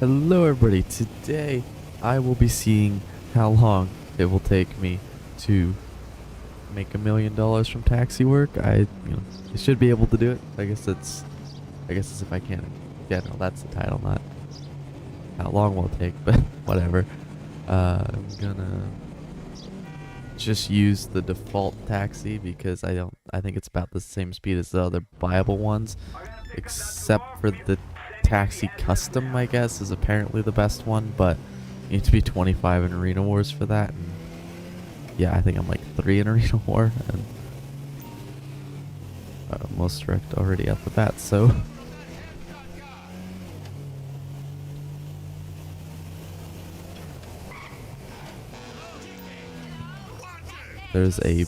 Hello everybody, today I will be seeing how long it will take me to make $1 million from taxi work. I should be able to do it. I guess it's if I can. Yeah, no, that's the title, not how long will it take, but whatever. I'm gonna just use the default taxi because I think it's about the same speed as the other viable ones, except for the taxi custom, I guess, is apparently the best one, but you need to be 25 in Arena Wars for that. And yeah, I think I'm like 3 in Arena War, and most wrecked already at the bat, so. There's a...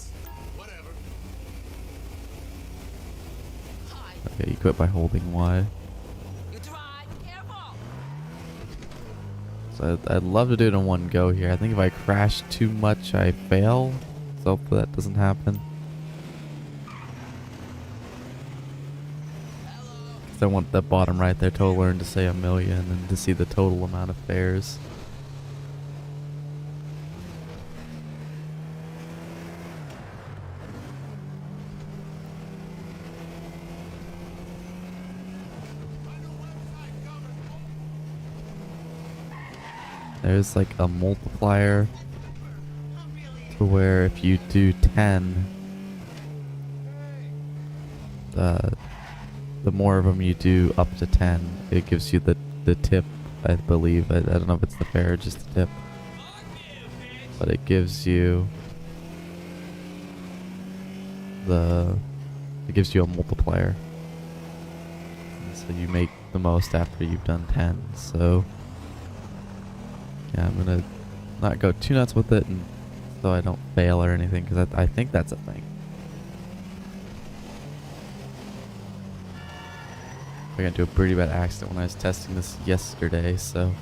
Okay, you quit by holding Y. So I'd love to do it in one go here. I think if I crash too much, I fail. So hopefully that doesn't happen. Because I want the bottom right there to learn to say 1,000,000 and to see the total amount of fares. There's like a multiplier to where if you do 10, the more of them you do up to 10, it gives you the tip, I believe. I don't know if it's the fare or just the tip. But it gives you a multiplier. And so you make the most after you've done 10. So yeah, I'm gonna not go too nuts with it, and so I don't fail or anything, because I think that's a thing. I got into a pretty bad accident when I was testing this yesterday, so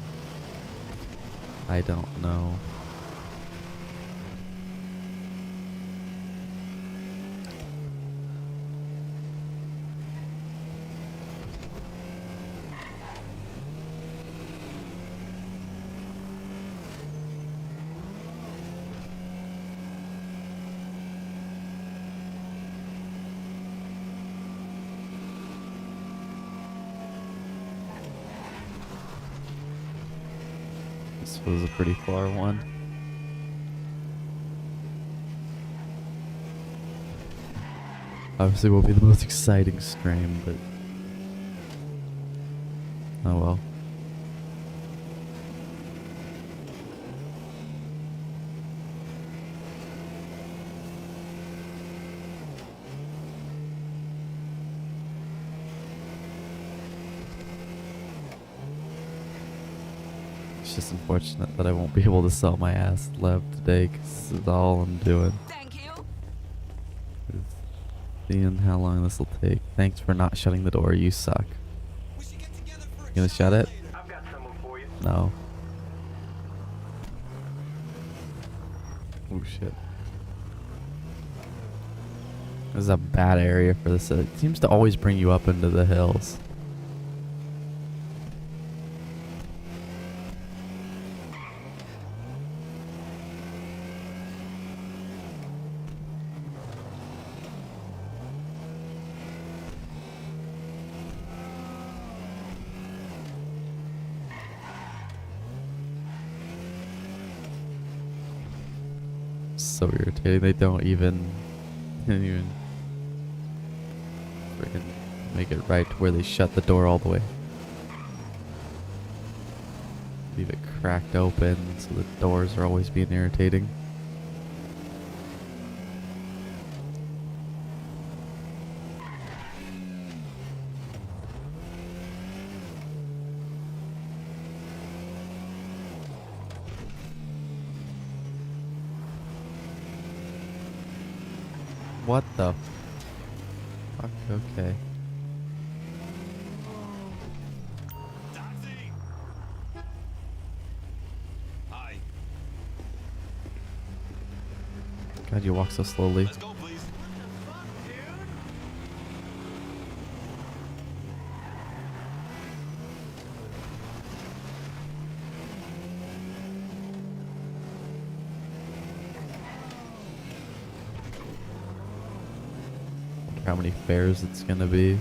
I don't know. This was a pretty far one. Obviously won't be the most exciting stream, but oh well. It's just unfortunate that I won't be able to sell my ass lev today, because this is all I'm doing. Thank you. Seeing how long this will take. Thanks for not shutting the door, you suck. You gonna shut it? No. Oh shit. This is a bad area for this. It seems to always bring you up into the hills. So irritating. They don't even freaking make it right to where they shut the door all the way. Leave it cracked open, so the doors are always being irritating. What the fuck? Okay. God, you walk so slowly. Let's go, please. how many fares it's gonna be.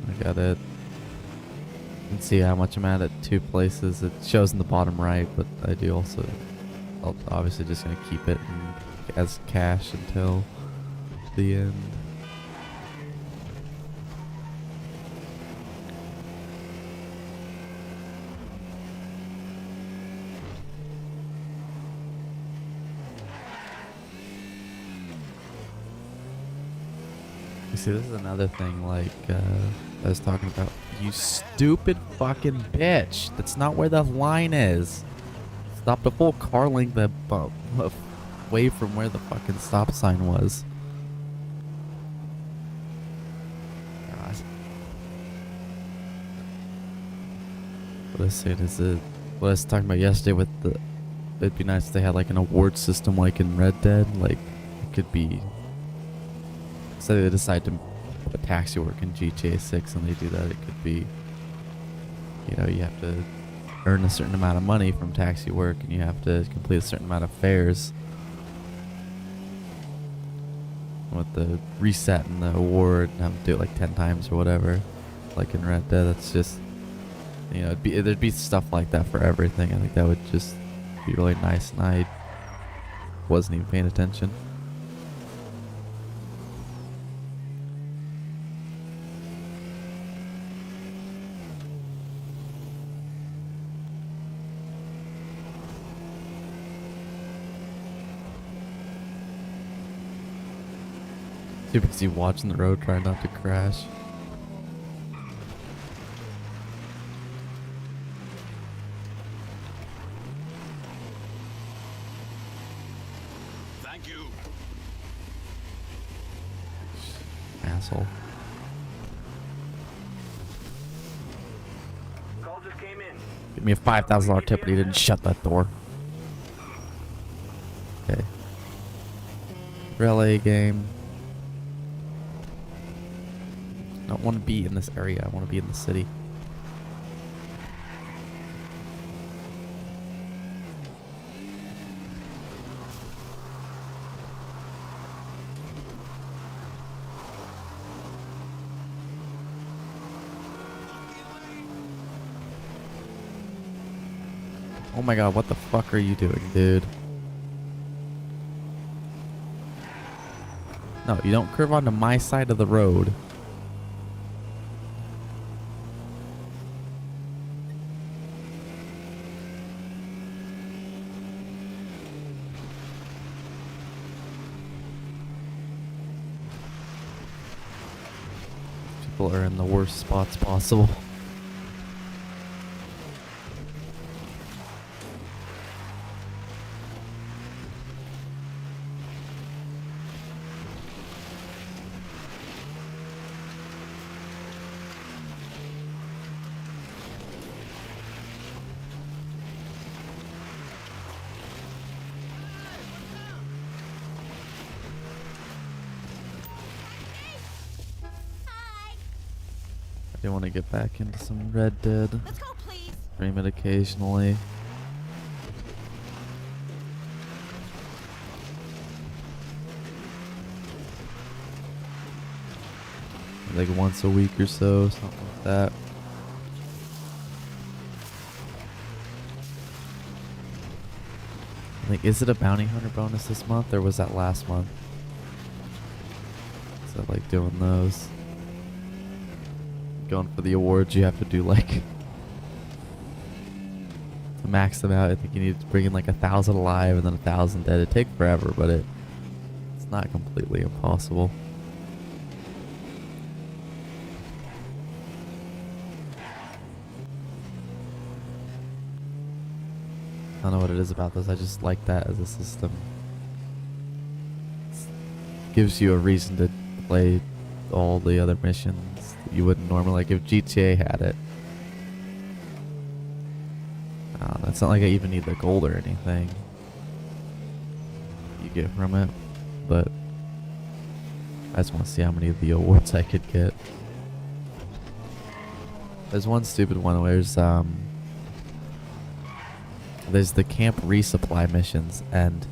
I got it. You can see how much I'm at 2 places. It shows in the bottom right, but I do also, obviously just gonna keep it as cash until the end. You see, this is another thing, like, I was talking about. You stupid fucking bitch. That's not where the line is. Stop the full car length away from where the fucking stop sign was. God. What I was saying is that what I was talking about yesterday with the, it'd be nice if they had like an award system like in Red Dead. Like, it could be, say they decide to put taxi work in GTA 6 and they do that, it could be, you know, you have to earn a certain amount of money from taxi work and you have to complete a certain amount of fares. With the reset and the award and have to do it like 10 times or whatever, like in Red Dead, that's just, you know, there'd be stuff like that for everything. I think that would just be really nice, and I wasn't even paying attention. Too busy watching the road, trying not to crash. Thank you. Asshole. Call just came in. Give me a $5,000 tip, but he didn't shut that door. Okay. Relay game. I don't want to be in this area. I want to be in the city. Oh my god, what the fuck are you doing, dude? No, you don't curve onto my side of the road. People are in the worst spots possible. I do want to get back into some Red Dead. Let's go, please. Stream it occasionally. Like once a week or so, something like that. Like, is it a bounty hunter bonus this month, or was that last month? So like doing those. Going for the awards, you have to do like, to max them out, I think you need to bring in like 1,000 alive and then 1,000 dead. It'd take forever, but it's not completely impossible. I don't know what it is about this, I just like that as a system. Gives you a reason to play all the other missions that you wouldn't normally, like if GTA had it. It's not like I even need the gold or anything. You get from it, but I just want to see how many of the awards I could get. There's one stupid one where there's the camp resupply missions, and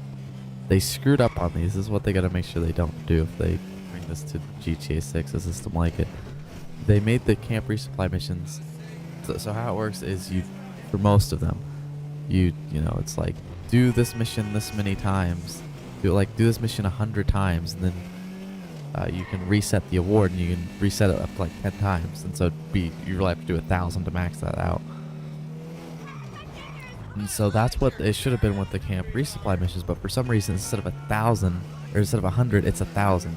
they screwed up on these. This is what they gotta make sure they don't do if they bring this to GTA 6, a system like it. They made the camp resupply missions, so how it works is for most of them, you know, it's like, do this mission this many times, do this mission 100 times, and then you can reset the award, and you can reset it up to like 10 times, and so you really have to do 1,000 to max that out. And so that's what it should have been with the camp resupply missions, but for some reason instead of 1,000 or instead of 100, it's 1,000.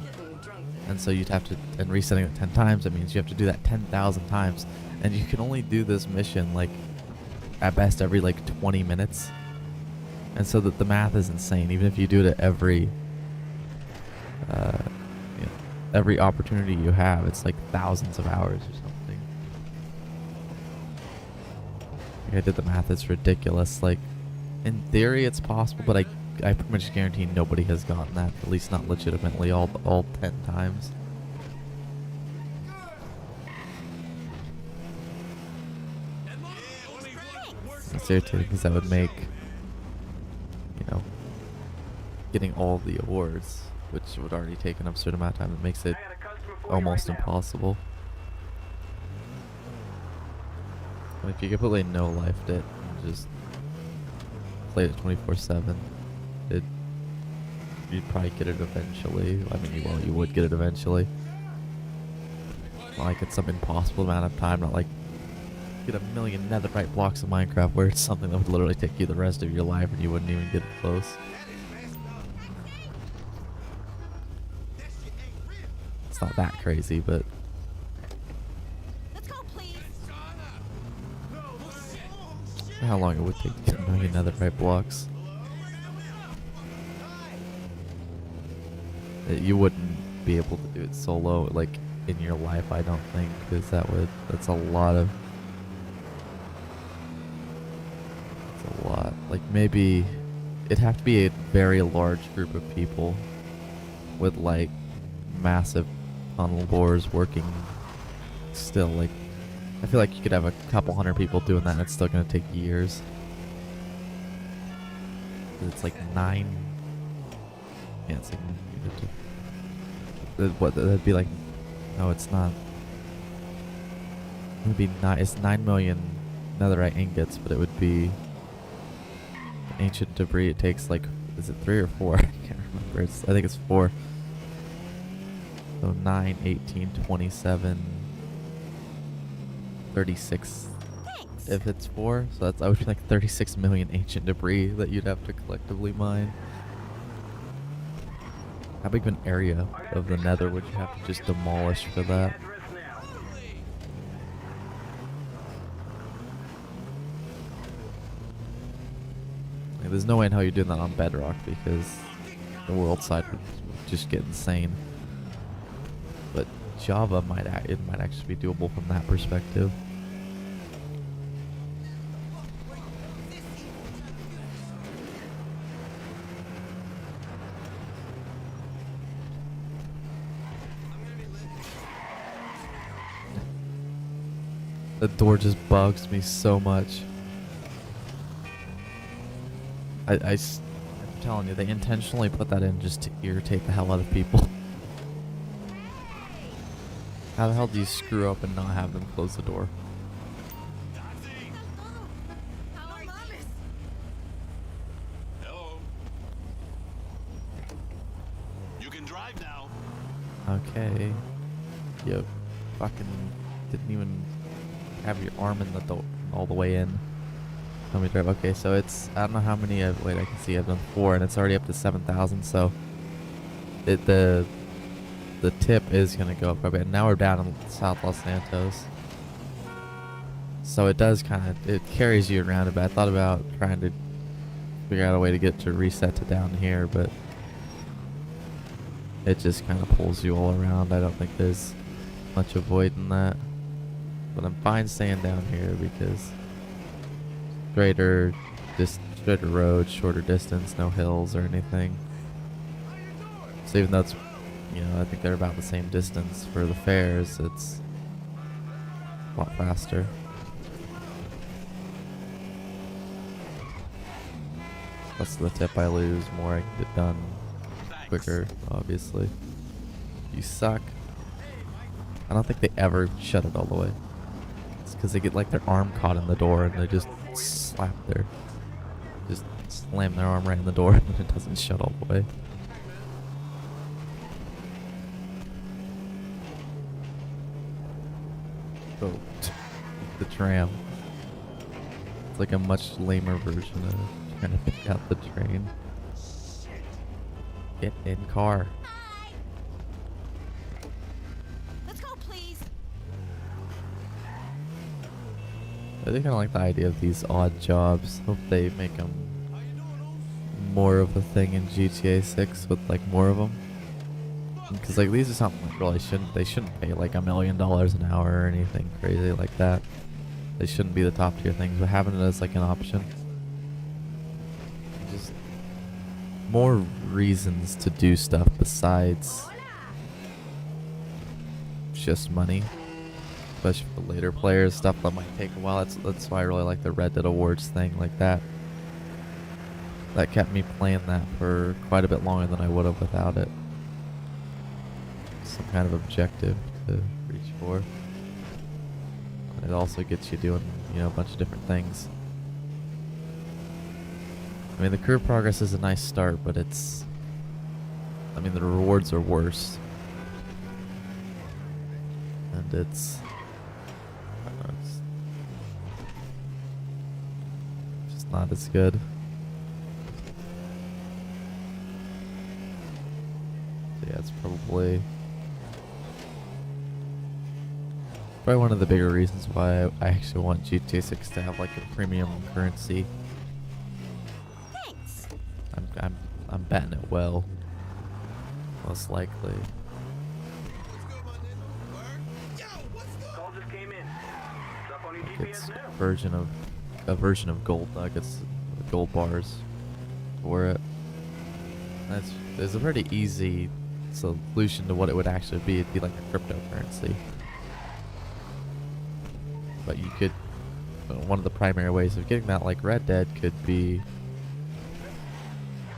And so you'd have to, and resetting it 10 times, it means you have to do that 10,000 times, and you can only do this mission like at best every like 20 minutes. And so that the math is insane. Even if you do it at every every opportunity you have, it's like thousands of hours or something. Like I did the math, it's ridiculous. Like, in theory it's possible, but I pretty much guarantee nobody has gotten that, at least not legitimately all 10 times. It's irritating because that would make, you know, getting all the awards, which would already take an absurd amount of time, it makes it almost impossible. And if you completely no-lifed it and just played it 24/7, you'd probably get it eventually. I mean, you would get it eventually. Not like it's some impossible amount of time, not like get 1,000,000 netherite blocks in Minecraft where it's something that would literally take you the rest of your life and you wouldn't even get close. It's not that crazy, but Let's go, please. how long it would take to get 1,000,000 netherite blocks. You wouldn't be able to do it solo, like, in your life, I don't think, because that's a lot of, it's a lot. Like, maybe it'd have to be a very large group of people with, like, massive tunnel bores working still. Like, I feel like you could have a couple hundred people doing that and it's still going to take years. It's like 9, yeah, it's like, what, that'd be like, no, it's not. It would be it's 9 million netherite ingots, but it would be ancient debris. It takes like, is it 3 or 4? I can't remember. I think it's 4. So 9, 18, 27, 36. Thanks. If it's 4, so that would be like 36 million ancient debris that you'd have to collectively mine. How big of an area of the nether would you have to just demolish for that? Like, there's no way in hell you're doing that on Bedrock because the world side would just get insane. But Java it might actually be doable from that perspective. The door just bugs me so much. I'm telling you, they intentionally put that in just to irritate the hell out of people. How the hell do you screw up and not have them close the door? Hello. You can drive now. Okay. You fucking didn't even have your arm in the door all the way in. Let me drive. Okay, so it's, I don't know how many wait, I can see I've done 4 and it's already up to 7,000, so the tip is gonna go up a bit. Now we're down in South Los Santos, so it does it carries you around a bit. I thought about trying to figure out a way to get to reset to down here, but it just kind of pulls you all around. I don't think there's much avoiding that, but I'm fine staying down here because straighter road, shorter distance, no hills or anything. So even though it's, you know, I think they're about the same distance for the fares, it's a lot faster. Less of the tip I lose, more I can get done quicker, obviously. You suck. I don't think they ever shut it all the way. It's because they get like their arm caught in the door and they just slap just slam their arm right in the door and it doesn't shut all the way. Oh, the tram. It's like a much lamer version of trying to pick out the train. Get in car. Hi. Let's go, please. I do kind of like the idea of these odd jobs. Hope they make them more of a thing in GTA 6 with like more of them. Because like these are something like really they shouldn't pay like $1 million an hour or anything crazy like that. They shouldn't be the top tier things, but having it as like an option. Just more reasons to do stuff besides just money. Especially for later players, stuff that might take a while. That's why I really like the Red Dead Awards thing like that. That kept me playing that for quite a bit longer than I would have without it. Some kind of objective to reach for. And it also gets you doing, you know, a bunch of different things. I mean, the career progress is a nice start, but it's... I mean, the rewards are worse. And it's... I don't know, it's just not as good. So yeah, it's probably one of the bigger reasons why I actually want GTA 6 to have like a premium currency. Thanks. I'm betting it will. Most likely. Call just came in. It's up on your Like it's GPS now. a version of gold nuggets, gold bars for it. There's a pretty easy solution to what it would actually be. It'd be like a cryptocurrency. But you could, one of the primary ways of getting that, like Red Dead, could be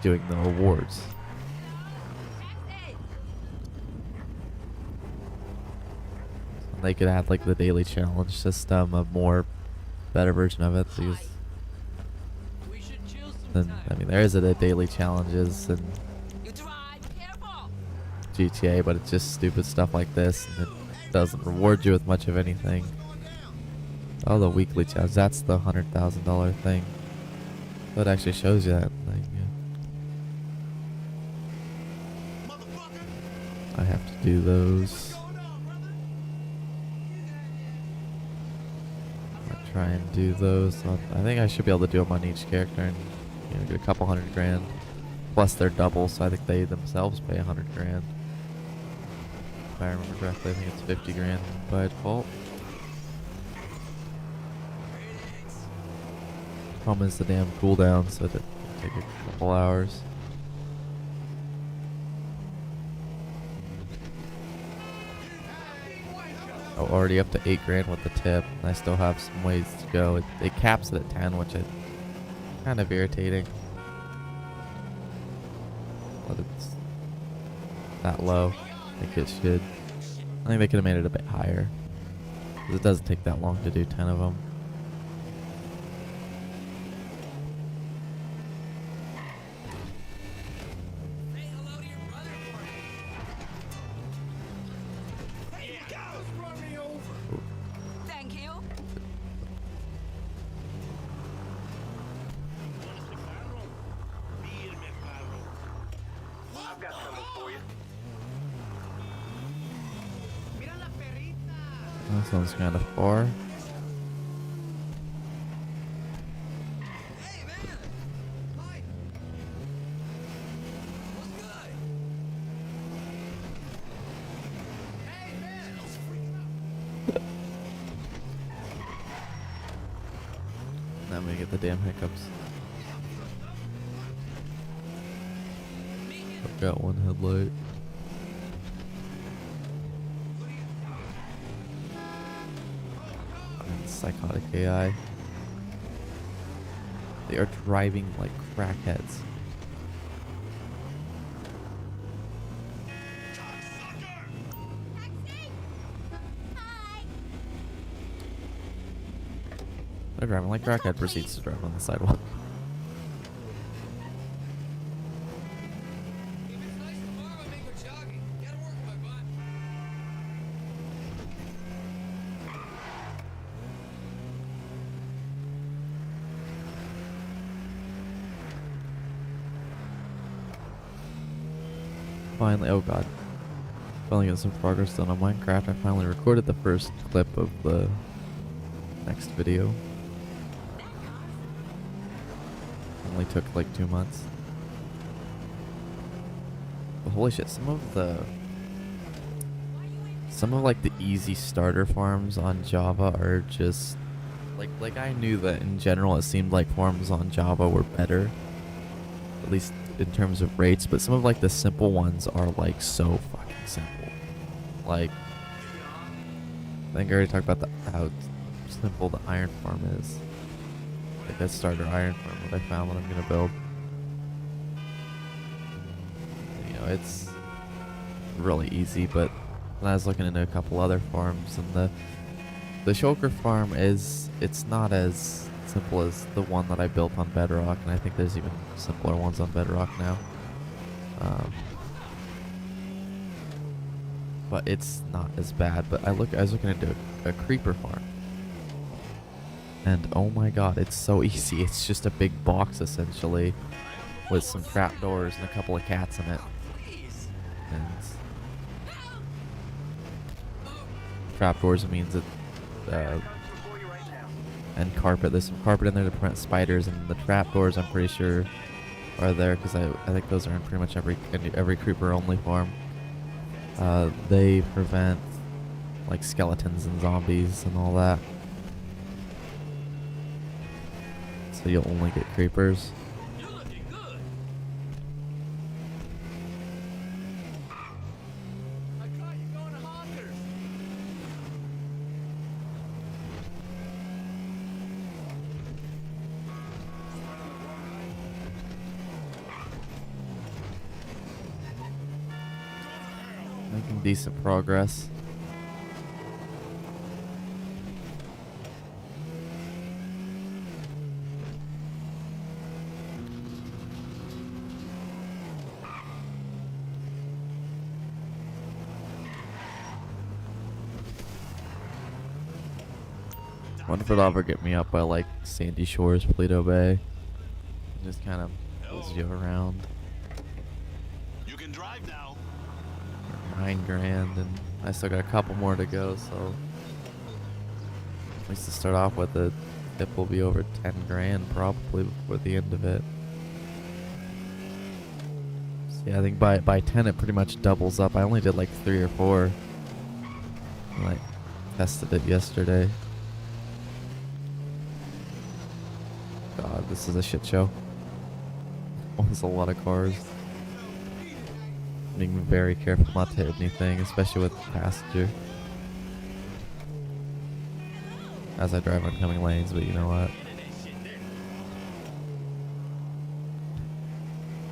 doing the rewards. And they could add like the daily challenge system, a more better version of it. Because then, I mean, there is a daily challenges in You drive careful. GTA, but it's just stupid stuff like this, and it doesn't reward you with much of anything. Oh, the weekly challenge. That's the $100,000 thing. So it actually shows you that thing. Yeah. I have to do those. I'll try and do those. I think I should be able to do them on each character and, you know, get a couple $100,000. Plus they're double, so I think they themselves pay $100,000. If I remember correctly, I think it's $50,000 by default. Problem is the damn cooldown, so it take a couple hours. Oh, already up to $8,000 with the tip. And I still have some ways to go. It caps it at 10, which is kind of irritating. But it's that low. I think it should. I think they could have made it a bit higher. 'Cause it doesn't take that long to do 10 of them. Thank you. I've got something for you. That sounds kind of far. Now we get the damn hiccups. Got one headlight. And psychotic AI. They are driving like crackheads. They're driving like crackhead proceeds to drive on the sidewalk. If it's nice tomorrow, I may go jogging. Gotta work my butt. Finally, oh god. Finally getting some progress done on Minecraft. I finally recorded the first clip of the next video. Only took like 2 months. But holy shit, some of like the easy starter farms on Java are just like I knew that in general it seemed like farms on Java were better, at least in terms of rates, but some of like the simple ones are like so fucking simple. Like I think I already talked about how simple the iron farm is. Like that starter iron farm that I found that I'm gonna build. You know, it's really easy, but when I was looking into a couple other farms, and the shulker farm it's not as simple as the one that I built on Bedrock, and I think there's even simpler ones on Bedrock now. But it's not as bad. But I was looking into a creeper farm. And oh my god, it's so easy. It's just a big box essentially with some trapdoors and a couple of cats in it. And trapdoors means that and carpet. There's some carpet in there to prevent spiders, and the trapdoors I'm pretty sure are there because I think those are in pretty much every creeper only farm. They prevent like skeletons and zombies and all that. So you'll only get creepers. You're looking good. I caught you going to Honkers. Making decent progress. Wonder if it'll ever get me up by like Sandy Shores, Paleto Bay. Just kind of pulls you around. You can drive now. 9 grand, and I still got a couple more to go, so at least to start off with, the tip will be over 10 grand probably before the end of it. So yeah, I think by 10 it pretty much doubles up. I only did like 3 or 4. And I tested it yesterday. God, this is a shit show. There's a lot of cars. Being very careful not to hit anything, especially with the passenger. As I drive oncoming lanes, but you know what?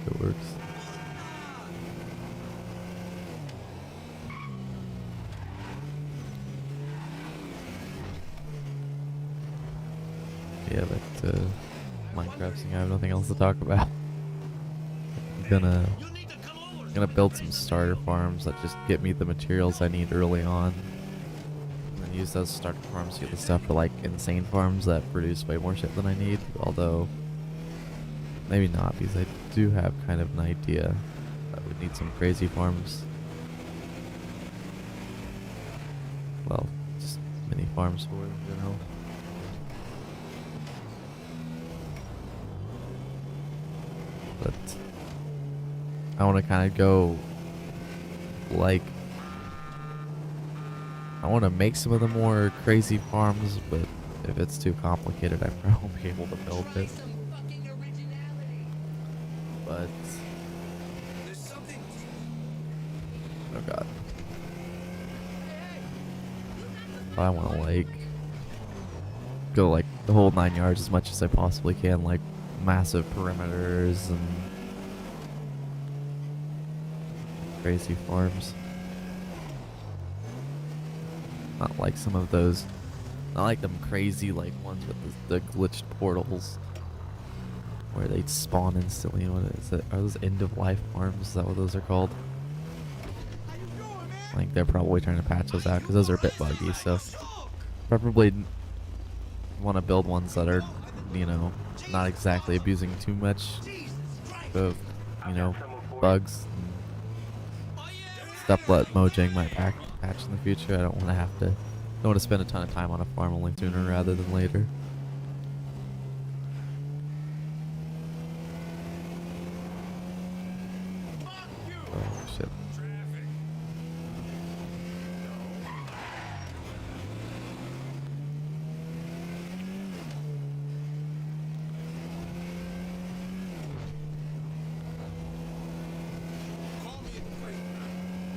It works. Yeah, but Minecraft thing, I have nothing else to talk about. I'm gonna build some starter farms that just get me the materials I need early on, and then use those starter farms to get the stuff for like insane farms that produce way more shit than I need. Although maybe not, because I do have kind of an idea that would need some crazy farms. Well, just mini farms for it in general. But I want to kind of go, like, I want to make some of the more crazy farms, but if it's too complicated, I probably won't be able to build it. Some fucking originality. But There's something Oh god. I want to like go like the whole 9 yards as much as I possibly can, like massive perimeters and crazy farms. Not like some of those, not like them crazy like ones with the glitched portals where they spawn instantly. What is it? Are those end of life farms? Is that what those are called? I think they're probably trying to patch those out because those are a bit buggy. So probably want to build ones that are, you know, not exactly abusing too much of, you know, bugs and stuff that Mojang might patch in the future. I don't want to don't want to spend a ton of time on a farm only sooner rather than later. Oh shit.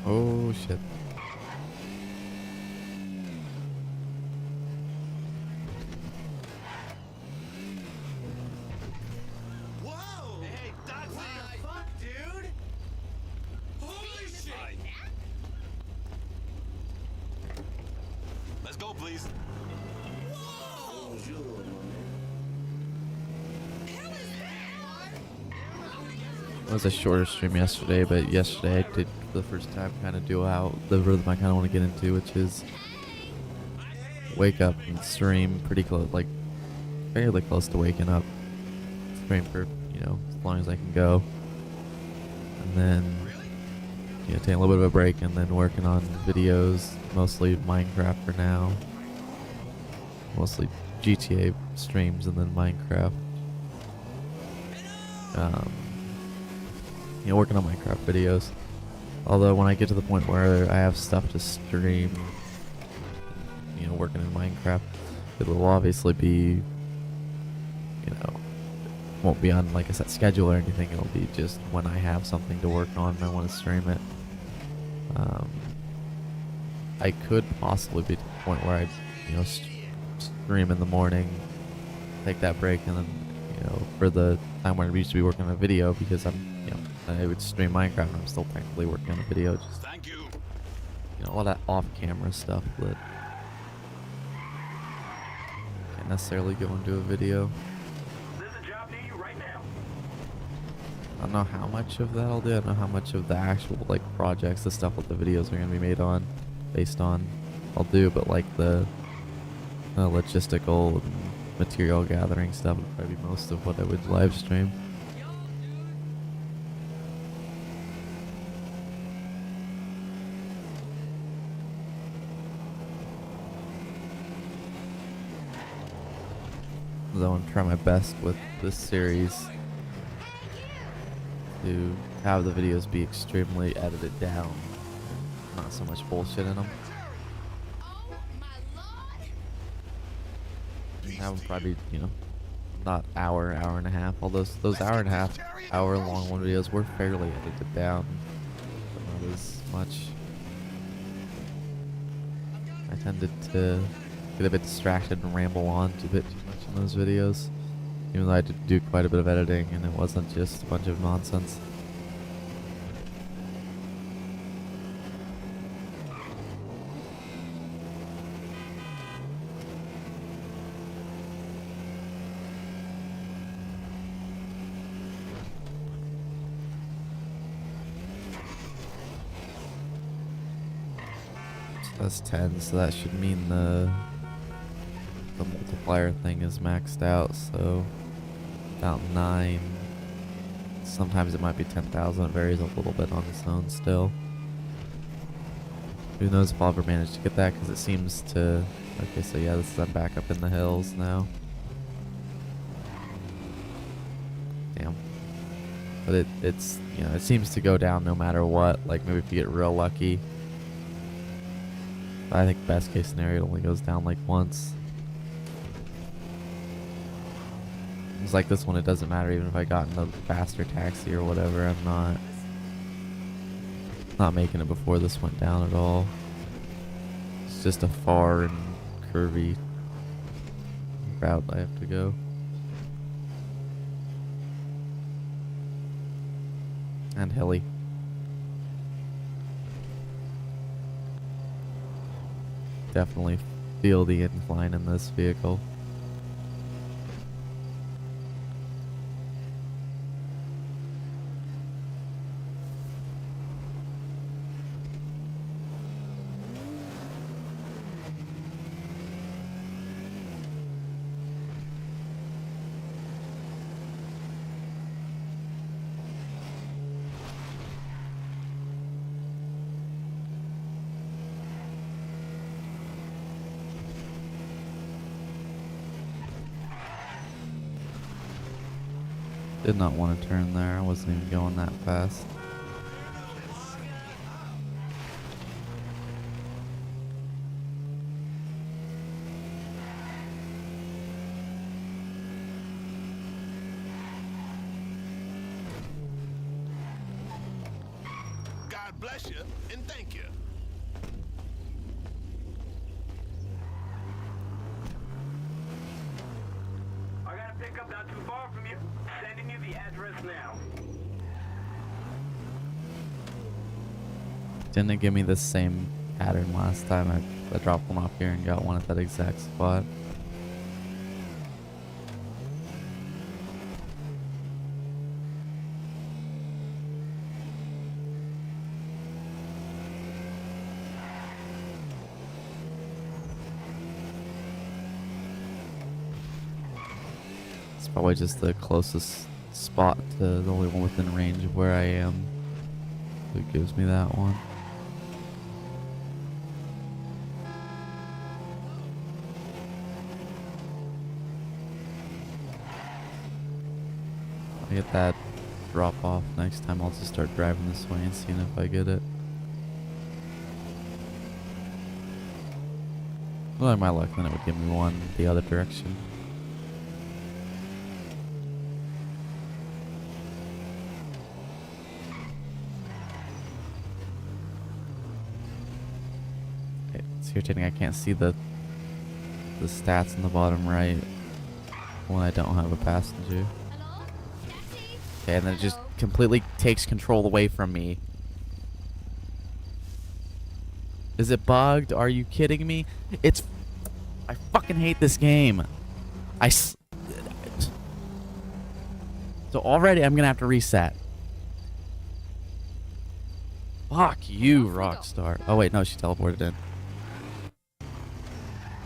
Oh shit. Whoa! Hey, Doxy! What the fuck, dude? Holy shit! Let's go, please. Whoa! It was a shorter stream yesterday, but yesterday I did for the first time kind of do out the rhythm I kind of want to get into, which is wake up and stream pretty close, like fairly close to waking up. Stream for, you know, as long as I can go. And then, you know, take a little bit of a break and then working on videos, mostly Minecraft for now. Mostly GTA streams and then Minecraft. You know, working on Minecraft videos. Although when I get to the point where I have stuff to stream, you know, working in Minecraft, it will obviously be, you know, won't be on like a set schedule or anything. It'll be just when I have something to work on and I want to stream it. I could possibly be to the point where I, you know, stream in the morning, take that break, and then, you know, for the time where I used to be working on a video, because I'm, you know, I would stream Minecraft and I'm still technically working on a video, just, Thank you. you know, all that off-camera stuff that can't necessarily go into a video. There's a job near you right now. I don't know how much of that I'll do. I don't know how much of the actual like projects, the stuff that the videos are gonna be made on, based on, I'll do, but like the logistical and material gathering stuff would probably be most of what I would live stream. I want to try my best with this series to have the videos be extremely edited down, not so much bullshit in them. Oh my lord! Have them probably, you know, not hour and a half. All those hour and a half, hour long one videos were fairly edited down, but not as much. I tended to get a bit distracted and ramble on a bit too much in those videos, even though I did do quite a bit of editing and it wasn't just a bunch of nonsense. That's 10, so that should mean the multiplier thing is maxed out, so about 9. Sometimes it might be 10,000, it varies a little bit on its own still. Who knows if I'll ever manage to get that, because it seems to... Okay, so yeah, this is, I'm back up in the hills now. Damn. But it's, you know, it seems to go down no matter what, like maybe if you get real lucky. I think best case scenario it only goes down like once. It's like this one, it doesn't matter even if I got in a faster taxi or whatever. I'm not not making it before this went down at all. It's just a far and curvy route I have to go. And hilly. Definitely feel the incline in this vehicle. Did not want to turn there. I wasn't even going that fast. God bless you and thank you. I got a pickup not too far from you. Sending you the address now. Didn't it give me the same pattern last time? I dropped one off here and got one at that exact spot. It's probably just the closest spot to the only one within range of where I am. So it gives me that one. I get that drop off next time. I'll just start driving this way and seeing if I get it. Well, my luck, then it would give me one the other direction. It's irritating. I can't see the stats in the bottom right when I don't have a passenger. Hello? Taxi? Okay, and then it just Hello? completely takes control away from me. Is it bugged? Are you kidding me? It's... I fucking hate this game. So already I'm gonna have to reset. Fuck you, Rockstar. Oh wait, no, she teleported in.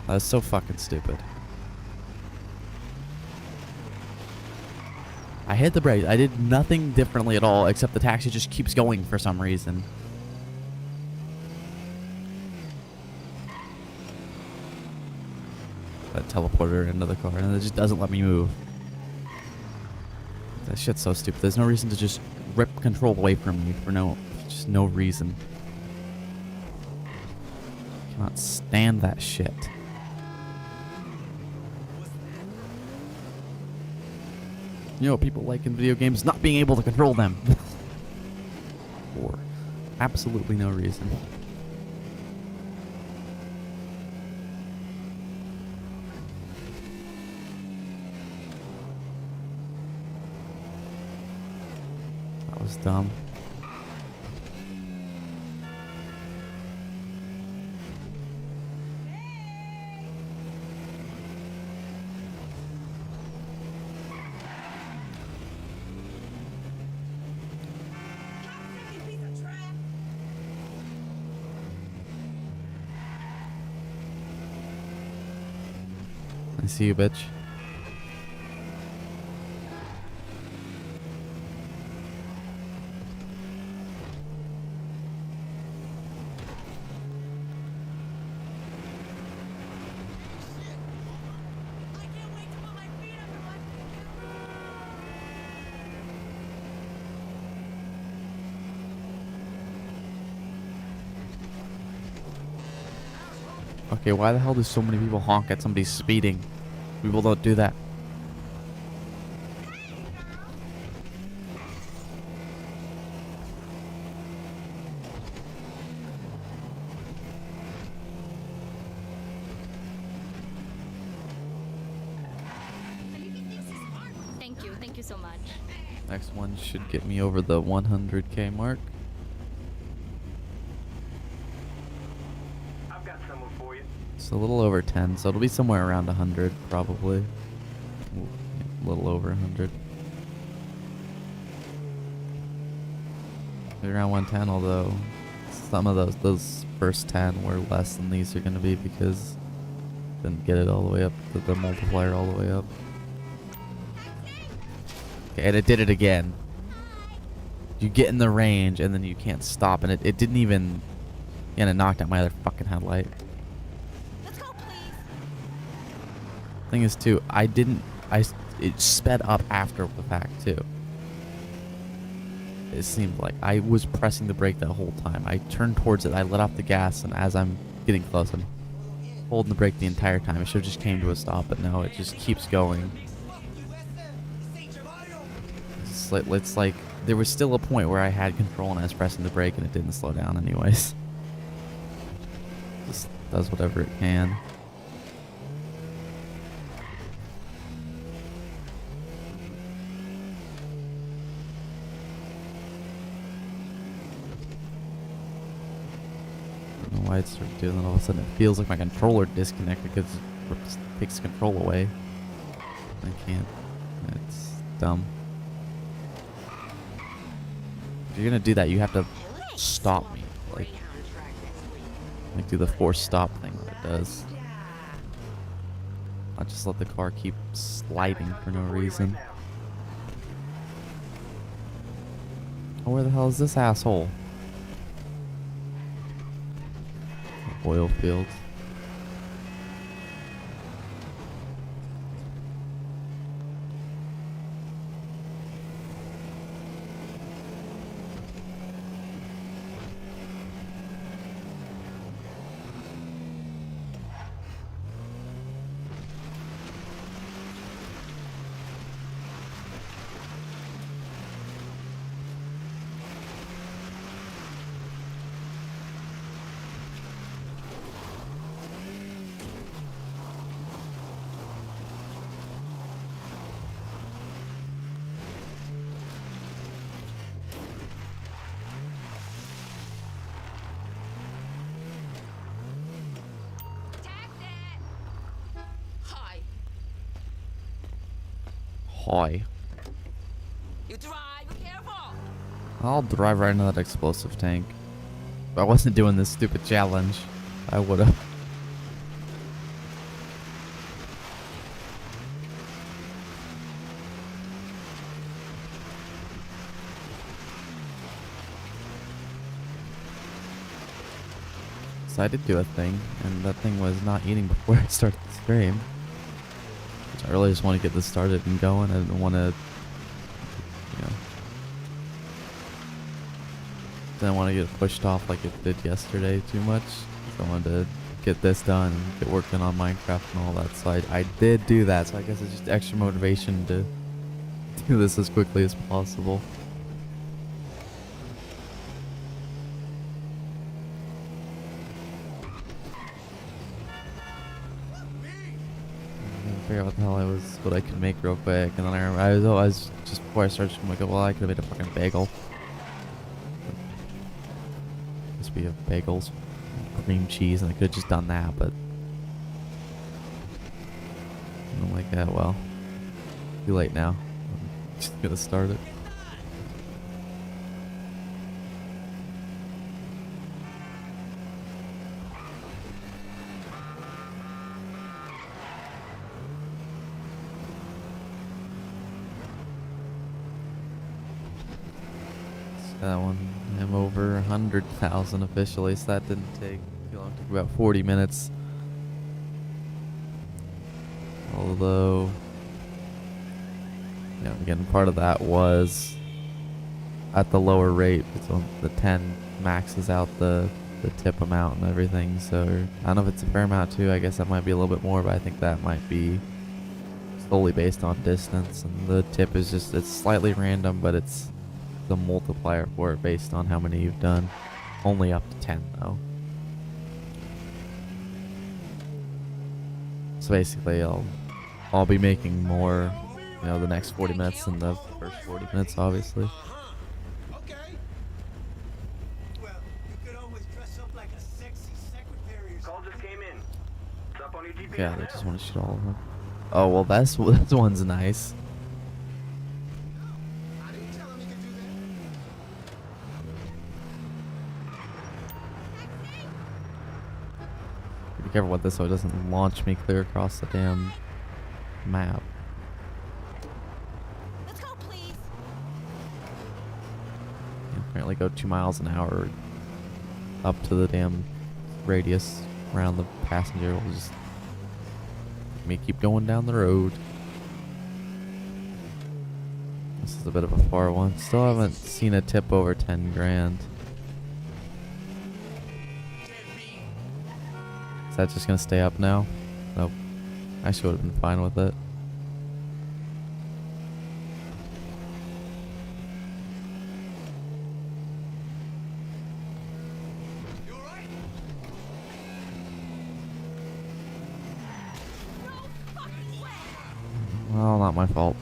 That's so fucking stupid. I hit the brakes. I did nothing differently at all, except the taxi just keeps going for some reason. I teleported her into the car, and it just doesn't let me move. That shit's so stupid. There's no reason to just rip control away from me for just no reason. Cannot stand that shit. You know, people like in video games not being able to control them. For absolutely no reason. That was dumb. I see you, bitch. Okay, why the hell do so many people honk at somebody speeding? People don't do that. Thank you so much. Next one should get me over the 100K mark. I've got someone for you. It's a little over 10, so it'll be somewhere around 100 probably. A little over 100. Maybe around 110, although some of those first 10 were less than these are going to be because didn't get it all the way up, the multiplier all the way up. Okay, and it did it again. You get in the range and then you can't stop, and it didn't even, and it knocked out my other fucking headlight. Let's go, please. Thing is too, it sped up after the fact too. It seemed like I was pressing the brake that whole time. I turned towards it, I let off the gas, and as I'm getting close, I'm holding the brake the entire time. It should have just came to a stop, but no, it just keeps going. It's like there was still a point where I had control and I was pressing the brake and it didn't slow down anyways. Just does whatever it can. I don't know why it started doing that all of a sudden. It feels like my controller disconnected because it takes control away. I can't. It's dumb. If you're gonna do that, you have to stop me. Like do the force stop thing that it does. Not just let the car keep sliding for no reason. Oh, where the hell is this asshole? Oil fields. Hi. Hi. You drive. Be careful. I'll drive right into that explosive tank. If I wasn't doing this stupid challenge, I would've. So I did do a thing, and that thing was not eating before I started the stream. I really just want to get this started and going. I didn't want to, didn't want to get pushed off like it did yesterday too much. So I wanted to get this done and get working on Minecraft and all that. So I did do that. So I guess it's just extra motivation to do this as quickly as possible. Figure out what the hell what I could make real quick, and then I was just before I started, I'm like, well, I could have made a fucking bagel. Must be a bagels, cream cheese, and I could have just done that, but I'm like, yeah, well, too late now. I'm just gonna start it. That one, I'm over 100,000 officially, so that didn't take too long. It took about 40 minutes. Although, again, part of that was at the lower rate, so the 10 maxes out the tip amount and everything. So I don't know if it's a fair amount too. I guess that might be a little bit more, but I think that might be solely based on distance, and the tip is just, it's slightly random, but it's the multiplier for it based on how many you've done. Only up to 10 though. So basically I'll be making more you know, the next 40 minutes and the first 40 minutes, obviously. Okay. Well, you could always dress up like a sexy secretary or Call just came in. It's up on your GPS Yeah, they now. just want to shoot all of them. Oh, well, this one's nice. I didn't tell him he could do that. Be careful with this so it doesn't launch me clear across the damn map. Let's go, please. You apparently go 2 miles an hour up to the damn radius around the passenger. Will just make me keep going down the road. This is a bit of a far one. Still haven't seen a tip over 10 grand. Is that just gonna stay up now? Nope. I should have been fine with it. You alright? Well, not my fault.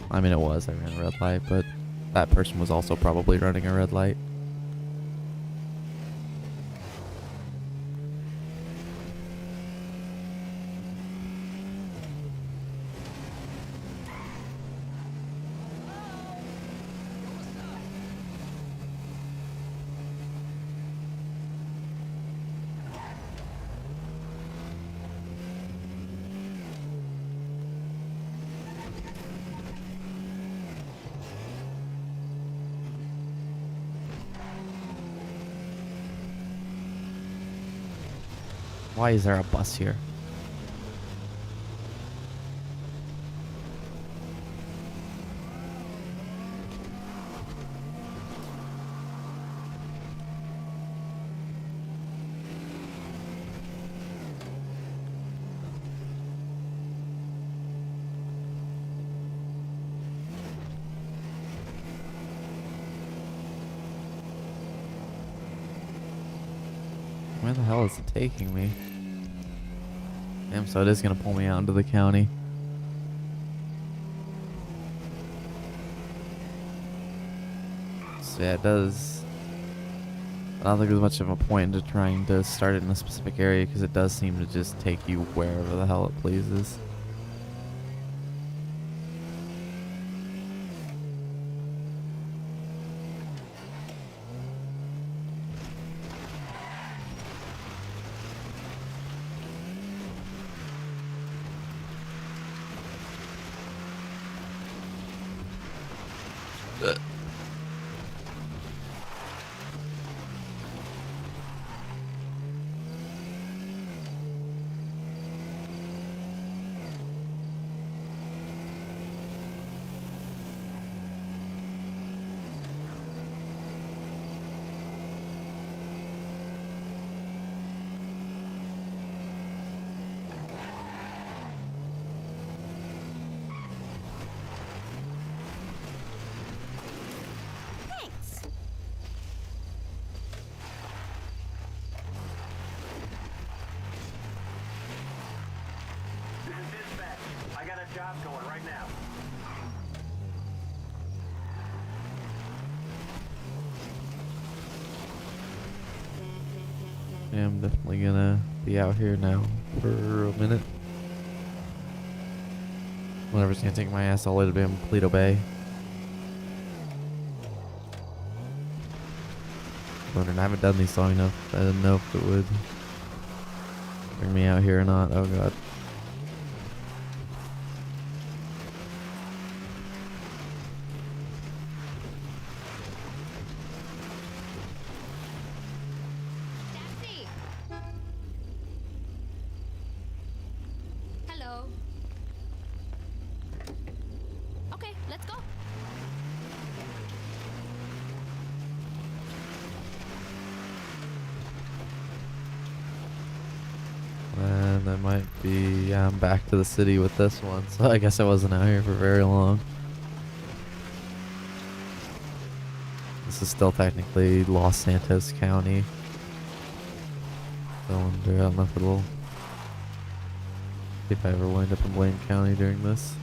I mean, it was. I ran a red light, but that person was also probably running a red light. Why is there a bus here? Where the hell is it taking me? Damn, so it is gonna pull me out into the county. So yeah, it does. I don't think there's much of a point into trying to start it in a specific area because it does seem to just take you wherever the hell it pleases. Thanks. This is dispatch. I got a job going right now. Yeah, I'm definitely gonna be out here now for a minute. Whatever's gonna take my ass all the way to damn Paleto Bay. Wondering, I haven't done these long enough. I didn't know if it would bring me out here or not. Oh god. Taxi. Hello. Okay, let's go. And I might be, yeah, I'm back to the city with this one. So I guess I wasn't out here for very long. This is still technically Los Santos County. So I wonder, I don't know if it'll if I ever wind up in Blaine County during this.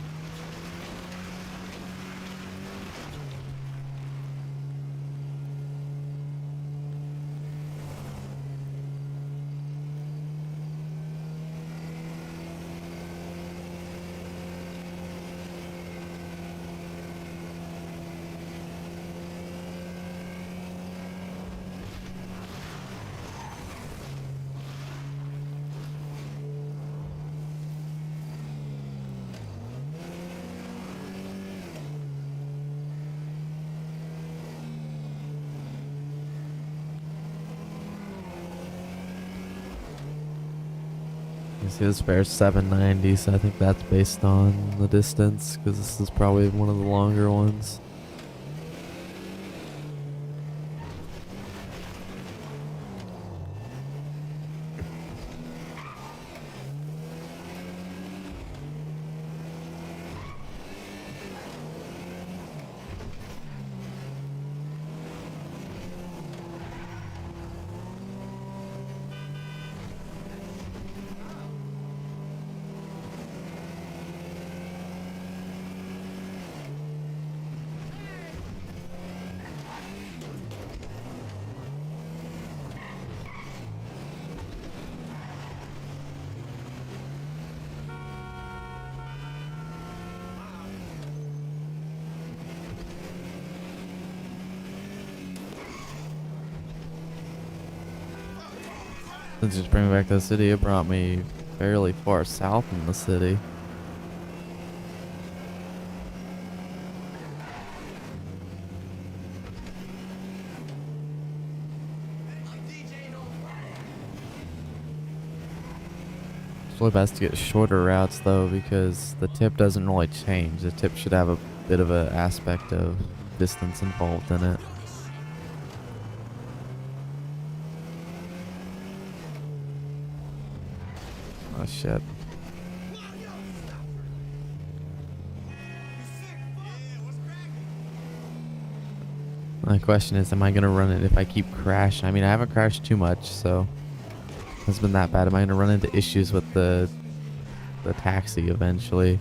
You see the spare 790, so I think that's based on the distance, because this is probably one of the longer ones. Since it's bringing me back to the city, it brought me fairly far south in the city. It's really best to get shorter routes though, because the tip doesn't really change. The tip should have a bit of an aspect of distance involved in it. Oh shit. My question is, am I gonna run it if I keep crashing? I mean, I haven't crashed too much, so it hasn't been that bad. Am I gonna run into issues with the taxi eventually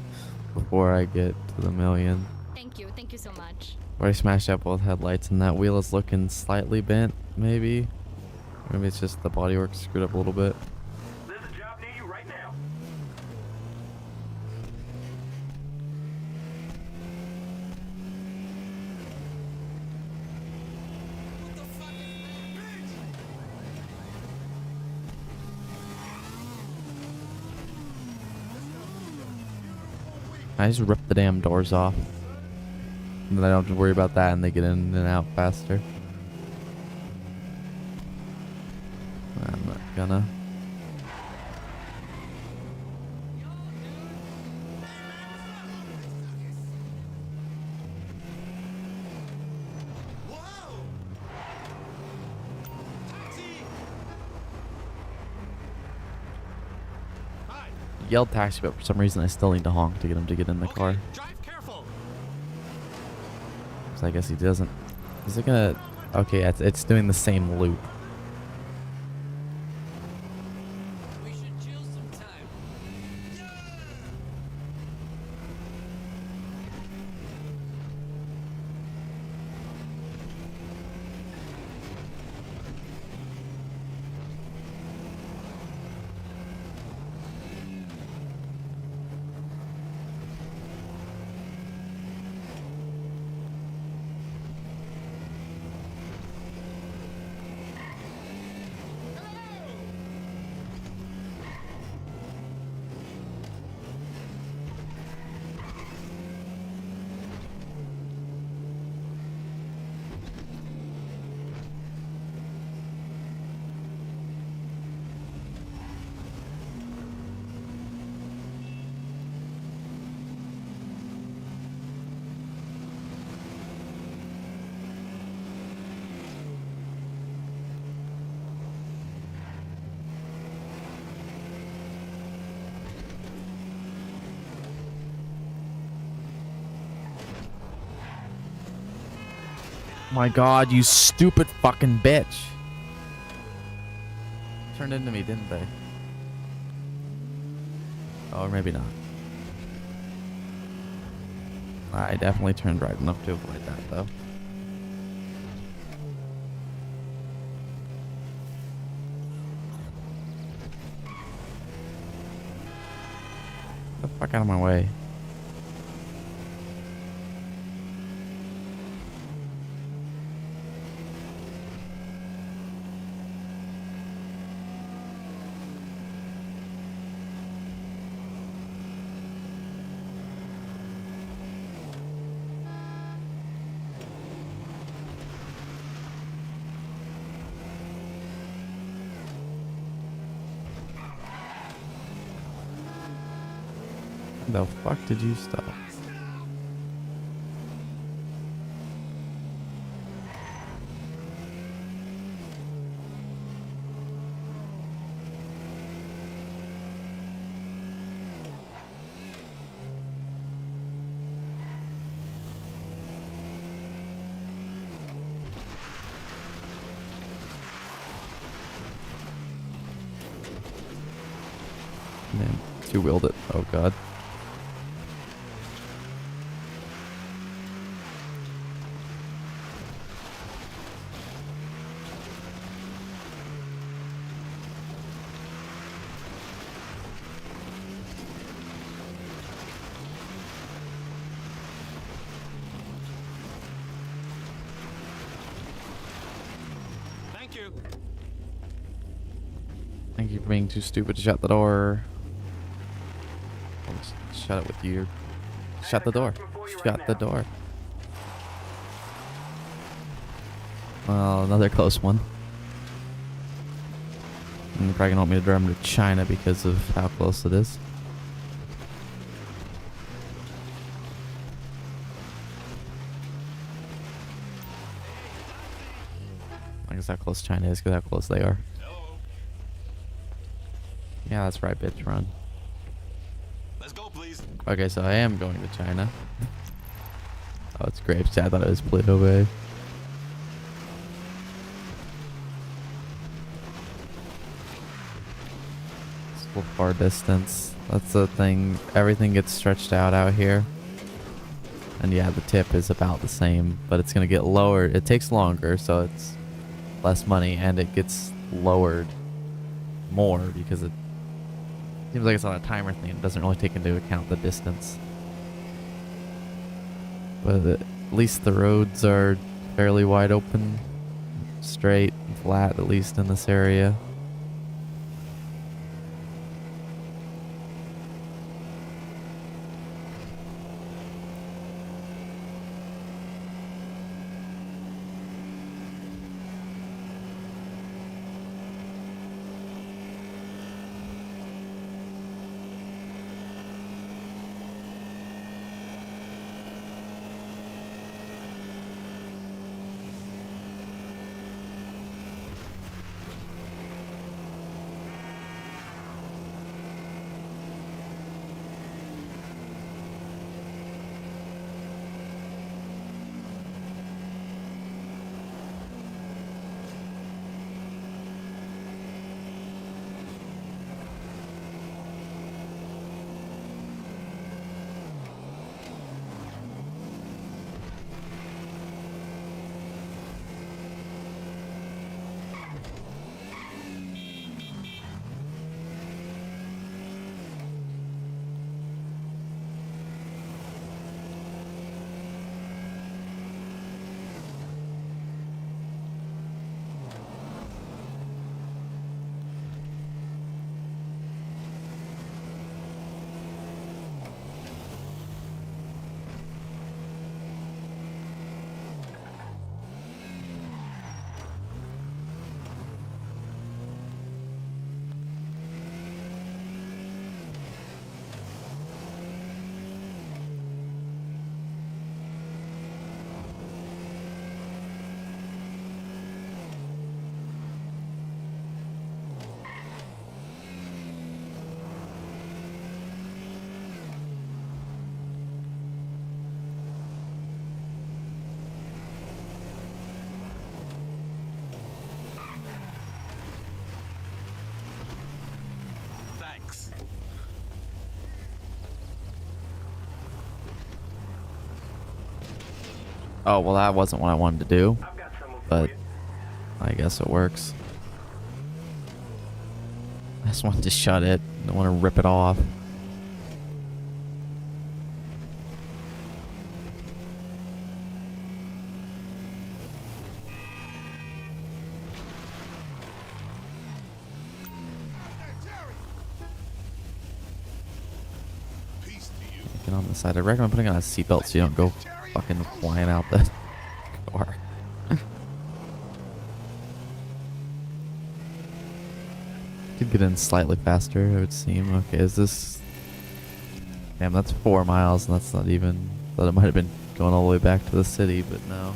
before I get to the million? Thank you so much. Or I smashed up both headlights and that wheel is looking slightly bent, maybe? Maybe it's just the bodywork screwed up a little bit. There's a job near you right now. What the fuck is that, bitch? I just rip the damn doors off. And then I don't have to worry about that and they get in and out faster. I'm not gonna. Whoa! Taxi! Hi. Yelled taxi, but for some reason I still need to honk to get him to get in the car. Drive careful. So I guess he doesn't. Is it gonna? Okay, it's doing the same loop. We should chill sometime. My god, you stupid fucking bitch. Turned into me, didn't they? Or maybe not. I definitely turned right enough to avoid that, though. Get the fuck out of my way. The fuck did you stop? Man, two-wheeled it. Oh god. Thank you. Thank you for being too stupid to shut the door. I'll just shut it with you. Shut the door. Shut the door. Well, another close one. And you're probably gonna want me to drive him to China because of how close it is. I guess how close China is because how close they are. Hello. Yeah, that's right, bitch. Run. Let's go, please. Okay, so I am going to China. Oh, it's Grapes. I thought it was Pluto Bay. It's a little far distance. That's the thing. Everything gets stretched out here. And yeah, the tip is about the same, but it's going to get lower. It takes longer, so it's less money, and it gets lowered more because it seems like it's on a timer thing. It doesn't really take into account the distance. But at least the roads are fairly wide open, straight, and flat, at least in this area. Oh, well, that wasn't what I wanted to do, I've got someone for but you. I guess it works. I just wanted to shut it. I don't want to rip it off. Peace to you. Get on the side. I recommend putting on a seatbelt so you don't go fucking flying out the car. Could get in slightly faster, it would seem. Okay, is this... Damn, that's 4 miles, and that's not even... Thought it might have been going all the way back to the city, but no.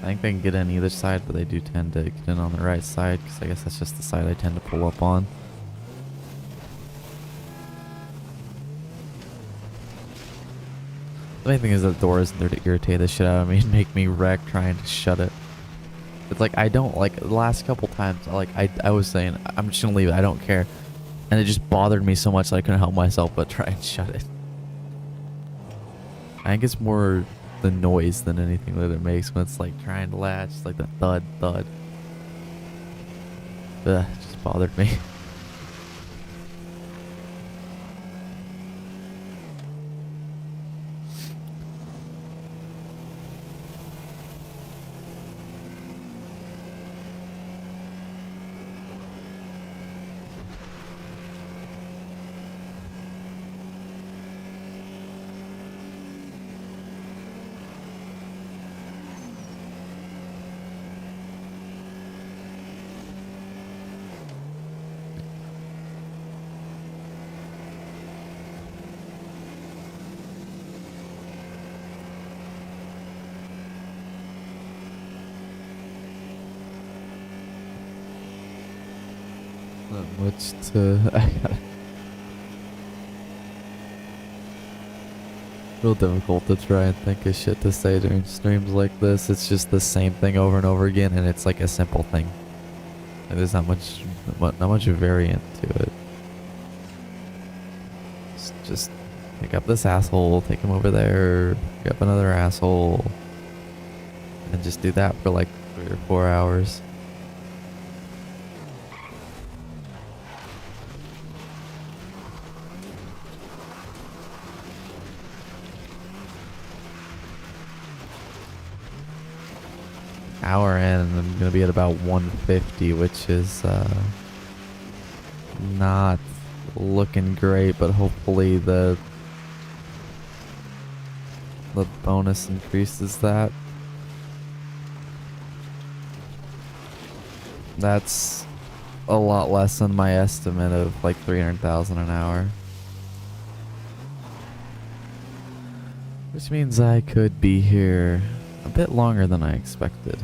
I think they can get in either side, but they do tend to get in on the right side, because I guess that's just the side I tend to pull up on. The main thing is that the door isn't there to irritate the shit out of me and make me wreck trying to shut it. It's like, I don't, like, the last couple times, I was saying, I'm just gonna leave it, I don't care. And it just bothered me so much that I couldn't help myself but try and shut it. I think it's more the noise than anything that it makes when it's, like, trying to latch. It's like the thud, thud. Ugh, it just bothered me. Not much to... I gotta... Real difficult to try and think of shit to say during streams like this. It's just the same thing over and over again, and it's like a simple thing. Like, there's not much variant to it. Just pick up this asshole, take him over there, pick up another asshole, and just do that for like 3 or 4 hours. Hour in, and I'm gonna be at about 150, which is not looking great, but hopefully the bonus increases that. That's a lot less than my estimate of like 300,000 an hour, which means I could be here a bit longer than I expected.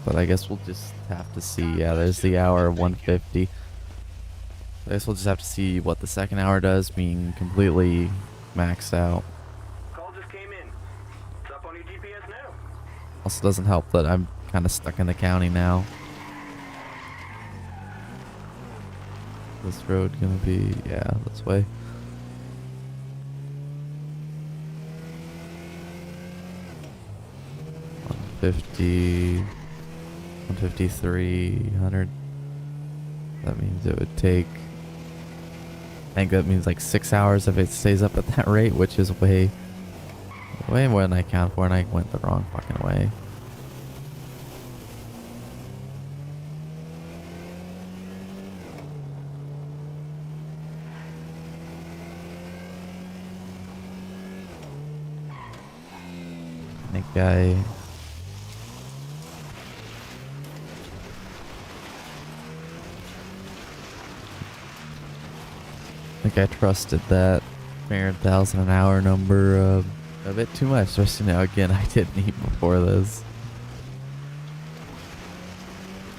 But I guess we'll just have to see. Yeah, there's the hour of 150. I guess we'll just have to see what the second hour does, being completely maxed out. Call just came in. It's up on your GPS now. Also doesn't help that I'm kind of stuck in the county now. This road gonna be, yeah, this way. $150, 153, 100. That means it would take, I think that means like 6 hours if it stays up at that rate, which is way more than I count for, and I went the wrong fucking way. I think I trusted that 300,000 an hour number a bit too much, especially now. Again, I didn't eat before this.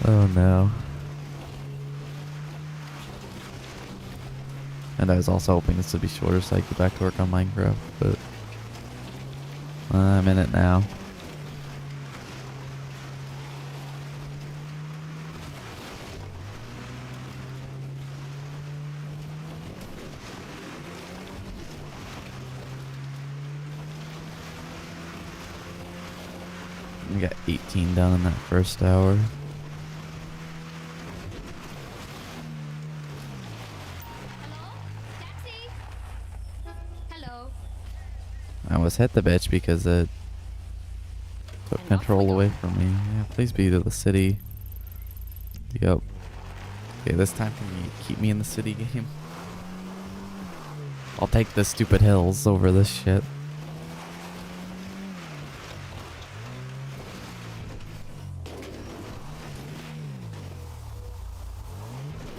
Oh no. And I was also hoping this would be shorter so I could get back to work on Minecraft, but I'm in it now. We got 18 done in that first hour. Hello? Taxi? Hello? I almost hit the bitch because it took control away from me. Yeah, please be to the city. Yep. Okay, this time can you keep me in the city game? I'll take the stupid hills over this shit.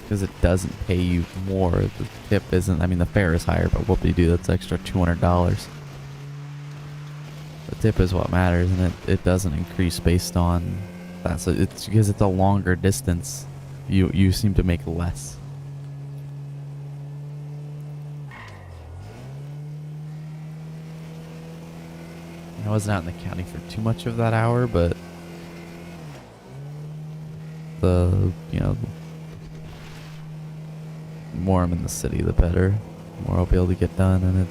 Because it doesn't pay you more. The tip isn't, I mean the fare is higher, but whoop-de-doo, that's extra $200. The tip is what matters, and it doesn't increase based on that. So it's because it's a longer distance. You seem to make less. I wasn't out in the county for too much of that hour, but the more I'm in the city, the better. The more I'll be able to get done, and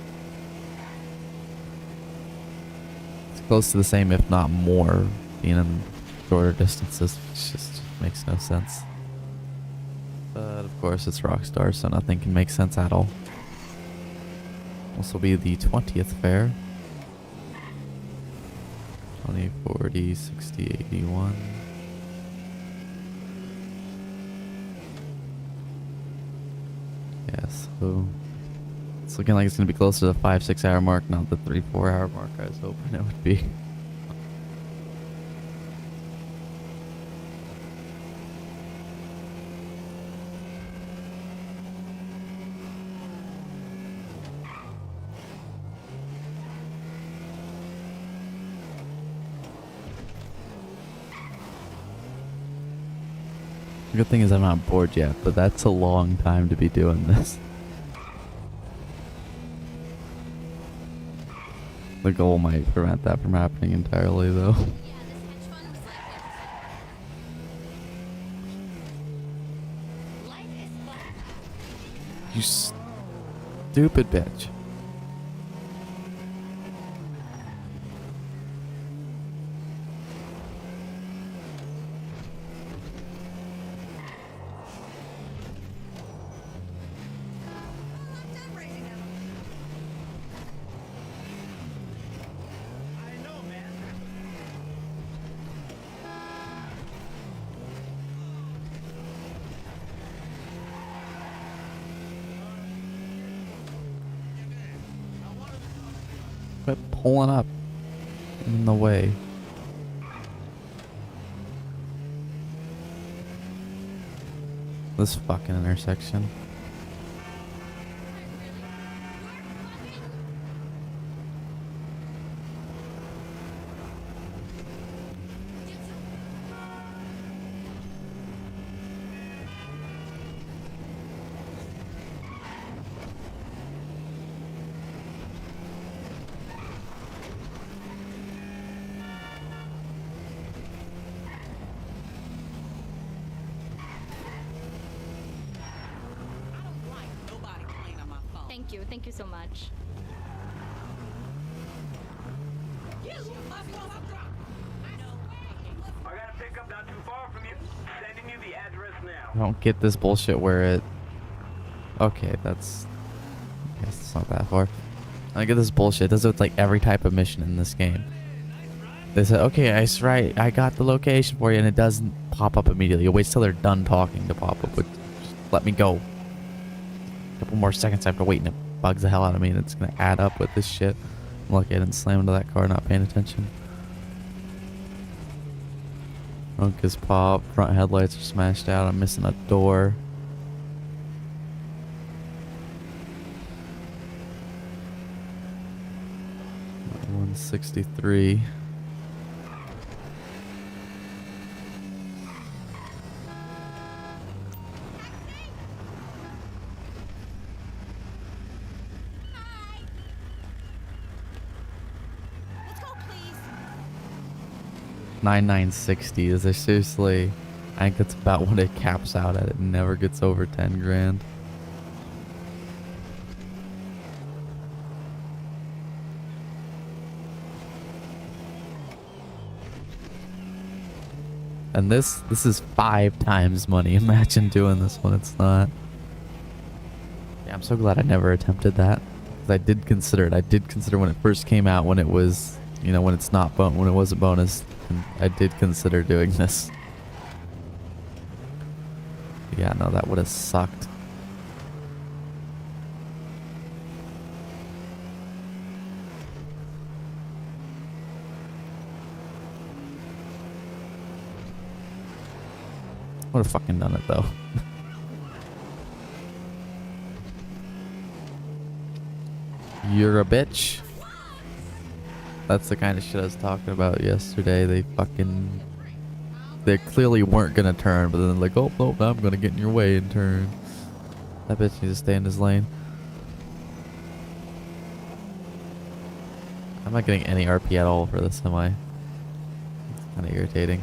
it's close to the same, if not more, being in shorter distances. It just makes no sense. But of course, it's Rockstar, so nothing can make sense at all. This will be the 20th fair. 20, 40, 60, 81. Yeah, so it's looking like it's going to be closer to the 5-6 hour mark, not the 3-4 hour mark I was hoping it would be. The good thing is I'm not bored yet, but that's a long time to be doing this. The goal might prevent that from happening entirely, though. Yeah, this hedge fund was like life is black. You stupid bitch. I know, man. Quit pulling up in the way. This fucking intersection. Thank you so much. I got a pickup not too far from you. Sending you the address now. I don't get this bullshit where it... Okay, that's... I guess it's not that far. I get this bullshit. It does it with like every type of mission in this game. They said, okay, I got the location for you, and it doesn't pop up immediately. It waits till they're done talking to pop up with, just let me go. A couple more seconds I have to wait, and it bugs the hell out of me, and it's gonna add up with this shit. I'm lucky I didn't slam into that car, not paying attention. Trunk is popped, front headlights are smashed out, I'm missing a door. $163. Let's go, please. 9960. Is there seriously? I think that's about what it caps out at. It never gets over 10 grand. And this is 5 times money. Imagine doing this when it's not. Yeah, I'm so glad I never attempted that. 'Cause I did consider it. I did consider when it first came out, when it was, you know, when it's not when it was a bonus. And I did consider doing this. Yeah, no, that would have sucked. Would have fucking done it though. You're a bitch. That's the kind of shit I was talking about yesterday. They clearly weren't gonna turn, but then they're like, oh no, now I'm gonna get in your way and turn. That bitch needs to stay in his lane. I'm not getting any RP at all for this, am I? It's kind of irritating.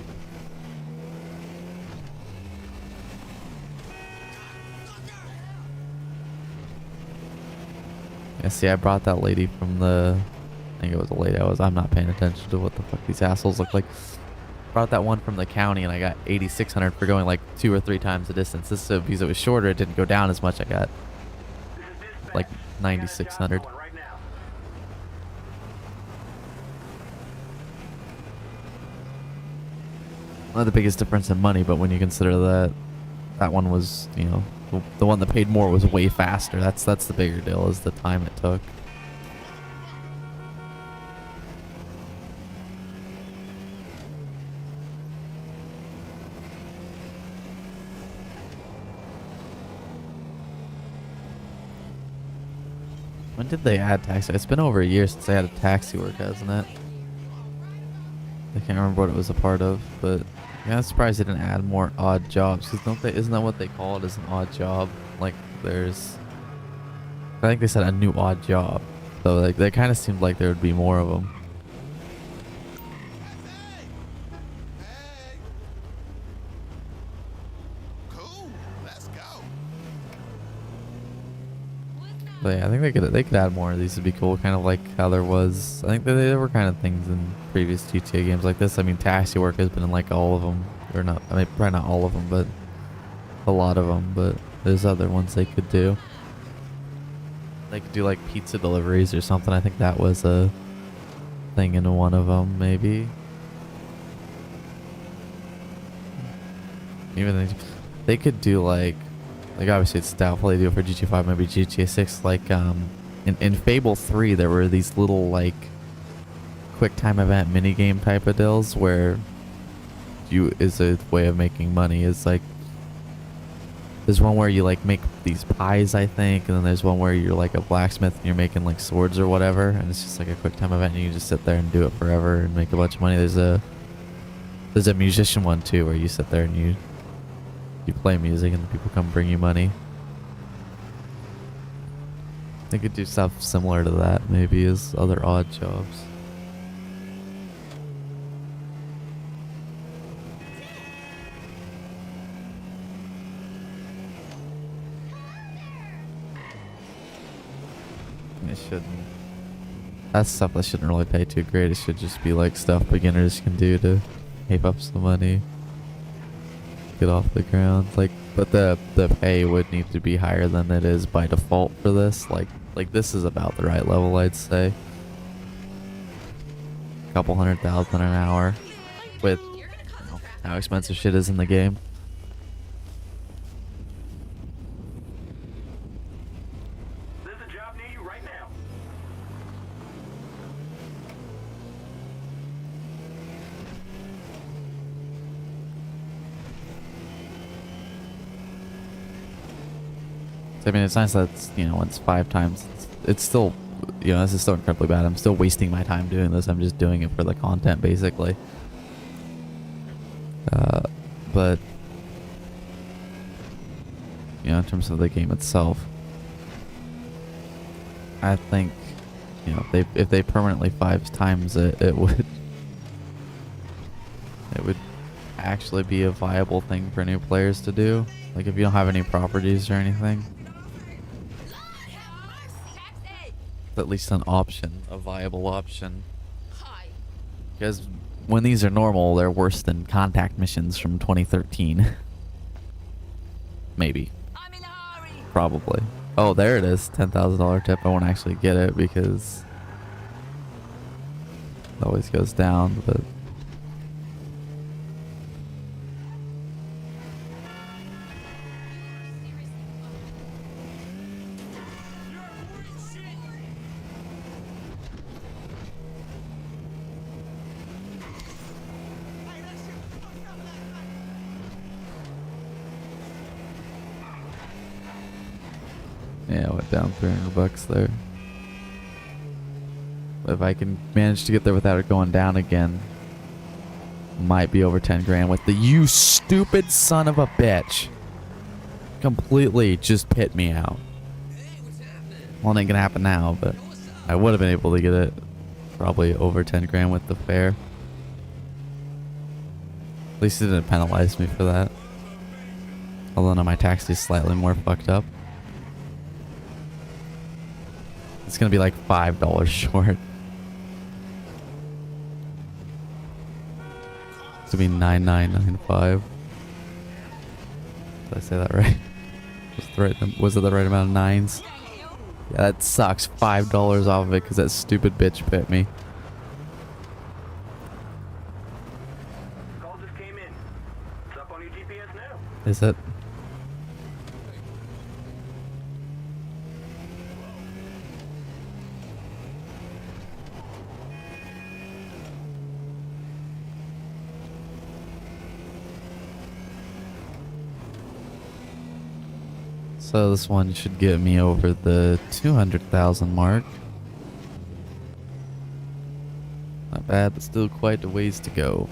Yeah, see, I brought that lady from the... I think it was a lady. I'm not paying attention to what the fuck these assholes look like. Brought that one from the county, and I got 8,600 for going like 2 or 3 times the distance. This because it was shorter, it didn't go down as much. I got like 9,600. Not the biggest difference in money, but when you consider that one was, you know, the one that paid more was way faster. That's the bigger deal, is the time it took. When did they add taxi? It's been over a year since they added taxi work, hasn't it? I can't remember what it was a part of, but yeah, I'm surprised they didn't add more odd jobs. Cause don't they? Isn't that what they call it? As an odd job? Like there's, I think they said a new odd job. So like they kind of seemed like there would be more of them. Cool. Let's go. But yeah, I think they could add more of these. Would be cool. Kind of like how there was. I think that there were kind of things in previous GTA games like this. I mean, taxi work has been in like all of them, or not. I mean, probably not all of them, but a lot of them. But there's other ones they could do. They could do like pizza deliveries or something. I think that was a thing in one of them, maybe. Even they could do like obviously it's doubtful they do it for GTA 5, maybe GTA 6. Like in Fable 3 there were these little like quick time event mini game type of deals where is a way of making money. Is like there's one where you like make these pies, I think, and then there's one where you're like a blacksmith and you're making like swords or whatever, and it's just like a quick time event and you just sit there and do it forever and make a bunch of money. There's a musician one too where you sit there and you play music and people come bring you money. They could do stuff similar to that maybe as other odd jobs. It shouldn't. That's stuff that shouldn't really pay too great. It should just be like stuff beginners can do to save up some money, get off the ground. Like, but the pay would need to be higher than it is by default for this. Like this is about the right level, I'd say. A couple $100,000 an hour with how expensive shit is in the game. There's a job near you right now. I mean, it's nice that it's, you know, it's 5 times. It's still, you know, this is still incredibly bad. I'm still wasting my time doing this. I'm just doing it for the content, basically. But, you know, in terms of the game itself, I think, you know, if they permanently 5 times it, it would actually be a viable thing for new players to do. Like, if you don't have any properties or anything. At least an option, a viable option. Because when these are normal, they're worse than contact missions from 2013. Maybe. I'm in a hurry. Probably. Oh, there it is. $10,000 tip. I won't actually get it because it always goes down, but yeah, I went down $300 there. But if I can manage to get there without it going down again, might be over 10 grand with the you stupid son of a bitch. Completely just pit me out. Well, it ain't gonna happen now, but I would have been able to get it probably over 10 grand with the fare. At least it didn't penalize me for that. Although now my taxi is slightly more fucked up. It's gonna be like $5 short. It's gonna be 9995. Did I say that right? Was it the right amount of nines? Yeah, that sucks. $5 off of it because that stupid bitch bit me. Call just came in. It's up on your GPS now. Is it? So this one should get me over the 200,000 mark. Not bad, but still quite a ways to go.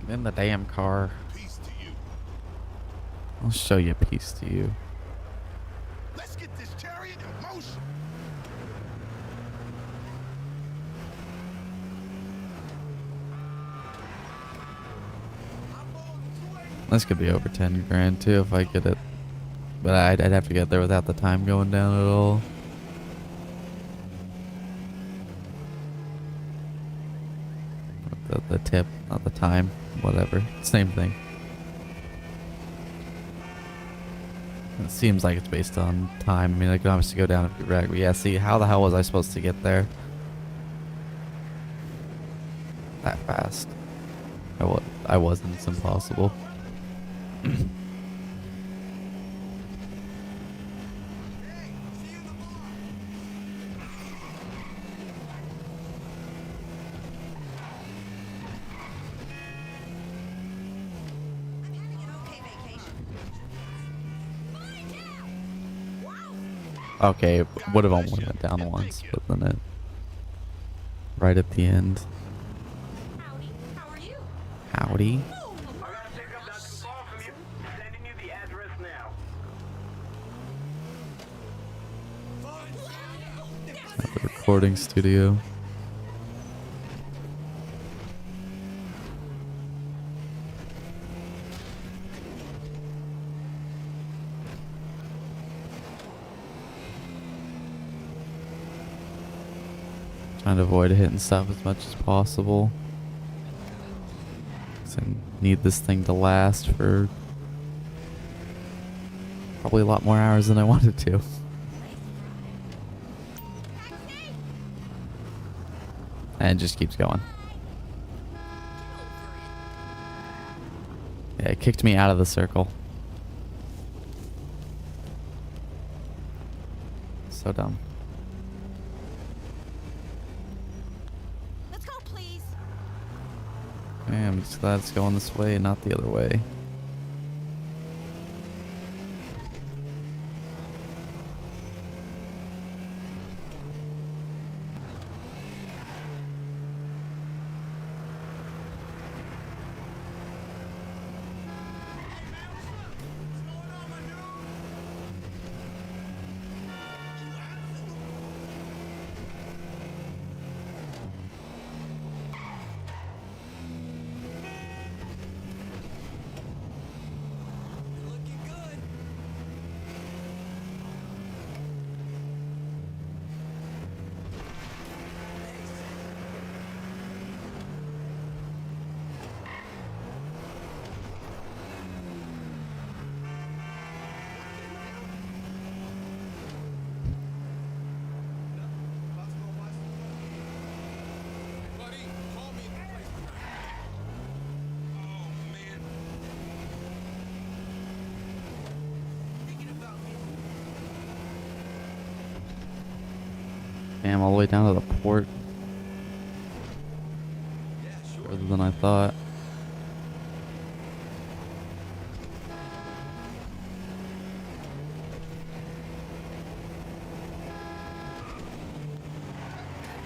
Get in the damn car. I'll show you peace to you. Let's get this chariot in motion. This could be over 10 grand too if I get it. But I'd have to get there without the time going down at all. The tip, not the time. Whatever. Same thing. It seems like it's based on time. I mean, I could obviously go down and be wrecked. But yeah, see, how the hell was I supposed to get there that fast? I wasn't. It's impossible. Okay, would have only went down once, but then it right at the end. Howdy. How are you? Howdy. I got a pickup not too far from you. Sending you the address now. At the recording studio. Trying to avoid hitting stuff as much as possible. 'Cause I need this thing to last for probably a lot more hours than I wanted to. And it just keeps going. Yeah, it kicked me out of the circle. So dumb. Let's go, please. Okay, I'm just glad it's going this way, not the other way. Damn, all the way down to the port. Yeah, sure. Further than I thought.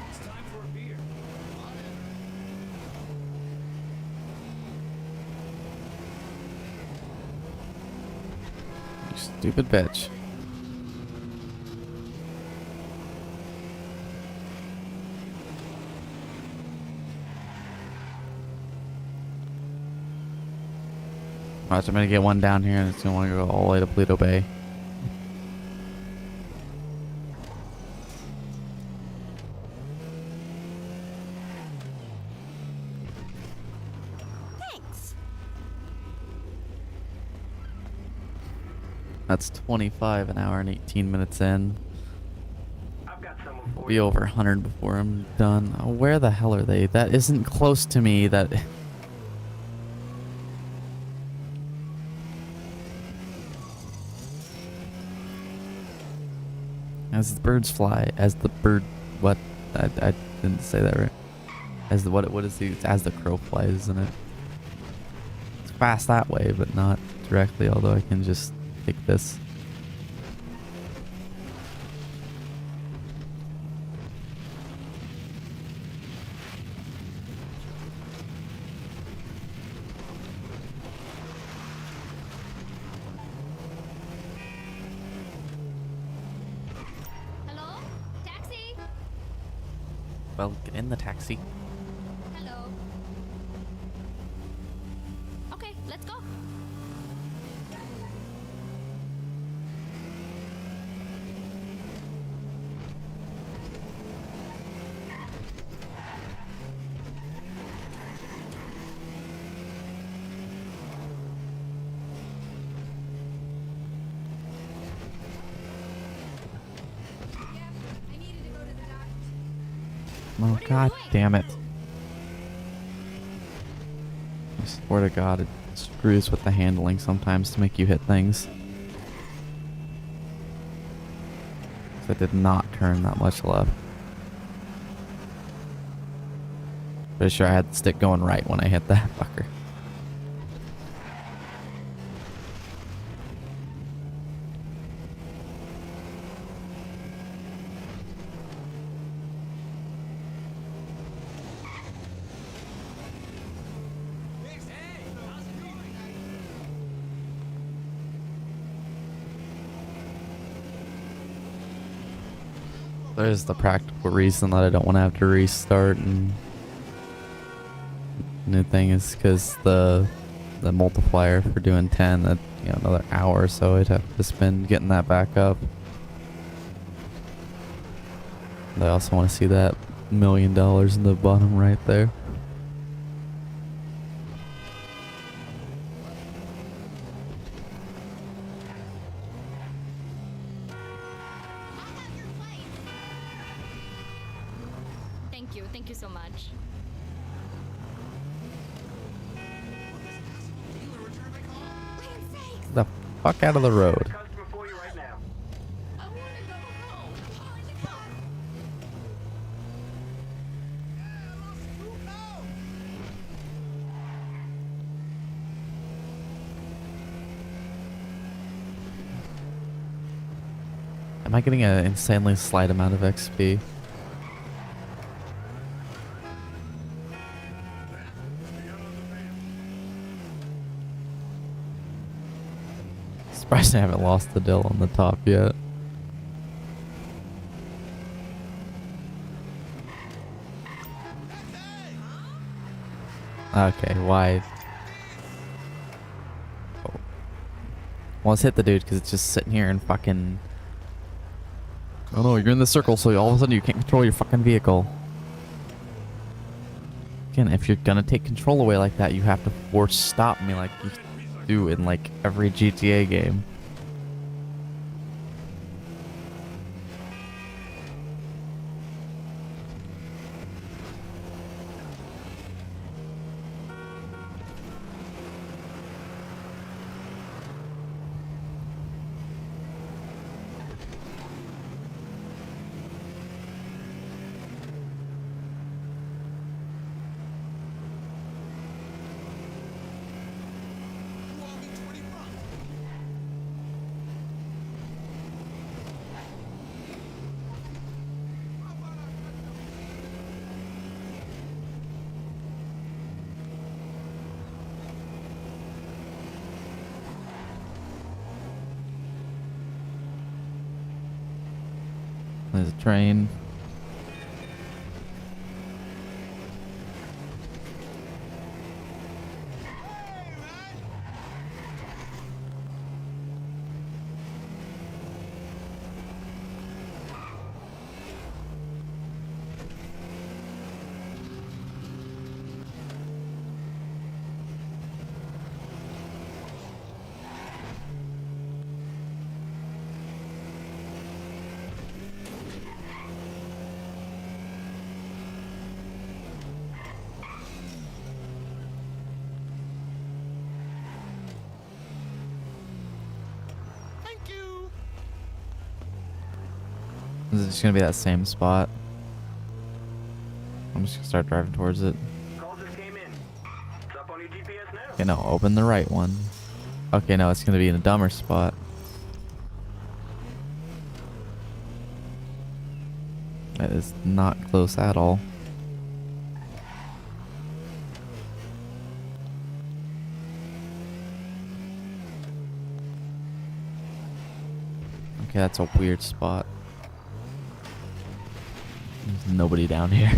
It's time for a beer. You stupid bitch. Watch, I'm gonna get one down here and it's gonna wanna go all the way to Paleto Bay. Thanks. That's 25 an hour and 18 minutes in. I've got someone I'll for be you. over 100 before I'm done. Oh, where the hell are they? That isn't close to me. That. As the birds fly, as the bird, what? I didn't say that right. As the what is the? It's as the crow flies, isn't it? It's fast that way, but not directly. Although I can just take this. Hello? Taxi? Well, get in the taxi. Hello. Okay, let's go. I needed to go to the doctor. Oh, What are you god doing? damn it. I swear to god, it screws with the handling sometimes to make you hit things. 'Cause I did not turn that much left. Pretty sure I had the stick going right when I hit that fucker. Hey, how's it going? There's the practical reason that I don't want to have to restart, and new thing is because the multiplier for doing 10, that, you know, another hour or so I'd have to spend getting that back up. And I also want to see that $1 million in the bottom right there. Thank you so much. Land's sakes! The fuck out of the road. Customer for you right now. I want to go home. Oh, in the car. Am I getting an insanely slight amount of XP? Surprised I haven't lost the dill on the top yet. Okay, why? Oh. Well, let's hit the dude because it's just sitting here and fucking. Oh no, you're in the circle, so all of a sudden you can't control your fucking vehicle. Again, if you're gonna take control away like that, you have to force stop me like you do in like every GTA game. There's a train. Thank you. Is it just gonna be that same spot? I'm just gonna start driving towards it. Call just came in. It's up on your GPS now. Okay, no, open the right one. Okay, no, it's gonna be in a dumber spot. That is not close at all. Okay, that's a weird spot. There's nobody down here.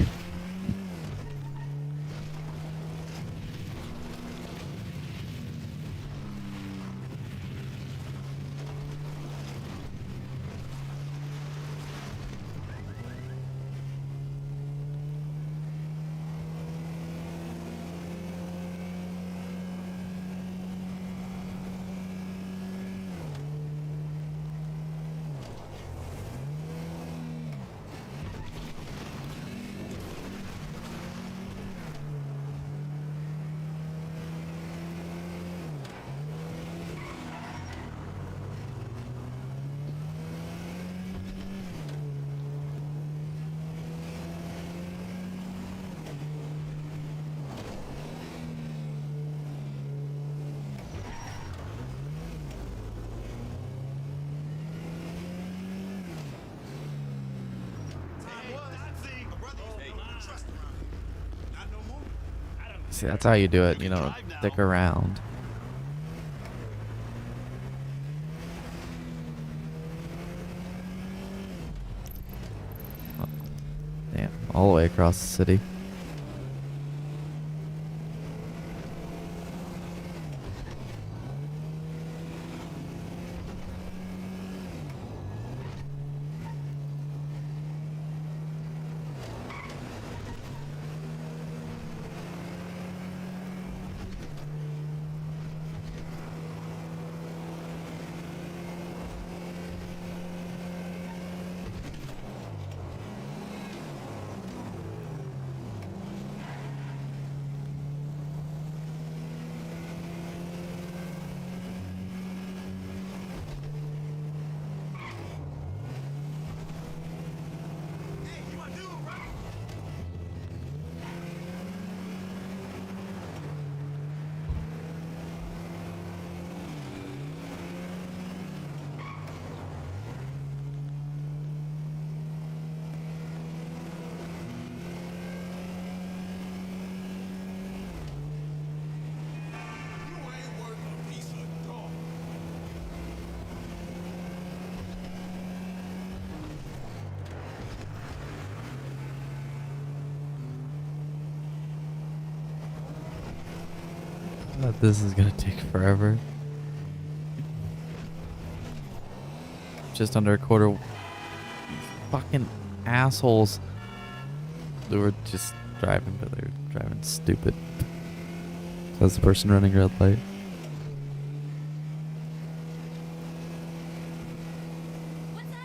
Hey, Nazi. My brother used to be my trust around here. Not no more. See, that's how you do it, you know, stick around. Oh, damn, all the way across the city. Hey, you my dude, right? You ain't worth a piece of dog. This is gonna take forever. Just under a quarter. Fucking assholes. They were just driving, but they were driving stupid. That's the person running red light. What's up?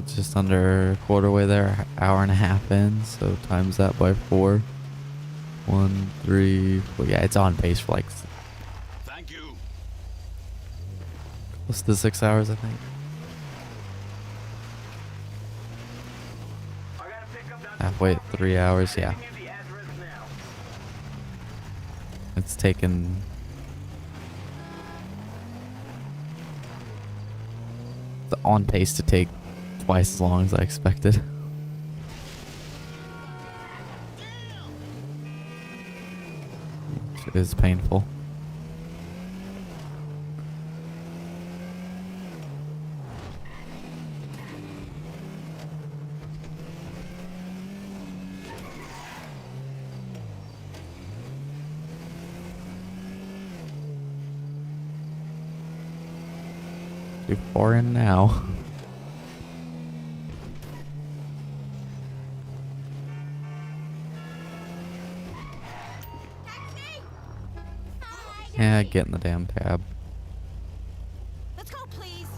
Just under a quarter way there, hour and a half in, so times that by 4. 1, 3, 4. Yeah, it's on pace for like Thank you. close to 6 hours, I think. I gotta pick up that Halfway at 3 hours, yeah. Sending you the It's taken... It's on pace to take twice as long as I expected. Which is painful. Too far in now. Yeah, get in the damn cab. Let's go, please.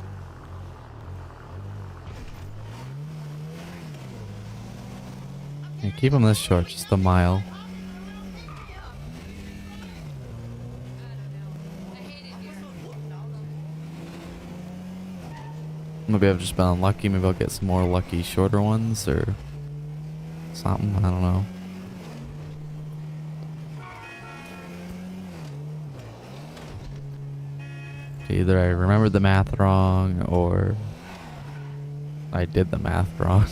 Yeah, keep them this short, just a mile. Maybe I've just been unlucky. Maybe I'll get some more lucky shorter ones or something. I don't know. Either I remembered the math wrong or I did the math wrong.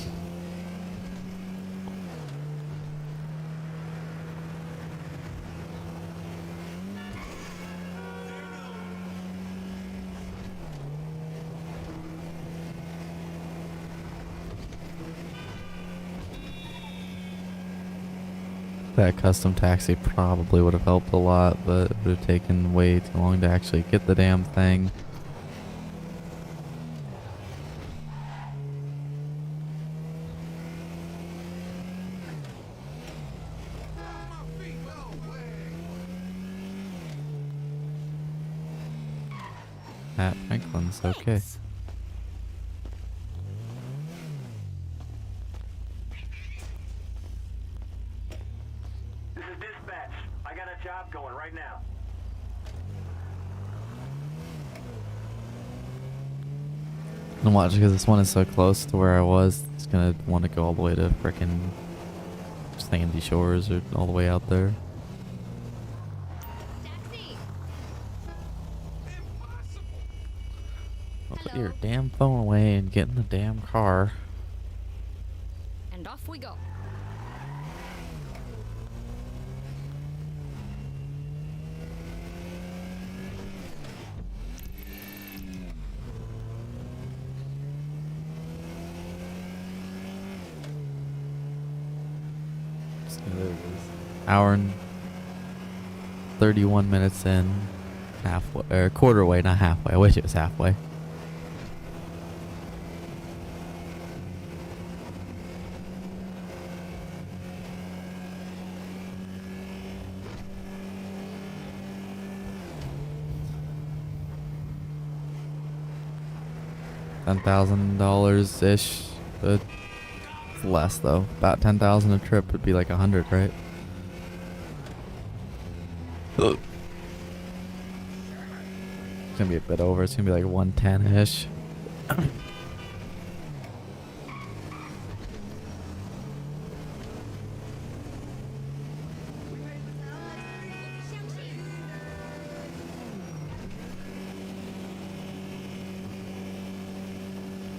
That custom taxi probably would have helped a lot, but it would have taken way too long to actually get the damn thing. At Franklin's, okay. This is dispatch. I got a job going right now. And watch, because this one is so close to where I was, it's gonna want to go all the way to frickin' Sandy Shores or all the way out there. Taxi. Well, put Hello. your damn phone away and get in the damn car. And off we go. Hour and 31 minutes in, halfway, or quarter way, not halfway. I wish it was halfway. $10,000 ish. It's less though. About 10,000 a trip would be like 100, right? It's gonna be a bit over. It's gonna be like 110 ish.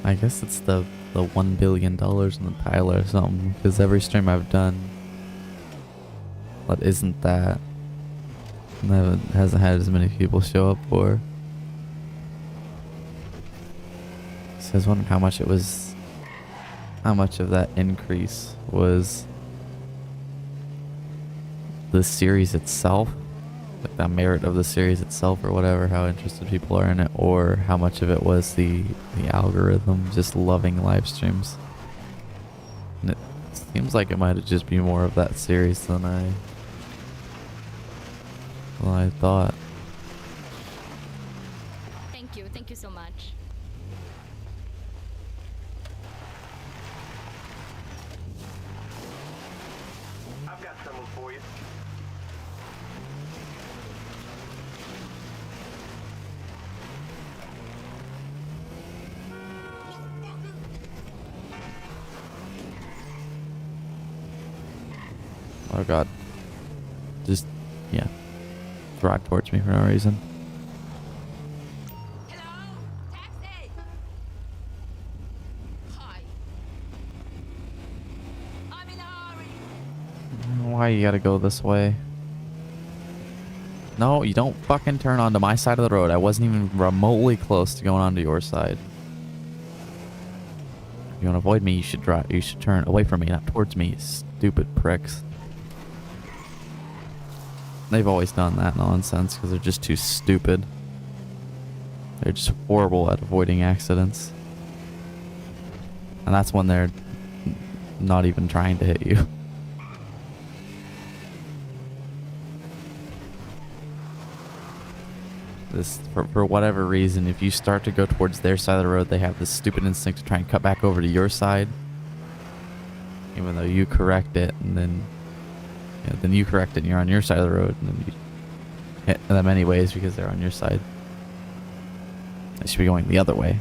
I guess it's the $1 billion in the pile or something, because every stream I've done that isn't that hasn't had as many people show up for. So I was wondering how much of that increase was the series itself, like the merit of the series itself or whatever, how interested people are in it, or how much of it was the algorithm just loving live streams. And it seems like it might have just been more of that series than I thought. Thank you so much. I've got someone for you. Oh god. Just, yeah. drive towards me for no reason. Hello? Taxi! Hi. I'm in a hurry. Why you gotta go this way? No, you don't fucking turn onto my side of the road. I wasn't even remotely close to going onto your side. If you want to avoid me, you should drive. You should turn away from me, not towards me, you stupid pricks. They've always done that nonsense because they're just too stupid. They're just horrible at avoiding accidents. And that's when they're not even trying to hit you. This, for whatever reason, if you start to go towards their side of the road, they have this stupid instinct to try and cut back over to your side. Even though you correct it, and then you correct it and you're on your side of the road, and then you hit them anyways because they're on your side. They should be going the other way.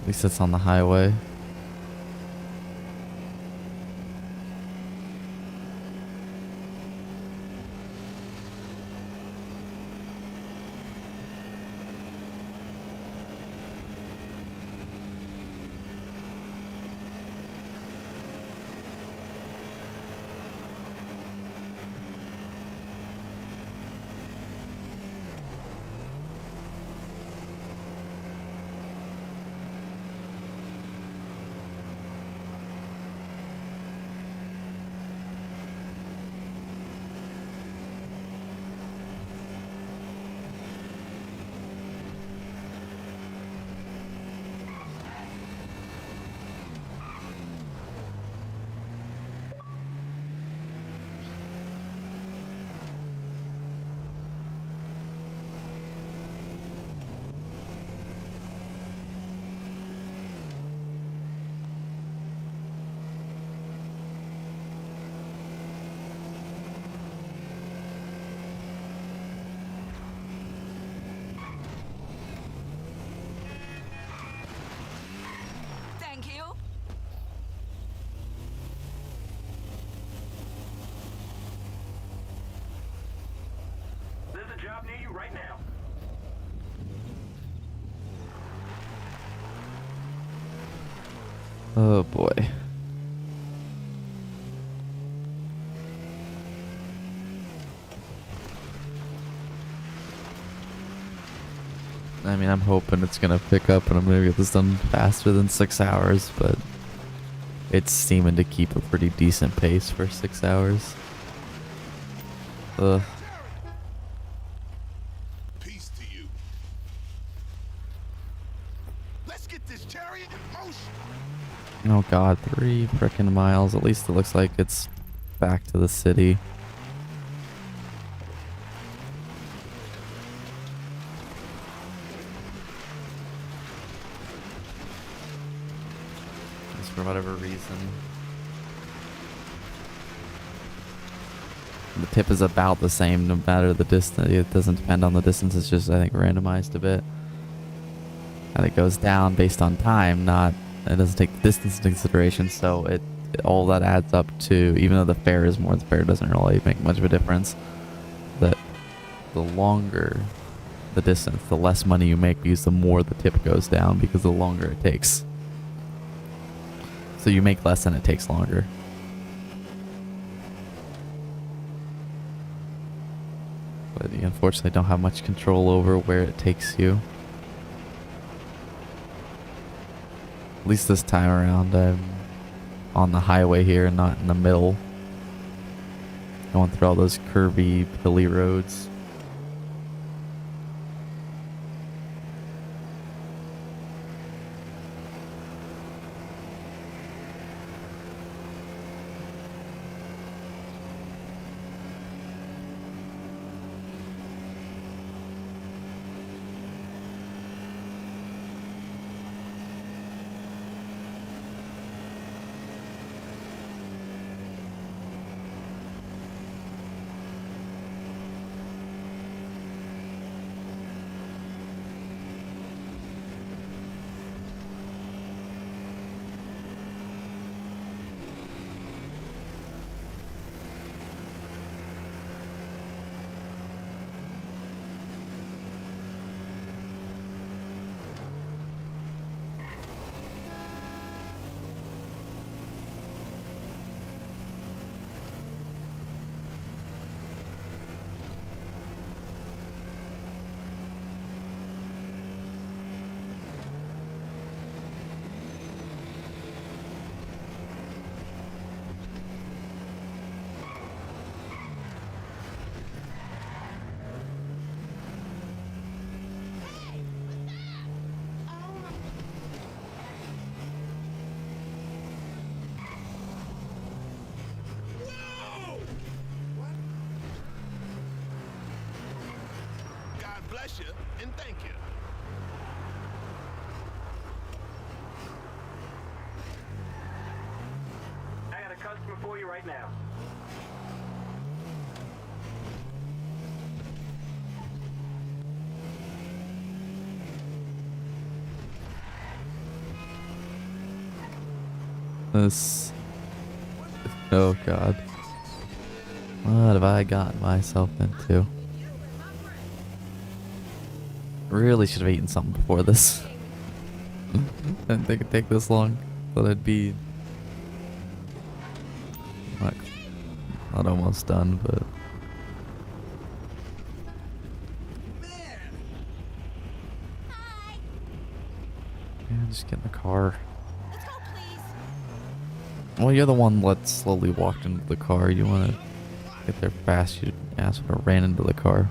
At least it's on the highway. Thank you. There's a job near you right now. Oh boy. I mean, I'm hoping it's gonna pick up and I'm gonna get this done faster than 6 hours, but it's seeming to keep a pretty decent pace for 6 hours. Ugh. Peace to you. Let's get this chariot in motion. Oh god, 3 frickin' miles. At least it looks like it's back to the city. Just for whatever reason. The tip is about the same no matter the distance. It doesn't depend on the distance. It's just, I think, randomized a bit. And it goes down based on time, not... It doesn't take the distance into consideration, so all that adds up to, even though the fare is more, the fare doesn't really make much of a difference. That the longer the distance, the less money you make because the more the tip goes down because the longer it takes. So you make less and it takes longer. But you unfortunately don't have much control over where it takes you. At least this time around, I'm on the highway here and not in the middle. Going through all those curvy, hilly roads. bless you, and thank you. I got a customer for you right now. This. Oh god. What have I gotten myself into? Really should have eaten something before this. Didn't think it'd take this long. Thought I'd be not almost done, but Hi. yeah, just get in the car. Let's go, please. Well, you're the one that slowly walked into the car. You want to get there fast. You ass would have ran into the car.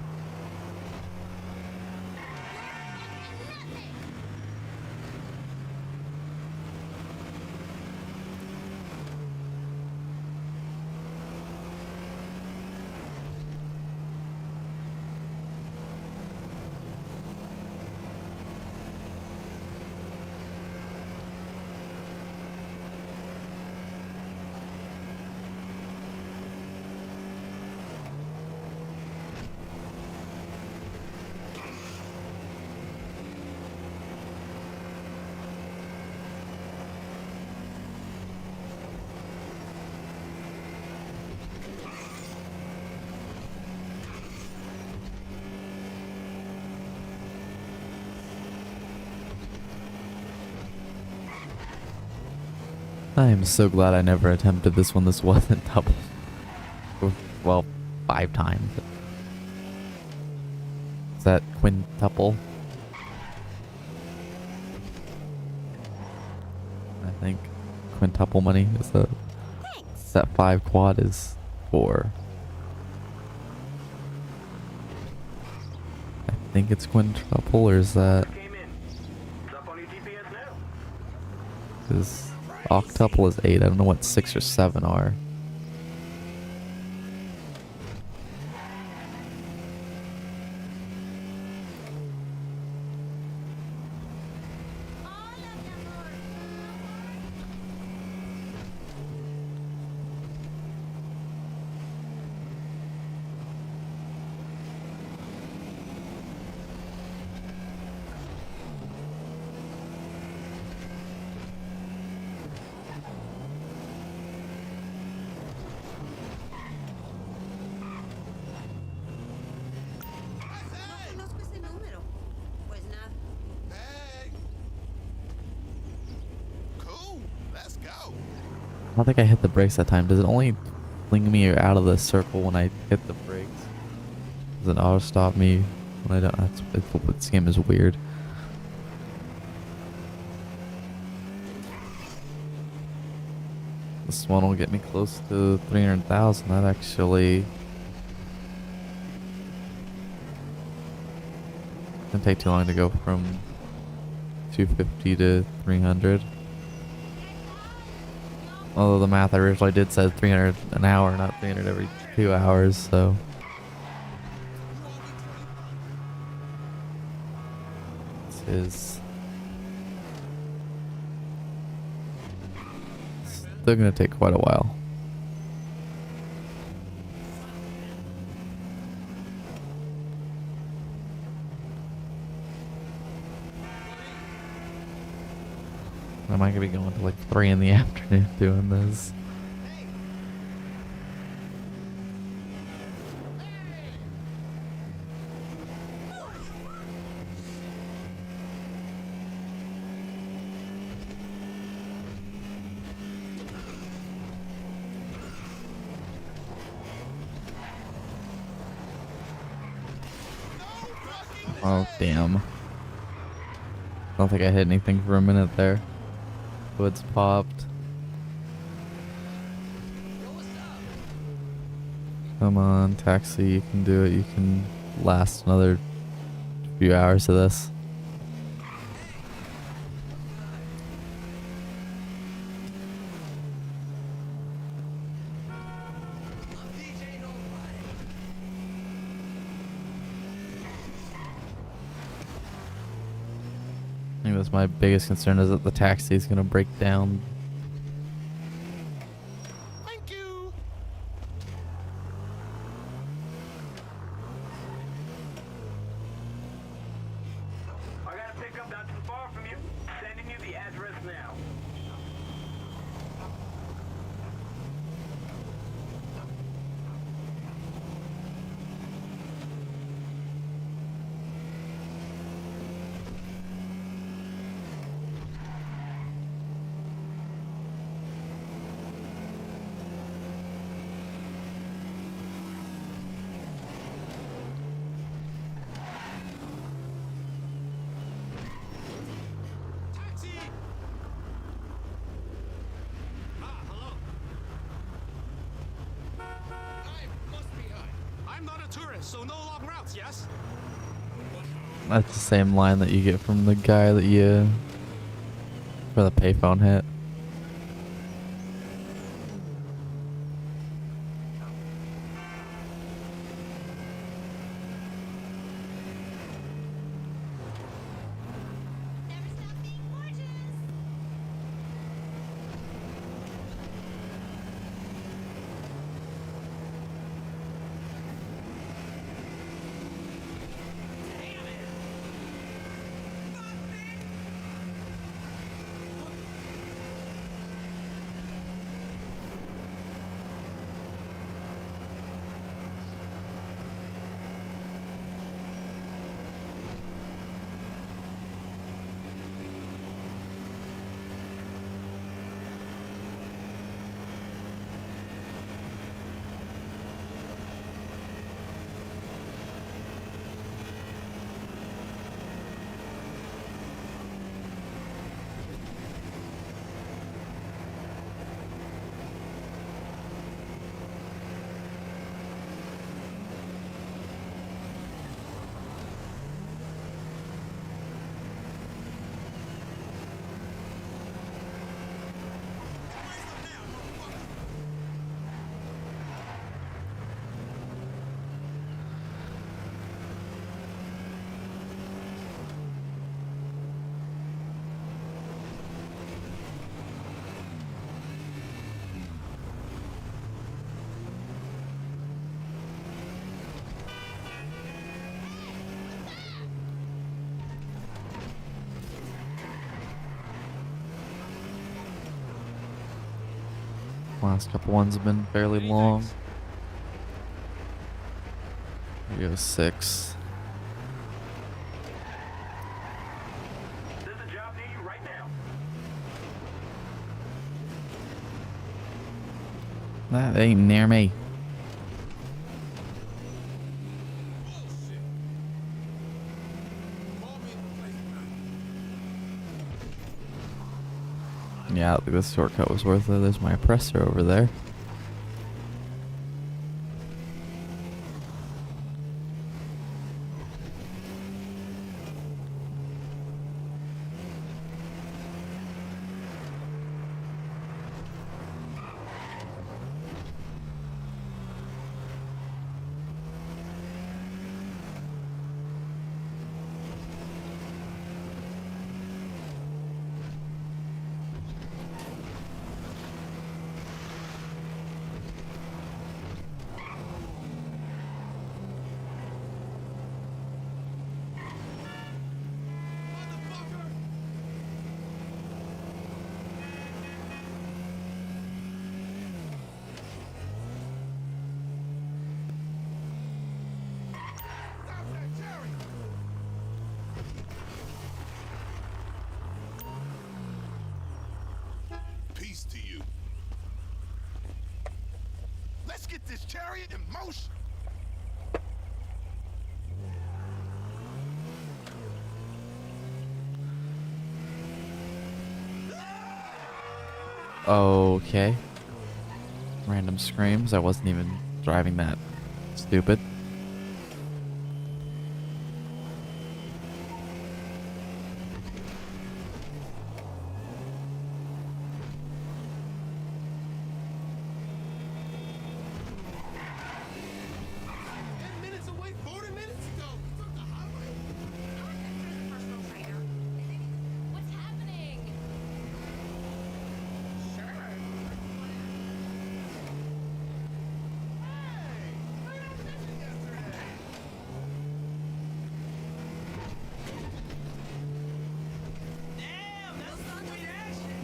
I am so glad I never attempted this one. This wasn't double. Well, 5 times. Is that quintuple? I think quintuple money is the. Thanks. That 5 quad is 4. I think it's quintuple, or is that? Came in. It's up on your GPS now. Is octuple is 8. I don't know what 6 or 7 are. All of them are. No conozco ese número. Pues nada. Hey. Cool. Let's go. I don't think I hit the brakes that time. Does it only fling me out of the circle when I hit the brakes? Does it auto stop me when I don't? This game is weird. This one will get me close to 300,000. That actually didn't take too long to go from 250 to 300. Although the math I originally did said 300 an hour, not 300 every 2 hours, so. This is still gonna take quite a while. I might be going to like 3 in the afternoon doing this. Oh, damn. I don't think I hit anything for a minute there. Woods popped. Come on, taxi, you can do it. You can last another few hours of this. think that's my biggest concern, is that the taxi is going to break down. Thank you. I got a pickup not too far from you. Sending you the address now. Taxi! Hello. I must be high. I'm not a tourist, so no long routes, yes? That's the same line that you get from the guy that you... for the payphone hit. Never stop being gorgeous. Last couple ones have been fairly long. Here goes 6. There's a job near you right now. That ain't near me. Bullshit. Call me in the place tonight. Yeah, I think this shortcut was worth it. There's my oppressor over there. Motherfucker! Stop that Jerry! Peace to you. Let's get this chariot in motion. Okay. Random screams. I wasn't even driving that stupid. Minutes away, 40 minutes ago. Took the highway. Personal trainer.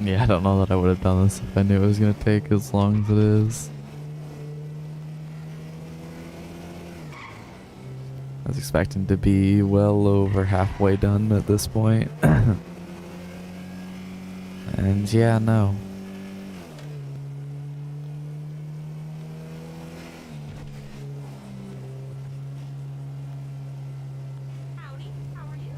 Yeah, I don't know that I would have done this if I knew it was going to take as long as it is. I was expecting to be well over halfway done at this point. And yeah, no. Howdy, how are you?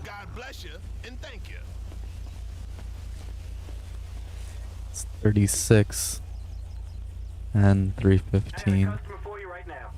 God bless you and thank you. It's 36 and I have a 315. customer for you right now.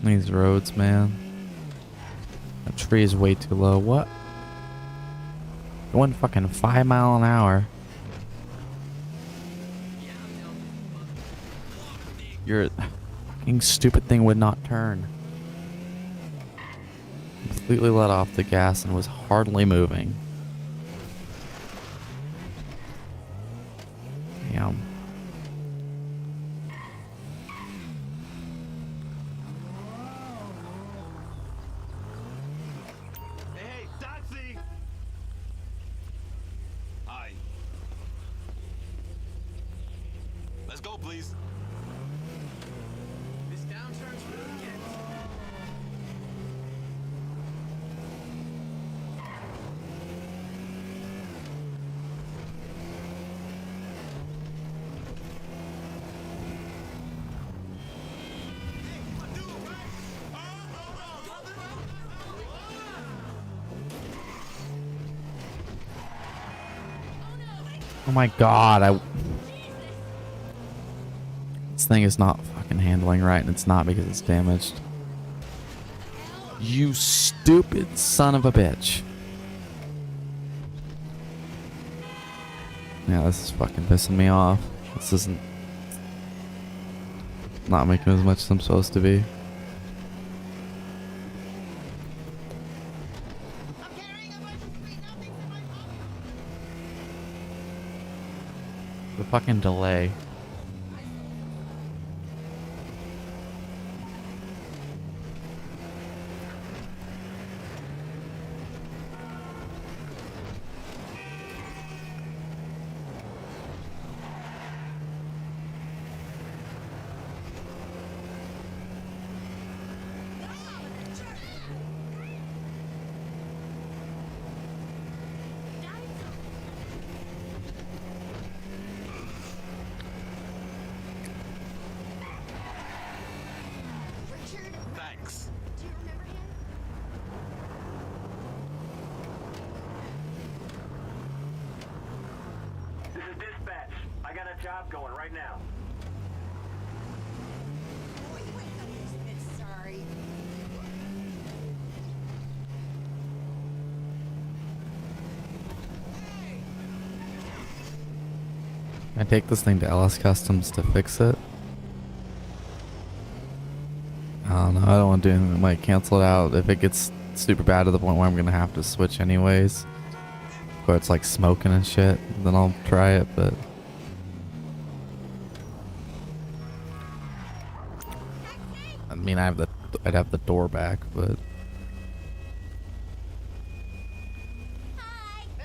These roads, man. That tree is way too low. What? Going fucking 5 miles an hour. Your fucking stupid thing would not turn. Completely let off the gas and was hardly moving. Damn. Hey, taxi! Hi. Let's go, please. This downturn's really getting. Oh my god, this thing is not fucking handling right, and it's not because it's damaged. You stupid son of a bitch. Yeah, this is fucking pissing me off. This isn't not making as much as I'm supposed to be. The fucking delay. Richard, Thanks. do you remember him? This is dispatch. I got a job going right now. Oh, you wouldn't know he was a bit sorry. I take this thing to LS Customs to fix it. I don't know. I don't want to do anything that might cancel it out. If it gets super bad to the point where I'm gonna have to switch anyways, where it's like smoking and shit, then I'll try it. But I mean, I'd have the door back, but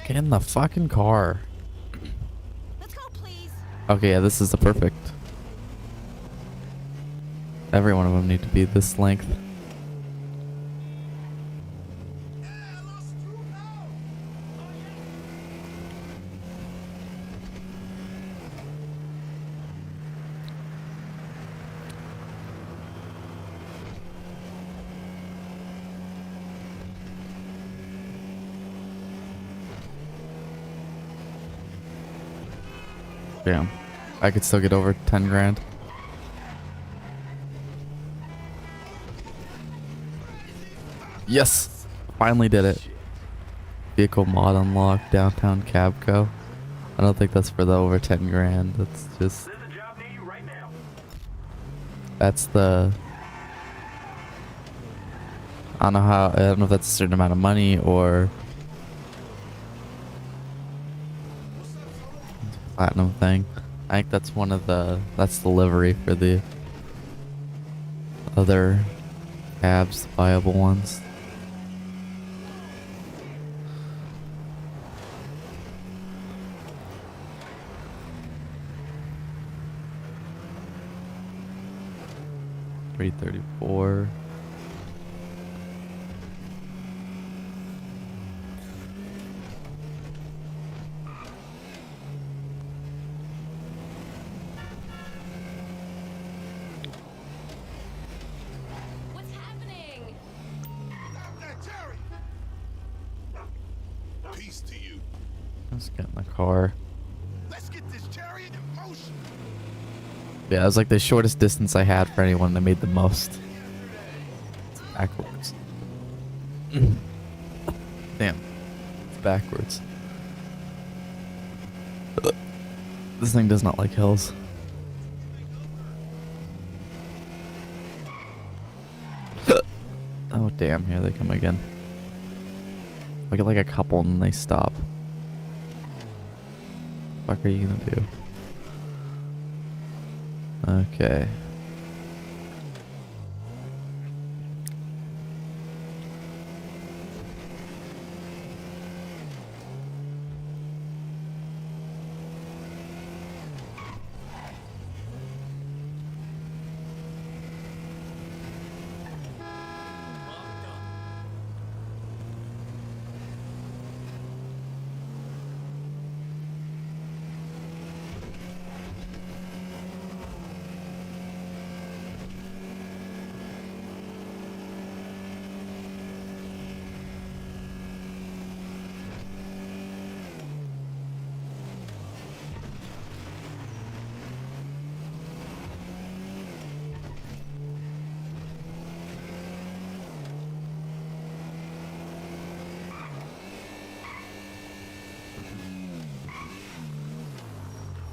get in the fucking car. Let's go, please. Okay, yeah, this is the perfect. Every one of them need to be this length. Damn. I could still get over 10 grand. Yes! Finally did it. Vehicle mod unlocked, downtown Cabco. I don't think that's for the over 10 grand. That's just... There's a job near you right now. That's the... I don't know how... I don't know if that's a certain amount of money or... Platinum thing. I think that's one of the... That's the livery for the... other cabs, the viable ones. $334. What's happening? Stop that, Jerry! Peace to you. Let's get in the car. Let's get this chariot in motion. Yeah, it was like the shortest distance I had for anyone that made the most. It's backwards. Damn. It's backwards. This thing does not like hills. Oh damn, here they come again. I get like a couple and they stop. What the fuck are you gonna do? Okay.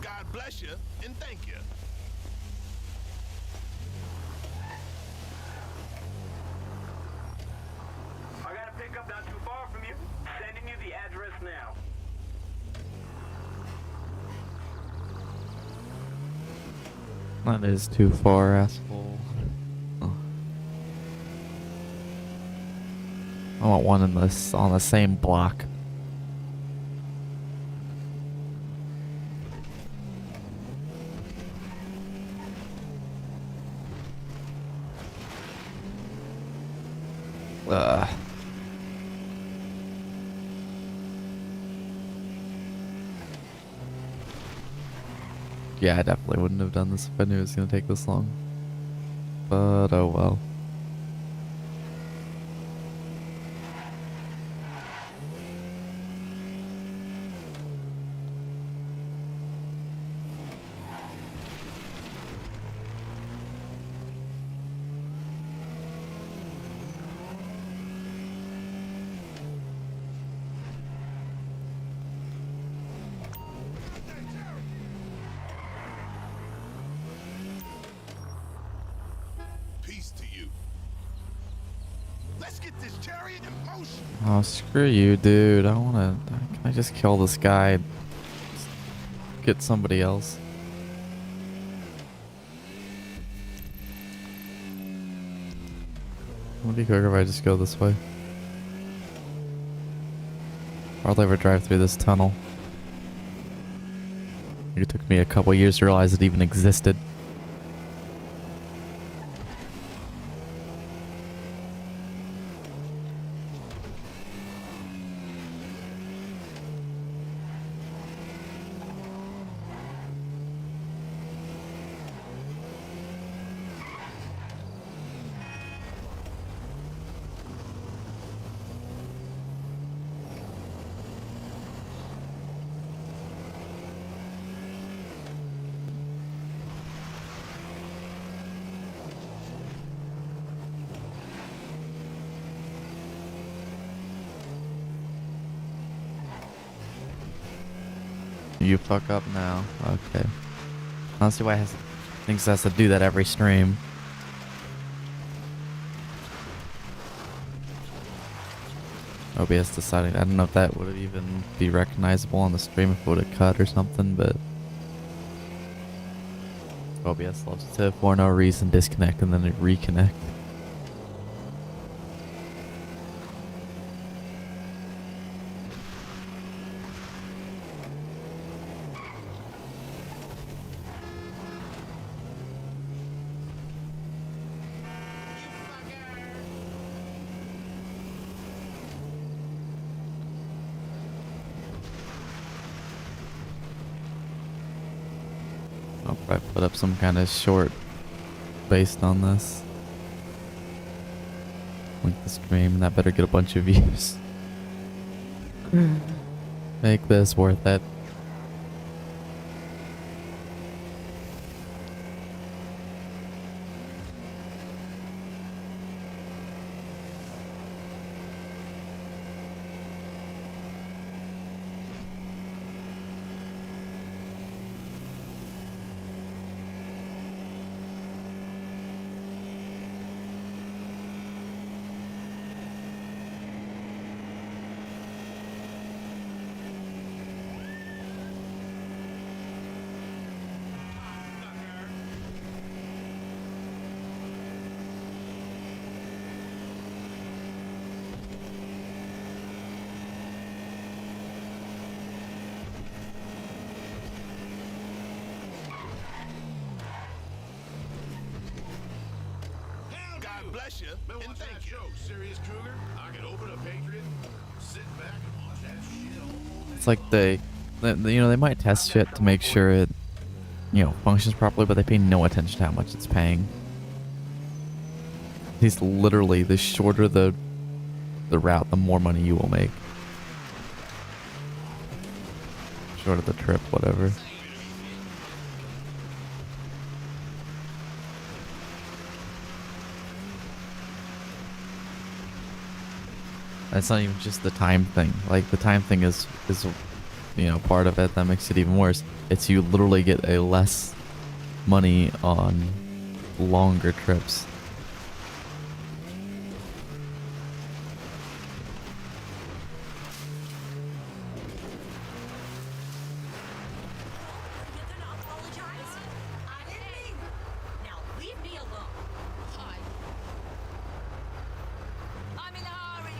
God bless you and thank you. I got a pickup not too far from you. Sending you the address now. That is too far, asshole. Oh. I want one in this on the same block. Yeah, I definitely wouldn't have done this if I knew it was gonna take this long. But oh well. Peace to you. Let's get this chariot in motion. Oh, screw you, dude. I wanna... Can I just kill this guy? Just get somebody else. Would be quicker if I just go this way. Or I'll ever drive through this tunnel. It took me a couple years to realize it even existed. You fuck up now. Okay. I don't see why it thinks it has to do that every stream. OBS deciding. I don't know if that would even be recognizable on the stream if it would have cut or something, but OBS loves to, for no reason, disconnect and then reconnect. I'll probably put up some kind of short based on this. Link the stream, and that better get a bunch of views. Make this worth it. God bless you, Been and watching thank that you. show, Sirius Kruger. I could open a Patriot, sit back and watch that shit all day. It's like they might test shit to make sure it, functions properly, but they pay no attention to how much it's paying. It's literally the shorter the route, the more money you will make. Shorter the trip, whatever. And it's not even just the time thing. Like, the time thing is part of it that makes it even worse. It's you literally get a less money on longer trips. You're gonna apologize? I didn't mean. Now leave me alone. Hi. I'm in a hurry.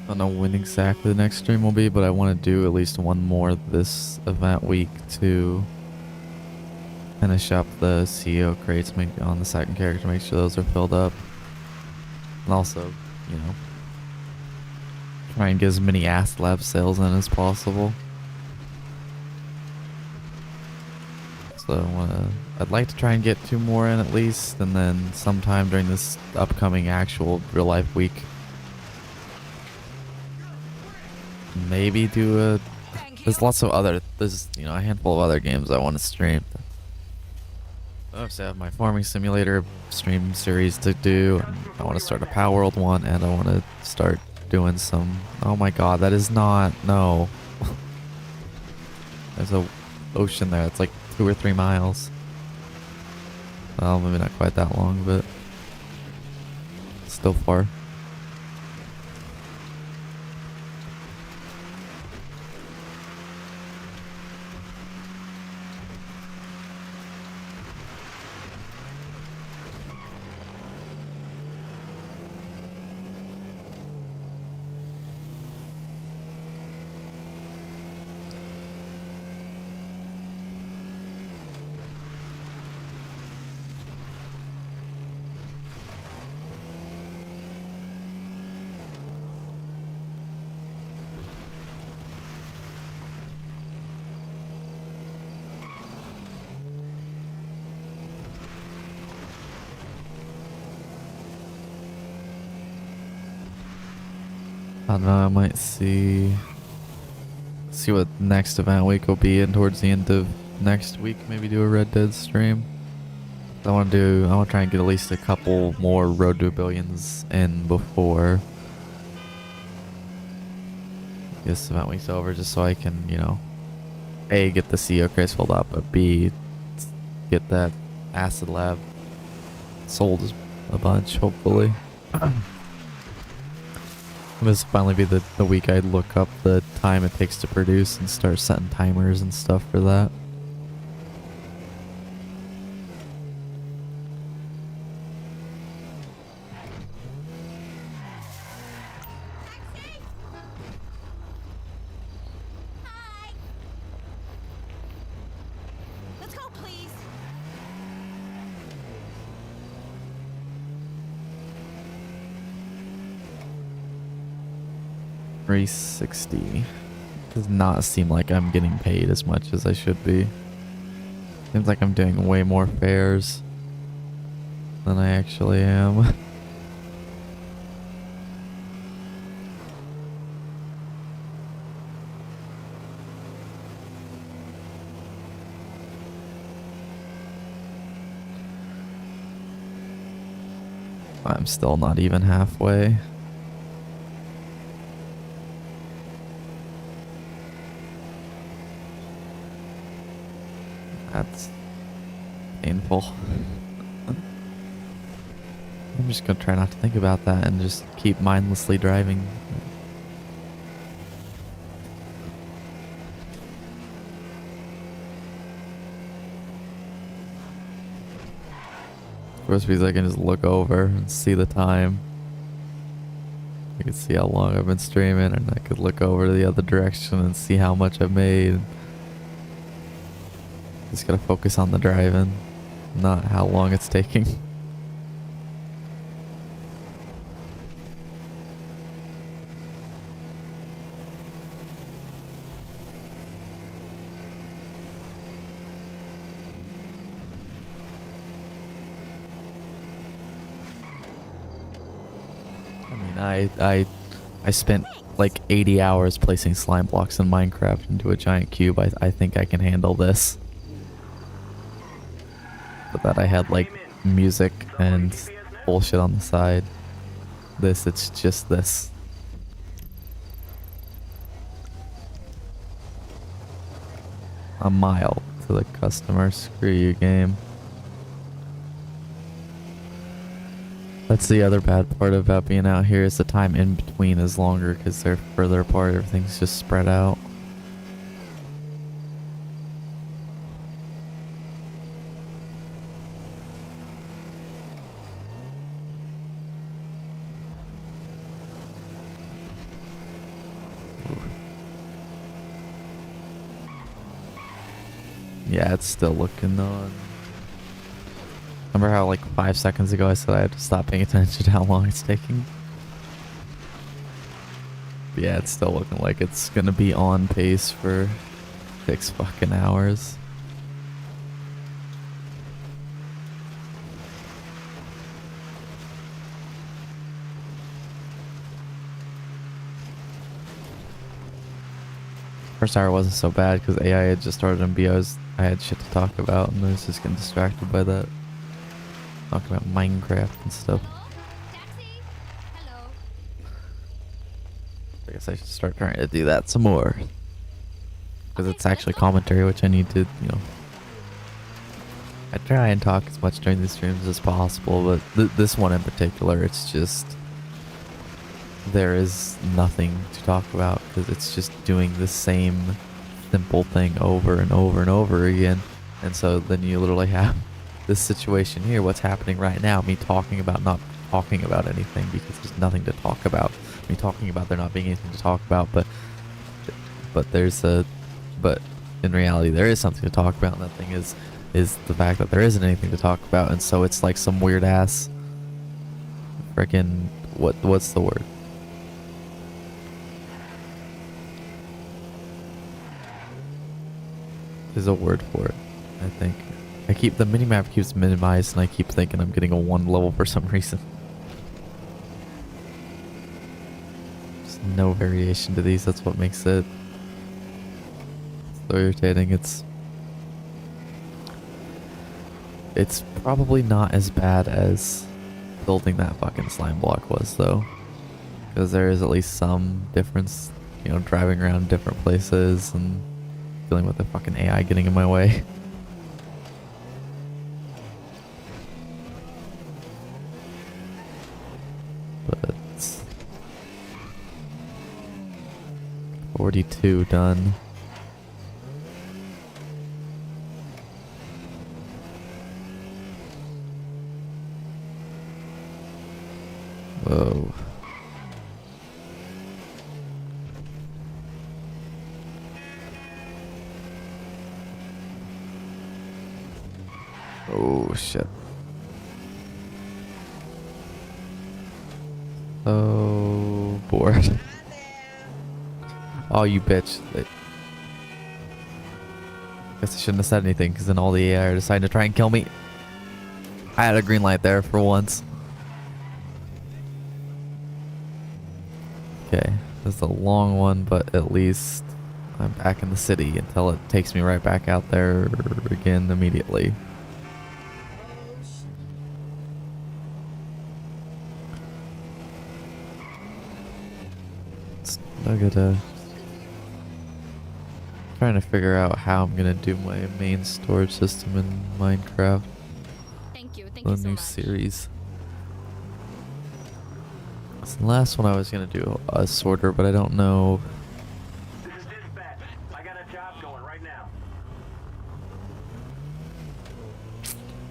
I don't know when exactly the next stream will be, but I want to do at least one more this event week to finish up the CEO crates on the second character, make sure those are filled up. And also, try and get as many Ass Lab sales in as possible. So I'd like to try and get 2 more in at least, and then sometime during this upcoming actual real life week, maybe do a. There's lots of other. There's a handful of other games I want to stream. I obviously have my farming simulator stream series to do. And I want to start a Power World one, and I want to start doing some. Oh my God, that is not no. There's a ocean there. It's like 2 or 3 miles. Well, maybe not quite that long, but still far. I don't know, I might see what next event week will be, and towards the end of next week maybe do a Red Dead stream. I want to try and get at least a couple more Road to Billions in before this event week's over, just so I can, A, get the CEO crates filled up, but B, get that Acid Lab sold a bunch, hopefully. This will finally be the week I look up the time it takes to produce and start setting timers and stuff for that. Hi. Let's go, please. 360. Does not seem like I'm getting paid as much as I should be. Seems like I'm doing way more fares than I actually am. I'm still not even halfway. That's painful. I'm just gonna try not to think about that and just keep mindlessly driving. Of course, because I can just look over and see the time. I can see how long I've been streaming, and I could look over to the other direction and see how much I've made. Just gotta focus on the driving, not how long it's taking. I mean, I spent like 80 hours placing slime blocks in Minecraft into a giant cube. I think I can handle this. But that I had like music and bullshit on the side. It's just this. A mile to the customer. Screw you, game. That's the other bad part about being out here, is the time in between is longer because they're further apart. Everything's just spread out. Yeah, it's still looking on. Remember how like 5 seconds ago I said I had to stop paying attention to how long it's taking? Yeah, it's still looking like it's gonna be on pace for 6 fucking hours. First hour wasn't so bad because AI had just started and I had shit to talk about and I was just getting distracted by that. Talking about Minecraft and stuff. Taxi. Hello. I guess I should start trying to do that some more. Because it's actually commentary, which I need to, you know. I try and talk as much during these streams as possible, but this one in particular, it's just... there is nothing to talk about because it's just doing the same simple thing over and over and over again. And so then you literally have this situation here, what's happening right now, me talking about not talking about anything because there's nothing to talk about. Me talking about there not being anything to talk about, but in reality there is something to talk about, and that thing is the fact that there isn't anything to talk about. And so it's like some weird ass freaking what's the word? There's a word for it, I think. The minimap keeps minimized and I keep thinking I'm getting a 1 level for some reason. There's no variation to these, that's what makes it so irritating. It's probably not as bad as building that fucking slime block was though. Because there is at least some difference, you know, driving around different places and dealing with the fucking AI getting in my way. But 42 done. Whoa. Oh shit. Oh, bored. Oh, you bitch. Guess I shouldn't have said anything because then all the AI are deciding to try and kill me. I had a green light there for once. Okay, this is a long one, but at least I'm back in the city until it takes me right back out there again immediately. I gotta trying to figure out how I'm gonna do my main storage system in Minecraft. Thank you The so new much. series. So the last one I was gonna do a sorter, but I don't know. This is dispatch. I got a job going right now.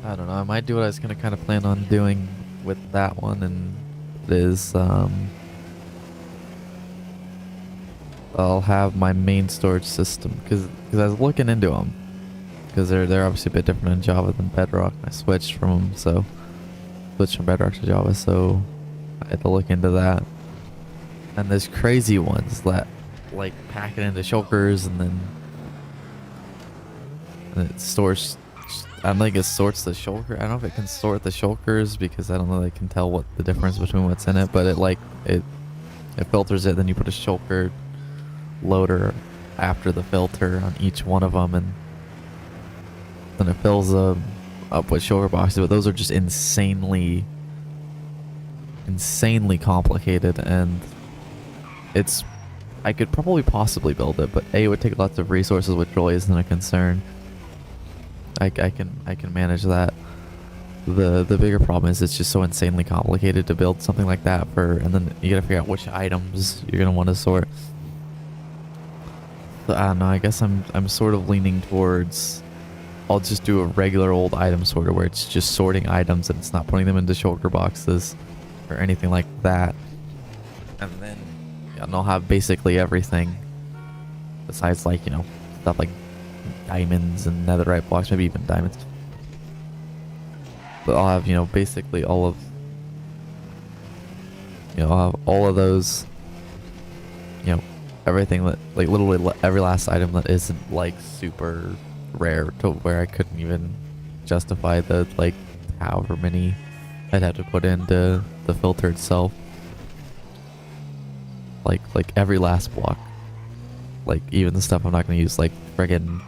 I don't know. I might do what I was gonna kind of plan on doing with that one, and it is I'll have my main storage system because I was looking into them because they're obviously a bit different in Java than Bedrock. And I switched from them, so switched from Bedrock to Java, so I had to look into that. And there's crazy ones that like pack it into shulkers and then it stores. I don't think it sorts the shulker. I don't know if it can sort the shulkers because I don't know if they can tell what the difference between what's in it, but it filters it. Then you put a shulker loader after the filter on each one of them, and then it fills them up with shulker boxes. But those are just insanely complicated, and I could probably possibly build it, but it would take lots of resources, which really isn't a concern. I can manage that. The bigger problem is it's just so insanely complicated to build something like that and then you gotta figure out which items you're gonna want to sort. So, I don't know, I guess I'm sort of leaning towards I'll just do a regular old item sorter where it's just sorting items and it's not putting them into shulker boxes or anything like that. And then I'll have basically everything besides, like, you know, stuff like diamonds and netherite blocks, maybe even diamonds. But I'll have, you know, basically all of, you know, I'll have all of those, you know, everything that, like, literally every last item that isn't, like, super rare to where I couldn't even justify the, like, however many I'd have to put into the filter itself. Like every last block. Like even the stuff I'm not gonna use, like friggin'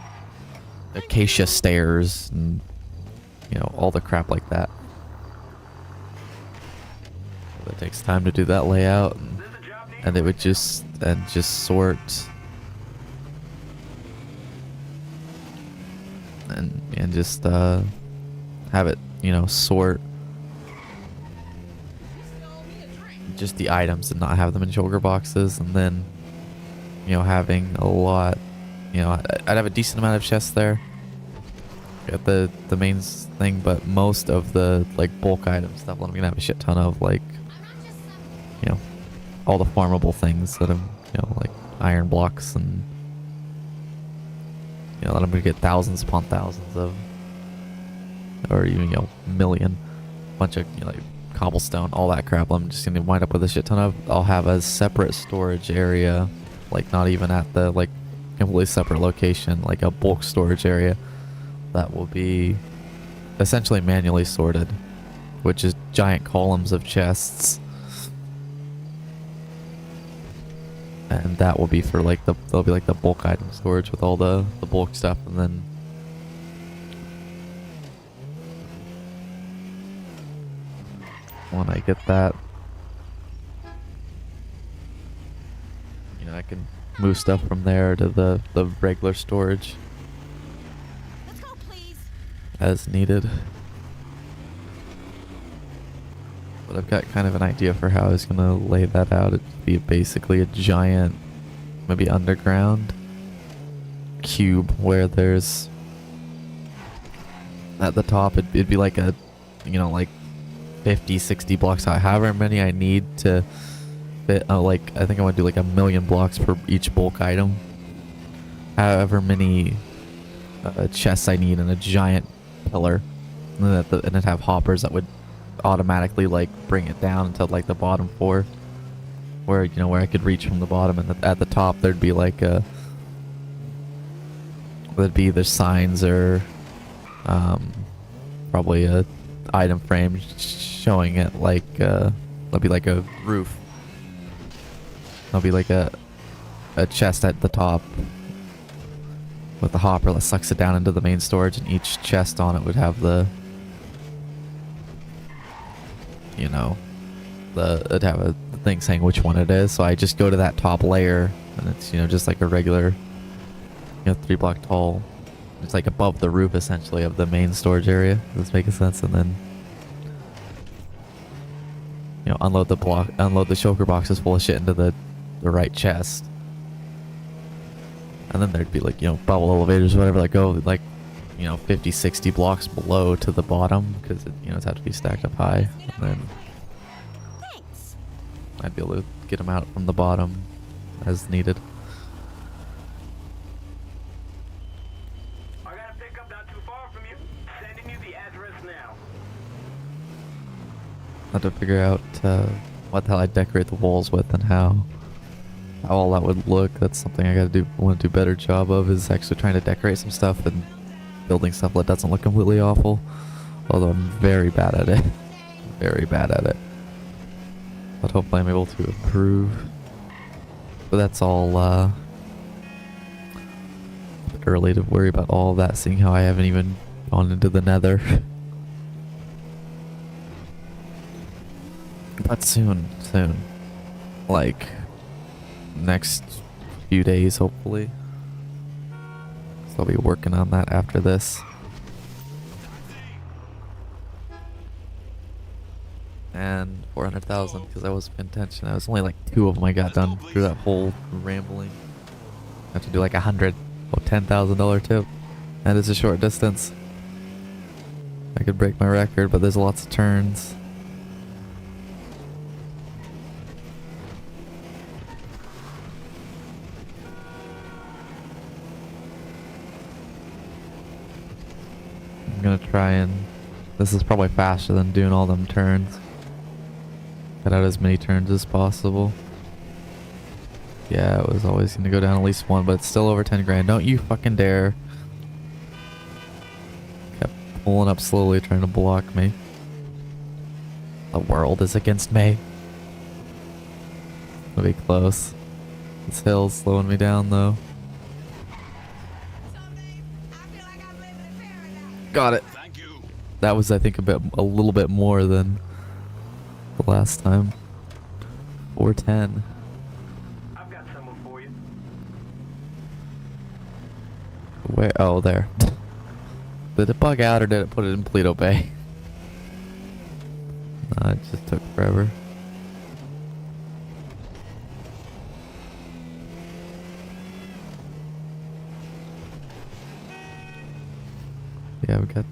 acacia stairs and you know all the crap like that. It takes time to do that layout, and they would just sort and just have it, you know, sort just the items and not have them in shulker boxes, and then you know having a lot, you know, I'd have a decent amount of chests there at the main thing, but most of the like bulk item stuff I'm gonna have a shit ton of, like, you know, all the farmable things that I'm, you know, like iron blocks and, you know, that I'm gonna get thousands upon thousands of, or even, you know, million, bunch of, you know, like cobblestone, all that crap. I'm just gonna wind up with a shit ton of. I'll have a separate storage area, like not even at the like completely separate location, like a bulk storage area that will be essentially manually sorted, which is giant columns of chests. And that will be for like there'll be like the bulk item storage with all the bulk stuff, and then when I get that, you know, I can move stuff from there to the regular storage Let's go, please. as needed. But I've got kind of an idea for how I was gonna lay that out. It'd be basically a giant, maybe underground cube where there's at the top it'd be like a, you know, like 50, 60 blocks high, however many I need to fit. Like I think I want to do like 1,000,000 blocks per each bulk item, however many chests I need, and a giant pillar, and it'd have hoppers that would automatically like bring it down until like the bottom floor, where, you know, where I could reach from the bottom, and at the top there'd be like there'd be either signs or probably a item frame showing it, like there'll be like a roof, there'll be like a chest at the top with the hopper that sucks it down into the main storage, and each chest on it would have the, you know, it'd have the thing saying which one it is. So I just go to that top layer, and it's, you know, just like a regular, you know, 3 block tall. It's like above the roof essentially of the main storage area. Does this make sense? And then, you know, unload the shulker boxes full of shit into the right chest. And then there'd be like, you know, bubble elevators or whatever that go like, you know, 50, 60 blocks below to the bottom, because it, you know, it's have to be stacked up high. And then Thanks. I'd be able to get them out from the bottom as needed. I got a pickup not too far from you. Sending you the address now. I have to figure out what the hell I decorate the walls with, and how all that would look. That's something I want to do a better job of, is actually trying to decorate some stuff and building stuff that doesn't look completely awful. Although I'm very bad at it. Very bad at it. But hopefully I'm able to improve. But that's all a bit early to worry about all of that, seeing how I haven't even gone into the nether. But soon. Like, next few days, hopefully. So I'll be working on that after this. And 400,000, because I was paying attention. I was only like 2 of them I got done through that whole rambling. I have to do like 100, $10,000 tip. That is a short distance. I could break my record, but there's lots of turns. I'm gonna try and... This is probably faster than doing all them turns. Cut out as many turns as possible. Yeah, it was always gonna go down at least 1, but it's still over 10 grand. Don't you fucking dare. Kept pulling up slowly, trying to block me. The world is against me. It'll be close. This hill's slowing me down though. Some days, I feel like I'm living in paradise. Got it. Thank you. That was, I think, a little bit more than the last time. 410. I've got someone for you. Where? Oh, there. Did it bug out or did it put it in Paleto Bay? No, it just took forever. Yeah, we got,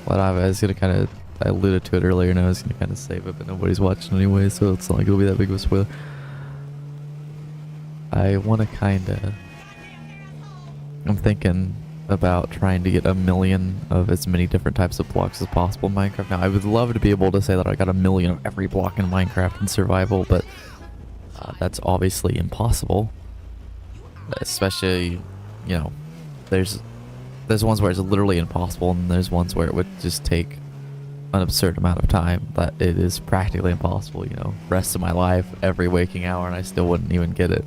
what I was gonna kind of, I alluded to it earlier and I was gonna kind of save it, but nobody's watching anyway, so it's not like it'll be that big of a spoiler. I want to kind of, I'm thinking about trying to get 1 million of as many different types of blocks as possible in Minecraft. Now, I would love to be able to say that I got 1 million of every block in Minecraft in survival, but that's obviously impossible. Especially, you know, there's ones where it's literally impossible, and there's ones where it would just take an absurd amount of time, but it is practically impossible, you know, rest of my life, every waking hour, and I still wouldn't even get it.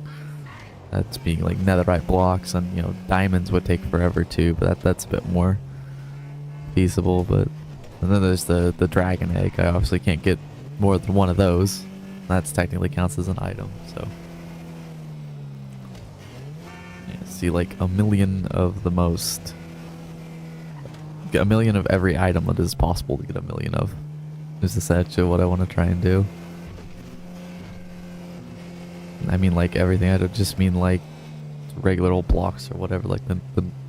That's being like netherite blocks, and you know, diamonds would take forever too, but that's a bit more feasible. But and then there's the dragon egg. I obviously can't get more than one of those. That's technically counts as an item, so yeah, see, like 1 million of the most, get 1 million of every item that is possible to get 1 million of is essentially what I want to try and do. I mean, like everything. I don't just mean like regular old blocks or whatever, like the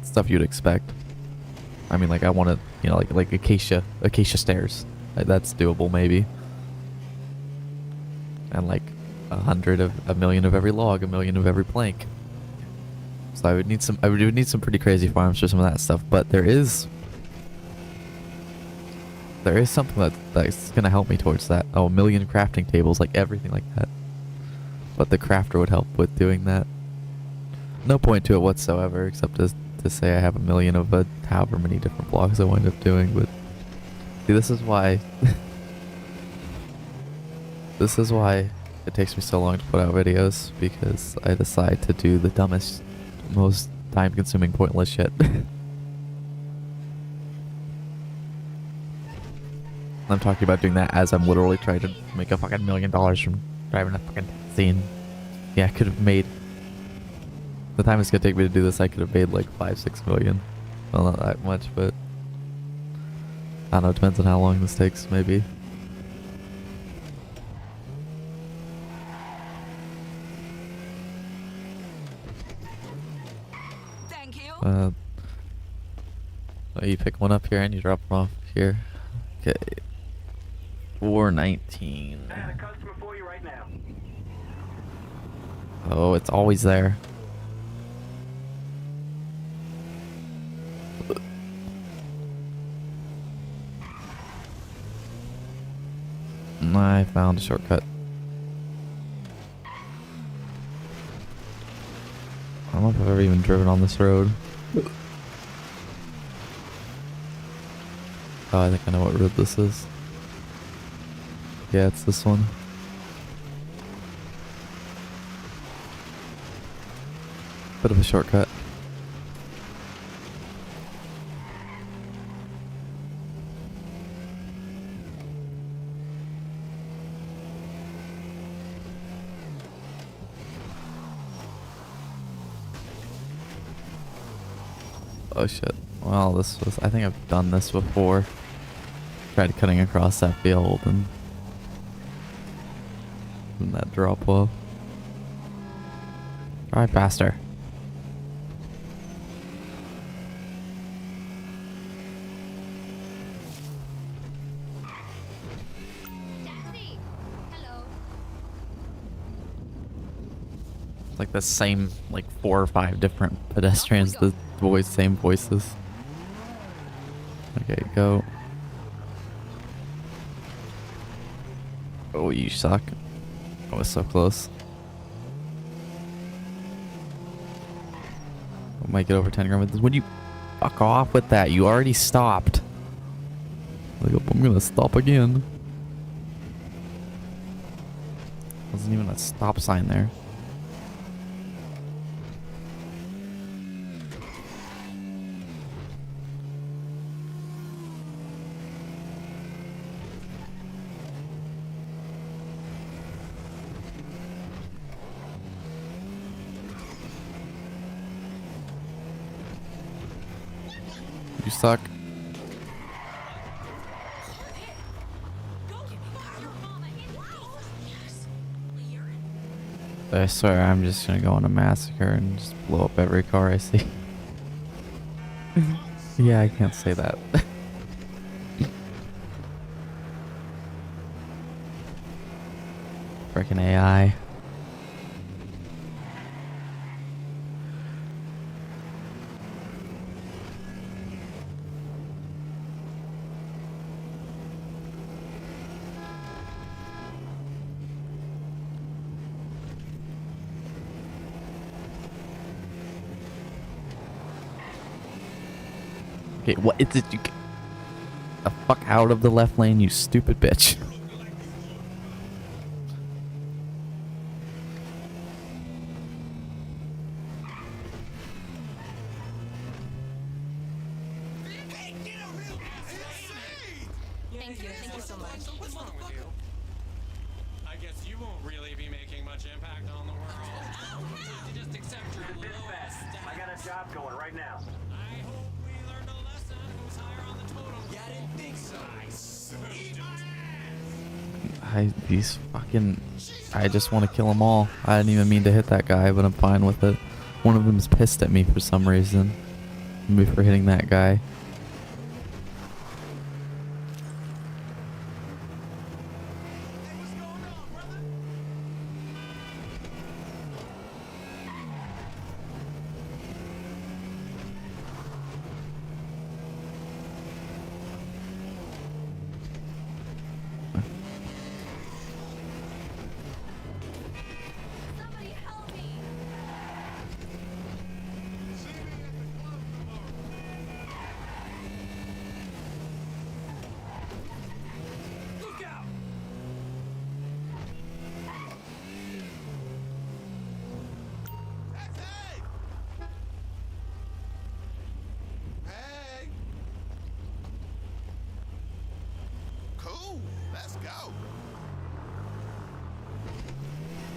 stuff you'd expect. I mean, like I want to, you know, like acacia stairs. Like, that's doable maybe. And like 100 of 1 million of every log, 1 million of every plank. So I would need some. I would need some pretty crazy farms for some of that stuff. But there is something that's gonna help me towards that. Oh, 1 million crafting tables, like everything like that. But the crafter would help with doing that. No point to it whatsoever, except to say I have 1 million of however many different blocks I wind up doing. But see, this is why it takes me so long to put out videos, because I decide to do the dumbest, most time-consuming, pointless shit. I'm talking about doing that as I'm literally trying to make a fucking $1 million from driving a fucking scene. Yeah, I could have made, the time it's gonna take me to do this, I could have made like 5-6 million. Well, not that much, but I don't know, it depends on how long this takes, maybe. Thank you. Oh, you pick one up here and you drop them off here. Okay. 419. I have a customer for you right now. Oh, it's always there. I found a shortcut. I don't know if I've ever even driven on this road. Oh, I think I know what road this is. Yeah, it's this one. Bit of a shortcut. Oh shit. Well, this was, I think I've done this before. Tried cutting across that field and that drop off. Drive faster. Taxi. Hello. Like the same, like 4 or 5 different pedestrians, the same voices. Okay, go. Oh, you suck. I was so close. I might get over 10 grand with this. Would you fuck off with that? You already stopped. Like, I'm gonna stop again. Wasn't even a stop sign there. You suck. I swear I'm just gonna go on a massacre and just blow up every car I see. Yeah, I can't say that. Freaking AI. Okay, what is it? You get the fuck out of the left lane, you stupid bitch. Thank you so much. What's wrong with you? I guess you won't really be making much impact on the world. You just accept your Dispatch, I got a job going right now. I hope we learned a lesson. Who's higher on the totem? Yeah, I didn't think so. These fucking... I just want to kill them all. I didn't even mean to hit that guy, but I'm fine with it. One of them's pissed at me for some reason. Maybe for hitting that guy. Somebody help me. Look out! Hey! Hey! Cool. Let's go.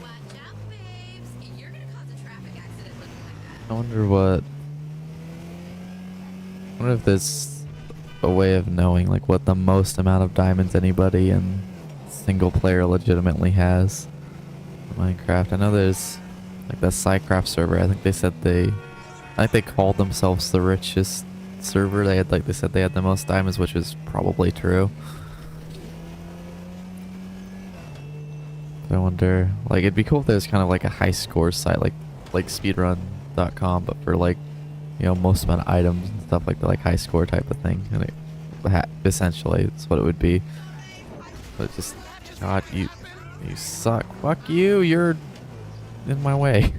Watch out, babes. You're gonna cause a traffic accident looking like that. I wonder what... I wonder if there's a way of knowing like what the most amount of diamonds anybody in single player legitimately has in Minecraft. I know there's like the Psycraft server. I think they said I think they called themselves the richest server. They said they had the most diamonds, which is probably true. I wonder, like, it'd be cool if there was kind of like a high score site like speedrun.com, but for like, you know, most amount of items and stuff like that, like high score type of thing. And essentially, that's what it would be. But just, God, you suck. Fuck you. You're in my way.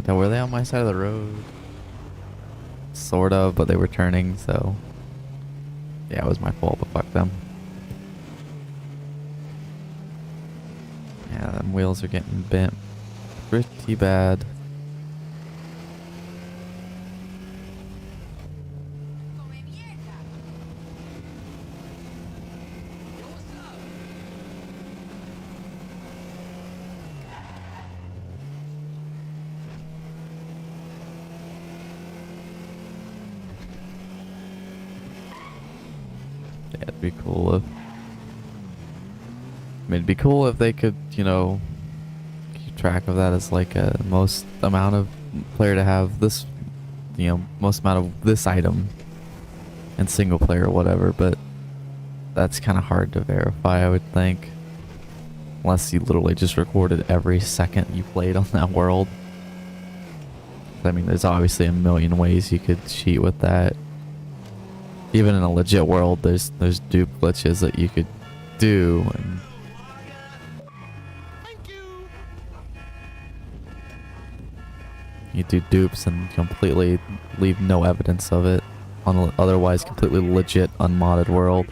Now, were they on my side of the road? Sort of, but they were turning, so yeah, it was my fault, but fuck them. Yeah, them wheels are getting bent pretty bad. Yeah, it'd be cool if... I mean, it'd be cool if they could, you know, keep track of that as like a most amount of player to have this, you know, most amount of this item in single player or whatever, but that's kind of hard to verify, I would think. Unless you literally just recorded every second you played on that world. I mean, there's obviously a million ways you could cheat with that. Even in a legit world, there's dupe glitches that you could do. And you do dupes and completely leave no evidence of it on an otherwise completely legit unmodded world.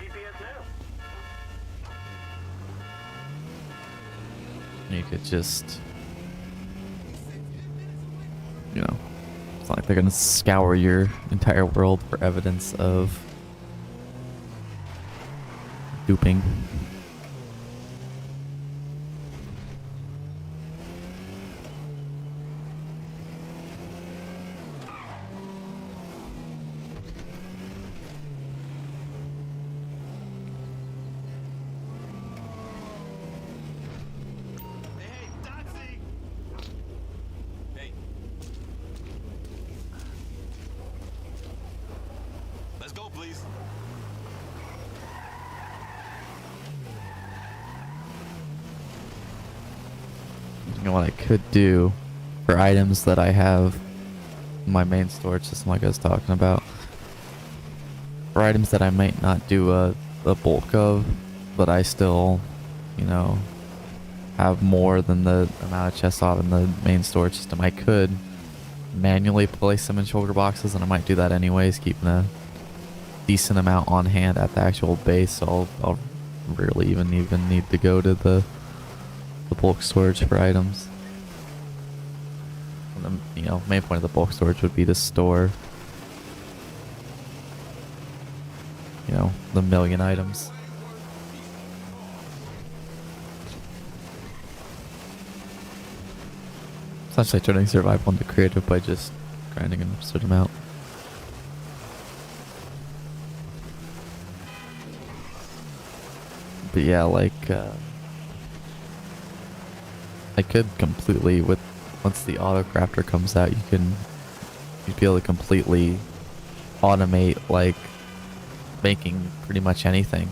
You could just, you know, it's not like they're gonna scour your entire world for evidence of duping. Let's go, please. You know what I could do for items that I have in my main storage system, like I was talking about. For items that I might not do a bulk of, but I still, you know, have more than the amount of chests off in the main storage system. I could manually place them in shulker boxes, and I might do that anyways, keeping a decent amount on hand at the actual base. So I'll rarely even need to go to the bulk storage for items. And the, you know, main point of the bulk storage would be to store, you know, the million items. Essentially turning survival into creative by just grinding an absurd amount. But yeah, like, I could completely, once the auto crafter comes out, you'd be able to completely automate, like, making pretty much anything.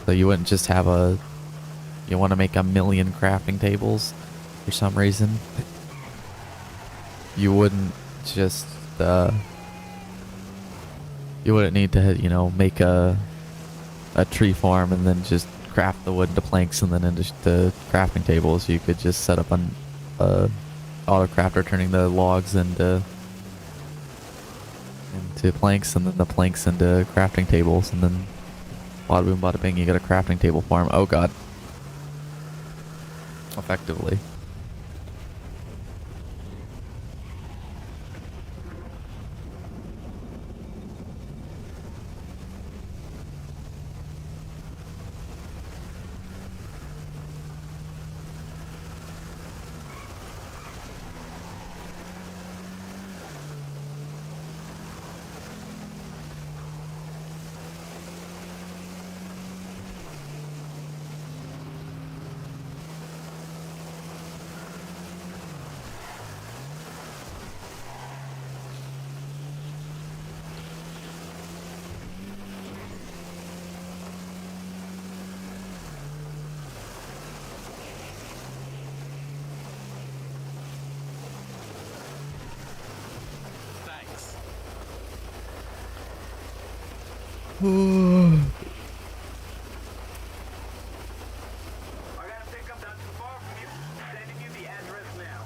So you wouldn't just have you want to make 1,000,000 crafting tables for some reason. You wouldn't just, you wouldn't need to, you know, make a tree farm and then just craft the wood into planks and then into crafting tables. You could just set up an auto crafter, turning the logs into planks, and then the planks into crafting tables, and then bada boom bada bing, you get a crafting table farm. Oh god. Effectively. Thanks. I got a pickup not too far from you. Sending you the address now.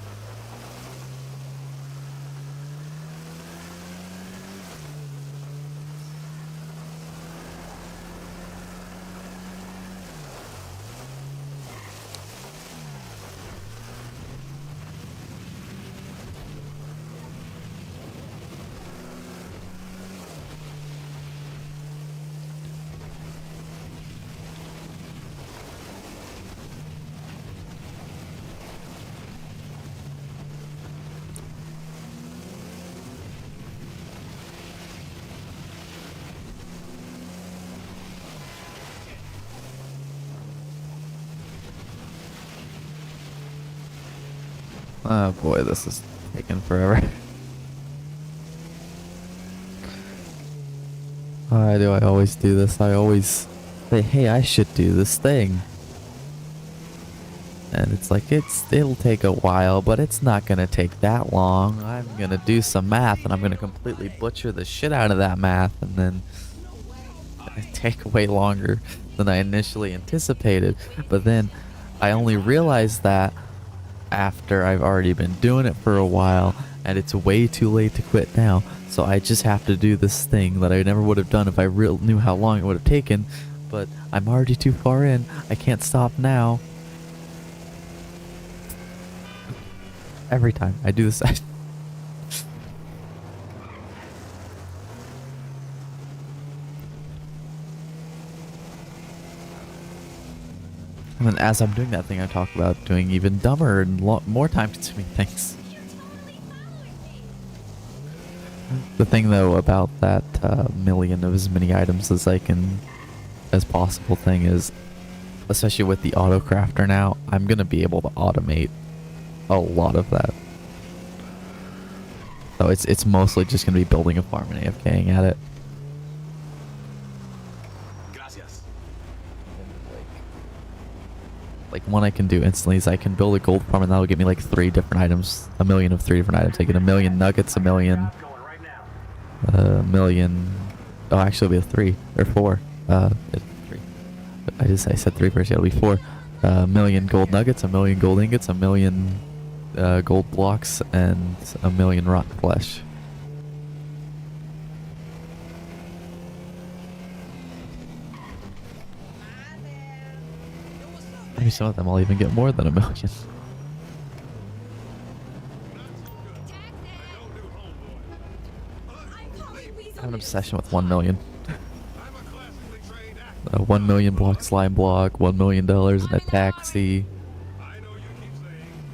Oh boy, this is taking forever. Why do I always do this? I always say, hey, I should do this thing. And it's like, it'll take a while, but it's not gonna take that long. I'm gonna do some math, and I'm gonna completely butcher the shit out of that math, and then take way longer than I initially anticipated. But then I only realized that after I've already been doing it for a while, and it's way too late to quit now. So I just have to do this thing that I never would have done if I knew how long it would have taken. But I'm already too far in. I can't stop now. Every time I do this, and as I'm doing that thing, I talk about doing even dumber and more time-consuming things. The thing, though, about that million of as many items as possible thing is, especially with the auto crafter now, I'm gonna be able to automate a lot of that. So it's mostly just gonna be building a farm and AFKing at it. Like one I can do instantly is I can build a gold farm and that'll get me like 3 different items, a million of 3 different items. I get a million nuggets, a million, a million. Oh, actually, it'll be a 3 or 4. It's 3. I said 3 first. Yeah, it'll be 4. A million gold nuggets, a million gold ingots, a million gold blocks, and a million rotten flesh. Maybe some of them I'll even get more than a million. I have an obsession with 1 million. 1 million block slime block, $1 million in a taxi,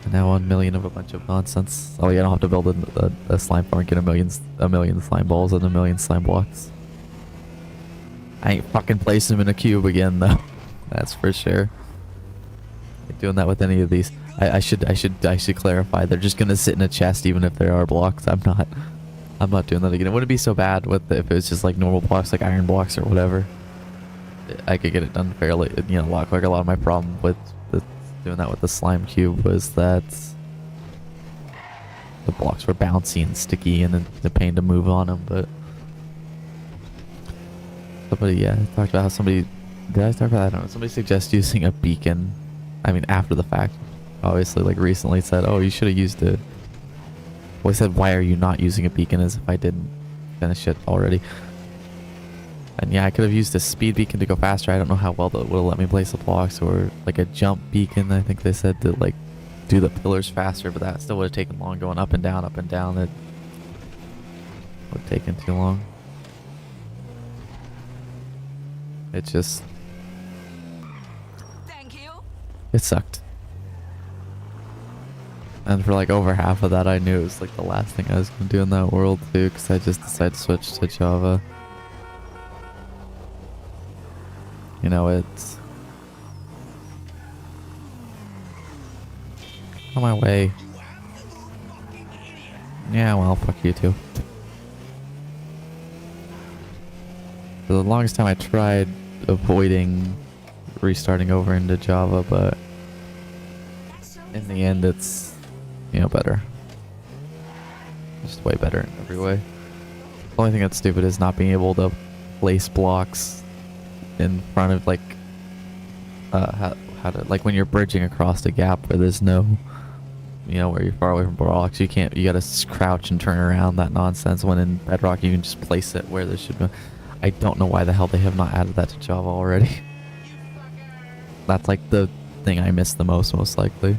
and now 1 million of a bunch of nonsense. Oh yeah, I don't have to build a slime farm and get a million slime balls and a million slime blocks. I ain't fucking placing them in a cube again though. That's for sure. Ain't doing that with any of these. I should clarify. They're just gonna sit in a chest even if there are blocks. I'm not doing that again. It wouldn't be so bad with if it was just like normal blocks, like iron blocks or whatever. I could get it done fairly, a lot quicker. A lot of my problem with doing that with the slime cube was that the blocks were bouncy and sticky and the pain to move on them. But somebody, talked about how somebody, did I talk about that? I don't know. Somebody suggests using a beacon. I mean, after the fact, obviously, like recently said, oh, you should have used it. Well, I said, why are you not using a beacon, as if I didn't finish it already. And yeah, I could have used a speed beacon to go faster. I don't know how well that would have let me place the blocks, or like a jump beacon, I think they said, to like do the pillars faster, but that still would have taken long, going up and down, it would have taken too long. It just, Thank you. it sucked. And for like over half of that, I knew it was like the last thing I was going to do in that world too, because I just decided to switch to Java. It's on my way. Yeah, well, fuck you too. For the longest time I tried avoiding restarting over into Java, but in the end it's, better. Just way better in every way. The only thing that's stupid is not being able to place blocks in front of, like, how to, like, when you're bridging across a gap where there's no, where you're far away from blocks, you gotta crouch and turn around, that nonsense, when in Bedrock you can just place it where there should be. I don't know why the hell they have not added that to Java already. That's like the thing I miss the most likely.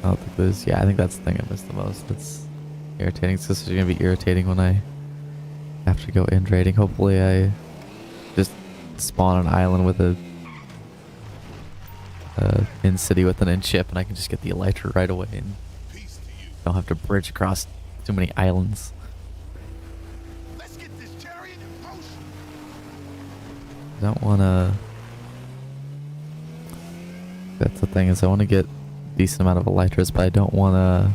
I don't think this. Yeah, I think that's the thing I miss the most. It's irritating. So this is gonna be irritating when I have to go end raiding. Hopefully, I just spawn an island with a in city with an in ship, and I can just get the elytra right away, and don't have to bridge across too many islands. Let's get this chariot in motion. I don't wanna. That's the thing, is I want to get decent amount of elytras, but I don't want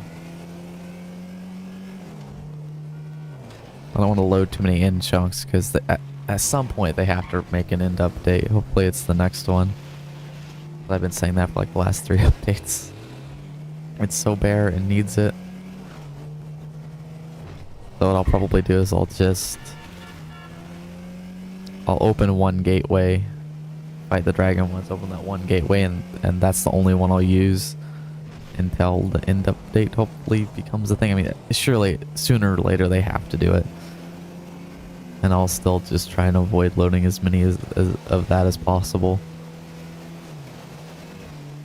to load too many end chunks, because at some point they have to make an end update. Hopefully it's the next one. But I've been saying that for like the last 3 updates. It's so bare and needs it. So what I'll probably do is I'll open one gateway, fight the dragon once, open that one gateway, and that's the only one I'll use until the end update hopefully becomes a thing. I mean, surely sooner or later they have to do it, and I'll still just try and avoid loading as many of that as possible,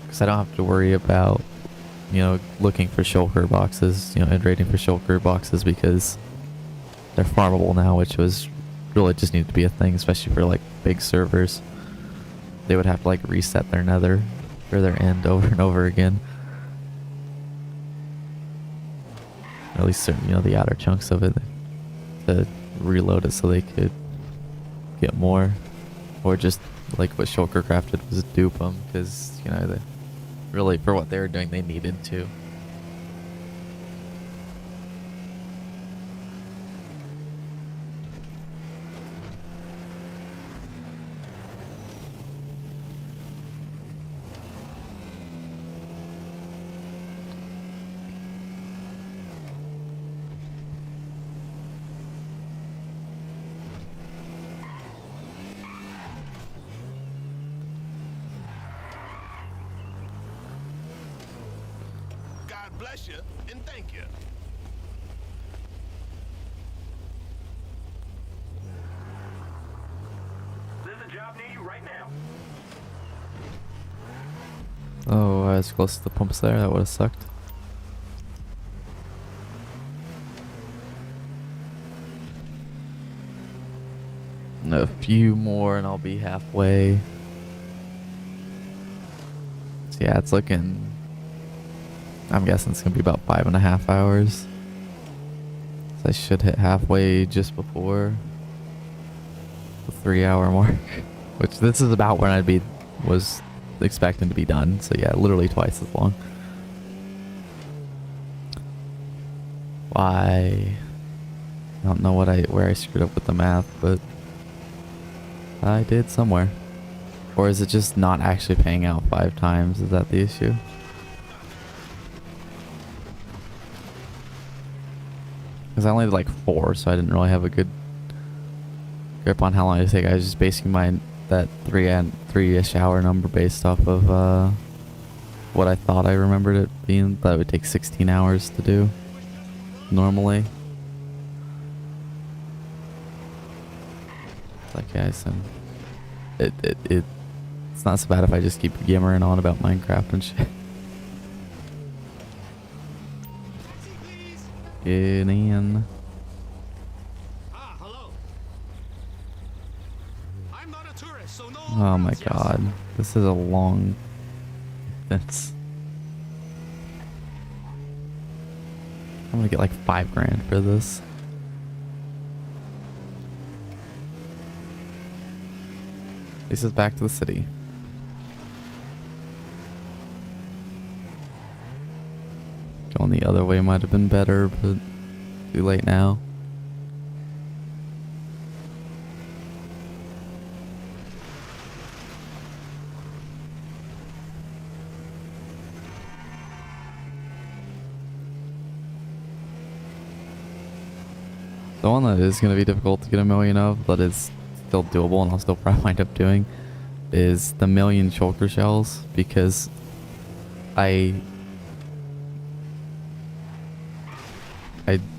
because I don't have to worry about looking for shulker boxes, and raiding for shulker boxes, because they're farmable now, which was really just needed to be a thing, especially for like big servers. They would have to like reset their nether or their end over and over again. At least certain, the outer chunks of it, to reload it so they could get more, or just like what Shulker crafted was dupe them, because they really, for what they were doing, they needed to. bless you and thank you. There's a job near you right now. Oh, I was close to the pumps there. That would have sucked. A few more and I'll be halfway. So yeah, it's looking... I'm guessing it's going to be about 5.5 hours. So I should hit halfway just before the 3-hour mark. Which this is about when was expecting to be done. So yeah, literally twice as long. Why? I don't know where I screwed up with the math, but I did somewhere. Or is it just not actually paying out 5 times? Is that the issue? Because I only did like 4, so I didn't really have a good grip on how long it would take. I was just basing that 3-ish hour number based off of what I thought I remembered it being. That would take 16 hours to do normally. Like guys, it's not so bad if I just keep yammering on about Minecraft and shit. Get in. Ah, hello. I'm not a tourist, so no. Oh my yes. god, this is a long. That's. I'm gonna get like 5 grand for this. This is back to the city. Going the other way might have been better, but too late now. The one that is going to be difficult to get 1 million of, but is still doable and I'll still probably wind up doing, is the 1,000,000 shulker shells, because I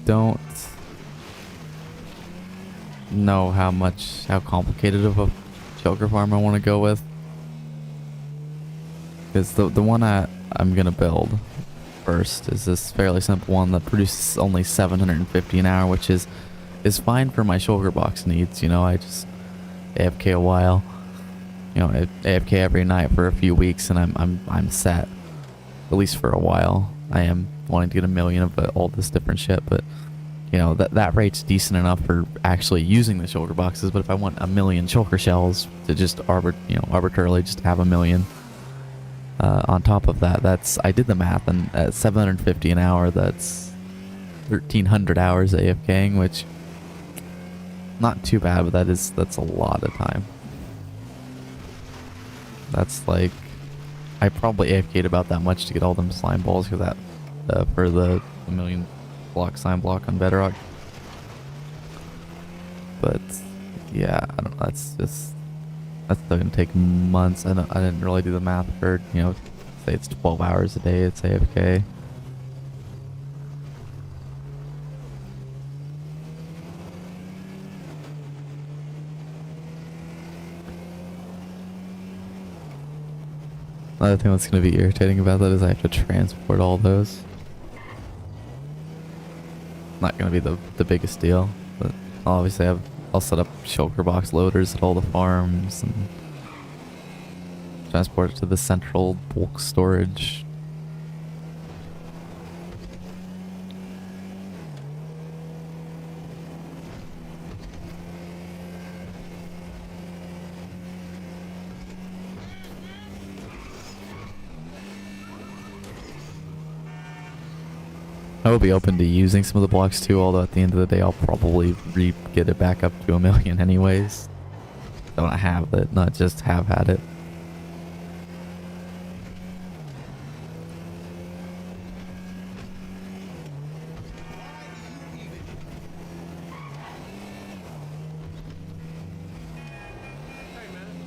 don't know how complicated of a shulker farm I want to go with. Because the one I'm going to build first is this fairly simple one that produces only 750 an hour, which is fine for my shulker box needs. You know, I just AFK a while, you know, AFK every night for a few weeks, and I'm set, at least for a while. I am wanting to get 1 million of all this different shit, but you know that rate's decent enough for actually using the shulker boxes. But if I want 1 million shulker shells to just arbitrarily just have 1 million on top of that, I did the math, and at 750 an hour, that's 1,300 hours AFKing, which not too bad, but that's a lot of time. That's like, I probably AFK'd about that much to get all them slime balls, because that for the 1 million block slime block on Bedrock. But yeah, I don't know. That's still gonna take months. I didn't really do the math for, you know, say it's 12 hours a day. It's AFK. Another thing that's going to be irritating about that is I have to transport all those. Not going to be the biggest deal, but obviously I'll set up shulker box loaders at all the farms and transport it to the central bulk storage. I will be open to using some of the blocks too, although at the end of the day I'll probably get it back up to 1 million anyways. I want to have it, not just have had it.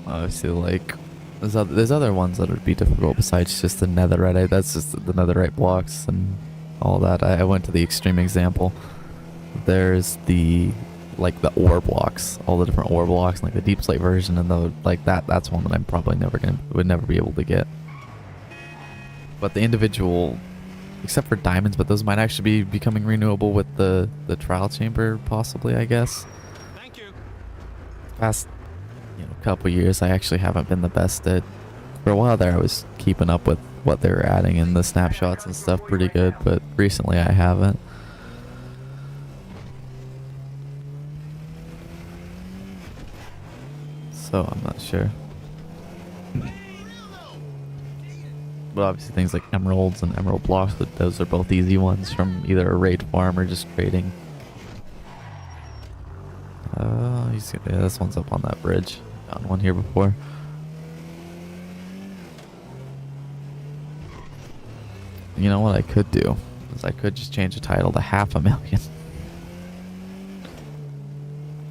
Obviously, like, There's other ones that would be difficult besides just the netherite. That's just the netherite blocks and all that. I went to the extreme example. There's the ore blocks, all the different ore blocks, like the deep slate version, and the that's one that I'm probably would never be able to get. But the individual, except for diamonds, but those might actually be becoming renewable with the trial chamber, possibly, I guess. Thank you. Past couple years, I actually haven't been the best at. For a while there, I was keeping up with what they were adding in the snapshots and stuff pretty good, but recently I haven't. So I'm not sure. But obviously things like emeralds and emerald blocks, those are both easy ones from either a raid farm or just trading. Yeah, this one's up on that bridge. Found one here before. You know what I could do is I could just change the title to 500,000.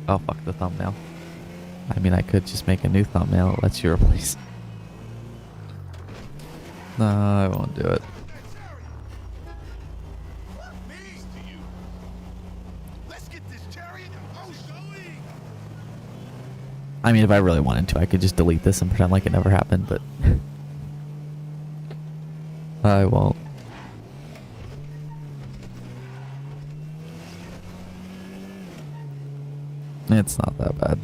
Oh fuck the thumbnail. I mean, I could just make a new thumbnail that lets you replace. No, I won't do it. Peace to you. Let's get this chariot in motion. I mean, if I really wanted to, I could just delete this and pretend like it never happened, but I won't. It's not that bad.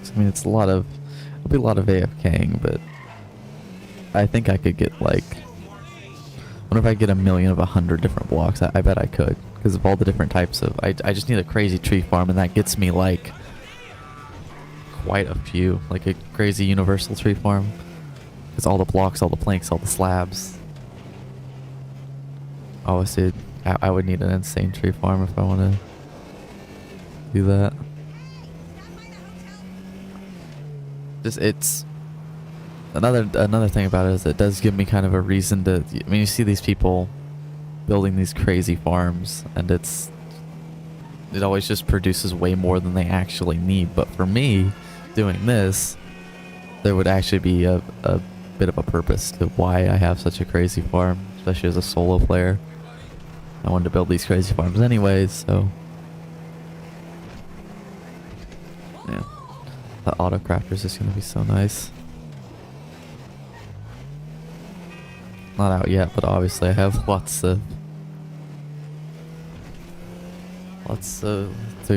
I mean, it'll be a lot of AFKing, but I think I could get what if I get 1,000,000 of 100 different blocks? I bet I could, because of all the different types of. I just need a crazy tree farm, and that gets me quite a few, like a crazy universal tree farm, because all the blocks, all the planks, all the slabs. Obviously, I would need an insane tree farm if I want to do that. It's another thing about it is it does give me kind of a reason to. I mean, you see these people building these crazy farms, and it always just produces way more than they actually need. But for me, doing this, there would actually be a bit of a purpose to why I have such a crazy farm, especially as a solo player. I wanted to build these crazy farms anyways, so yeah. The auto crafter is just gonna be so nice. Not out yet, but obviously I have lots to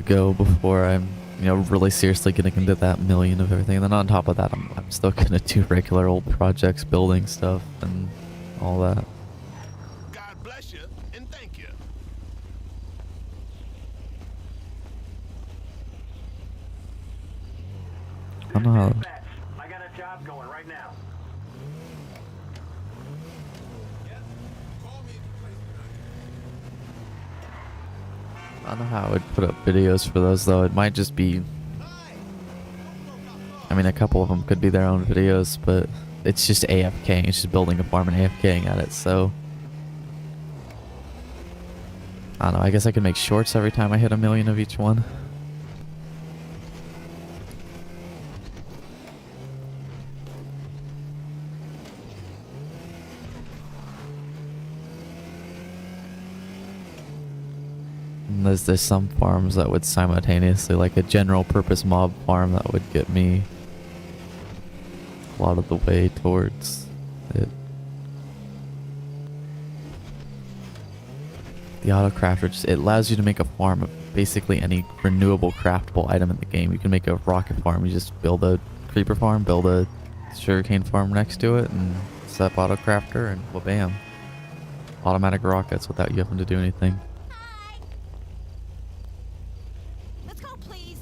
go before I'm really seriously getting into that 1,000,000 of everything. And then on top of that, I'm still gonna do regular old projects, building stuff and all that. God bless you and thank you. I don't know how. I got a job going right now. I don't know how I would put up videos for those though. It might just be. I mean, a couple of them could be their own videos, but it's just AFKing. It's just building a farm and AFKing at it. So I don't know. I guess I could make shorts every time I hit 1,000,000 of each one. And there's some farms that would simultaneously, like a general purpose mob farm, that would get me a lot of the way towards it. The auto crafter it allows you to make a farm of basically any renewable craftable item in the game. You can make a rocket farm. You just build a creeper farm, build a sugarcane farm next to it, and set up auto crafter, and well, bam, automatic rockets without you having to do anything. Hi. Let's go, please.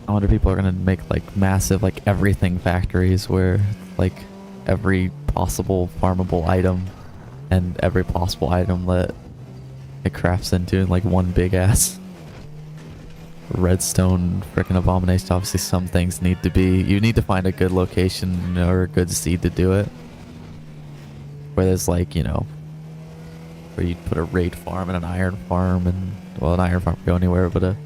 I wonder if people are gonna make massive everything factories where every possible farmable item and every possible item that it crafts into in one big ass redstone freaking abomination. Obviously some things need to be, you need to find a good location or a good seed to do it, where there's where you'd put a raid farm and an iron farm, and well, an iron farm could go anywhere, but a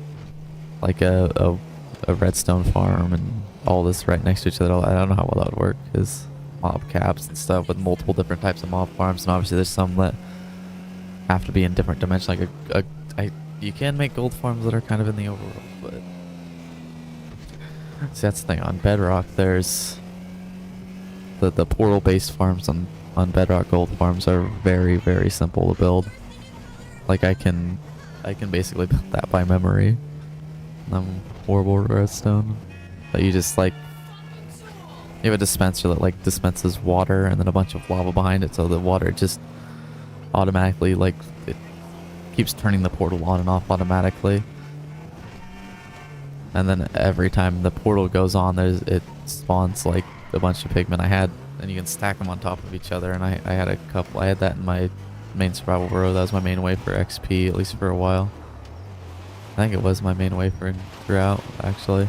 redstone farm and all this right next to each other. I don't know how well that would work, because mob caps and stuff with multiple different types of mob farms, and obviously there's some that have to be in different dimensions. Like you can make gold farms that are kind of in the overworld, but see, that's the thing. On Bedrock, there's the portal-based farms on Bedrock. Gold farms are very, very simple to build. Like I can basically build that by memory. I'm horrible at redstone. But you just like, you have a dispenser that like dispenses water and then a bunch of lava behind it, so the water just automatically, like, it keeps turning the portal on and off automatically. And then every time the portal goes on, it spawns like a bunch of pigmen. And you can stack them on top of each other, and I had a couple. I had that in my main survival burrow. That was my main way for XP, at least for a while. I think it was my main way for throughout, actually.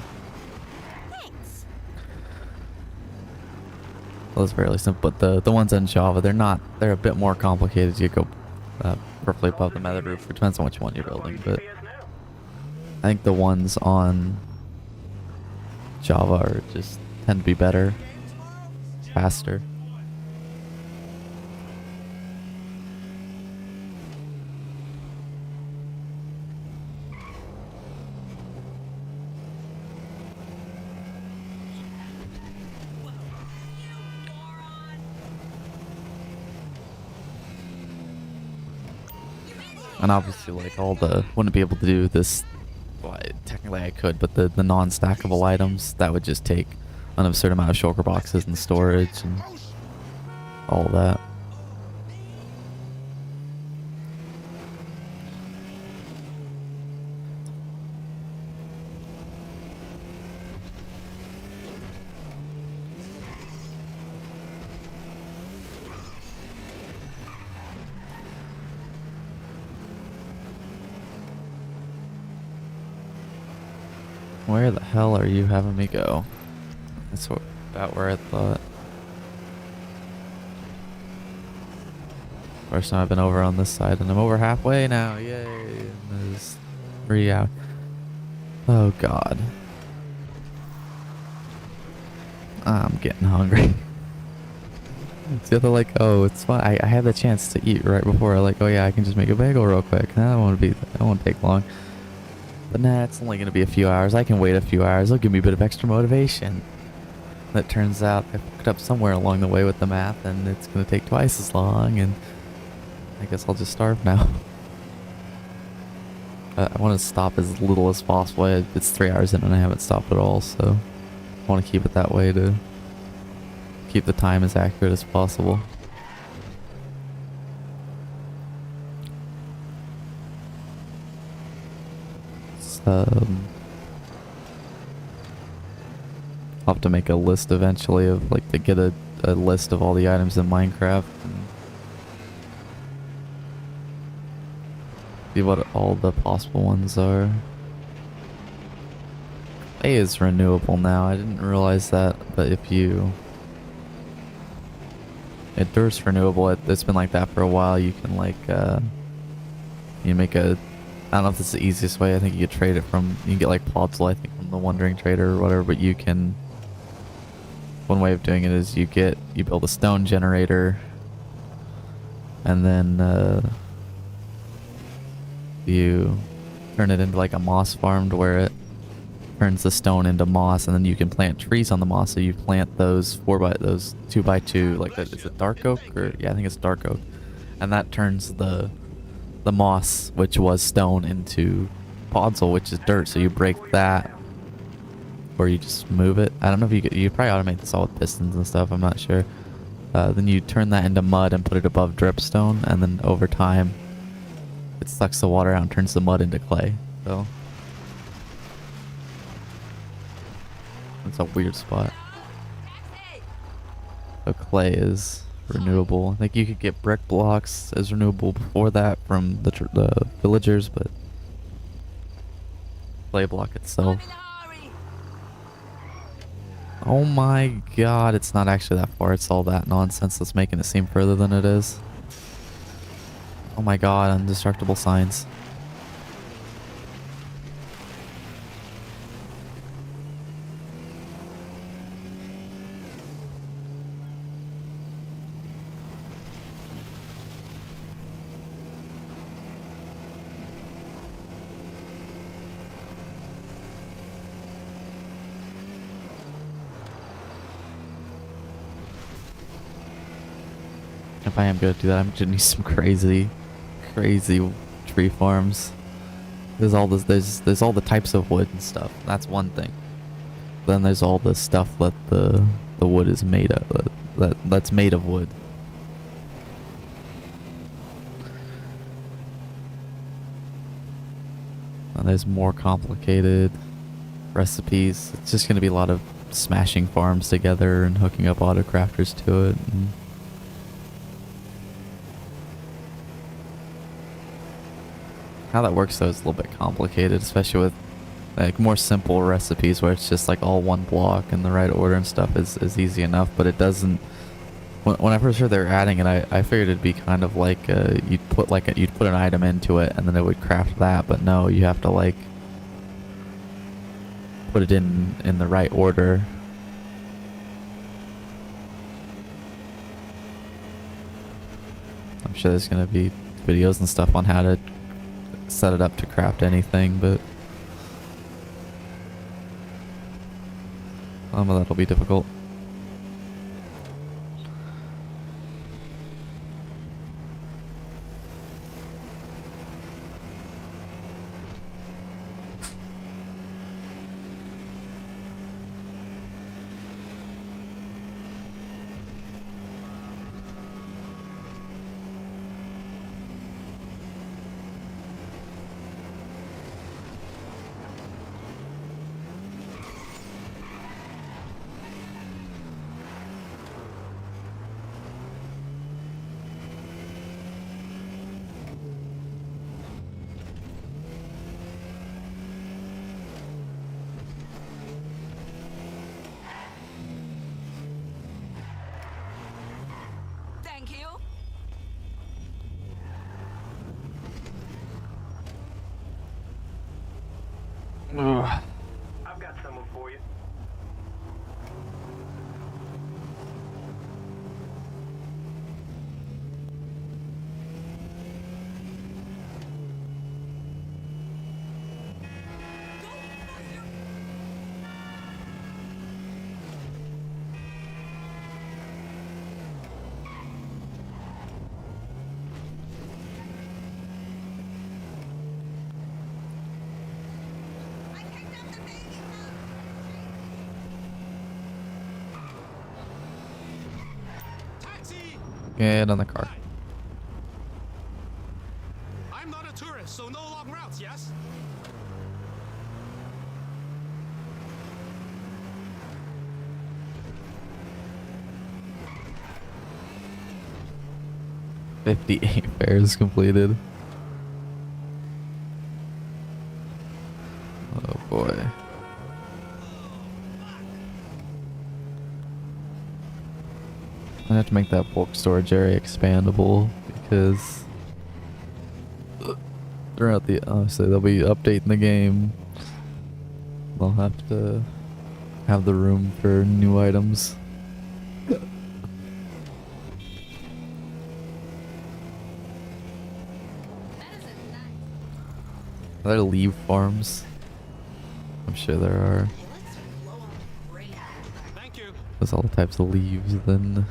Well, it's fairly simple, but the ones on Java, they're a bit more complicated. You go perfectly above the nether roof. It depends on which one you're building, but I think the ones on Java are just tend to be better, faster. And obviously, like, wouldn't be able to do this. Well, technically I could, but the non-stackable items, that would just take an absurd amount of shulker boxes and storage and all that. Where the hell are you having me go? That's about where I thought. First time I've been over on this side, and I'm over halfway now. Yay! And there's 3 out. Oh god. I'm getting hungry. So they're like, oh, it's fine. I had the chance to eat right before. Like, oh yeah, I can just make a bagel real quick. Nah, that won't take long. But nah, it's only going to be a few hours. I can wait a few hours. It'll give me a bit of extra motivation. That turns out I fucked up somewhere along the way with the math, and it's going to take twice as long, and I guess I'll just starve now. I want to stop as little as possible. It's 3 hours in and I haven't stopped at all, so I want to keep it that way to keep the time as accurate as possible. I'll have to make a list eventually of, like, to get a list of all the items in Minecraft and see what all the possible ones are. Clay is renewable now. I didn't realize that, but dirt's renewable. It's been like that for a while. You can, like, you make a, I don't know if this is the easiest way. I think you could trade it from, you can get like Podzol, I think, from the Wandering Trader or whatever, but you can, one way of doing it is you build a stone generator, and then you turn it into like a moss farm to where it turns the stone into moss, and then you can plant trees on the moss. So you plant those 2x2, like that. Is it dark oak? Or yeah, I think it's dark oak, and that turns the moss, which was stone, into Podzol, which is dirt. So you break that, or you just move it. I don't know if you probably automate this all with pistons and stuff. I'm not sure. Then you turn that into mud and put it above dripstone, and then over time, it sucks the water out and turns the mud into clay. So it's a weird spot. So clay is renewable. I think you could get brick blocks as renewable before that from the villagers, but clay block itself. Oh my god, it's not actually that far. It's all that nonsense that's making it seem further than it is. Oh my god, indestructible signs. If I am gonna do that, I'm gonna need some crazy tree farms. There's all this. There's all the types of wood and stuff. That's one thing. Then there's all the stuff that the wood is made of. That's made of wood. And there's more complicated recipes. It's just gonna be a lot of smashing farms together and hooking up auto crafters to it. And how that works though is a little bit complicated, especially with like more simple recipes where it's just like all one block in the right order and stuff is easy enough, but it doesn't. When I first heard they were adding it, I figured it'd be kind of like you'd put an item into it and then it would craft that, but no, you have to like put it in the right order. I'm sure there's gonna be videos and stuff on how to set it up to craft anything, but some of that'll be difficult. Thank you. I've got someone for you. I picked up the baby. Taxi! Get on the car. I'm not a tourist, so no long routes, yes? $58 fares completed. Oh boy. I have to make that bulk storage area expandable because throughout the obviously they'll be updating the game. They'll have to have the room for new items. That is a nice. Are there leaf farms? I'm sure there are. Thank you. There's all types of leaves. Then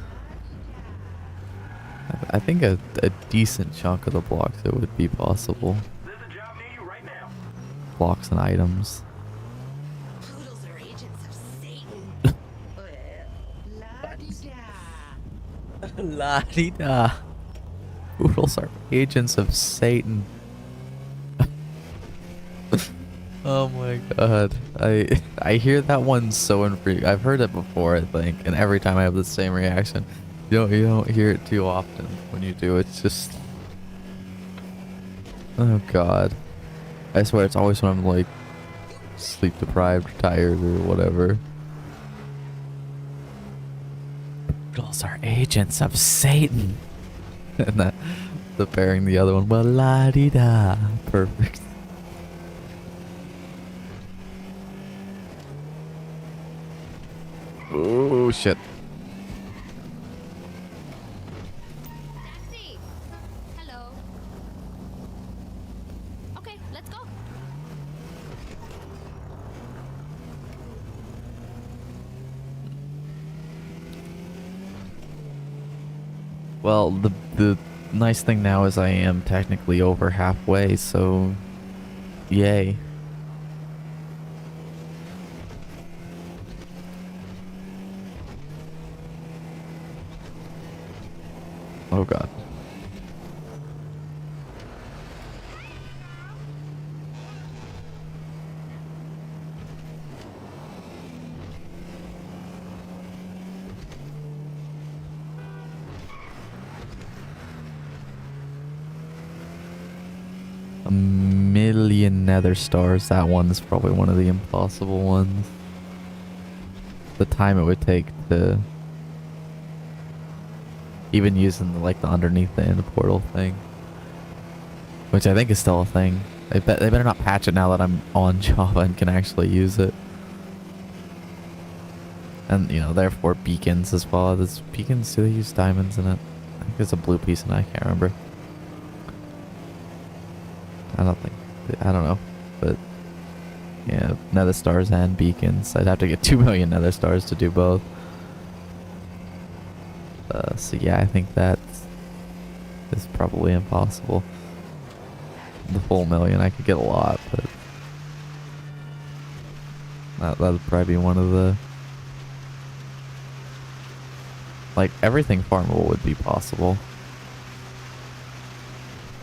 I think a decent chunk of the blocks it would be possible. There's a job near you right now. Blocks and items. Poodles are agents of Satan. La-di-da. La-di-da. Poodles are agents of Satan. Oh my god. I hear that one so infrequent. I've heard it before, I think, and every time I have the same reaction. You don't hear it too often. When you do, it's just, oh god. I swear it's always when I'm like sleep deprived, or tired, or whatever. Poodles are agents of Satan. And The pairing the other one. Well, la di da. Perfect. Oh shit. Taxi! Hello. Okay, let's go. Well, the nice thing now is I am technically over halfway, so yay. Oh god. A million nether stars. That one's probably one of the impossible ones. The time it would take to even using the underneath the end portal thing, which I think is still a thing. They better not patch it now that I'm on Java and can actually use it. And therefore beacons as well. Does beacons, do they use diamonds in it? I think there's a blue piece in it. I can't remember. I don't know, but yeah, nether stars and beacons. I'd have to get 2 million nether stars to do both. So yeah, I think that is probably impossible. The full million, I could get a lot, but that would probably be one of the, everything farmable would be possible.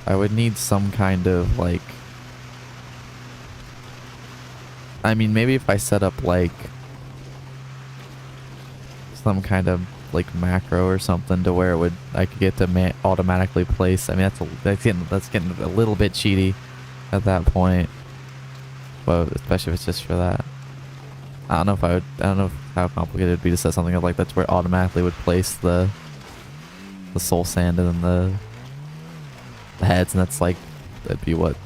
I would need some kind of I mean, maybe if I set up some kind of macro or something to where I could get to automatically place. I mean, that's getting a little bit cheaty at that point, but especially if it's just for that. I don't know how complicated it'd be to set something up like that to where it automatically would place the soul sand and then the heads, and that'd be what,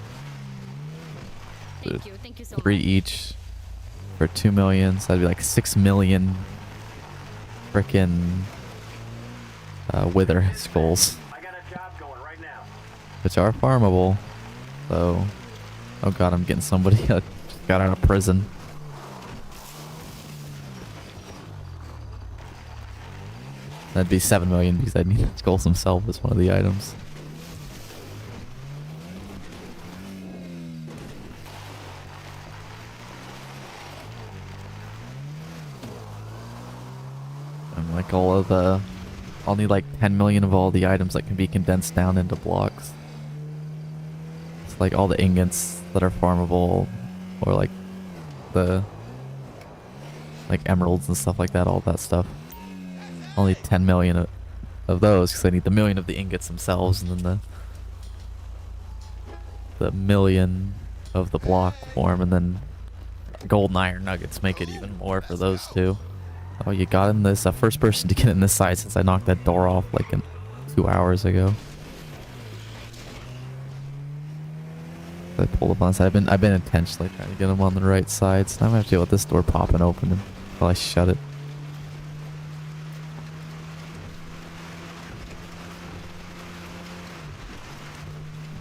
Thank you so 3 much. each for 2 million, so that'd be 6 million frickin' wither skulls, I got a job going right now. which are farmable. So, oh god, I'm getting somebody just got out of prison. That'd be 7 million because I'd need skulls himself as one of the items. And I'll need 10 million of all the items that can be condensed down into blocks. It's all the ingots that are farmable, or the emeralds and stuff like that, all that stuff. I'll need 10 million of those because I need the million of the ingots themselves, and then the million of the block form, and then gold and iron nuggets make it even more for those two. Oh, you got in this first person to get in this side since I knocked that door off 2 hours ago. I pulled up on the side. I've been intentionally trying to get them on the right side, so now I'm gonna have to deal with this door popping open until I shut it.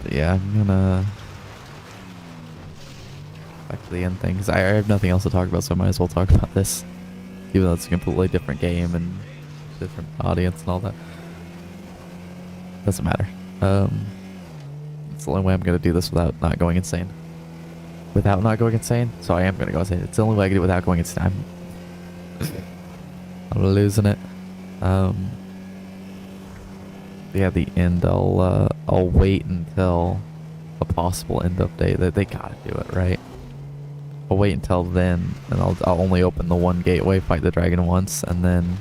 But yeah, I'm gonna back to the end thing because I have nothing else to talk about, so I might as well talk about this, even though it's a completely different game and different audience and all that. Doesn't matter. It's the only way I'm gonna do this without not going insane. Without not going insane? So I am gonna go insane. It's the only way I can do it without going insane. I'm losing it. Yeah, the end. I'll wait until a possible end update. They gotta do it, right? I'll wait until then, and I'll only open the one gateway, fight the dragon once, and then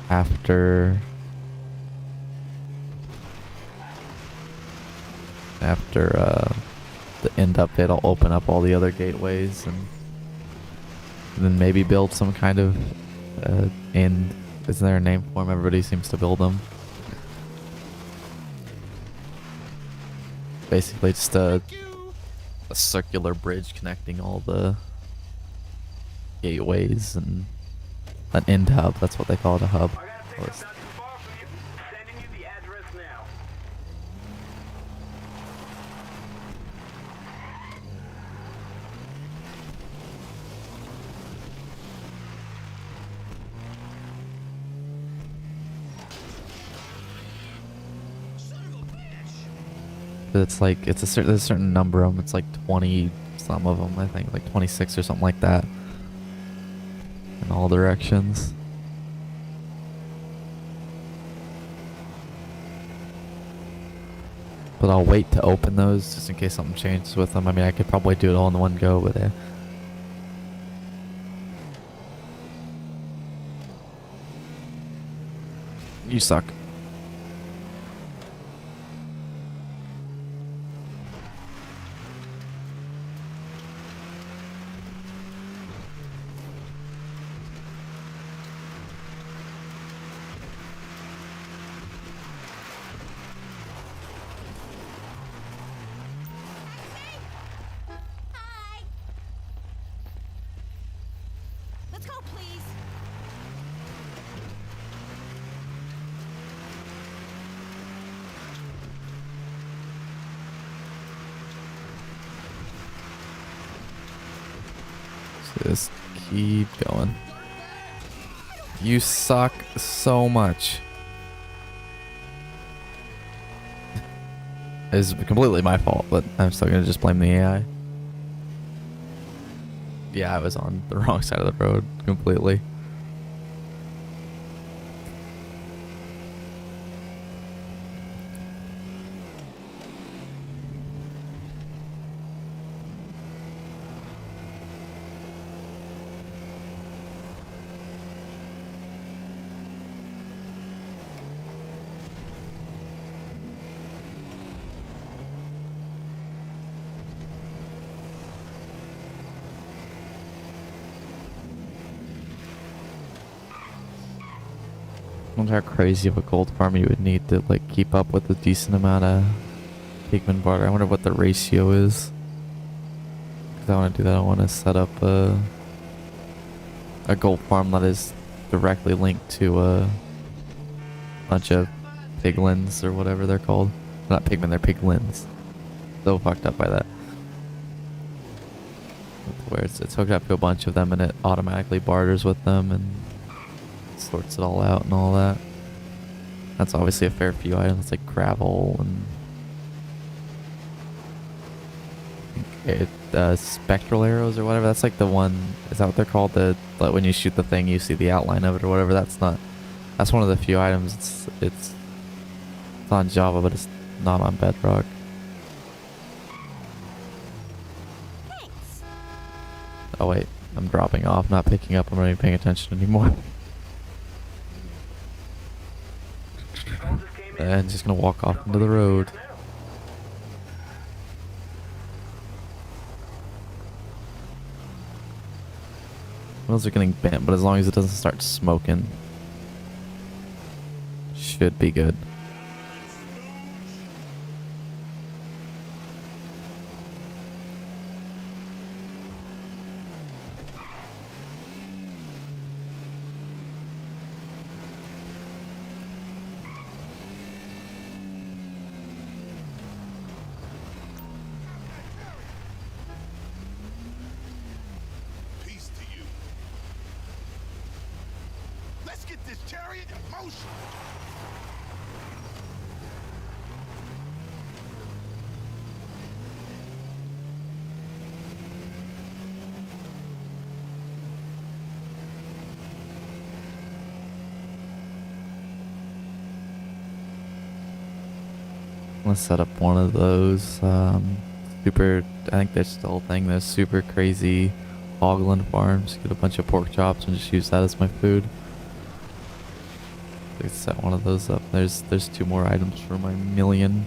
after the end update, I'll open up all the other gateways and then maybe build some kind of end. Isn't there a name for them? Everybody seems to build them. basically just a circular bridge connecting all the gateways and an end hub. That's what they call it, a hub. I got a pickup not too far from you. Sending you the address now. It's like there's a certain number of them. It's like 20 some of them, I think, like 26 or something like that, in all directions. But I'll wait to open those just in case something changes with them. I mean, I could probably do it all in one go, but you suck. Hi. Let's go, please. Just keep going. You suck so much. It's completely my fault, but I'm still gonna just blame the AI. Yeah, I was on the wrong side of the road completely. I wonder how crazy of a gold farm you would need to like keep up with a decent amount of pigment barter. I wonder what the ratio is. Because I want to do that. I want to set up a gold farm that is directly linked to a bunch of piglins or whatever they're called. Not pigmen, they're piglins. So fucked up by that. Where it's hooked up to a bunch of them and it automatically barters with them and sorts it all out and all that. That's obviously a fair few items like gravel and spectral arrows or whatever. That's like the one. Is that what they're called? Like when you shoot the thing, you see the outline of it or whatever. That's one of the few items. It's on Java, but it's not on Bedrock. Thanks. Oh wait, I'm dropping off, not picking up. I'm not even paying attention anymore. And just gonna walk off into the road. Wheels are getting bent, but as long as it doesn't start smoking, should be good. Peace to you. Let's get this chariot in motion. Let's set up one of those super, I think that's the whole thing, those super crazy hoglin farms. Get a bunch of pork chops and just use that as my food. Let's set one of those up. There's 2 more items for my million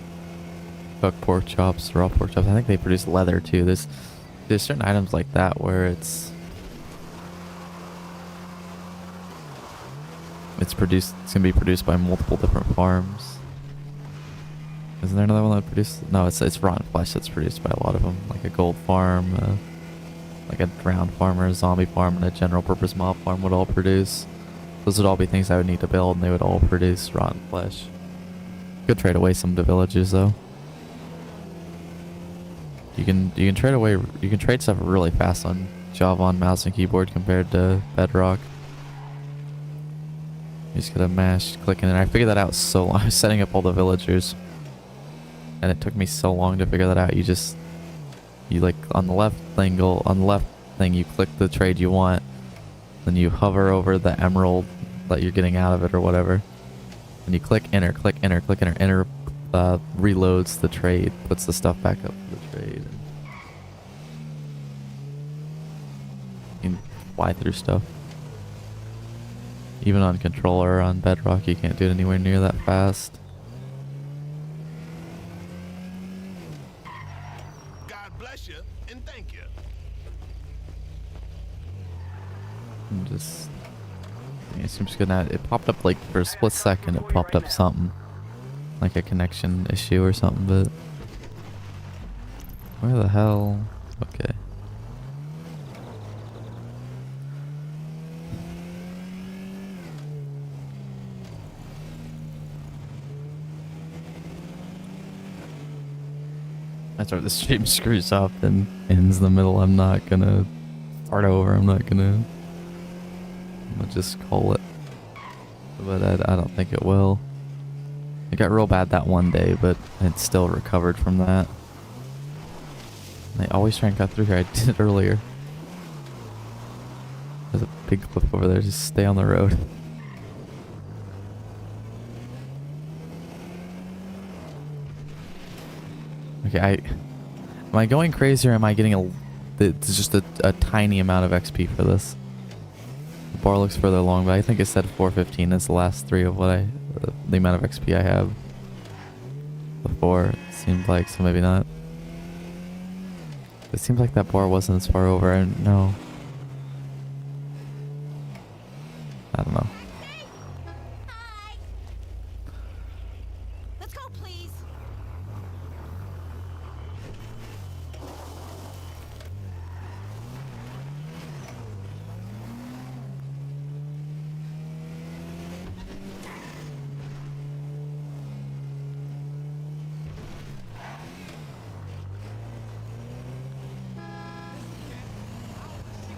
cooked pork chops, raw pork chops. I think they produce leather too. There's certain items like that where it's gonna be produced by multiple different farms. Isn't there another one that produced? No, it's rotten flesh that's produced by a lot of them, like a gold farm, like a drowned farmer, a zombie farm, and a general purpose mob farm would all produce. Those would all be things I would need to build, and they would all produce rotten flesh. Could trade away some of the villagers though. You can trade away. You can trade stuff really fast on Java on mouse and keyboard compared to Bedrock. You just gotta mash, clicking, and I figured that out so long. I was setting up all the villagers, and it took me so long to figure that out. You like on the left thing, you click the trade you want, then you hover over the emerald that you're getting out of it or whatever, and you click enter, click enter, click enter, enter. Reloads the trade, puts the stuff back up for the trade. You can fly through stuff. Even on controller on Bedrock, you can't do it anywhere near that fast. God bless you and thank you. I'm just gonna. It popped up like for a split second. It popped up something. Like a connection issue or something, but where the hell? Okay. After the stream screws up and ends in the middle, I'm not gonna start over. I'm gonna just call it. But I don't think it will. It got real bad that one day, but it still recovered from that. They always try and cut through here. I did it earlier. There's a big cliff over there. Just stay on the road. Okay, am I going crazy or am I getting just a tiny amount of XP for this? The bar looks further along, but I think it said 415 is the last 3 of what the amount of XP I have before. It seemed like, so maybe not. It seems like that bar wasn't as far over. I don't know. I don't know. Hi. Let's go, please.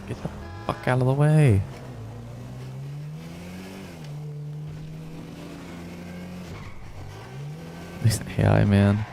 Get the fuck out of the way. This AI, man.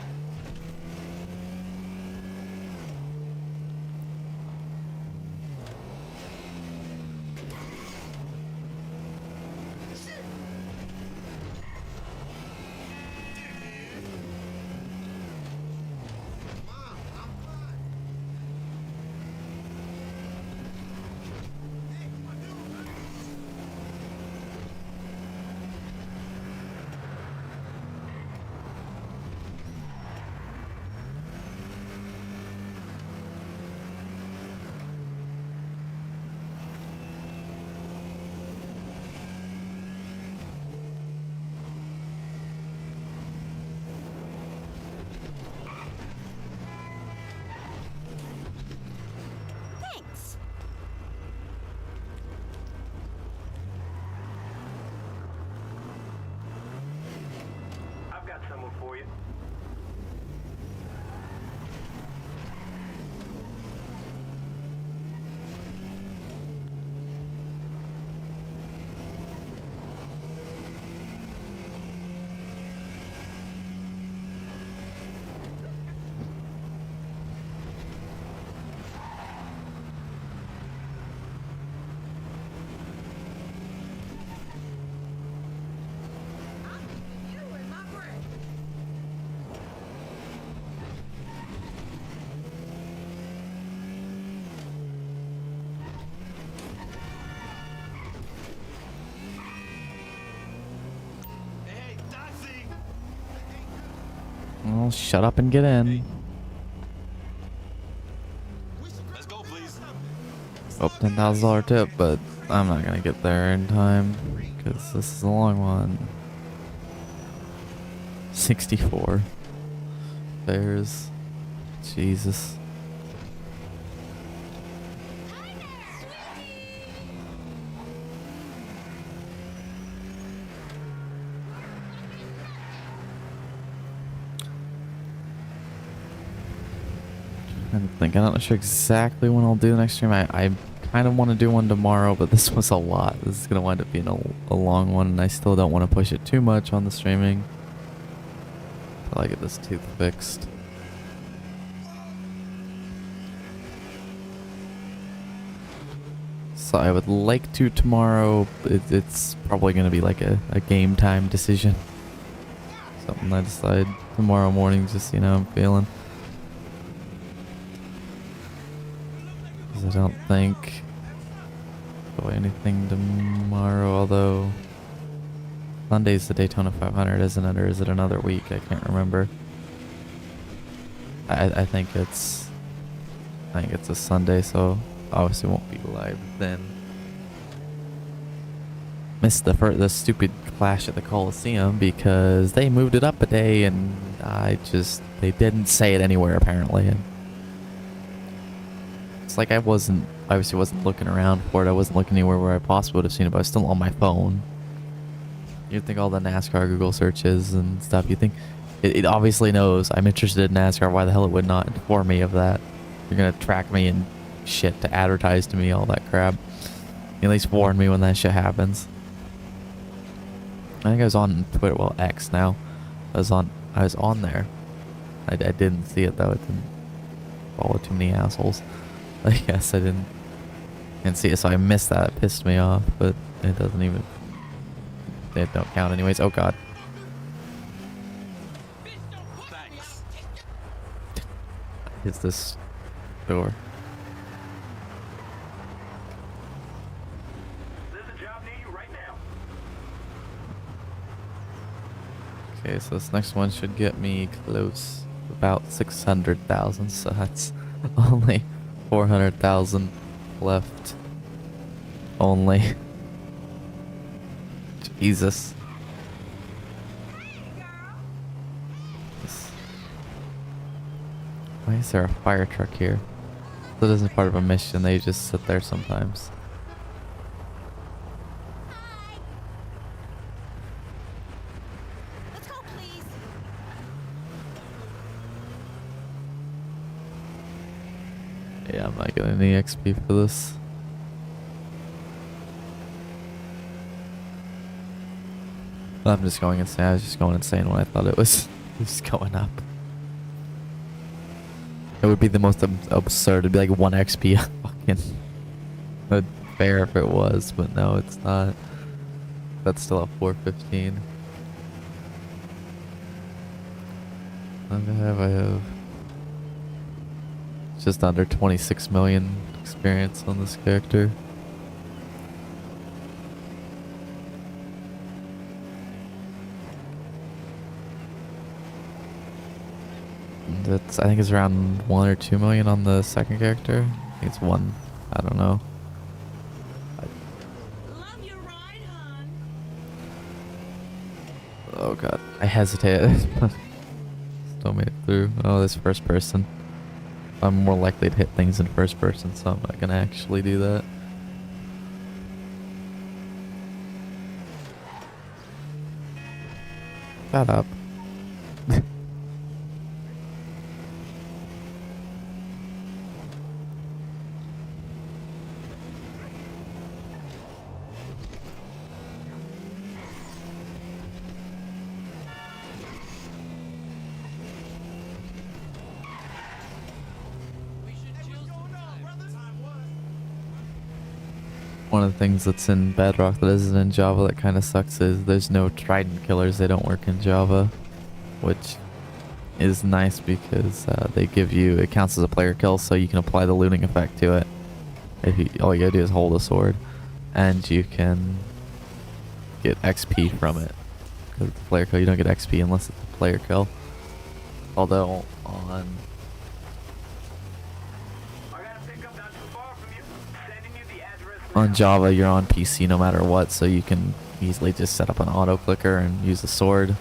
Thanks. I've got someone for you. You and my friend. Hey, Doxy! Well, shut up and get in. Let's go, please. Oh, $10,000 tip, but I'm not gonna get there in time because this is a long one. 64. Bears. Jesus. I think I'm not sure exactly when I'll do the next stream. I kind of want to do one tomorrow, but this was a lot. This is going to wind up being a long one, and I still don't want to push it too much on the streaming until I get this tooth fixed. So I would like to tomorrow. It's probably going to be like a game time decision. Something I decide tomorrow morning, just see how I'm feeling. I don't think do anything tomorrow, although Sunday's the Daytona 500, isn't it? Or is it another week? I can't remember. I think it's a Sunday, so obviously won't be live then. Missed the stupid Clash at the Coliseum because they moved it up a day, and they didn't say it anywhere apparently. And it's like I obviously wasn't looking around for it. I wasn't looking anywhere where I possibly would have seen it, but I was still on my phone. You'd think all the NASCAR Google searches and stuff, you think it obviously knows I'm interested in NASCAR. Why the hell it would not inform me of that? You're gonna track me and shit to advertise to me, all that crap. At least warn me when that shit happens. I think I was on Twitter, well, X now. I was on there. I didn't see it though. It didn't follow too many assholes. I guess I didn't see it, so I missed that. It pissed me off, but it doesn't even. It don't count anyways. Oh god. Thanks. Is this door? There's a job near you right now. Okay, so this next one should get me close, about 600,000. So that's only 400,000 left. Only. Jesus. Why is there a fire truck here? That isn't part of a mission. They just sit there sometimes. Hi. Let's go, please. Yeah, I'm not getting any XP for this. I'm just going insane. I was just going insane when I thought it was just going up. It would be the most absurd. It'd be like 1 XP fucking fair if it was, but no, it's not. That's still at 415. I have just under 26 million experience on this character. I think it's around 1 or 2 million on the second character. I think it's 1. I don't know. Love your ride, hon. Oh god, I hesitated. Still made it through. Oh, this first person. I'm more likely to hit things in first person, so I'm not gonna actually do that. Shut up. One of the things that's in Bedrock that isn't in Java that kind of sucks is there's no Trident killers. They don't work in Java, which is nice because they give you, it counts as a player kill, so you can apply the looting effect to it. All you gotta do is hold a sword, and you can get XP from it. Because it's a player kill, you don't get XP unless it's a player kill. Although on on Java, you're on PC no matter what, so you can easily just set up an auto clicker and use the sword.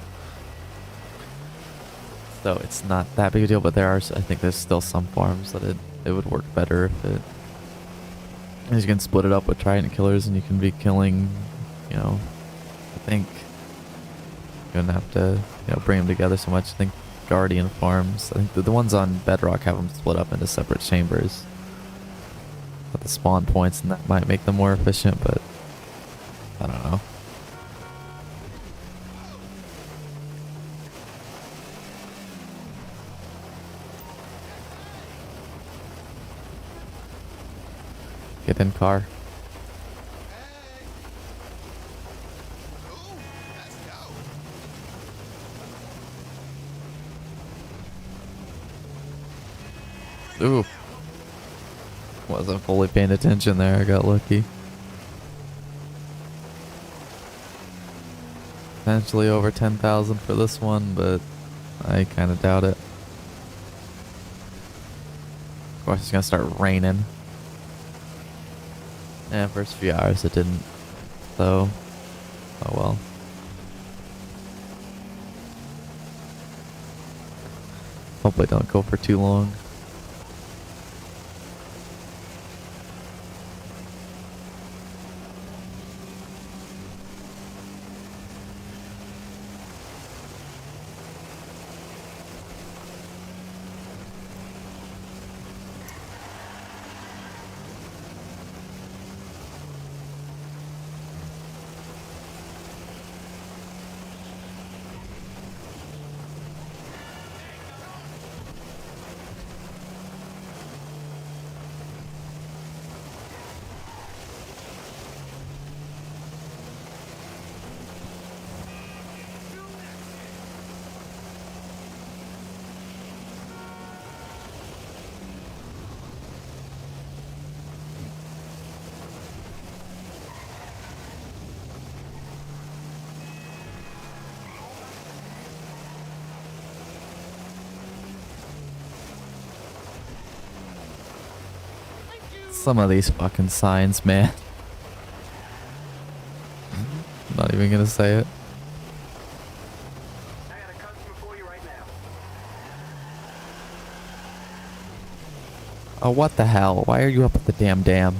So it's not that big a deal, but I think there's still some farms that it would work better if it. You can split it up with Trident killers, and you can be killing, you know, I think you don't have to, you know, bring them together so much. I think Guardian farms, I think the ones on Bedrock have them split up into separate chambers at the spawn points, and that might make them more efficient, but I don't know. Get in car. Hey. Ooh, let's go. Ooh. Wasn't fully paying attention there. I got lucky. Potentially over 10,000 for this one, but I kind of doubt it. Of course, it's gonna start raining. Yeah, first few hours it didn't. So, oh well. Hopefully don't go for too long. Some of these fucking signs, man. I'm not even gonna say it. I got a customer for you right now. Oh, what the hell? Why are you up at the damn dam?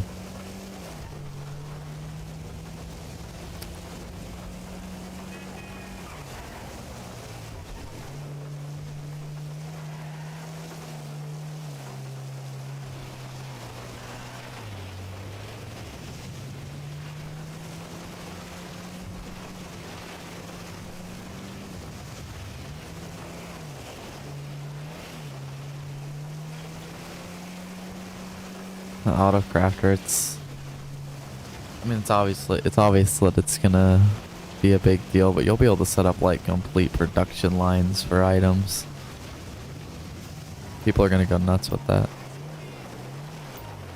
The auto crafter, I mean, it's obvious that it's gonna be a big deal, but you'll be able to set up like complete production lines for items. People are gonna go nuts with that,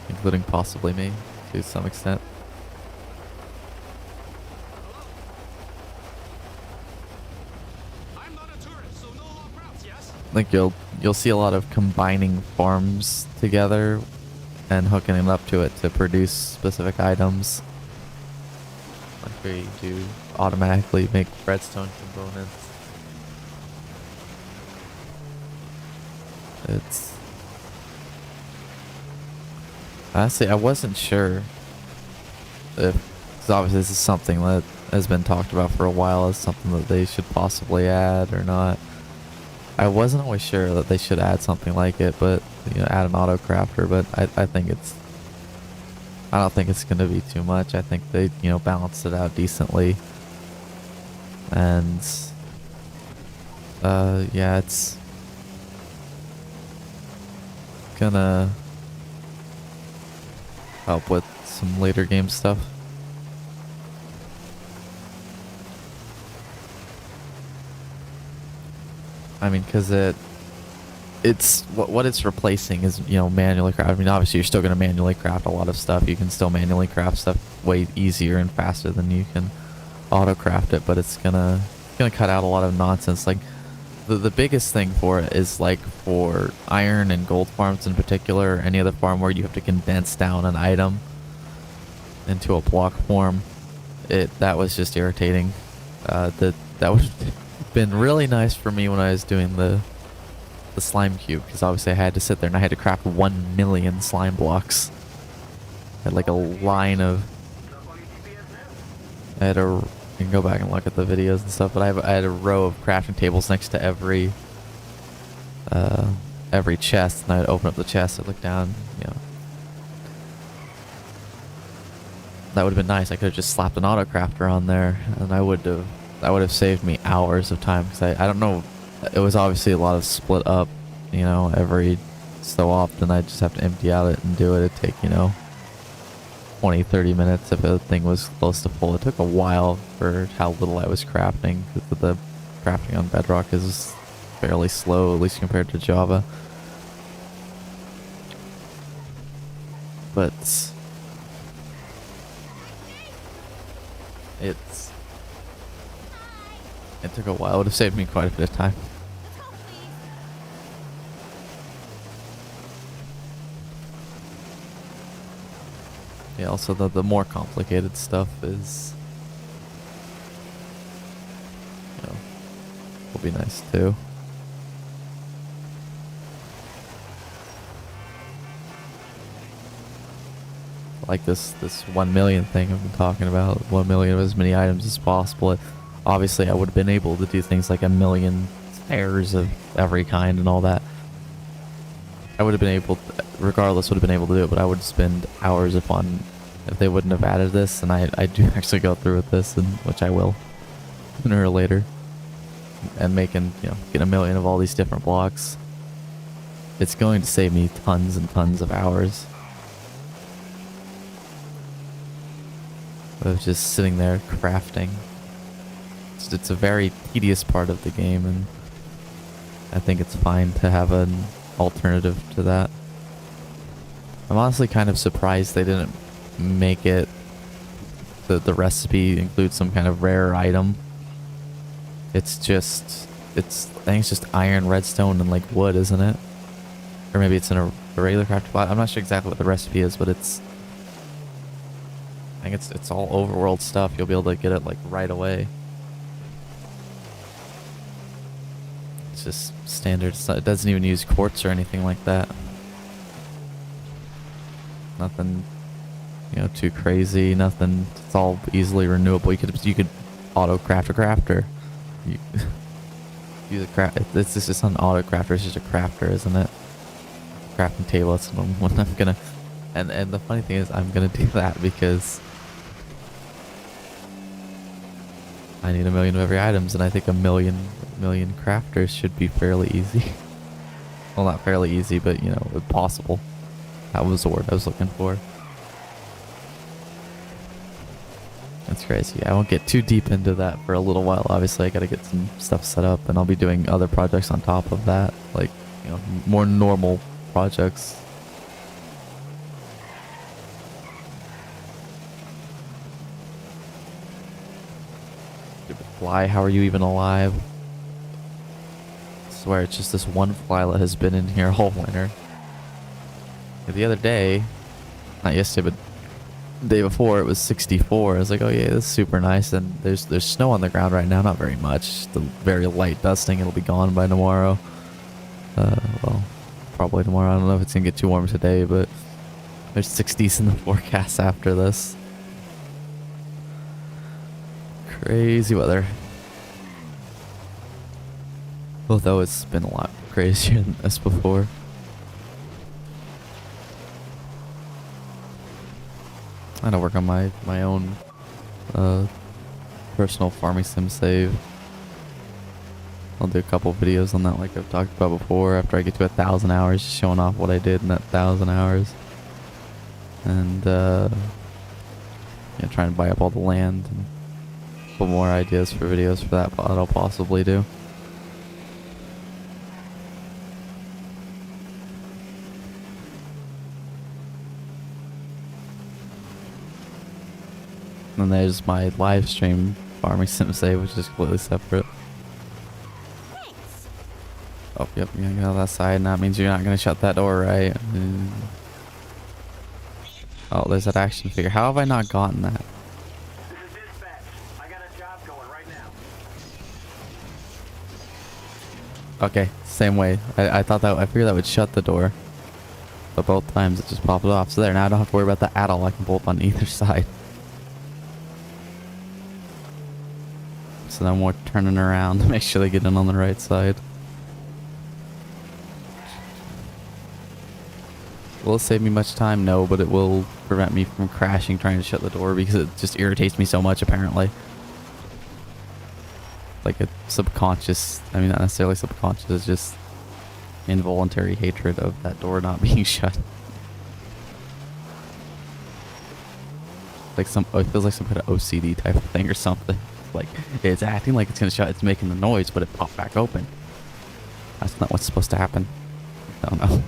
including possibly me to some extent. I'm not a tourist, so no long routes, yes? I think you'll see a lot of combining farms together and hooking it up to it to produce specific items. Like where you do automatically make redstone components. It's honestly, I wasn't sure if, because obviously this is something that has been talked about for a while as something that they should possibly add or not. I wasn't always sure that they should add something like it, but you know, add an auto crafter. But I don't think it's gonna be too much. I think they, you know, balanced it out decently, and yeah, it's gonna help with some later game stuff. I mean, because it's what it's replacing is, you know, manually craft. I mean, obviously you're still going to manually craft a lot of stuff. You can still manually craft stuff way easier and faster than you can auto craft it, but it's gonna cut out a lot of nonsense. Like the biggest thing for it is like for iron and gold farms in particular, or any other farm where you have to condense down an item into a block form. That was just irritating. That would have been really nice for me when I was doing the the slime cube because obviously I had to sit there and I had to craft 1 million slime blocks. I had like a line of. I had a. You can go back and look at the videos and stuff, but I had a row of crafting tables next to every chest, and I'd open up the chest, I'd look down, you know. That would have been nice. I could have just slapped an auto crafter on there, and that would have saved me hours of time because I don't know. It was obviously a lot of split up, you know. Every so often I'd just have to empty out it and do it. It'd take, you know, 20-30 minutes if the thing was close to full. It took a while for how little I was crafting because the crafting on Bedrock is fairly slow, at least compared to Java. But it took a while. It would have saved me quite a bit of time. Yeah, also the more complicated stuff is, you know, will be nice too. Like this 1 million thing I've been talking about, 1 million of as many items as possible. Obviously I would have been able to do things like 1 million pairs of every kind and all that. I would have been able, regardless, would have been able to do it, but I would spend hours upon if they wouldn't have added this, and I do actually go through with this, and which I will sooner or later, and making, you know, get 1 million of all these different blocks. It's going to save me tons and tons of hours of just sitting there crafting. It's a very tedious part of the game, and I think it's fine to have an alternative to that. I'm honestly kind of surprised they didn't make it the recipe include some kind of rare item. I think it's just iron, redstone, and like wood, isn't it? Or maybe it's in a regular crafting pot. I'm not sure exactly what the recipe is, but I think it's all overworld stuff. You'll be able to get it like right away. It's just standard. It doesn't even use quartz or anything like that. Nothing, you know, too crazy. Nothing. It's all easily renewable. You could auto craft a crafter. Use a craft. It's just an auto crafter. It's just a crafter, isn't it? Crafting table. That's what I'm gonna. And the funny thing is, I'm gonna do that because I need 1 million of every items, and I think 1 million crafters should be fairly easy. Well, not fairly easy, but you know, possible. That was the word I was looking for. That's crazy. I won't get too deep into that for a little while. Obviously, I gotta get some stuff set up, and I'll be doing other projects on top of that, like, you know, more normal projects. Fly, how are you even alive? I swear it's just this one fly that has been in here all winter. The other day, not yesterday, but the day before, it was 64. I was like, oh yeah, this is super nice. And there's snow on the ground right now, not very much. The very light dusting. It'll be gone by tomorrow. Well, probably tomorrow. I don't know if it's gonna get too warm today, but there's 60s in the forecast after this. Crazy weather. Although it's been a lot crazier than this before. I gotta work on my own personal farming sim save. I'll do a couple videos on that like I've talked about before after I get to 1,000 hours, just showing off what I did in that 1,000 hours. And yeah, trying to buy up all the land and put more ideas for videos for that I'll possibly do. And there's my live stream farming sim save, which is completely separate. Thanks. Oh, yep, you're gonna go that side, and that means you're not gonna shut that door, right? Oh, there's that action figure. How have I not gotten that? This is dispatch. I got a job going right now. Okay, Same way. I thought that, I figured that would shut the door. But both times it just popped it off. So there, now I don't have to worry about that at all. I can bolt on either side. So then we're turning around to make sure they get in on the right side. Will it save me much time? No, but it will prevent me from crashing trying to shut the door because it just irritates me so much apparently. Like a subconscious, I mean not necessarily subconscious, it's just involuntary hatred of that door not being shut. Like it feels like some kind of OCD type of thing or something. Like it's acting like it's gonna shut, it's making the noise, but it popped back open. That's not what's supposed to happen. I don't know.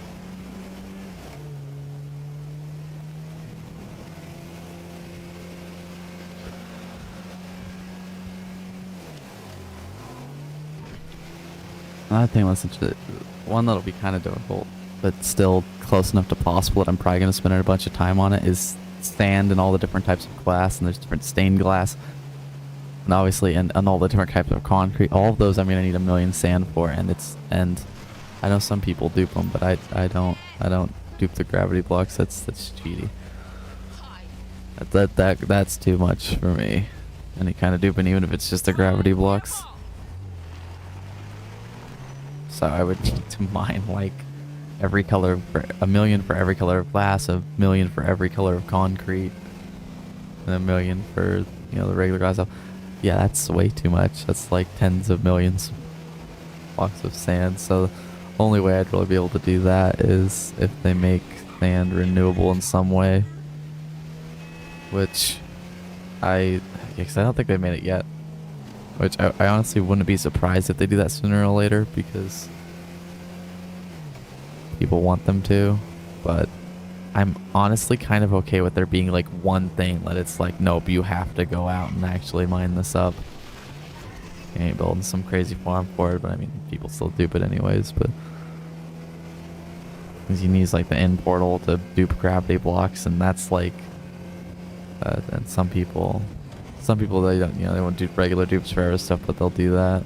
Another thing, listen to one that'll be kind of difficult, but still close enough to possible that I'm probably going to spend a bunch of time on it, is sand and all the different types of glass, and there's different stained glass, and obviously, and all the different types of concrete. All of those, I mean, I need 1 million sand for, and I know some people dupe them, but I don't dupe the gravity blocks. That's cheaty. That's too much for me. Any kind of duping, even if it's just the gravity blocks. So I would need to mine like every color, 1 million for every color of glass, 1 million for every color of concrete, and 1 million for, you know, the regular glass stuff. Yeah, that's way too much. That's like tens of millions of blocks of sand. So the only way I'd really be able to do that is if they make sand renewable in some way, which because I don't think they've made it yet. Which I honestly wouldn't be surprised if they do that sooner or later because people want them to. But I'm honestly kind of okay with there being like one thing that it's like, nope, you have to go out and actually mine this up. You ain't building some crazy farm for it, but I mean, people still dupe it anyways. But because you need like the end portal to dupe gravity blocks, and that's like, and some people they don't, you know, they won't do regular dupes for other stuff, but they'll do that.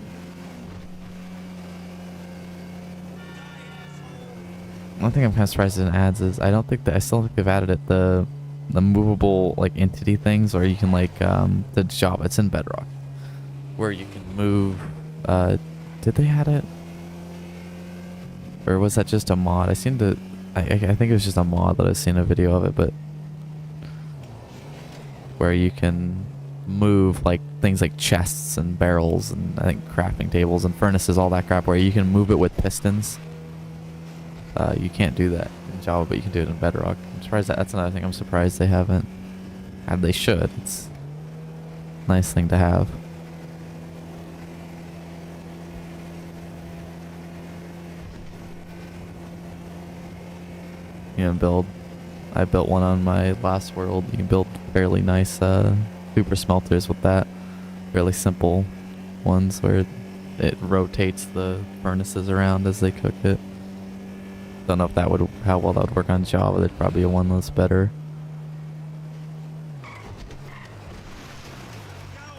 One thing I'm kind of surprised in ads is I still don't think they've added it, the movable like entity things, or you can like the job, it's in Bedrock, where you can move. Did they add it, or was that just a mod? I think it was just a mod that I've seen a video of it, but where you can move like things like chests and barrels and I think crafting tables and furnaces, all that crap, where you can move it with pistons. You can't do that in Java, but you can do it in Bedrock. I'm surprised that's another thing I'm surprised they haven't. And they should. It's a nice thing to have. You know, I built one on my last world. You can build fairly nice super smelters with that. Fairly simple ones where it rotates the furnaces around as they cook it. Don't know if how well that would work on Java. There'd probably be one that's better.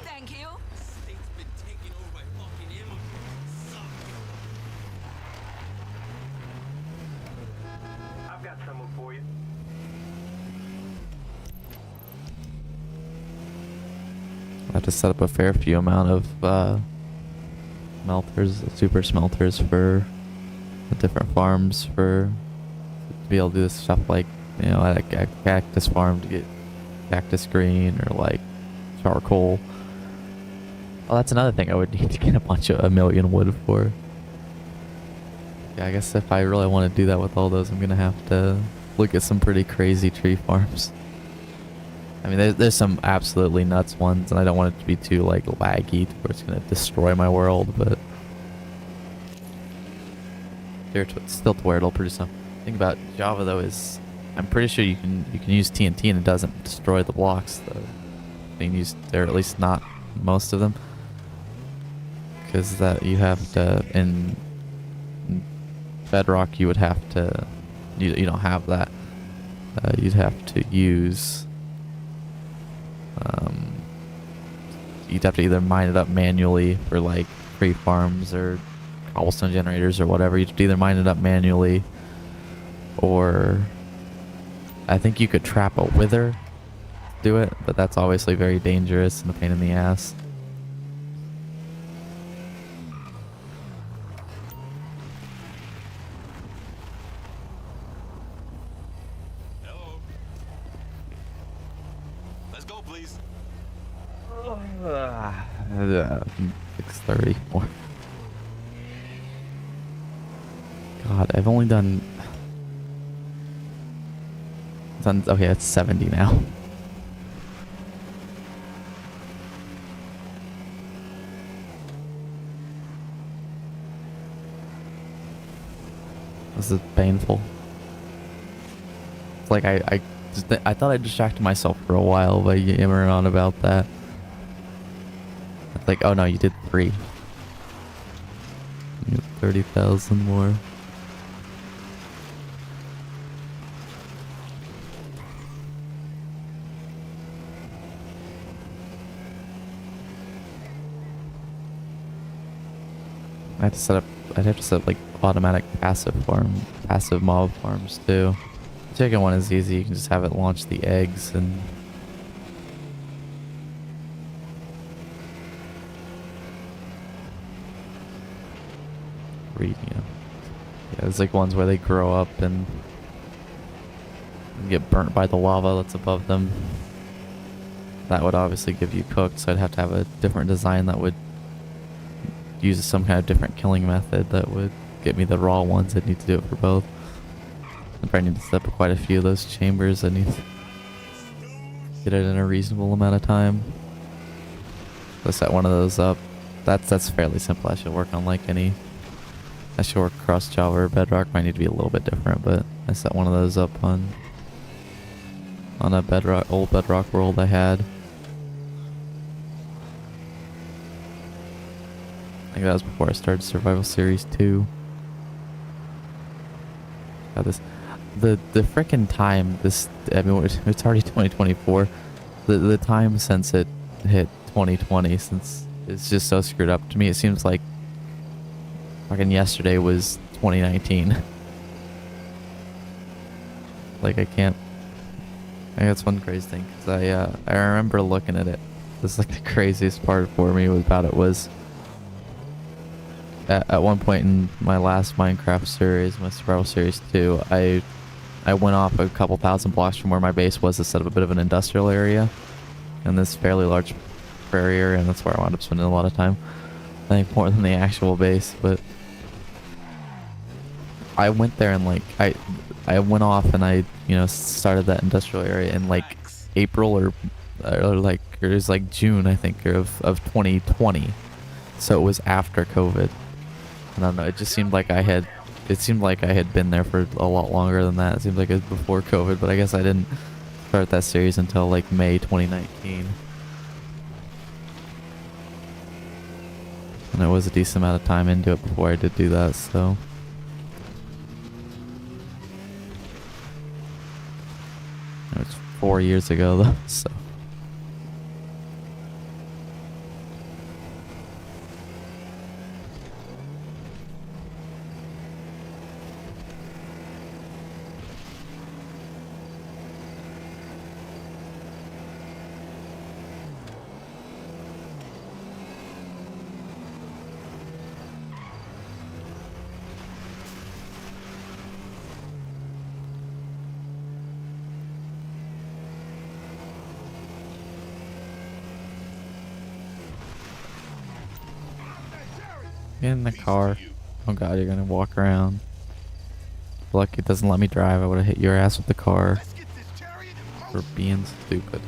Thank you. State's been taken over by fucking immigrants. I've got someone for you. I have to set up a fair few amount of super smelters for the different farms to be able to do this stuff, like, you know, at a cactus farm to get cactus green, or like charcoal. Oh, that's another thing I would need to get a million wood for. Yeah, I guess if I really want to do that with all those, I'm gonna have to look at some pretty crazy tree farms. I mean, there's some absolutely nuts ones, and I don't want it to be too like laggy where it's gonna destroy my world, but still to where it'll produce some. The thing about Java though is, I'm pretty sure you can use TNT and it doesn't destroy the blocks though being used there, at least not most of them, because that you have to in Bedrock you would have to you don't have that. You'd have to use you'd have to either mine it up manually for like free farms or cobblestone generators or whatever. You'd either mine it up manually, or I think you could trap a wither, do it, but that's obviously very dangerous and a pain in the ass. Hello. Let's go, please. 6:30. God, I've only done. Okay, it's 70 now. This is painful. It's like I thought I distracted myself for a while by yammering on about that. It's like, oh no, you did 3. You have 30,000 more. I'd have to set up like automatic passive mob farms too. The chicken one is easy. You can just have it launch the eggs and yeah, there's like ones where they grow up and get burnt by the lava that's above them. That would obviously give you cooked, so I'd have to have a different design that would use some kind of different killing method that would get me the raw ones. I'd need to do it for both. I probably need to set up quite a few of those chambers. I need to get it in a reasonable amount of time. So set one of those up. That's fairly simple. I should work on like any. I should work across Java or Bedrock. Might need to be a little bit different, but I set one of those up on a Bedrock, old Bedrock world I had. I think that was before I started Survival Series 2. God, the frickin' time, I mean, it's already 2024. The time since it hit 2020, since it's just so screwed up. To me, it seems like fucking yesterday was 2019. Like, I think that's one crazy thing, because I remember looking at it. This is like the craziest part for me about it was at one point in my last Minecraft series, my Survival Series 2, I went off a couple thousand blocks from where my base was to set up a bit of an industrial area in this fairly large prairie area, and that's where I wound up spending a lot of time. I think more than the actual base, but I went there and like I went off and I started that industrial area in like April or it was like June, I think, of 2020. So it was after COVID. I don't know, it just seemed like I had been there for a lot longer than that. It seemed like it was before COVID, but I guess I didn't start that series until like May 2019. And it was a decent amount of time into it before I did do that, so. It was 4 years ago though, so. Get in the car. Oh god, you're gonna walk around. Lucky it doesn't let me drive. I would have hit your ass with the car Let's get this chariot in for motion. being stupid.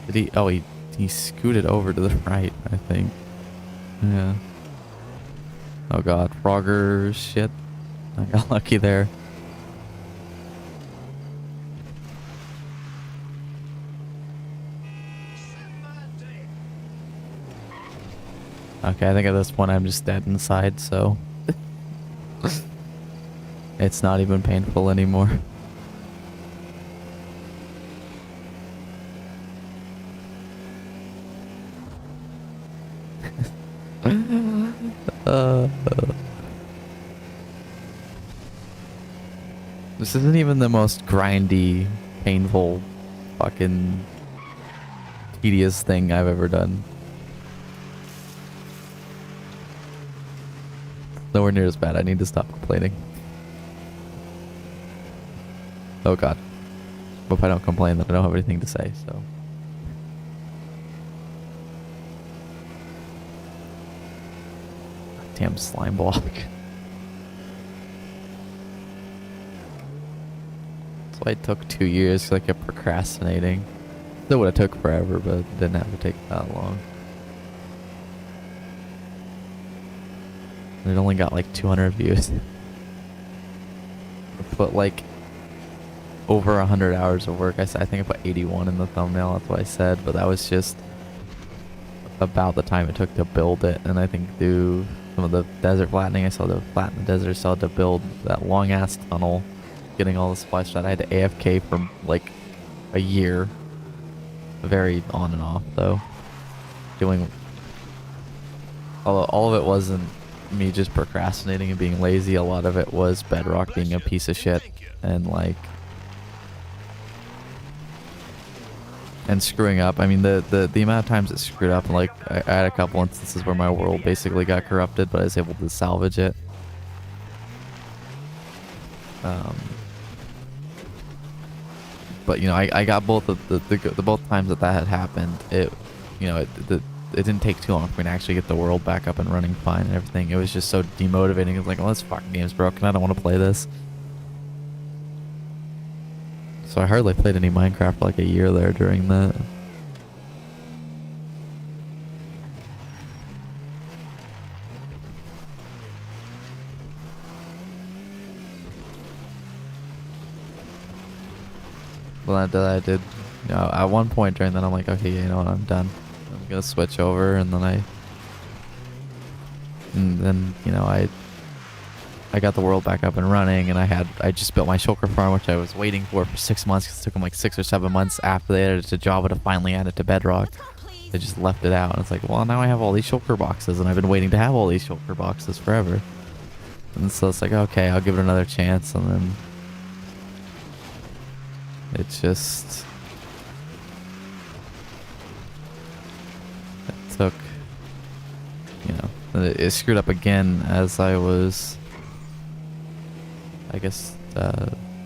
Did he? Oh, he scooted over to the right, I think. Yeah. Oh god, Frogger shit. I got lucky there. Okay, I think at this point I'm just dead inside, so it's not even painful anymore. This isn't even the most grindy, painful, fucking tedious thing I've ever done. Nowhere near as bad. I need to stop complaining. Oh god. Hope I don't complain that I don't have anything to say, so. Damn slime block. That's why it took 2 years, because I kept procrastinating. Still would have took forever, but it didn't have to take that long. It only got like 200 views. I put like over 100 hours of work. I think I put 81 in the thumbnail, that's what I said, but that was just about the time it took to build it. And I think do some of the desert flattening. I still had to flatten the desert, still had to build that long ass tunnel, getting all the supplies for that. I had to AFK for like a year. Very on and off though. Doing all of it wasn't me just procrastinating and being lazy. A lot of it was Bedrock being a piece of shit and like and screwing up. I mean the amount of times it screwed up, and like I had a couple instances where my world basically got corrupted, but I was able to salvage it. But you know, I got both of the both times that had happened. It, you know, it didn't take too long for me to actually get the world back up and running fine and everything. It was just so demotivating. It was like, well, this fucking game's broken. I don't want to play this. So I hardly played any Minecraft for like a year there during that. Well, I did, you know, at one point during that, I'm like, okay, you know what, I'm done. I'm gonna switch over, and then you know, I got the world back up and running, and I just built my shulker farm, which I was waiting for 6 months, because it took them like 6 or 7 months after they added it to Java to finally add it to Bedrock. They just left it out, and it's like, well, now I have all these shulker boxes, and I've been waiting to have all these shulker boxes forever. And so it's like, okay, I'll give it another chance, and then it just took, you know, it screwed up again as I was, I guess,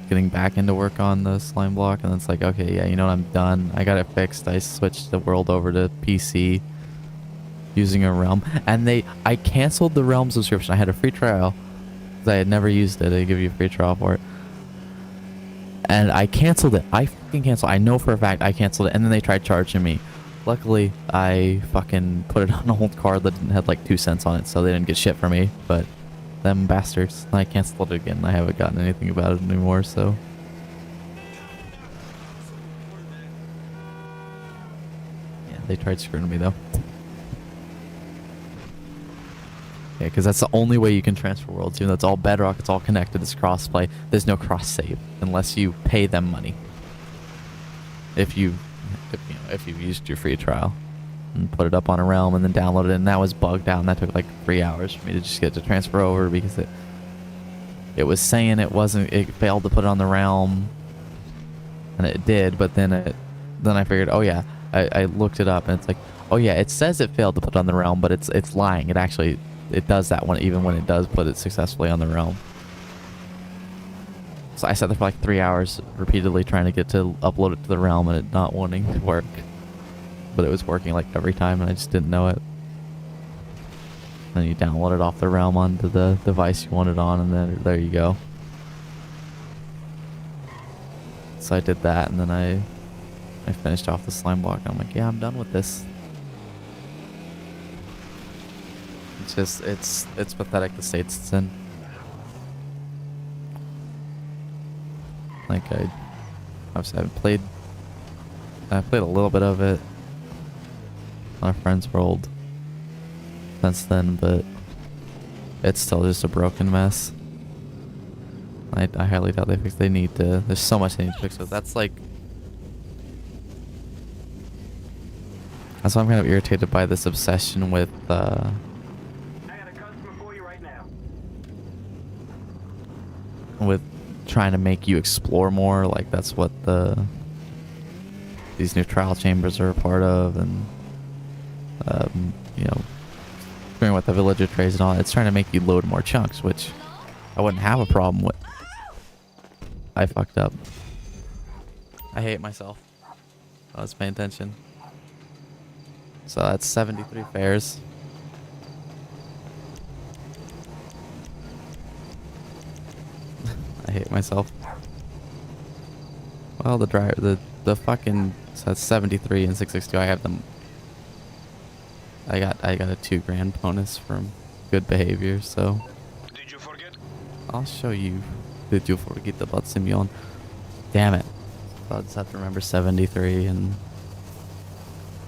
getting back into work on the slime block, and it's like, okay, yeah, you know what, I'm done. I got it fixed. I switched the world over to PC using a realm, and I canceled the realm subscription. I had a free trial because I had never used it. They give you a free trial for it. And I canceled it. I fucking canceled. I know for a fact I canceled it. And then they tried charging me. Luckily, I fucking put it on an old card that had like 2 cents on it, so they didn't get shit for me. But them bastards. I canceled it again. I haven't gotten anything about it anymore, so. Yeah, they tried screwing me though. Yeah, because that's the only way you can transfer worlds. Even though it's all Bedrock, it's all connected, it's crossplay. There's no cross save unless you pay them money. If you've used your free trial and put it up on a realm and then download it, and that was bugged out, and that took like 3 hours for me to just get to transfer over, because it was saying it failed to put it on the realm, and it did, but then I figured, oh yeah, I looked it up, and it's like, oh yeah, it says it failed to put it on the realm, but it's lying. It does that one even when it does put it successfully on the realm. So I sat there for like 3 hours repeatedly trying to get to upload it to the realm, and it not wanting to work. But it was working like every time, and I just didn't know it. Then you download it off the realm onto the device you want it on, and then there you go. So I did that, and then I finished off the slime block. I'm like, yeah, I'm done with this. It's pathetic the state it's in. Like I played a little bit of it on a friend's world since then, but it's still just a broken mess. I highly doubt they fix. There's so much they need to fix. So that's That's why I'm kind of irritated by this obsession with I got a customer for you right now. with trying to make you explore more. Like that's what these new trial chambers are a part of, and you know, doing with the villager trades and all. It's trying to make you load more chunks, which I wouldn't have a problem with. I fucked up. I hate myself. I was paying attention. So that's 73 fares. I hate myself. Well, the fucking, so that's 73 and 662. I have them. I got a $2,000 bonus from good behavior. So Did you forget? I'll show you. Did you forget about Simeon? Damn it! So I'll just have to remember 73, and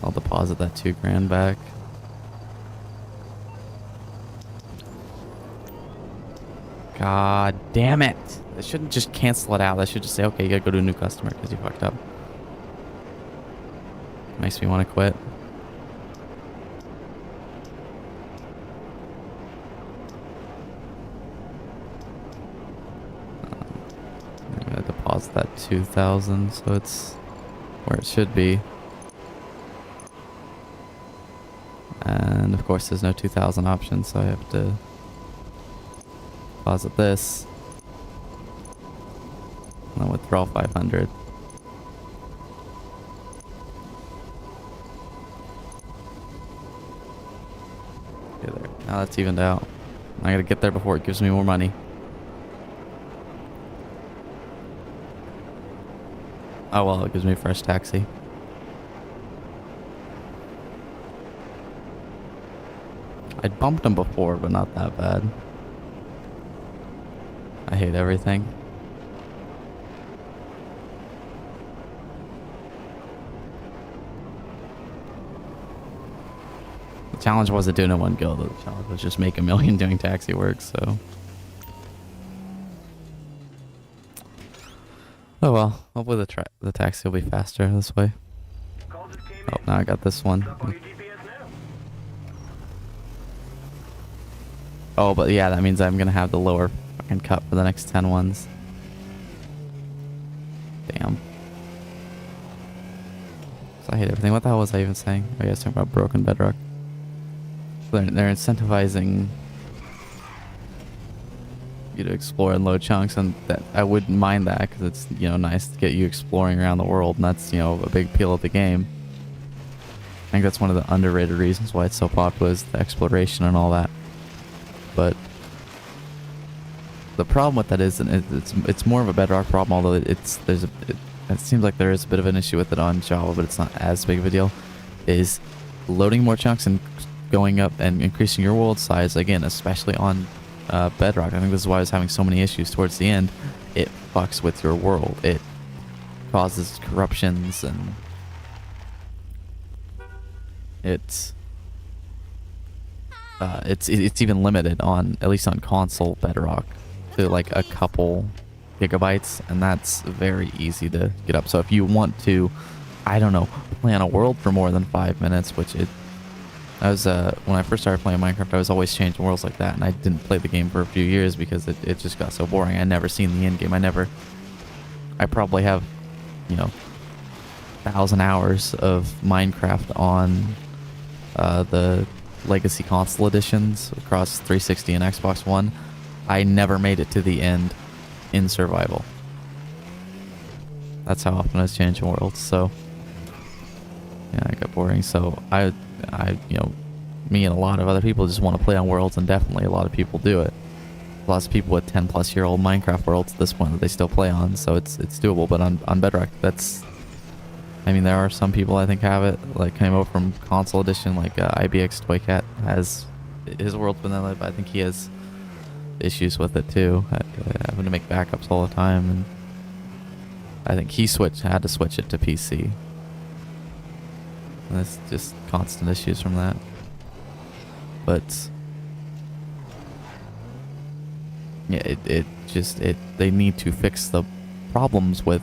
I'll deposit that $2,000 back. God damn it! They shouldn't just cancel it out. They should just say, okay, you gotta go to a new customer because you fucked up. Makes me want to quit. I'm gonna deposit that 2,000, so it's where it should be. And of course, there's no 2,000 option, so I have to deposit this. And then withdraw 500. Okay, there. Now that's evened out. I gotta get there before it gives me more money. Oh well, it gives me a fresh taxi. I bumped him before, but not that bad. I hate everything. The challenge wasn't doing it in one go, though. The challenge was just make $1 million doing taxi work, so. Oh well, hopefully the taxi will be faster this way. Call just came Oh, in. now I got this one. Up on your GPS now. Oh, but yeah, that means I'm gonna have the lower fucking cut for the next 10 ones. Damn. So I hate everything. What the hell was I even saying? Oh, yeah, I was talking about broken bedrock. They're incentivizing you to explore and load chunks, and that I wouldn't mind that because it's, you know, nice to get you exploring around the world, and that's, you know, a big appeal of the game. I think that's one of the underrated reasons why it's so popular is the exploration and all that. But the problem with that is, and it's more of a Bedrock problem, although it seems like there is a bit of an issue with it on Java, but it's not as big of a deal, is loading more chunks and going up and increasing your world size, again, especially on Bedrock. I think this is why I was having so many issues towards the end. It fucks with your world. It causes corruptions, and it's even limited on, at least on console Bedrock, to like a couple gigabytes, and that's very easy to get up. So if you want to, I don't know, plan a world for more than 5 minutes, which I was when I first started playing Minecraft, I was always changing worlds like that, and I didn't play the game for a few years because it just got so boring. I never seen the end game. I probably have, you know, 1,000 hours of Minecraft on the Legacy console editions across 360 and Xbox One. I never made it to the end in survival. That's how often I was changing worlds. So yeah, it got boring. So I, you know, me and a lot of other people just want to play on worlds, and definitely a lot of people do it. Lots of people with 10-plus-year-old Minecraft worlds at this point that they still play on, so it's doable. But on Bedrock, that's, I mean, there are some people I think have it, like came over from console edition, like IBX Toycat has his world's been that, but I think he has issues with it too, having to make backups all the time, and I think he had to switch it to PC. And it's just constant issues from that. But yeah, they need to fix the problems with,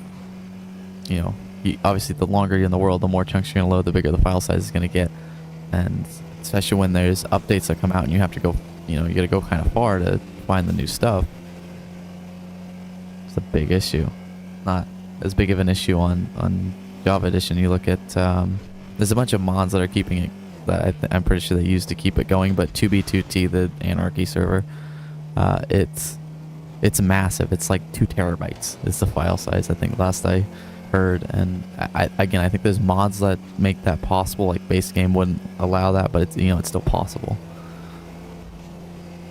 you know, obviously the longer you're in the world, the more chunks you're gonna load, the bigger the file size is gonna get, and especially when there's updates that come out and you have to go, you gotta go kind of far to find the new stuff. It's a big issue. Not as big of an issue on Java Edition. You look at there's a bunch of mods that are keeping it, that I'm pretty sure they used to keep it going, but 2B2T, the Anarchy server, it's massive. It's like 2 terabytes is the file size, I think, last I heard. And I think there's mods that make that possible. Like base game wouldn't allow that, but it's it's still possible,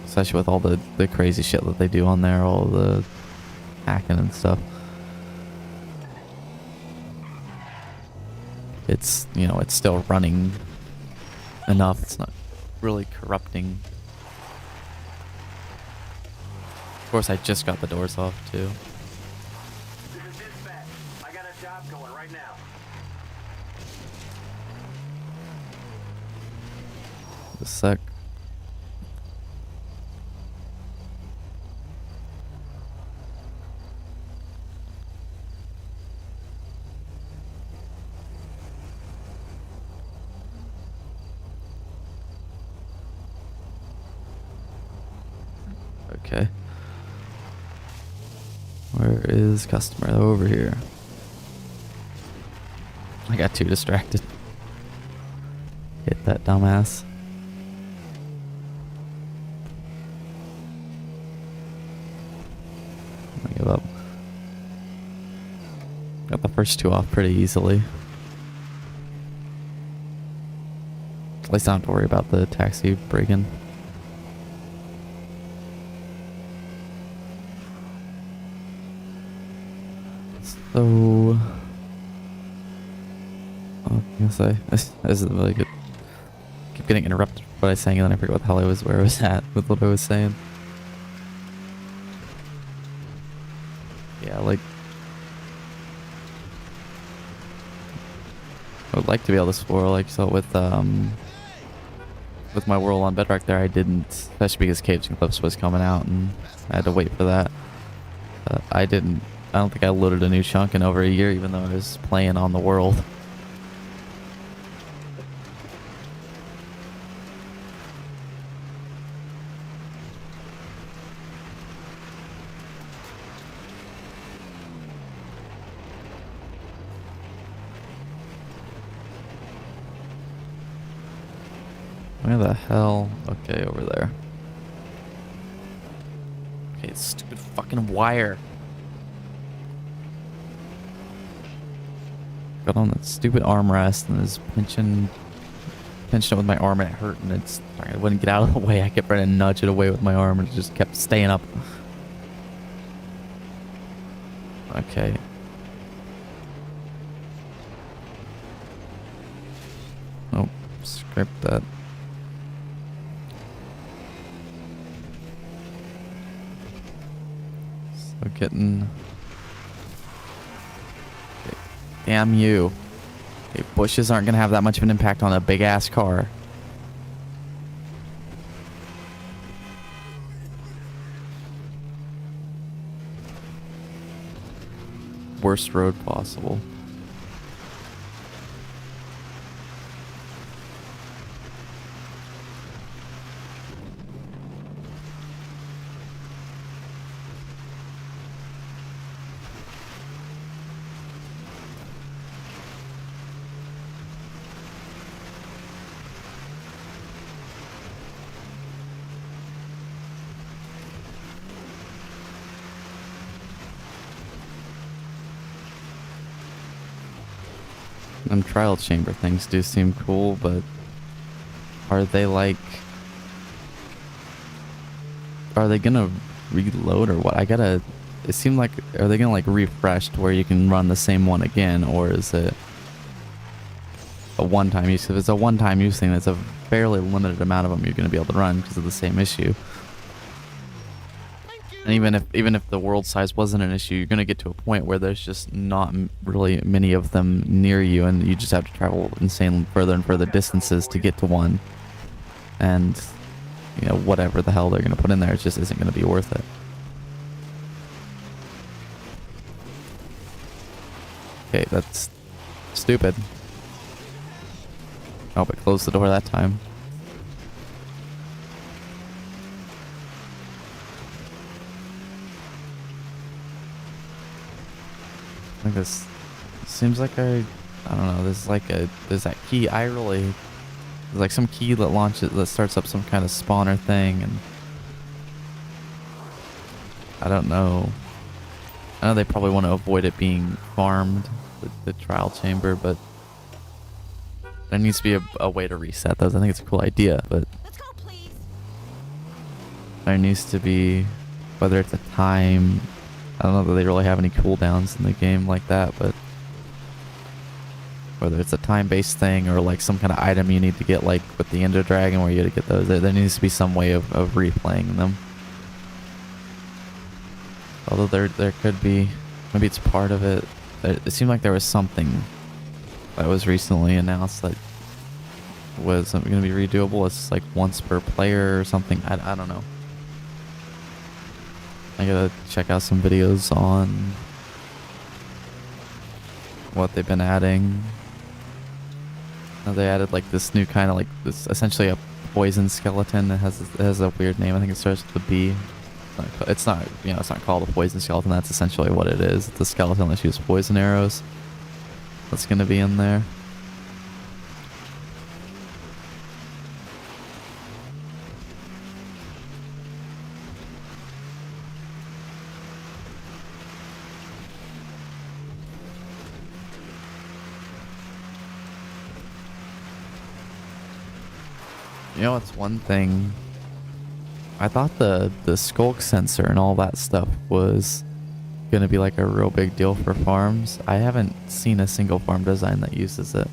especially with all the crazy shit that they do on there, all the hacking and stuff. It's it's still running enough. It's not really corrupting. Of course, I just got the doors off too. This is dispatch. I got a job going right now. A sec. Okay. Where is customer? Over here. I got too distracted. Hit that dumbass. I give up. Got the first 2 off pretty easily. At least I don't have to worry about the taxi break-in. So, I was gonna say, this is really good. Keep getting interrupted with what I was saying, and then I forget what the hell where I was at with what I was saying. Yeah, like, I would like to be able to explore, like, so with my world on Bedrock there, I didn't, especially because Caves and Cliffs was coming out, and I had to wait for that. I don't think I loaded a new chunk in over a year, even though I was playing on the world. Where the hell? Okay, over there. Okay, stupid fucking wire. Got on that stupid armrest and is pinching it with my arm, and it hurt, and I wouldn't get out of the way. I kept trying to nudge it away with my arm, and it just kept staying up. Okay. Oh, scrape that. So getting... Damn you. Okay, bushes aren't gonna have that much of an impact on a big ass car. Worst road possible. Them trial chamber things do seem cool, but are they gonna reload or what? It seemed like, are they gonna like refresh to where you can run the same one again, or is it a one-time use? If it's a one-time use thing, that's a fairly limited amount of them you're gonna be able to run because of the same issue. And even if the world size wasn't an issue, you're gonna get to a point where there's just not really many of them near you, and you just have to travel insanely further and further distances to get to one. And whatever the hell they're gonna put in there, it just isn't gonna be worth it. Okay, that's Stupid. Oh, but closed the door that time. I think this seems like I don't know, there's that key, there's like some key that launches, that starts up some kind of spawner thing, and I don't know. I know they probably want to avoid it being farmed, the trial chamber, but there needs to be a way to reset those. I think it's a cool idea, but Let's go, please. there needs to be, whether it's a time, I don't know that they really have any cooldowns in the game like that, but whether it's a time-based thing or like some kind of item you need to get, like with the Ender Dragon where you gotta get those, there needs to be some way of replaying them. Although there could be, maybe it's part of it. It seemed like there was something that was recently announced that was going to be redoable. It's like once per player or something. I don't know. I gotta check out some videos on what they've been adding. They added like this new kind of like this, essentially a poison skeleton that has a weird name. I think it starts with a B. It's not, you know, it's not called a poison skeleton. That's essentially what it is. It's a skeleton that shoots poison arrows. That's gonna be in there. You know, it's one thing. I thought the skulk sensor and all that stuff was gonna be like a real big deal for farms. I haven't seen a single farm design that uses it.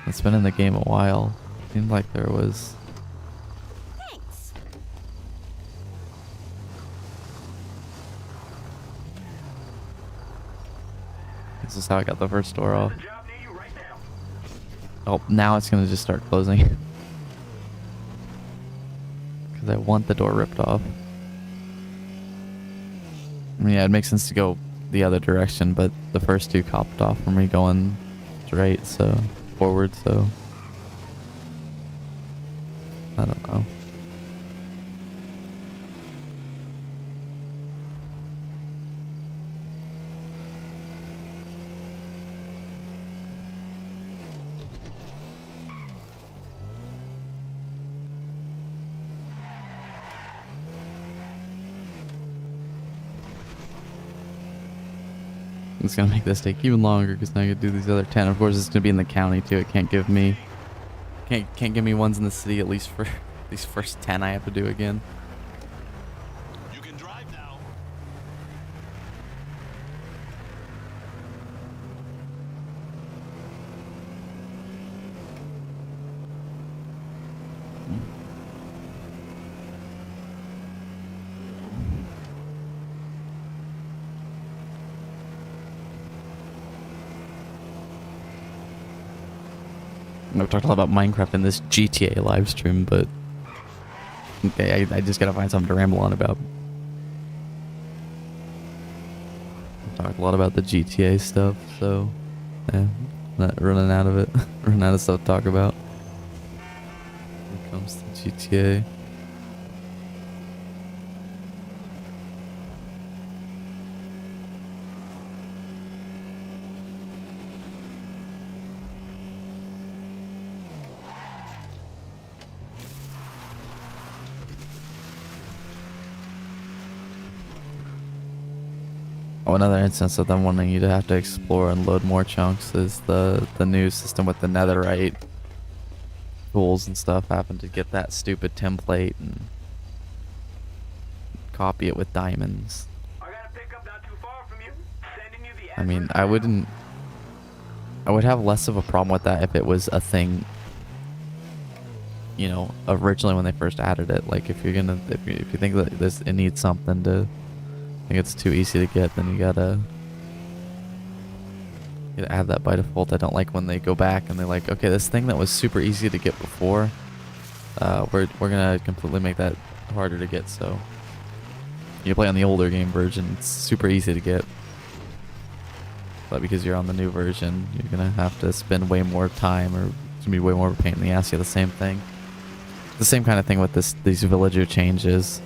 It's been in the game a while. Seemed like there was. Thanks. This is how I got the first door off. The job near you right now. Oh, now it's gonna just start closing. Because I want the door ripped off. I mean, yeah, it makes sense to go the other direction, but the first two copped off from me going straight, so forward, so I don't know. It's gonna make this take even longer because now I gotta do these other 10. Of course, it's gonna be in the county too. It can't give me ones in the city, at least for these first 10 I have to do again. You can drive now. I've talked a lot about Minecraft in this GTA live stream, but okay, I just gotta find something to ramble on about. I've talked a lot about the GTA stuff, so yeah, not running out of it. Running out of stuff to talk about when it comes to GTA. Oh, another instance of them wanting you to have to explore and load more chunks is the new system with the netherite tools and stuff. Having to get that stupid template and copy it with diamonds. I got a pickup not too far from you. Sending you the I mean, address I would have less of a problem with that if it was a thing, you know, originally when they first added it. Like if you think that it needs something to, I think it's too easy to get, then you gotta add that by default. I don't like when they go back and they're like, okay, this thing that was super easy to get before, we're gonna completely make that harder to get. So you play on the older game version, it's super easy to get. but because you're on the new version, you're gonna have to spend way more time, or it's gonna be way more of a pain in the ass. Yeah, the same thing. The same kind of thing with these villager changes.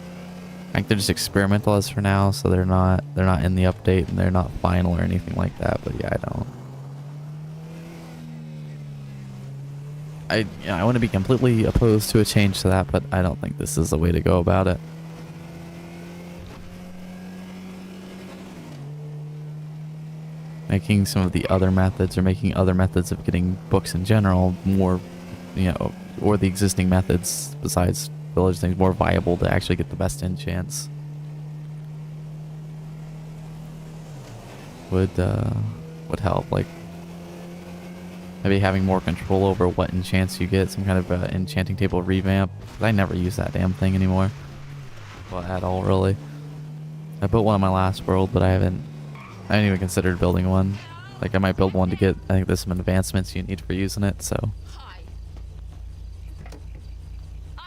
I think they're just experimental as for now, so they're not in the update and they're not final or anything like that. But yeah, I want to be completely opposed to a change to that, but I don't think this is the way to go about it. Making some of the other methods, or making other methods of getting books in general more, you know, or the existing methods besides village things more viable to actually get the best enchants would help. Like maybe having more control over what enchants you get, some kind of enchanting table revamp. 'Cause I never use that damn thing anymore. Well, at all really. I built one on my last world, but I haven't even considered building one. Like I might build one to get, I think there's some advancements you need for using it, so.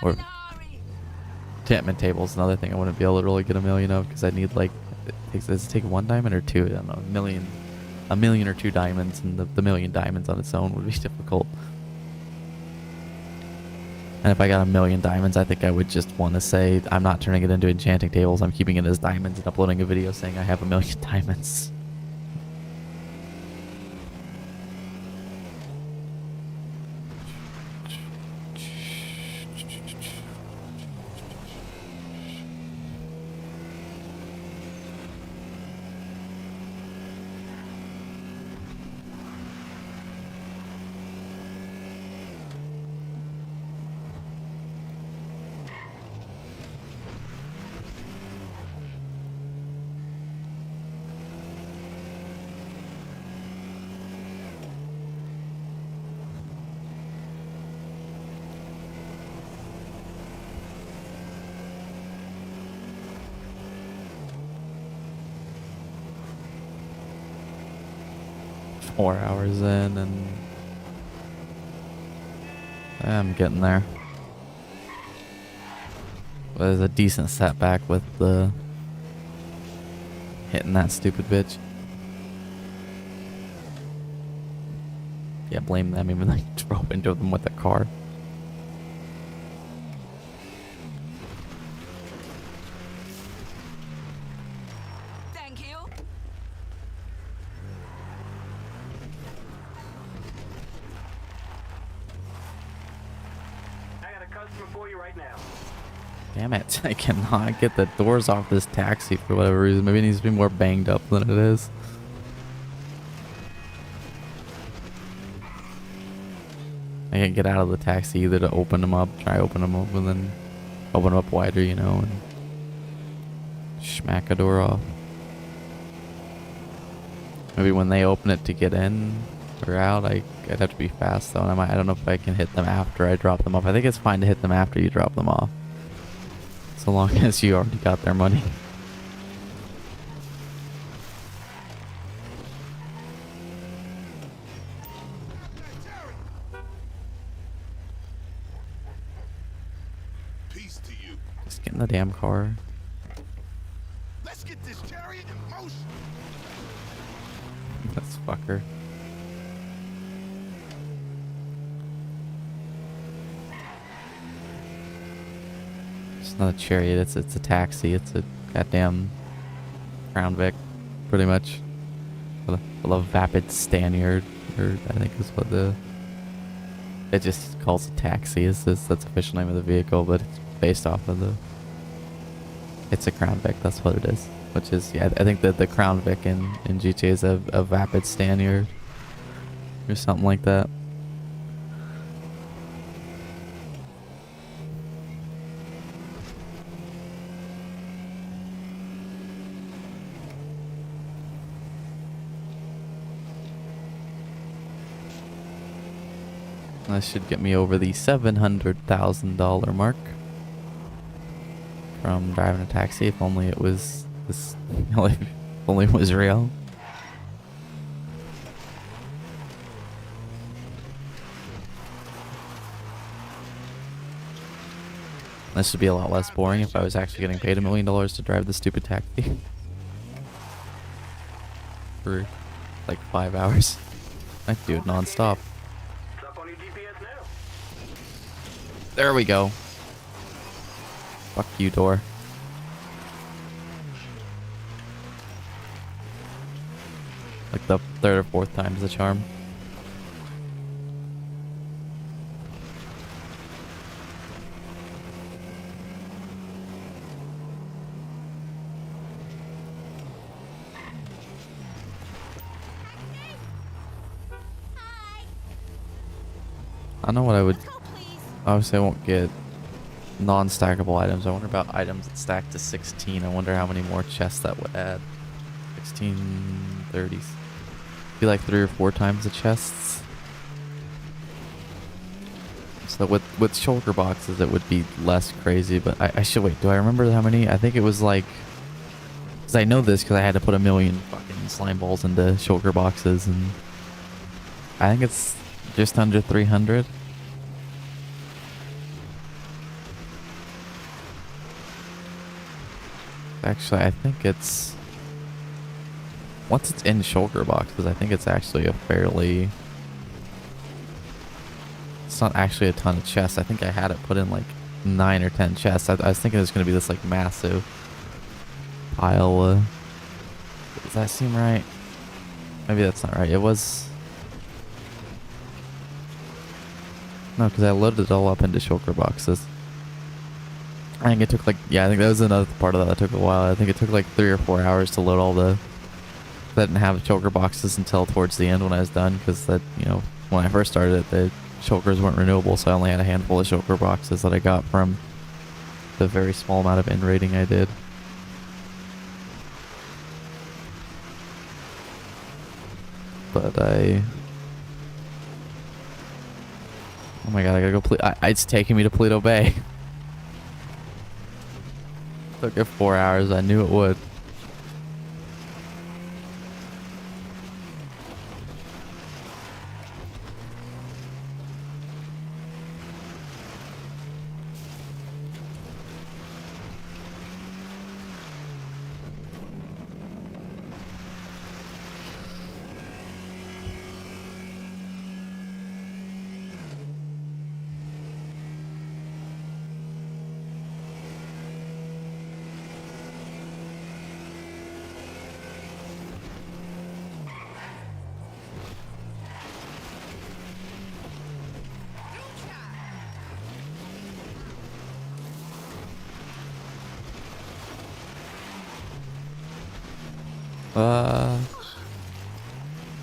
Or enchantment tables, another thing I wouldn't be able to really get a million of, because I need like, does it take 1 diamond or 2? I don't know, a million or 2 diamonds, and the million diamonds on its own would be difficult. And if I got 1,000,000 diamonds, I think I would just want to say, I'm not turning it into enchanting tables, I'm keeping it as diamonds and uploading a video saying I have 1,000,000 diamonds. Four hours in, and I'm getting there. But there's a decent setback with the hitting that stupid bitch. Yeah, blame them, even though you drove into them with a car. Thank you. I got a customer for you right now. Damn it, I cannot get the doors off this taxi for whatever reason. Maybe it needs to be more banged up than it is. I can't get out of the taxi either to open them up. Try open them up and then open them up wider, you know, and smack a door off. Maybe when they open it to get in or out, I'd have to be fast though, and I don't know if I can hit them after I drop them off. I think it's fine to hit them after you drop them off, so long as you already got their money. Peace to you. Just get in the damn car. Let's get this chariot in motion. This fucker. It's not a chariot, it's a taxi. It's a goddamn Crown Vic, pretty much. With a vapid Staniard, or I think is what it just calls a taxi. That's the official name of the vehicle, but it's based off of it's a Crown Vic, that's what it is. Which is, yeah, I think that the Crown Vic in GTA is a vapid Staniard or something like that. That should get me over the $700,000 mark from driving a taxi. If only it was this, if only it was real. This would be a lot less boring if I was actually getting paid $1 million to drive the stupid taxi. For like 5 hours. I do it non-stop. It's up on your GPS now. There we go. Fuck you, door. Like the third or fourth time's the charm. Hi. I know what I would. Let's go, please. Obviously, I won't get non-stackable items. I wonder about items that stack to 16. I wonder how many more chests that would add. 16 30s. Be like 3 or 4 times the chests. So with shulker boxes, it would be less crazy. But I should wait. Do I remember how many? I think it was like. Because I know this because I had to put 1 million fucking slime balls into shulker boxes, and I think it's just under 300. Actually, I think it's once it's in shulker boxes, I think it's actually a fairly. It's not actually a ton of chests. I think I had it put in like 9 or 10 chests. I was thinking it was going to be this like massive pile. Does that seem right? Maybe that's not right. It was. No, because I loaded it all up into shulker boxes. I think it took like, yeah, I think that was another part of that took a while. I think it took like 3 or 4 hours to load all the. I didn't have shulker boxes until towards the end when I was done, because that, you know, when I first started it, the shulkers weren't renewable, so I only had a handful of shulker boxes that I got from the very small amount of in-rating I did. But oh my god, I gotta go it's taking me to Paleto Bay. Took it 4 hours, I knew it would.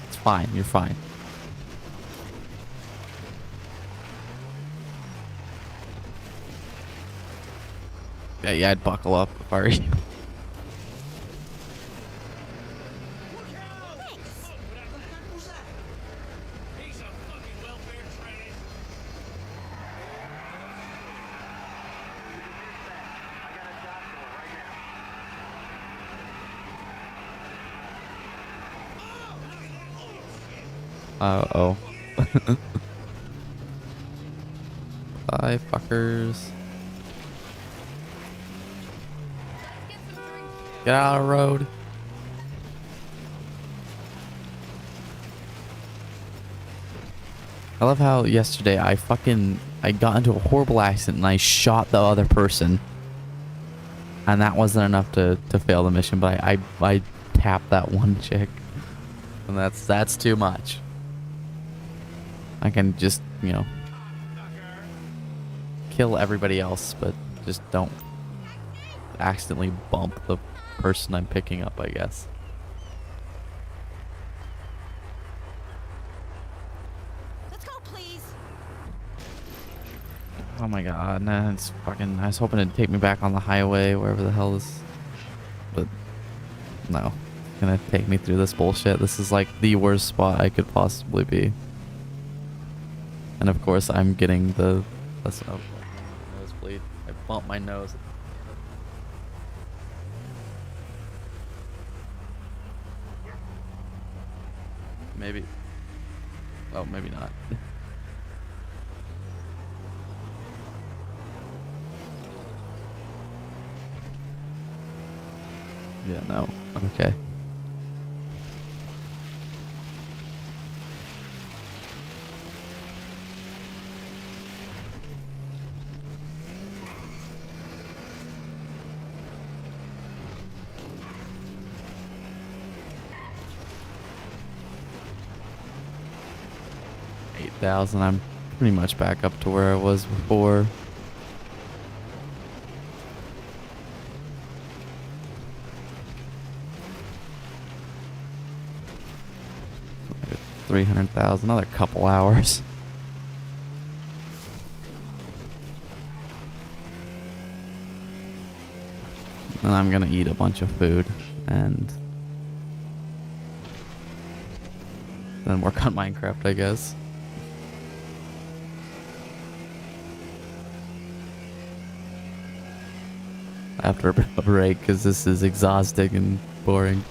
It's fine, you're fine. Yeah, I'd buckle up if I were you. He's a fucking welfare train. I got a job for it right now. Uh-oh. Bye, fuckers. Get some drinks. Get out of the road. I love how yesterday I got into a horrible accident and I shot the other person. And that wasn't enough to fail the mission, but I tapped that one chick. And that's too much. I can just, you know, kill everybody else, but just don't accidentally bump the person I'm picking up, I guess. Let's go, please. Oh my god, nah, it's fucking. I was hoping it'd take me back on the highway, wherever the hell this. But no. It's gonna take me through this bullshit. This is like the worst spot I could possibly be. And of course, I'm getting the. Listen, oh, nosebleed. I bumped my nose. Maybe. Oh, maybe not. Yeah, no. Okay. 8,000. I'm pretty much back up to where I was before. Like 300,000, another couple hours. And I'm gonna eat a bunch of food and then work on Minecraft, I guess. After a bit of a break, because this is exhausting and boring.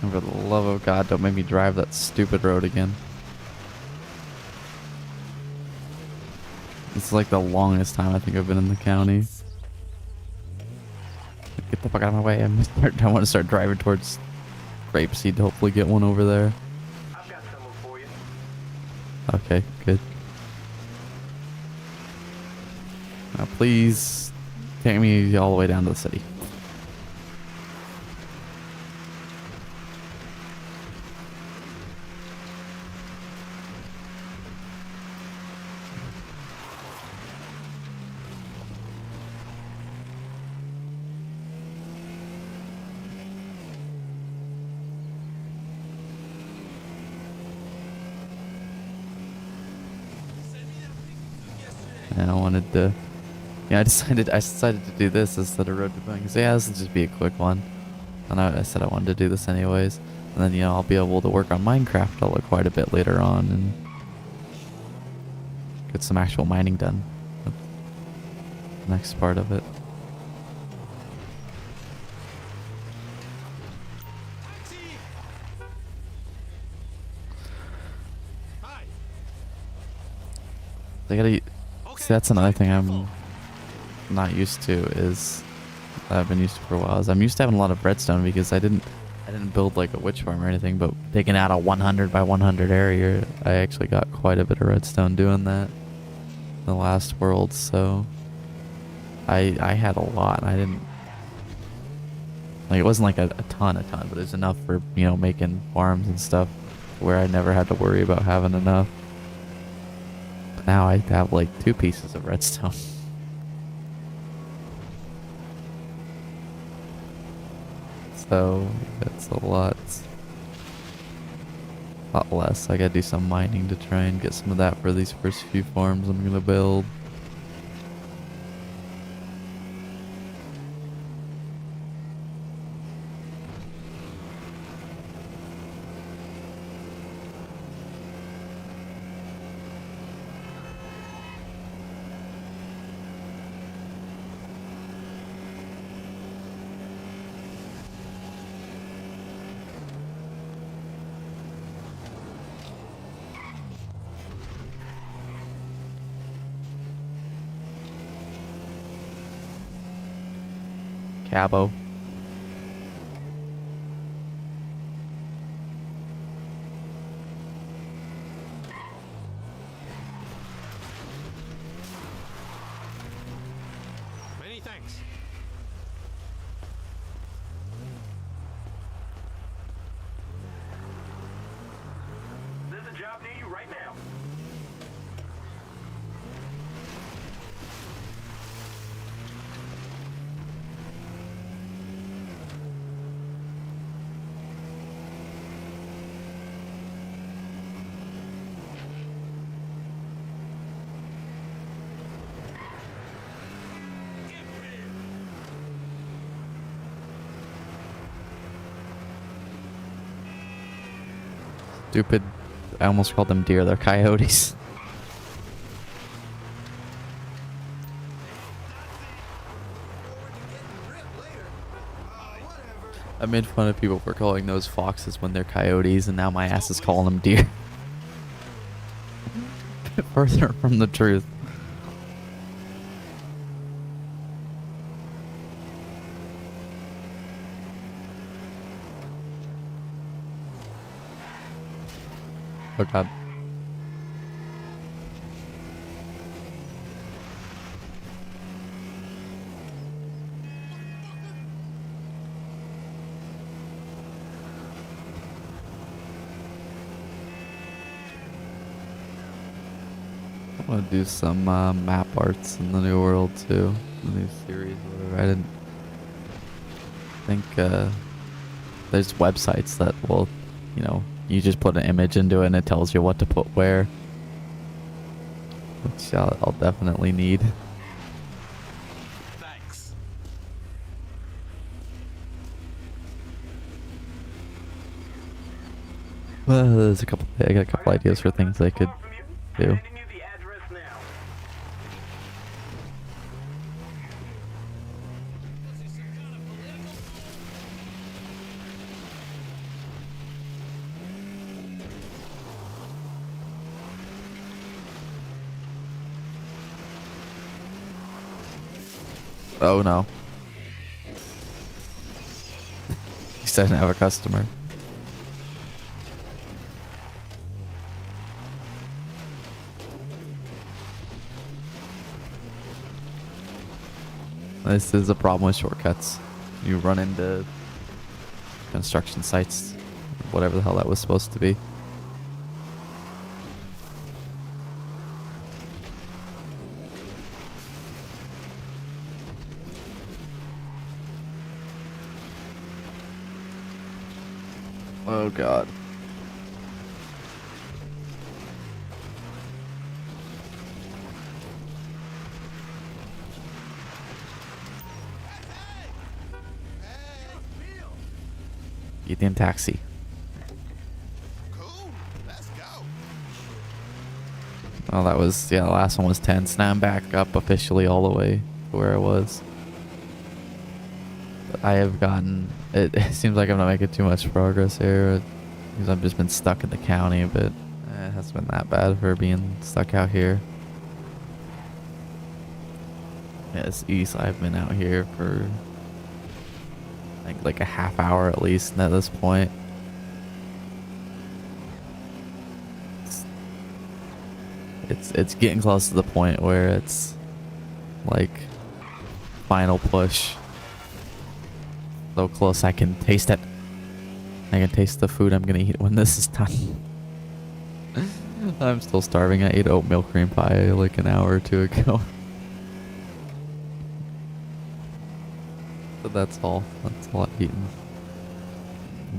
And for the love of God, don't make me drive that stupid road again. It's like the longest time I think I've been in the county. Get the fuck out of my way. I want to start driving towards Grapeseed to hopefully get one over there. I've got someone for you. Okay, good. Now please take me all the way down to the city. And I wanted to, yeah, I decided to do this instead of road to Bing. So yeah, this will just be a quick one. And I said I wanted to do this anyways. And then, you know, I'll be able to work on Minecraft quite a bit later on and get some actual mining done. That's the next part of it. Taxi! Hi. I gotta, Okay. see, that's another thing I'm not used to is, that I've been used to for a while, is I'm used to having a lot of redstone because I didn't build like a witch farm or anything, but taking out a 100 by 100 area, I actually got quite a bit of redstone doing that in the last world, so I had a lot, and I didn't, like, it wasn't like a ton, but it was enough for, you know, making farms and stuff where I never had to worry about having enough. But now I have like 2 pieces of redstone. So it's a lot less. I gotta do some mining to try and get some of that for these first few farms I'm gonna build. Cabo. Stupid. I almost called them deer. They're coyotes. I made fun of people for calling those foxes when they're coyotes, and now my ass is calling them deer. Further from the truth. Oh god. I want to do some map arts in the New World too. The new series or whatever. I didn't think there's websites that will, you know, you just put an image into it and it tells you what to put where. Which I'll definitely need. Thanks. Well, there's a couple. I got a couple ideas for things I could do. Sending you the address now. Oh no. He said I didn't have a customer. This is a problem with shortcuts. You run into construction sites, whatever the hell that was supposed to be. Oh god. Indian taxi. Cool. Let's go. Oh, that was, yeah, the last one was tense. Now I'm back up officially all the way to where I was. But I have gotten, it seems like I'm not making too much progress here because I've just been stuck in the county, but it hasn't been that bad for being stuck out here. Yes, east, I've been out here for like a half hour at least at this point. It's getting close to the point where it's like final push. So close I can taste it. I can taste the food I'm gonna eat when this is done. I'm still starving. I ate oatmeal cream pie like an hour or two ago. But that's all. That's all I've eaten.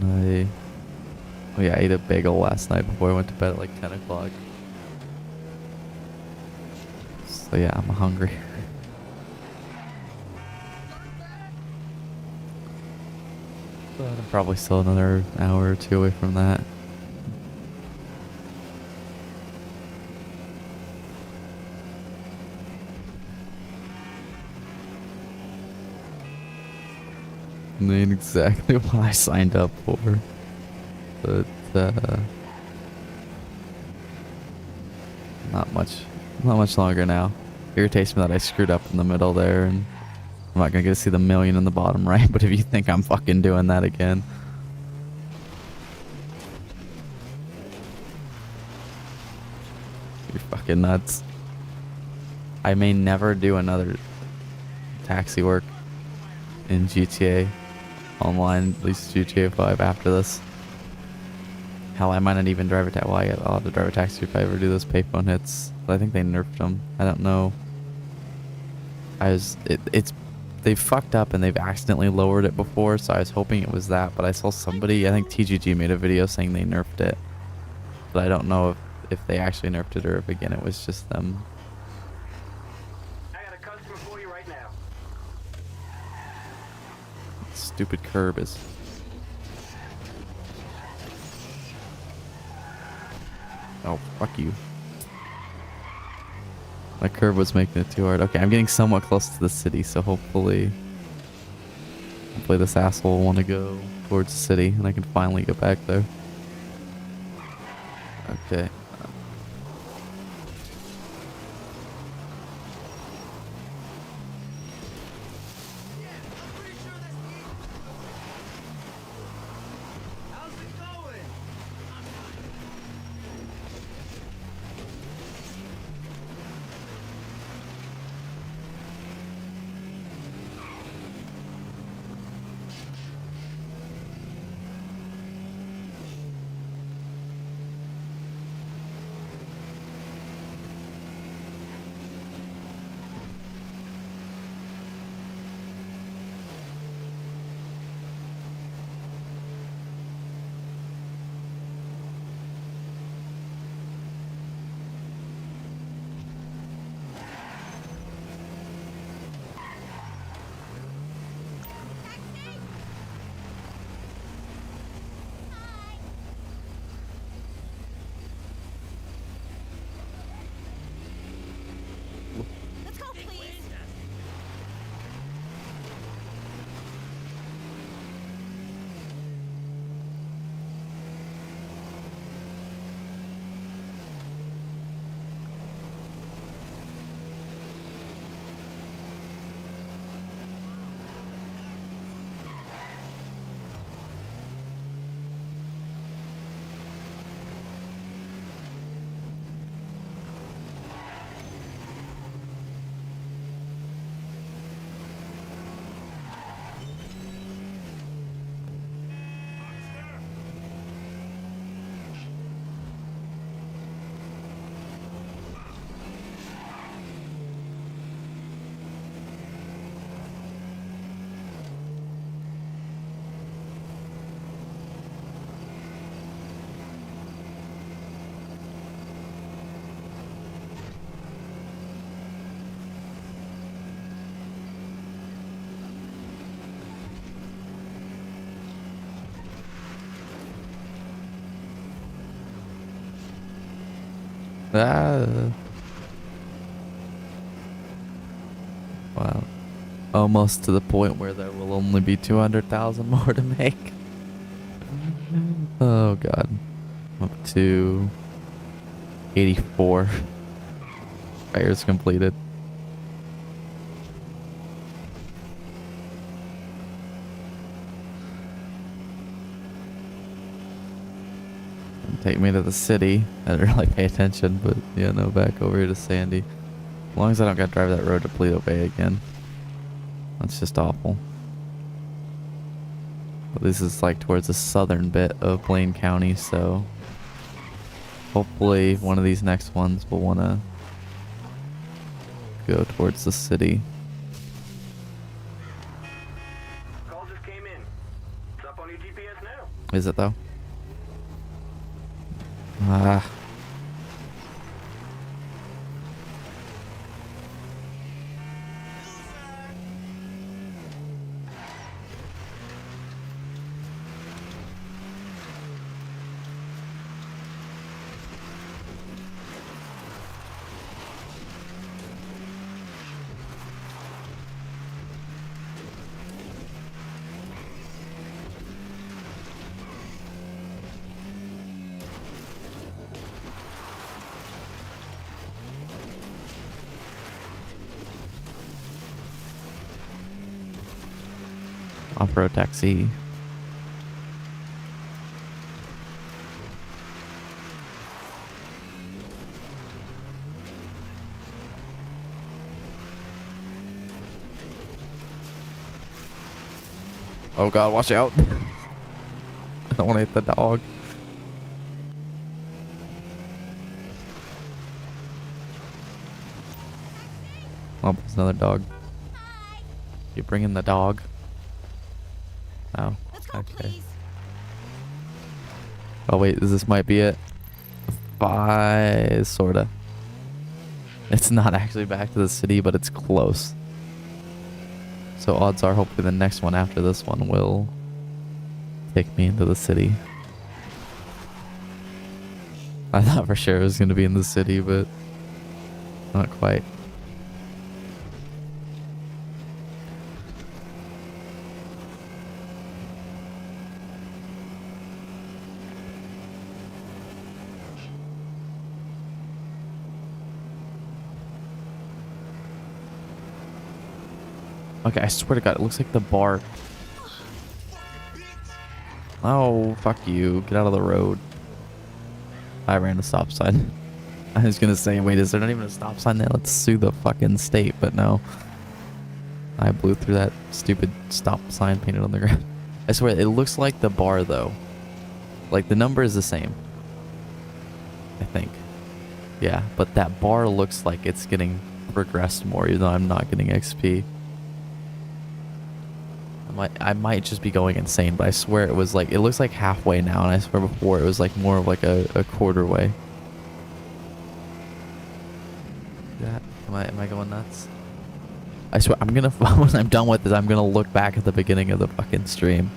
And oh yeah, I ate a bagel last night before I went to bed at like 10 o'clock. So yeah, I'm hungry. But I'm probably still another hour or two away from that. And then exactly what I signed up for. But not much longer now. Irritates me that I screwed up in the middle there, and I'm not gonna get to see the million in the bottom right, but if you think I'm fucking doing that again. You're fucking nuts. I may never do another taxi work in GTA Online, at least GTA 5 after this. Hell, I might not even drive a taxi. Well, I'll have to drive a taxi if I ever do those payphone hits. But I think they nerfed them. I don't know. They've fucked up and they've accidentally lowered it before, so I was hoping it was that, but I saw somebody, I think TGG made a video saying they nerfed it. But I don't know if they actually nerfed it or if again it was just them. I got a customer for you right now. Stupid curb is... Oh, fuck you. My curve was making it too hard. Okay, I'm getting somewhat close to the city, so hopefully this asshole will want to go towards the city and I can finally get back there. Okay. How's it going? Let's go, please. Ah. Wow. Almost to the point where there will only be 200,000 more to make. Oh god. Up to 84. Fires completed. Take me to the city. I didn't really pay attention, but yeah, no, back over here to Sandy. As long as I don't gotta drive that road to Paleto Bay again. That's just awful. But this is like towards the southern bit of Blaine County, so hopefully one of these next ones will wanna go towards the city. Call just came in. It's up on your GPS now. Is it though? Ah. Off-road taxi. Oh god, watch out. I don't want to hit the dog. Oh, there's another dog. You bringing the dog? Oh, Let's go, okay. please. Oh wait, this might be it. Sorta. It's not actually back to the city, but it's close. So odds are hopefully the next one after this one will take me into the city. I thought for sure it was gonna be in the city, but not quite. Okay, I swear to God, it looks like the bar. Oh, fuck you. Get out of the road. I ran a stop sign. I was gonna say, wait, is there not even a stop sign there? Let's sue the fucking state, but no. I blew through that stupid stop sign painted on the ground. I swear, it looks like the bar, though. Like, the number is the same. I think. Yeah, but that bar looks like it's getting progressed more, even though I'm not getting XP. I might just be going insane, but I swear it was like, it looks like halfway now, and I swear before it was like more of like a quarter way. That am I going nuts? I swear I'm gonna when I'm done with this, I'm gonna look back at the beginning of the fucking stream.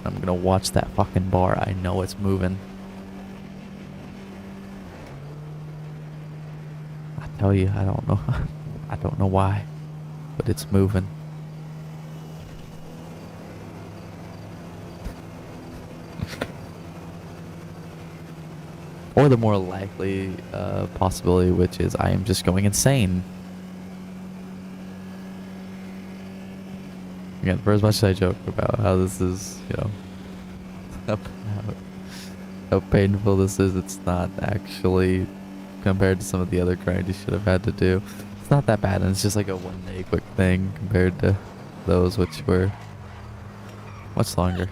I'm gonna watch that fucking bar. I know it's moving. I tell you, I don't know. I don't know why, but it's moving. Or the more likely possibility, which is I am just going insane. Again, for as much as I joke about how this is, you know, how painful this is, it's not actually, compared to some of the other grind you should have had to do. It's not that bad, and it's just like a one-day quick thing compared to those which were much longer.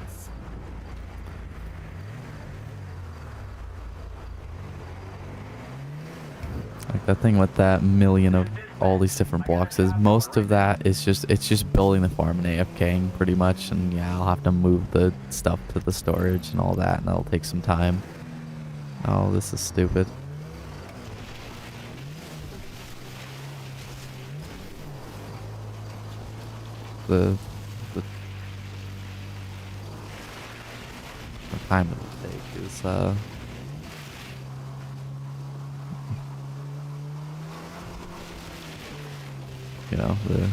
Like that thing with that million of all these different blocks is, most of that is just, it's just building the farm and AFKing pretty much, and yeah, I'll have to move the stuff to the storage and all that, and that'll take some time. Oh, this is stupid. The time it will take is you know, the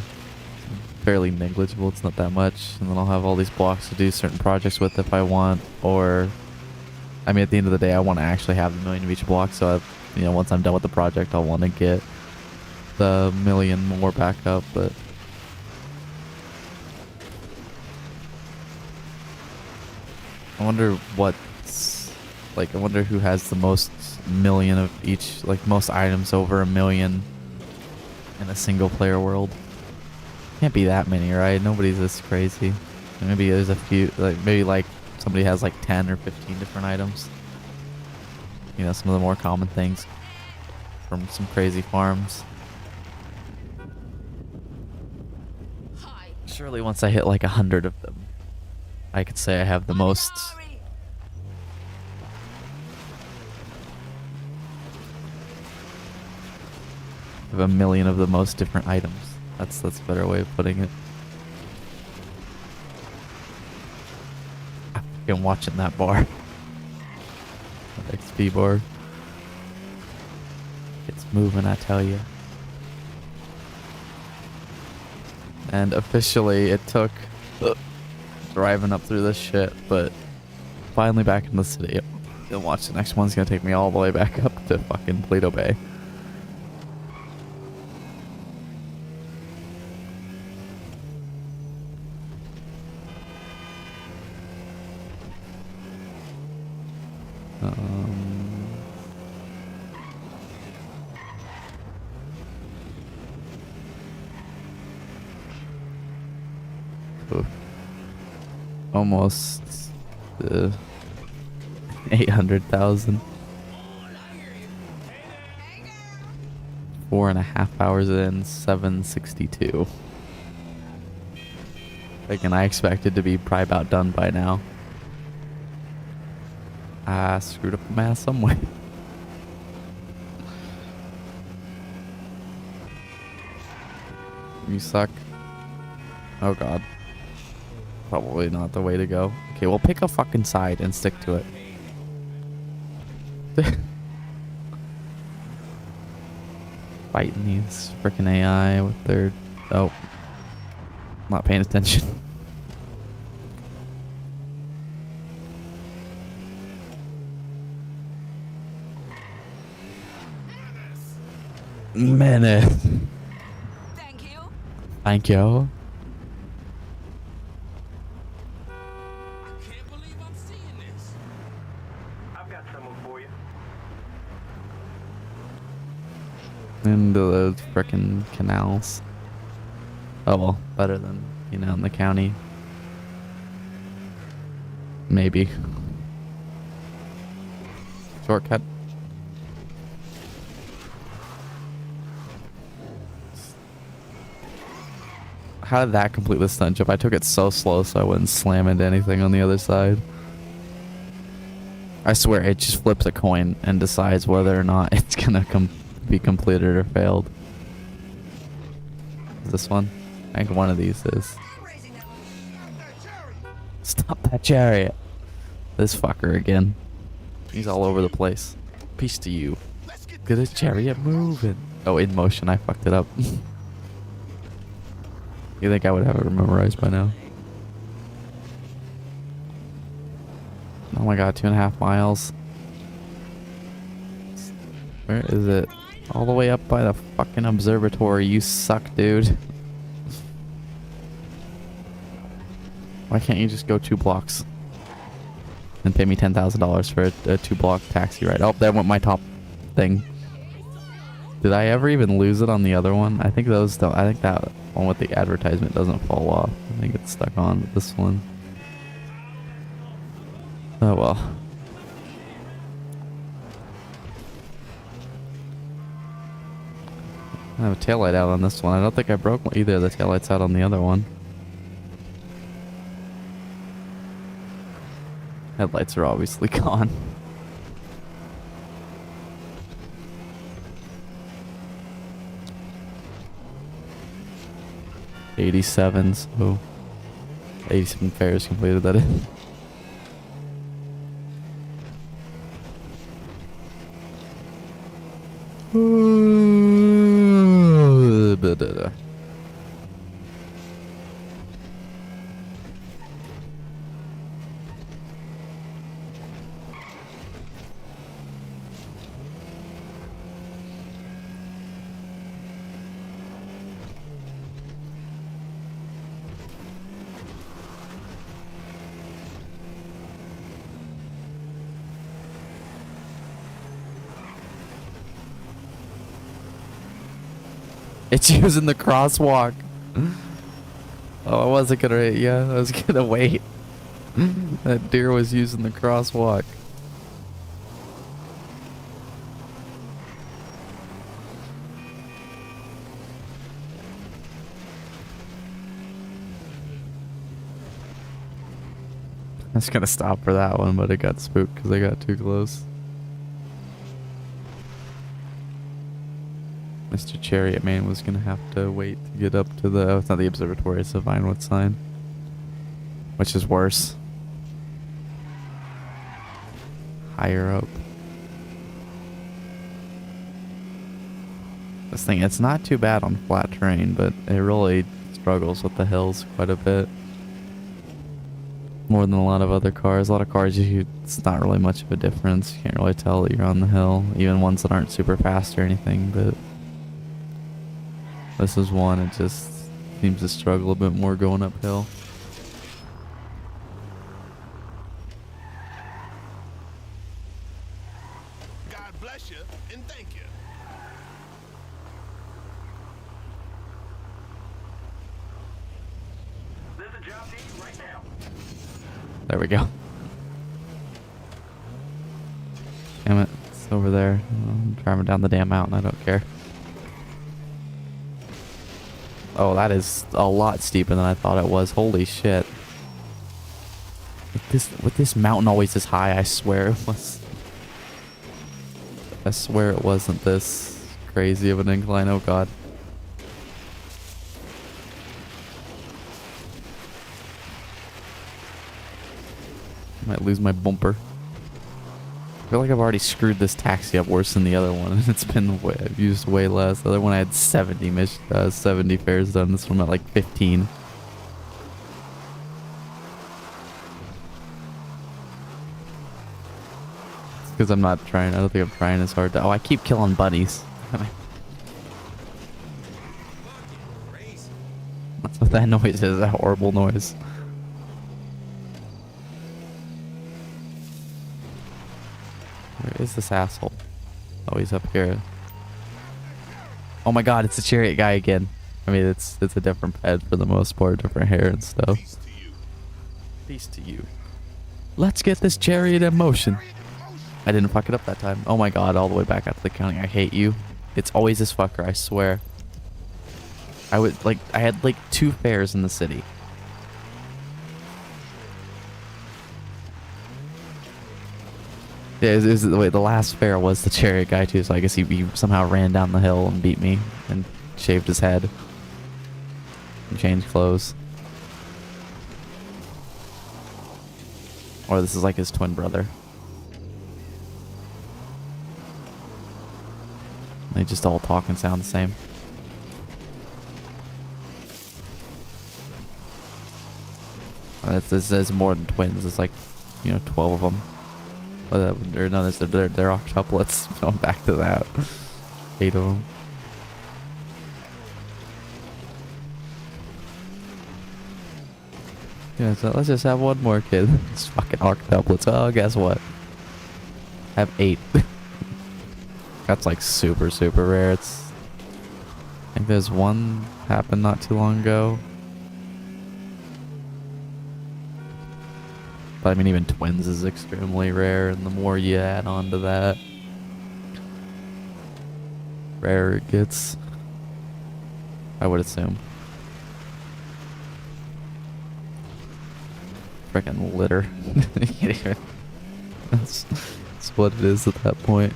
fairly negligible. It's not that much, and then I'll have all these blocks to do certain projects with if I want. Or, I mean, at the end of the day, I want to actually have the million of each block. So, you know, once I'm done with the project, I'll want to get the million more back up. But I wonder what's like. I wonder who has the most million of each, like most items over a million. In a single player world. Can't be that many, right? Nobody's this crazy. Maybe there's a few, like maybe like somebody has like 10 or 15 different items. You know, some of the more common things from some crazy farms. Surely once I hit like 100 of them, I could say I have the most. A million of the most different items. That's a better way of putting it. I'm watching that bar. That XP bar. It's moving, I tell you. And officially, it took driving up through this shit, but finally back in the city. And watch, the next one's gonna take me all the way back up to fucking Plato Bay. Almost 800,000. 4.5 hours in, 762. Like, and I expected to be probably about done by now. I screwed up the math somewhere. You suck. Oh god. Probably not the way to go. Okay, well, pick a fucking side and stick to it. Fighting these freaking AI with their... Oh. Not paying attention. Menace. Thank you. Thank you. I can't believe I'm seeing this. I've got someone for you. Into those frickin' canals. Oh well, better than being out in the county. Maybe. Shortcut. How did that complete the stunt jump? I took it so slow so I wouldn't slam into anything on the other side. I swear it just flips a coin and decides whether or not it's gonna be completed or failed. Is this one? I think one of these is. Stop that chariot. This fucker again. He's all over the place. Peace to you. Let's get Get his chariot moving. Oh, in motion. I fucked it up. You think I would have it memorized by now? Oh my god, 2.5 miles. Where is it? All the way up by the fucking observatory. You suck, dude. Why can't you just go 2 blocks? And pay me $10,000 for a 2-block taxi ride? Oh, there went my top thing. Did I ever even lose it on the other one? I think those don't. I think that one with the advertisement doesn't fall off. I think it's stuck on with this one. Oh well. I have a taillight out on this one. I don't think I broke either of the taillights out on the other one. Headlights are obviously gone. '87s. Oh, 87 fares completed. That is. It's using the crosswalk. Oh, I wasn't gonna. Yeah, I was gonna wait. That deer was using the crosswalk. I was gonna stop for that one, but it got spooked because I got too close. Mr. Chariot Man was gonna have to wait to get up to the... Oh, it's not the observatory, it's the Vinewood sign. Which is worse. Higher up. This thing, it's not too bad on flat terrain, but it really struggles with the hills quite a bit. More than a lot of other cars. A lot of cars, it's not really much of a difference. You can't really tell that you're on the hill. Even ones that aren't super fast or anything, but... This is one, it just seems to struggle a bit more going uphill. God bless you and thank you. There's a job for you right now. There we go. Damn it, it's over there. I'm driving down the damn mountain, I don't care. Oh, that is a lot steeper than I thought it was. Holy shit. With this mountain always this high, I swear it was... I swear it wasn't this crazy of an incline. Oh god. Might lose my bumper. I feel like I've already screwed this taxi up worse than the other one. It's been way, I've used way less. The other one I had 70 fares done. This one at like 15. It's because I'm not trying. I don't think I'm trying as hard to. Oh, I keep killing bunnies. That's what that noise is. That horrible noise. Where is this asshole? Oh, he's up here. Oh my god, it's the chariot guy again. I mean, it's a different pet for the most part, different hair and stuff. Peace to you. Peace to you. Let's get this chariot in motion. I didn't fuck it up that time. Oh my god, all the way back out to the county. I hate you. It's always this fucker, I swear. I had like 2 fares in the city. Yeah, the last fare was the chariot guy too, so I guess he somehow ran down the hill and beat me and shaved his head and changed clothes. Or this is like his twin brother. They just all talk and sound the same. This is more than twins. It's like, 12 of them. Or no, they're octuplets. Going back to that. 8 of them. Yeah, so let's just have one more kid. It's fucking octuplets. Oh, guess what? Have 8. That's like super, super rare. I think there's one happened not too long ago. But I mean, even twins is extremely rare, and the more you add on to that, rarer it gets. I would assume. Freaking litter. That's what it is at that point.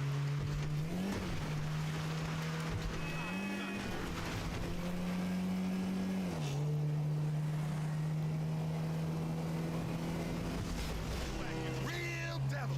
Real devil.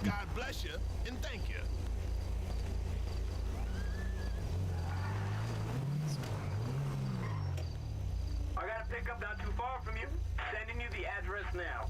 God bless you and thank you. I got a pickup not too far from you. Sending you the address now.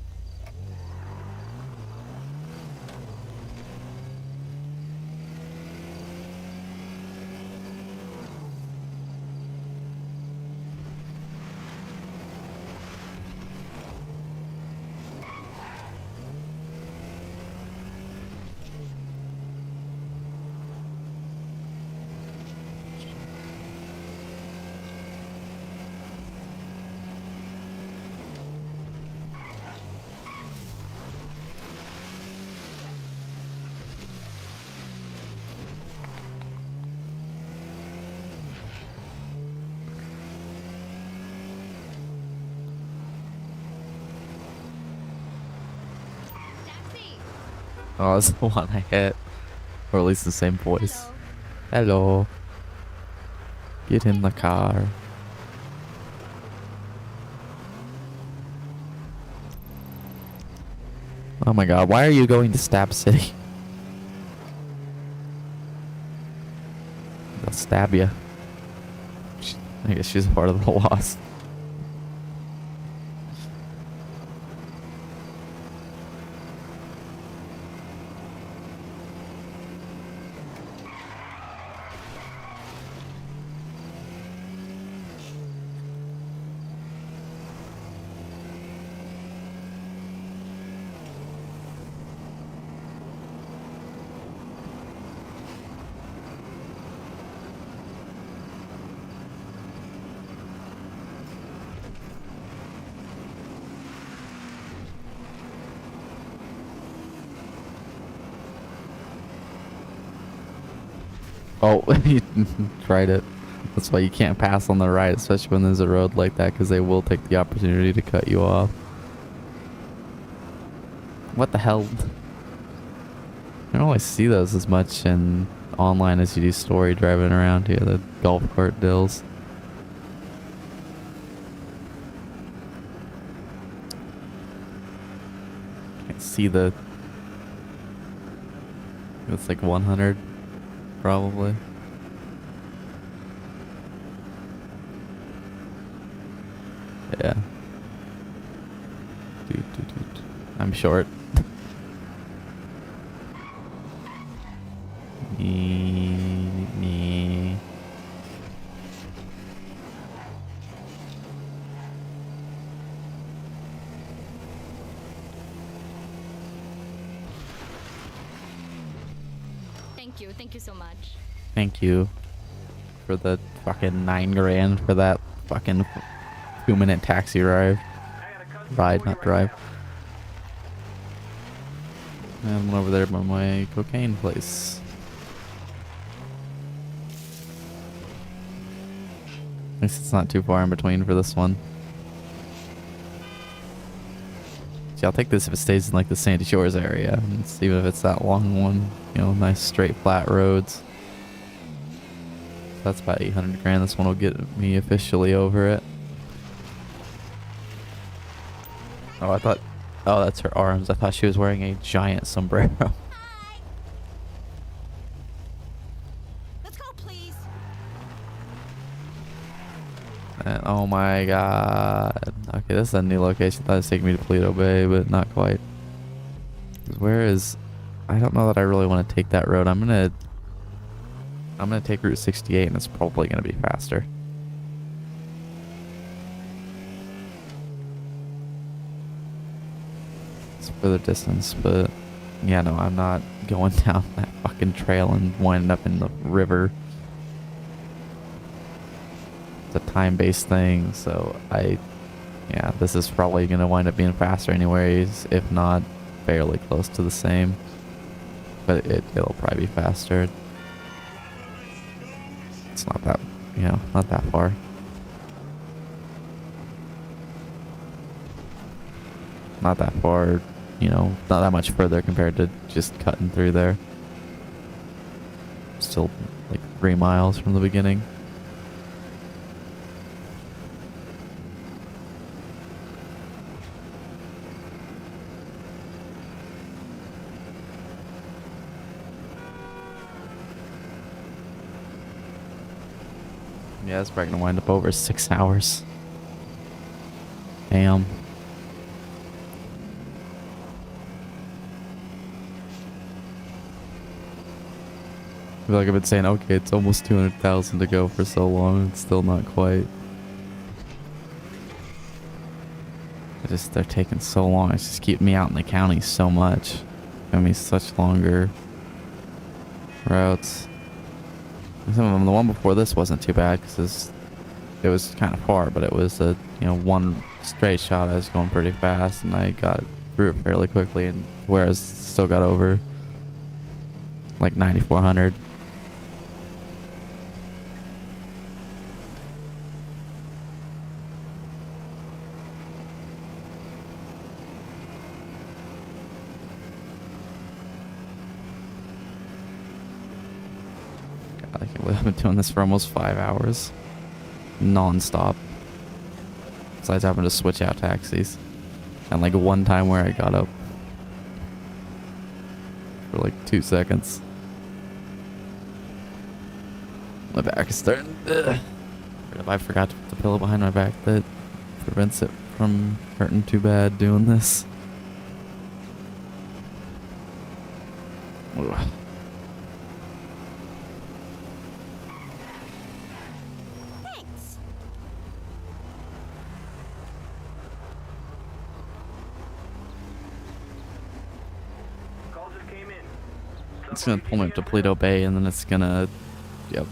Taxi! Oh, that's the one I hit. Or at least the same voice. Hello. Hello. Get in the car. Oh my god, why are you going to Stab City? They'll stab you. I guess she's a part of the loss. Oh, you tried it. That's why you can't pass on the right, especially when there's a road like that, because they will take the opportunity to cut you off. What the hell? I don't always see those as much in online as you do story driving around here, the golf cart deals. Can't see the... It's like 100, probably. Yeah. I'm short. Nee. Thank you so much. Thank you for the fucking $9 grand for that fucking 2-minute taxi ride. Ride, not drive. And I'm over there by my cocaine place. At least it's not too far in between for this one. See, I'll take this if it stays in like the Sandy Shores area. Even if it's that long one. You know, nice straight flat roads. That's about 800 grand. This one will get me officially over it. Oh, I thought... Oh, that's her arms. I thought she was wearing a giant sombrero. Hi. Let's go, please. And, oh my god. Okay, this is a new location. I thought it was taking me to Paleto Bay, but not quite. Where is... I don't know that I really want to take that road. I'm gonna take Route 68, and it's probably gonna be faster. It's further distance, but yeah, no, I'm not going down that fucking trail and winding up in the river. It's a time-based thing, so yeah, this is probably gonna wind up being faster anyways, if not fairly close to the same. But it'll probably be faster. It's not that, you know, not that far. Not that far, you know, not that much further compared to just cutting through there. Still like 3 miles from the beginning. Yeah, it's probably gonna wind up over 6 hours. Damn. I feel like I've been saying, okay, it's almost 200,000 to go for so long. It's still not quite. They're taking so long. It's just keeping me out in the county so much. Giving me such longer routes. Some of them, the one before this wasn't too bad because it was kind of far, but it was a, you know, one straight shot. I was going pretty fast and I got through it fairly quickly, and whereas still got over like 9,400. I can't believe I've been doing this for almost 5 hours. Non-stop. Besides having to switch out taxis. And like one time where I got up for like 2 seconds. My back is starting. Ugh. I forgot to put the pillow behind my back that prevents it from hurting too bad doing this. Ugh. Thanks. Call just came in. It's gonna pull me up to Paleto Bay and then it's gonna... Yep.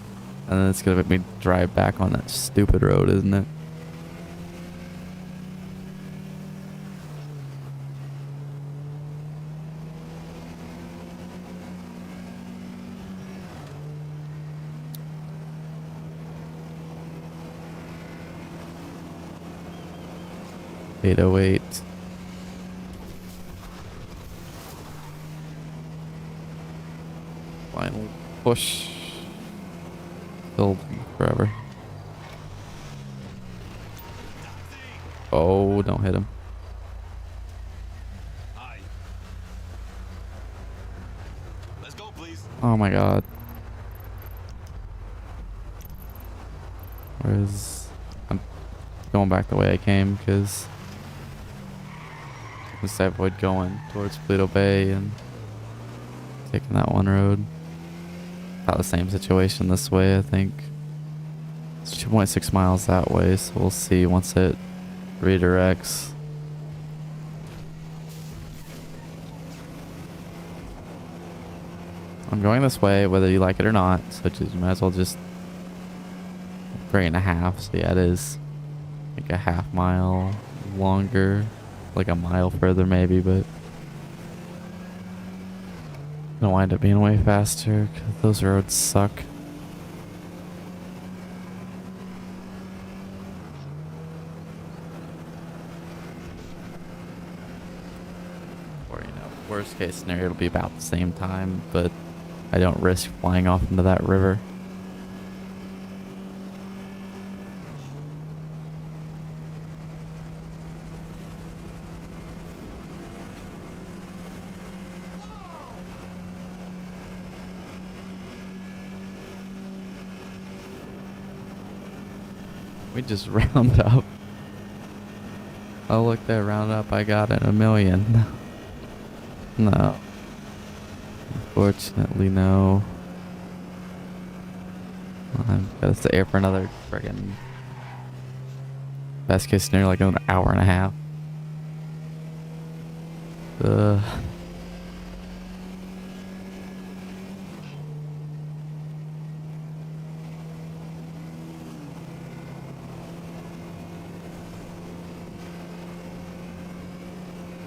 And then it's gonna make me drive back on that stupid road, isn't it? .808. Final push. Still forever. Oh, don't hit him. Hi. Let's go, please. Oh my god. Where's... I'm going back the way I came because... Just avoid going towards Paleto Bay and taking that one road. About the same situation this way, I think. It's 2.6 miles that way, so we'll see once it redirects. I'm going this way whether you like it or not, so you might as well just 3.5. So yeah, it is like a half mile longer, like a mile further maybe, but gonna wind up being way faster because those roads suck. Or, you know, worst case scenario, it'll be about the same time, but I don't risk flying off into that river. We just round up. Oh, look, that round up I got in a million. No. Unfortunately, no. I've got to stay here for another friggin' best case scenario, like an hour and a half. Ugh.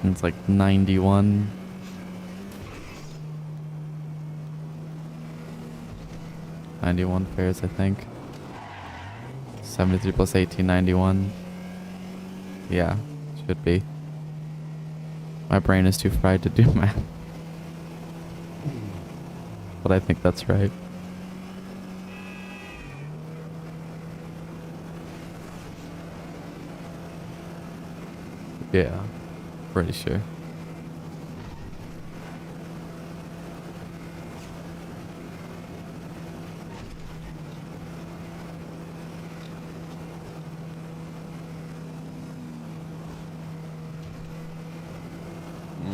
It's like 91. Fares, I think. 73 plus 18, 91. Yeah, should be. My brain is too fried to do math. But I think that's right. Yeah, pretty sure.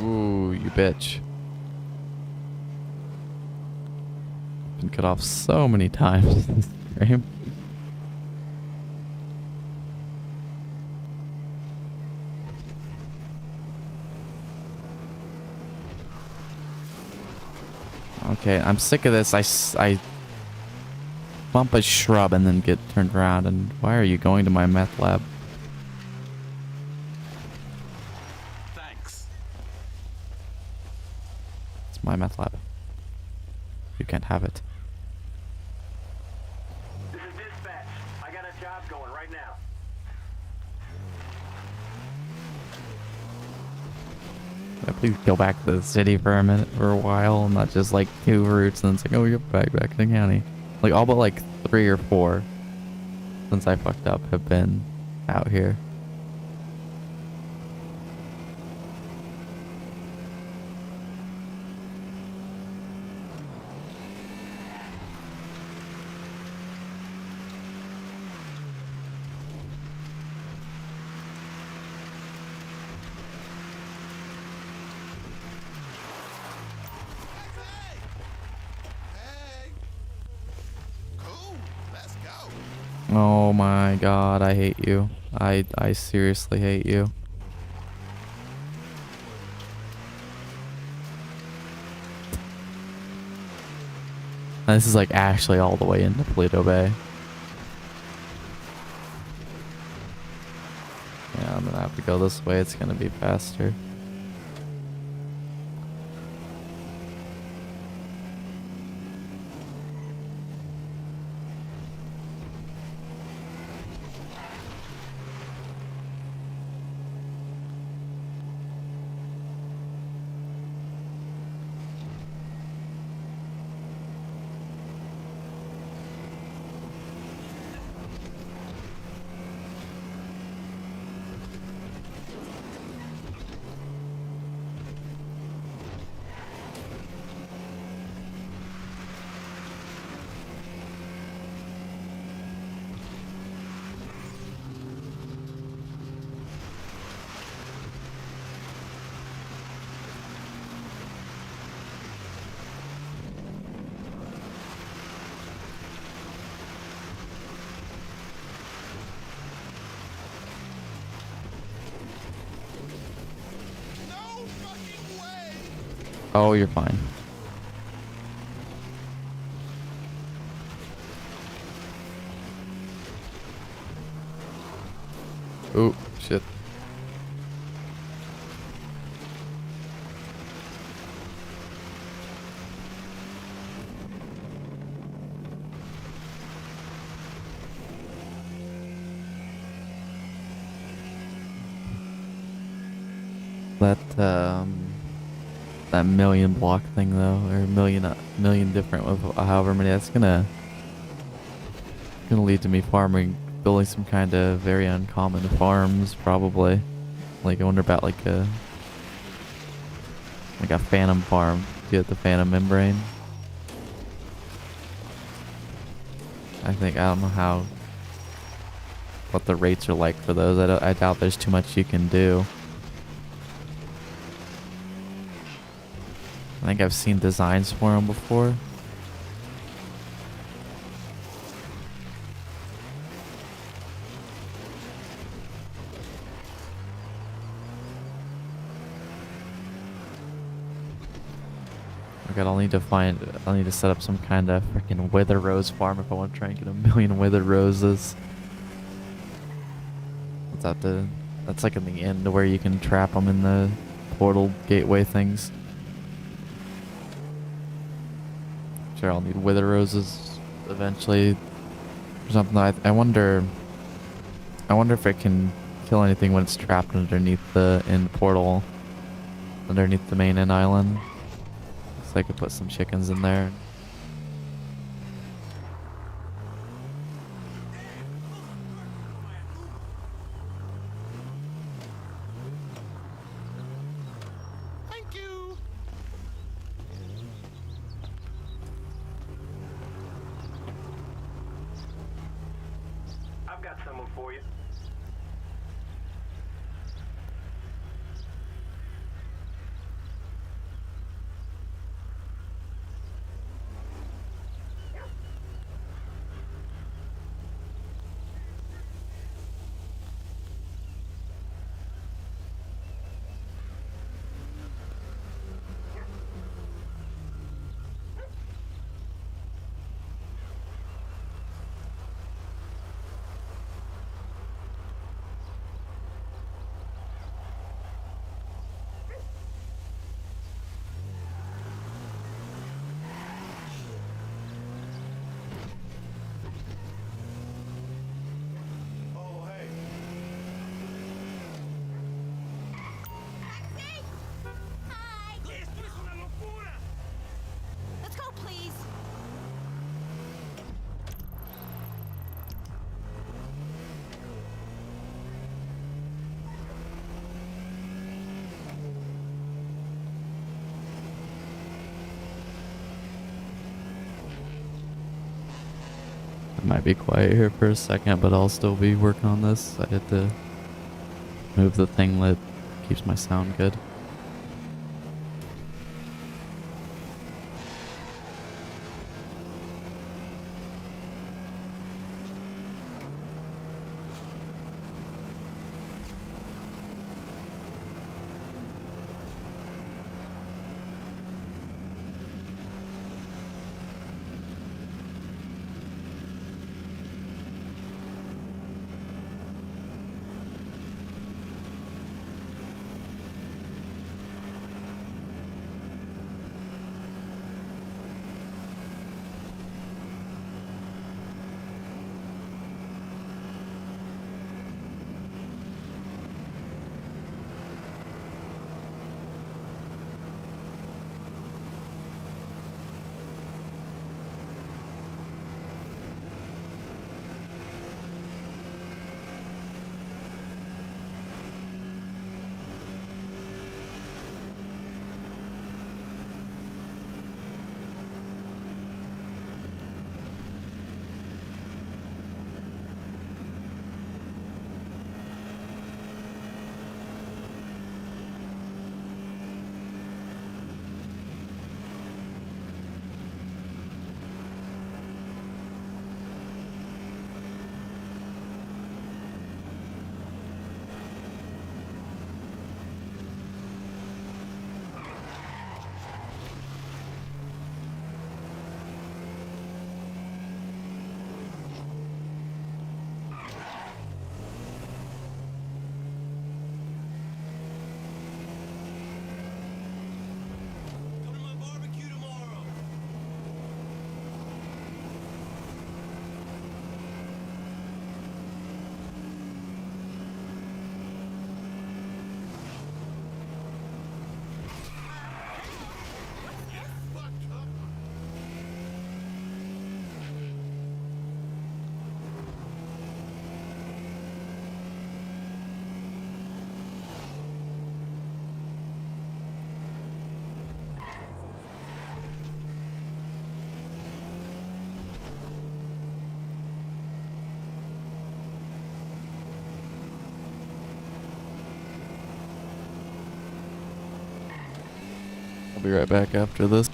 Ooh, you bitch. Been cut off so many times in this game. Okay, I'm sick of this. I bump a shrub and then get turned around. And why are you going to my meth lab? Thanks. It's my meth lab. You can't have it. This is dispatch. I got a job going right now. Can I please go back to the city for a minute, for a while, and not just like 2 routes and then it's like, oh, you're back to the county. Like all but like 3 or 4 since I fucked up have been out here. Hey! Cool, let's go. Oh my god, I hate you. I seriously hate you. And this is like actually all the way into Paleto Bay. Yeah, I'm gonna have to go this way. It's gonna be faster. No fucking way! Oh, you're fine. Oh, shit. That million block thing though, or million different with however many, that's gonna lead to me building some kind of very uncommon farms probably. Like I wonder about like a phantom farm. Get the phantom membrane. I don't know what the rates are like for those. I doubt there's too much you can do. I think I've seen designs for them before. Okay, I'll need to set up some kind of freaking wither rose farm if I want to try and get a million wither roses. That's like in the end where you can trap them in the portal gateway things. Sure, I'll need wither roses eventually or something. I wonder if it can kill anything when it's trapped underneath the portal, underneath the main end island. So I could put some chickens in there. Thank you! I've got someone for you. Might be quiet here for a second, but I'll still be working on this. I had to move the thing that keeps my sound good. Come to my barbecue tomorrow. I'll be right back after this.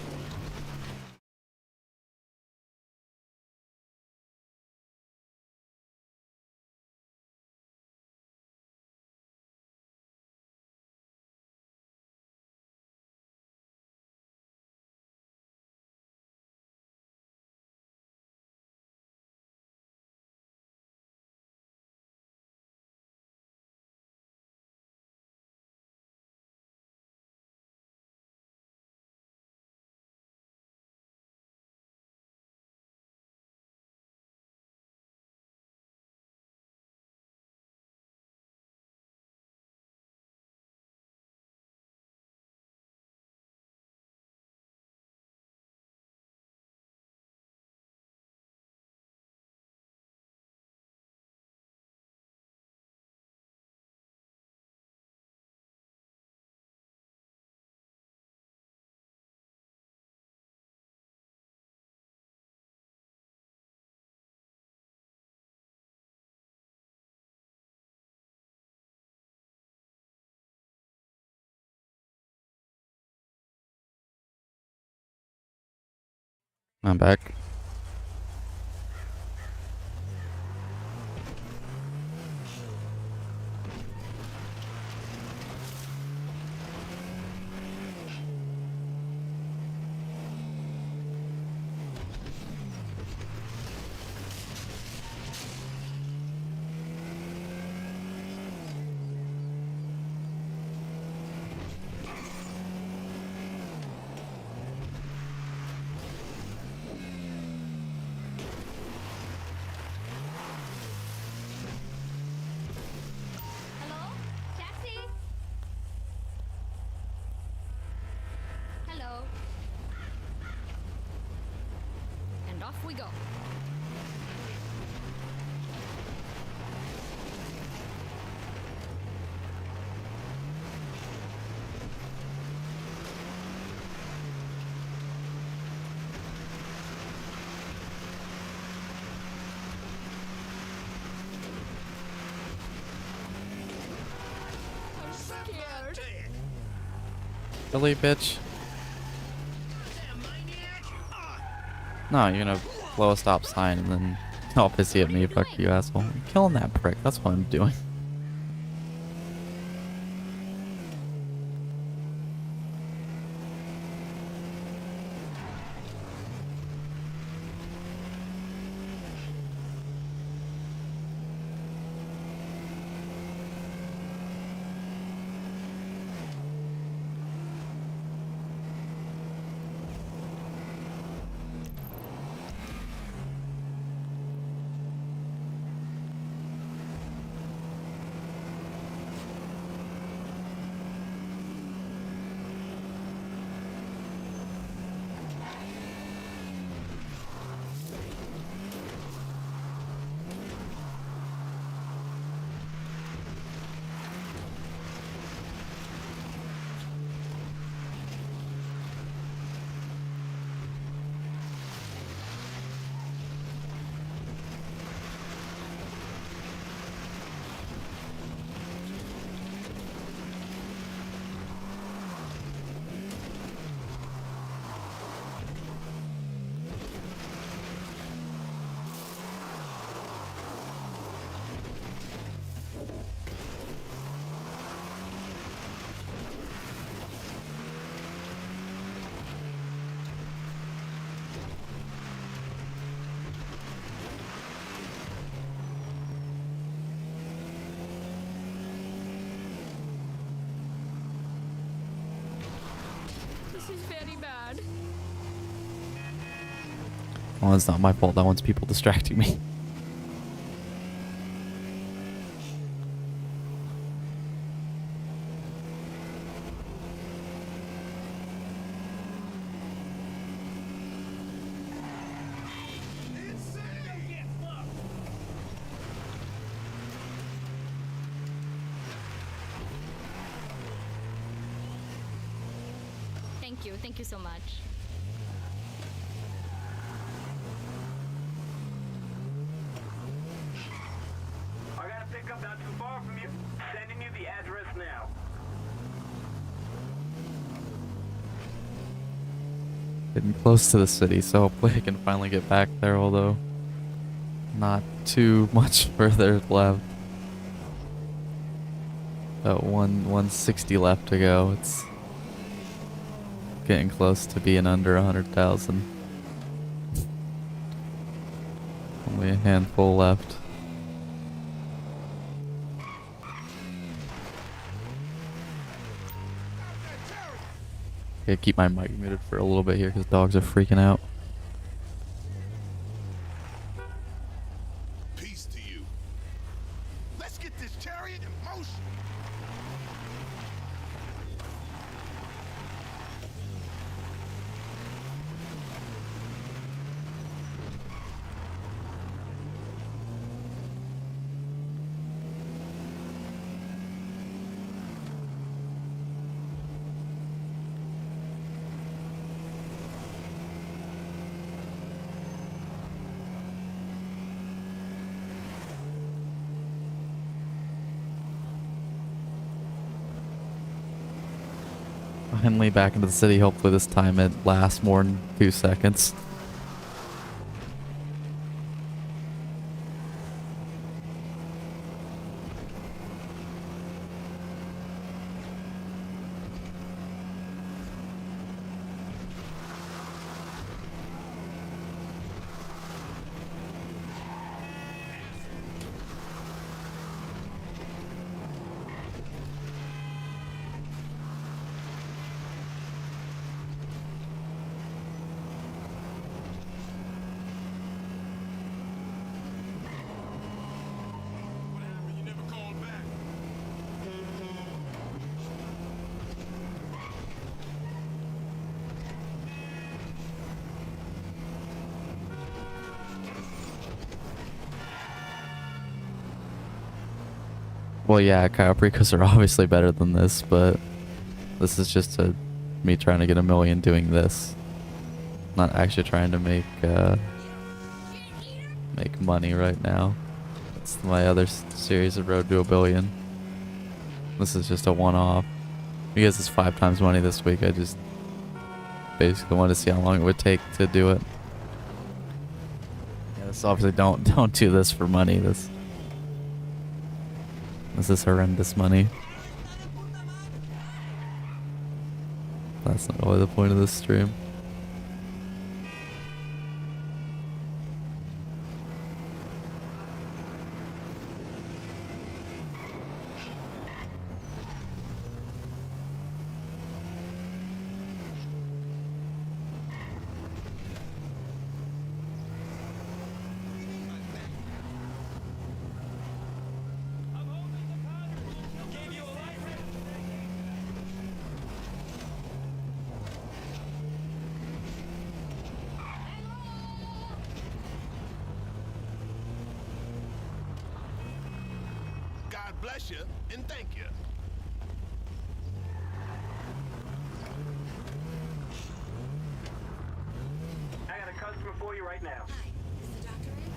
I'm back. Hello? Taxi? Hello? And off we go. Really, bitch? No, you're gonna blow a stop sign and then all pissy at me. Fuck you, asshole. I'm killing that prick. That's what I'm doing. This is very bad. Well, it's not my fault. That one's people distracting me. Thank you so much. I got a pickup not too far from you. Sending you the address now. Getting close to the city, so hopefully I can finally get back there, although not too much further left. About 160 left to go. It's getting close to being under 100,000. Only a handful left. Okay, keep my mic muted for a little bit here because dogs are freaking out. Peace to you. Let's get this chariot in motion. Finally back into the city. Hopefully this time it lasts more than 2 seconds. What happened? You never called back. Well, yeah, Capricos are obviously better than this, but this is just me trying to get 1 million doing this. Not actually trying to make money right now. It's my other series of Road to 1 billion. This is just a one-off. Because it's 5 times money this week, I just basically wanted to see how long it would take to do it. Yeah, this obviously don't do this for money. This is horrendous money. That's not really the point of this stream. God bless you and thank you. I got a customer for you right now. Hi, is the doctor in?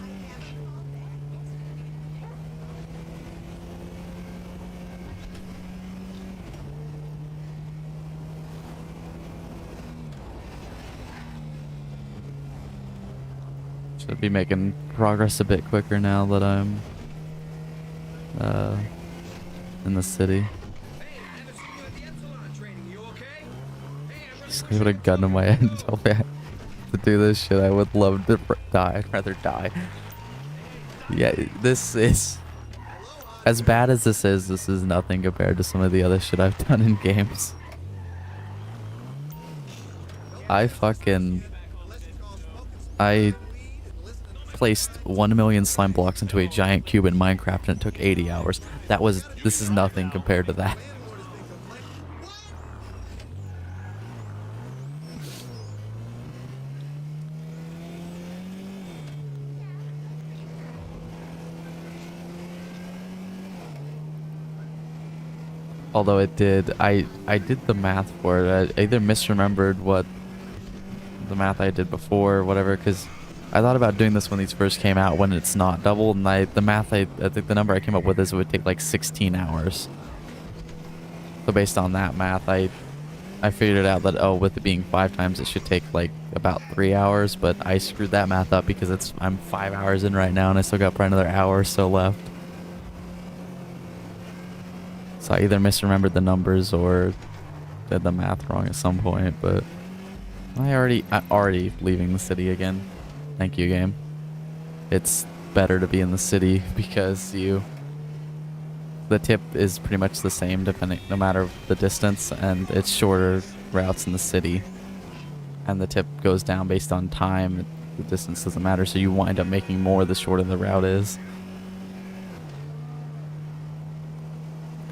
I haven't called back. Should be making progress a bit quicker now that I'm in the city. Just put a gun in my head and tell me I have to do this shit. I would love to die. I'd rather die. Yeah, this is... As bad as this is nothing compared to some of the other shit I've done in games. I placed 1 million slime blocks into a giant cube in Minecraft and it took 80 hours. This is nothing compared to that. Although it did, I did the math for it. I either misremembered what the math I did before or whatever, because I thought about doing this when these first came out when it's not doubled, and I think the number I came up with is it would take like 16 hours. So based on that math, I figured out that, oh, with it being 5 times, it should take like about 3 hours, but I screwed that math up because I'm 5 hours in right now and I still got probably another hour or so left. So I either misremembered the numbers or did the math wrong at some point, but I'm already leaving the city again. Thank you, game. It's better to be in the city because the tip is pretty much the same no matter the distance, and it's shorter routes in the city. And the tip goes down based on time. The distance doesn't matter, so you wind up making more the shorter the route is.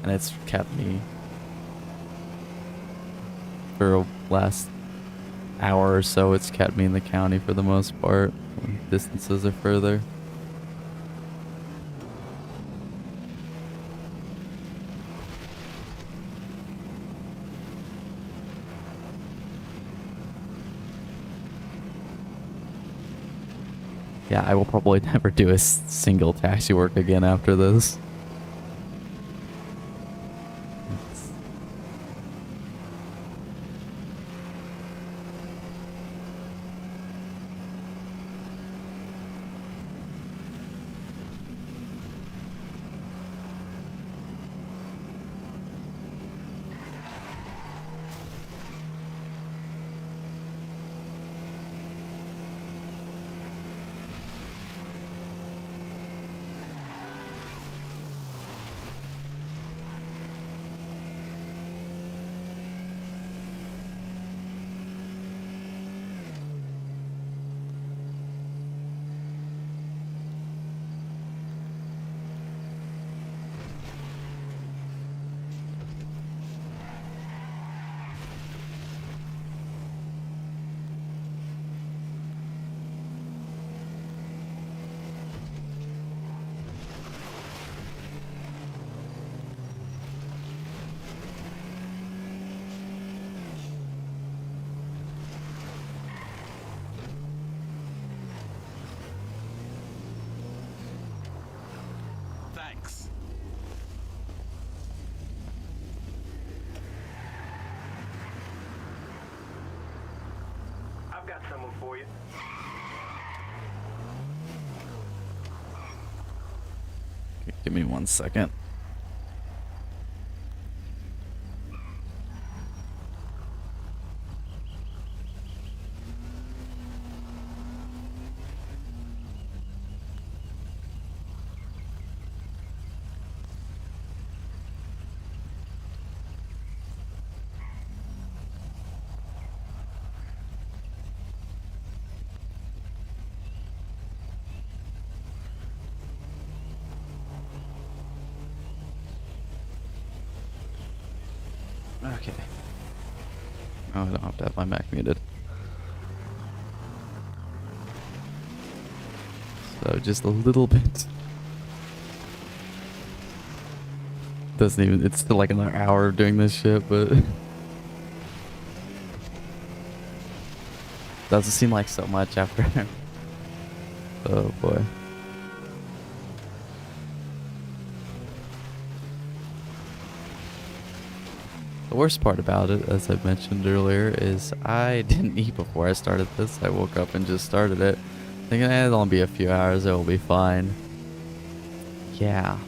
And it's kept me for the last hour or so, it's kept me in the county for the most part when distances are further. Yeah, I will probably never do a single taxi work again after this. got someone for you. Okay, give me 1 second. Okay. Oh, I don't have to have my Mac muted. So just a little bit. Doesn't even, it's still like another hour of doing this shit, but doesn't seem like so much after. Oh boy. The worst part about it, as I mentioned earlier, is I didn't eat before I started this. I woke up and just started it, thinking it'll only be a few hours, it will be fine. Yeah.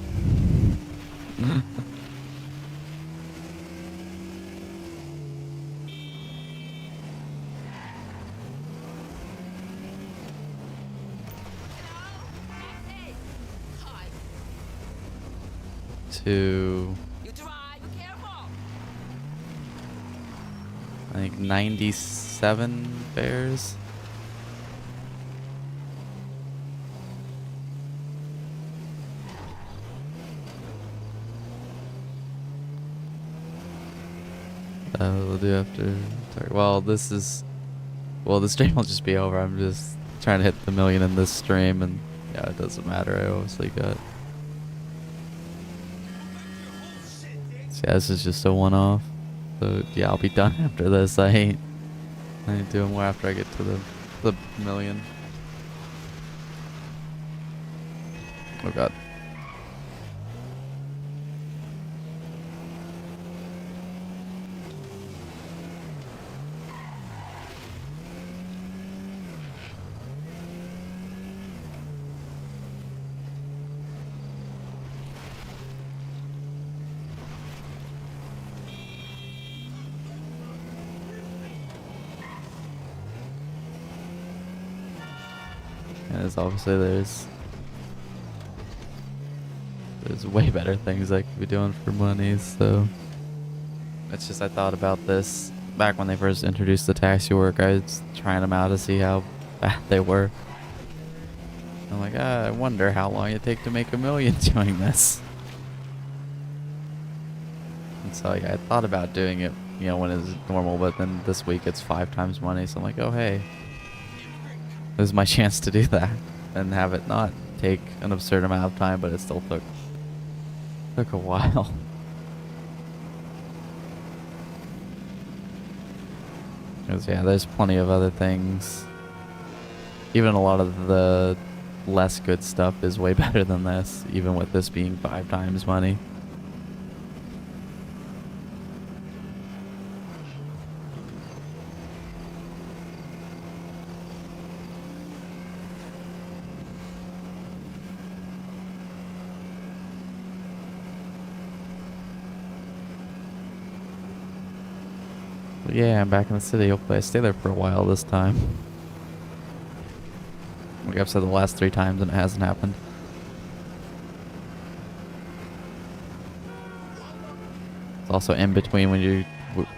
Hi. To, You drive. Be careful. I think, 97 bears. We'll do after. Well, this is. Well, the stream will just be over. I'm just trying to hit the million in this stream, and yeah, it doesn't matter. I obviously got. So yeah, this is just a one-off. So yeah, I'll be done after this. I ain't doing more after I get to the million. Oh god. As obviously there's way better things I could be doing for money, so it's just I thought about this back when they first introduced the taxi work. I was trying them out to see how bad they were. I'm like, I wonder how long it'd take to make $1 million doing this. And so yeah, I thought about doing it, you know, when it's normal, but then this week it's 5 times money, so I'm like, oh hey, this is my chance to do that and have it not take an absurd amount of time, but it still took a while. Because yeah, there's plenty of other things. Even a lot of the less good stuff is way better than this, even with this being 5 times money. But yeah, I'm back in the city. Hopefully I stay there for a while this time. Like I've said the last 3 times and it hasn't happened. It's also in between when you're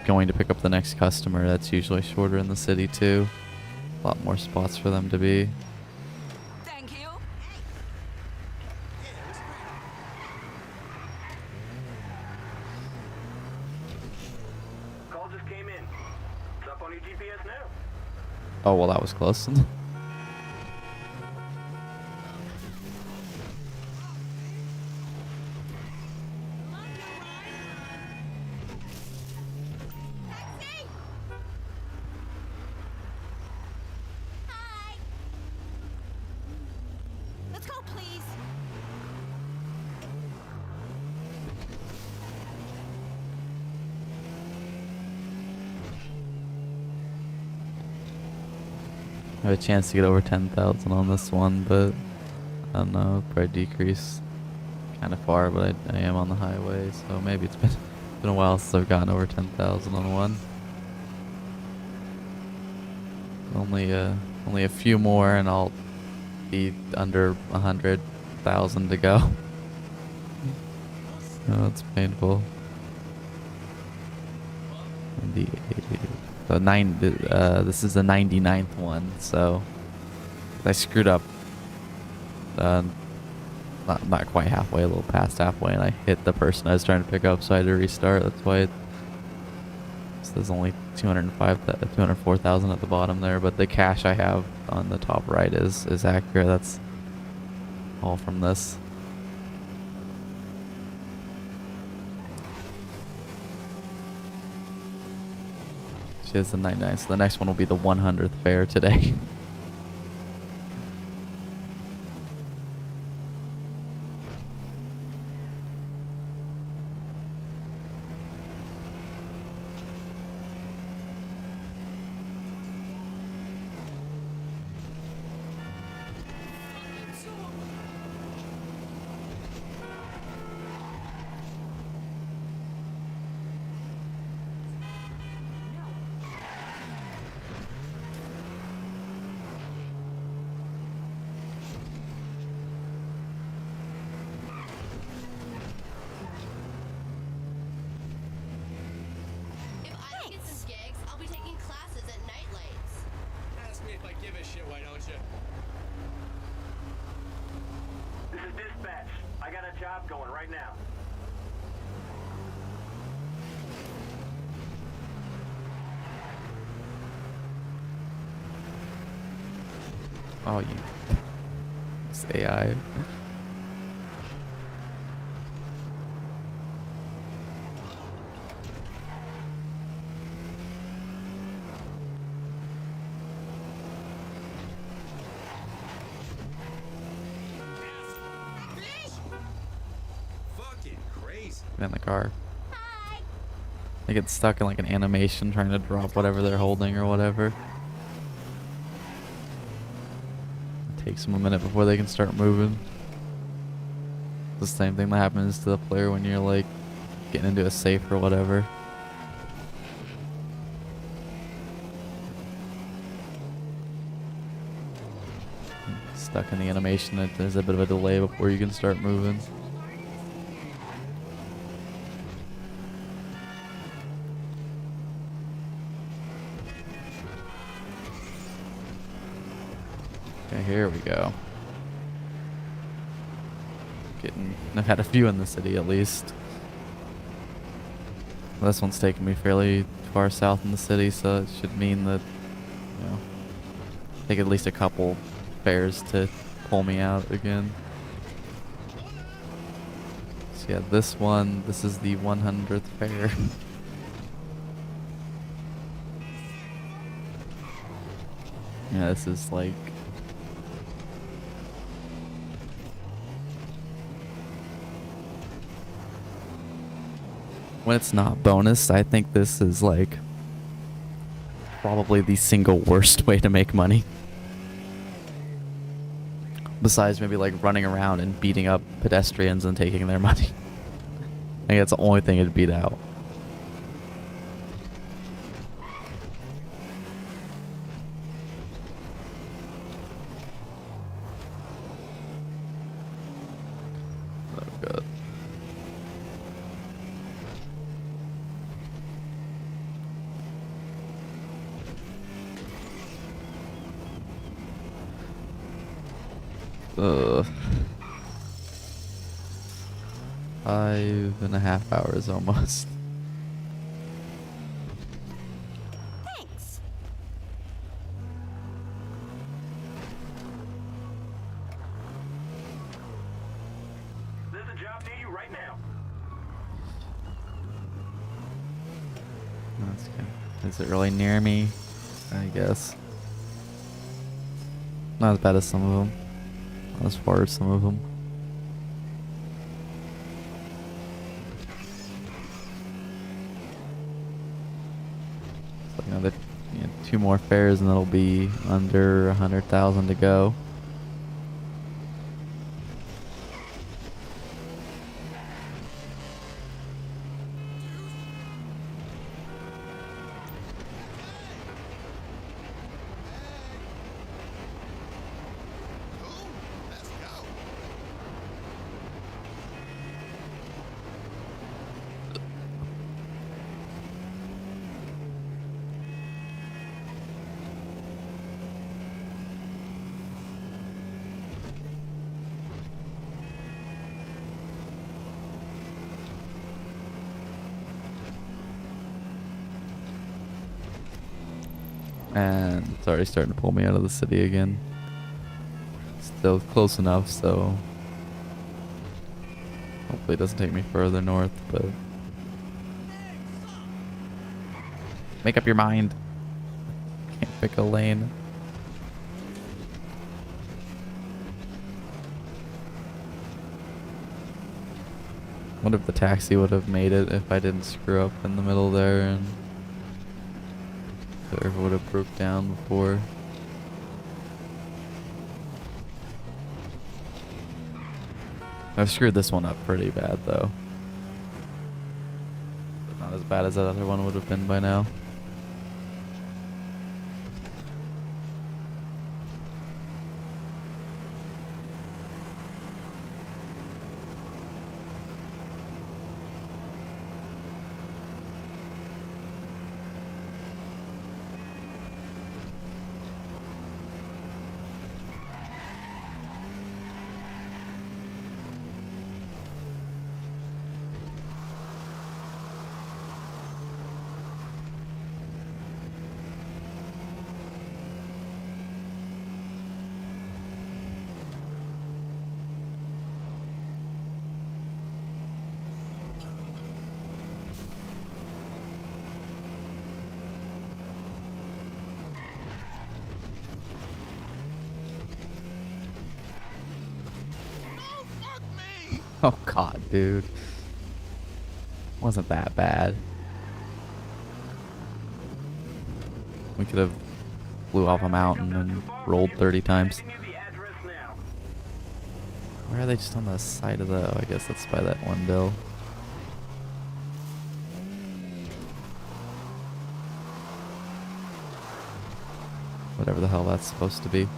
going to pick up the next customer. That's usually shorter in the city too. A lot more spots for them to be. Thank you. Call just came in. It's up on your GPS now. Oh, well, that was close. Hi. Let's go, please. have a chance to get over 10,000 on this one, but I don't know, probably decrease kind of far, but I am on the highway, so maybe it's been a while since I've gotten over 10,000 on one. Only a few more and I'll be under 100,000 to go. Oh, it's painful. This is the 99th one, so I screwed up. Not quite halfway, a little past halfway, and I hit the person I was trying to pick up, so I had to restart. That's why it says only 204,000 at the bottom there, but the cash I have on the top right is accurate. That's all from this. She has the 99, so the next one will be the 100th fare today. If I don't get some gigs, I'll be taking classes at night lights. Ask me if I give a shit, why don't you? This is dispatch. I got a job going right now. Oh, you. It's AI. Fucking crazy. In the car. They get stuck in like an animation trying to drop whatever they're holding or whatever. It takes them a minute before they can start moving. The same thing that happens to the player when you're like getting into a safe or whatever. Stuck in the animation, there's a bit of a delay before you can start moving. Okay, here we go. I've had a few in the city at least. This one's taking me fairly far south in the city, so it should mean that, you know, take at least a couple fares to pull me out again. So yeah, this is the 100th fare. Yeah, this is like... when it's not bonus, I think this is like probably the single worst way to make money. Besides maybe like running around and beating up pedestrians and taking their money. I think that's the only thing it'd beat out. Oh god. Ugh. 5.5 hours almost. Thanks. There's a job near you right now. That's good. Is it really near me? I guess. Not as bad as some of them. Not as far as some of them. It's like another 2 more fares and it'll be under 100,000 to go. Let's go. And it's already starting to pull me out of the city again. Still close enough, so hopefully it doesn't take me further north, but make up your mind. Can't pick a lane. What if the taxi would have made it if I didn't screw up in the middle there and or if it would have broke down before? I've screwed this one up pretty bad though. But not as bad as that other one would have been by now. Oh, fuck me! Oh god, dude. Wasn't that bad. We could have flew off a mountain and rolled 30 times. Sending you the address now. Where are they just on the side of the... Oh, I guess that's by that one bill. Whatever the hell that's supposed to be.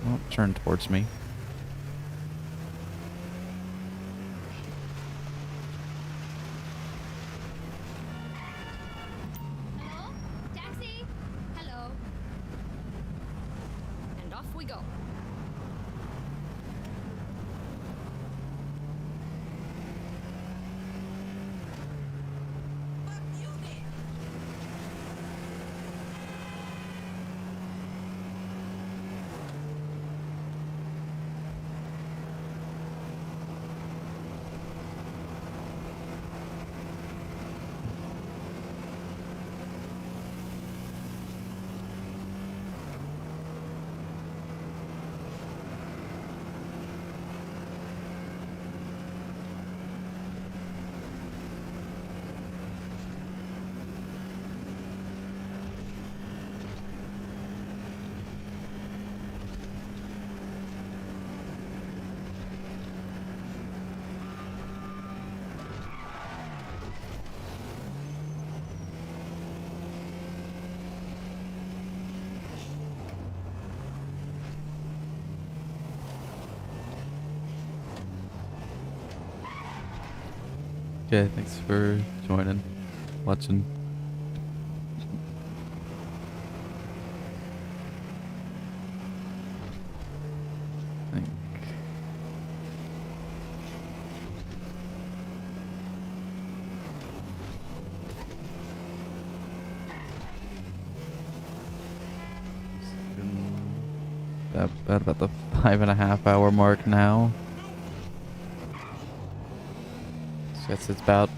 Well, turn towards me. Hello? Taxi? Hello? And off we go. Okay, thanks for joining, watching. I think. At about the 5.5 hour mark now. So it's about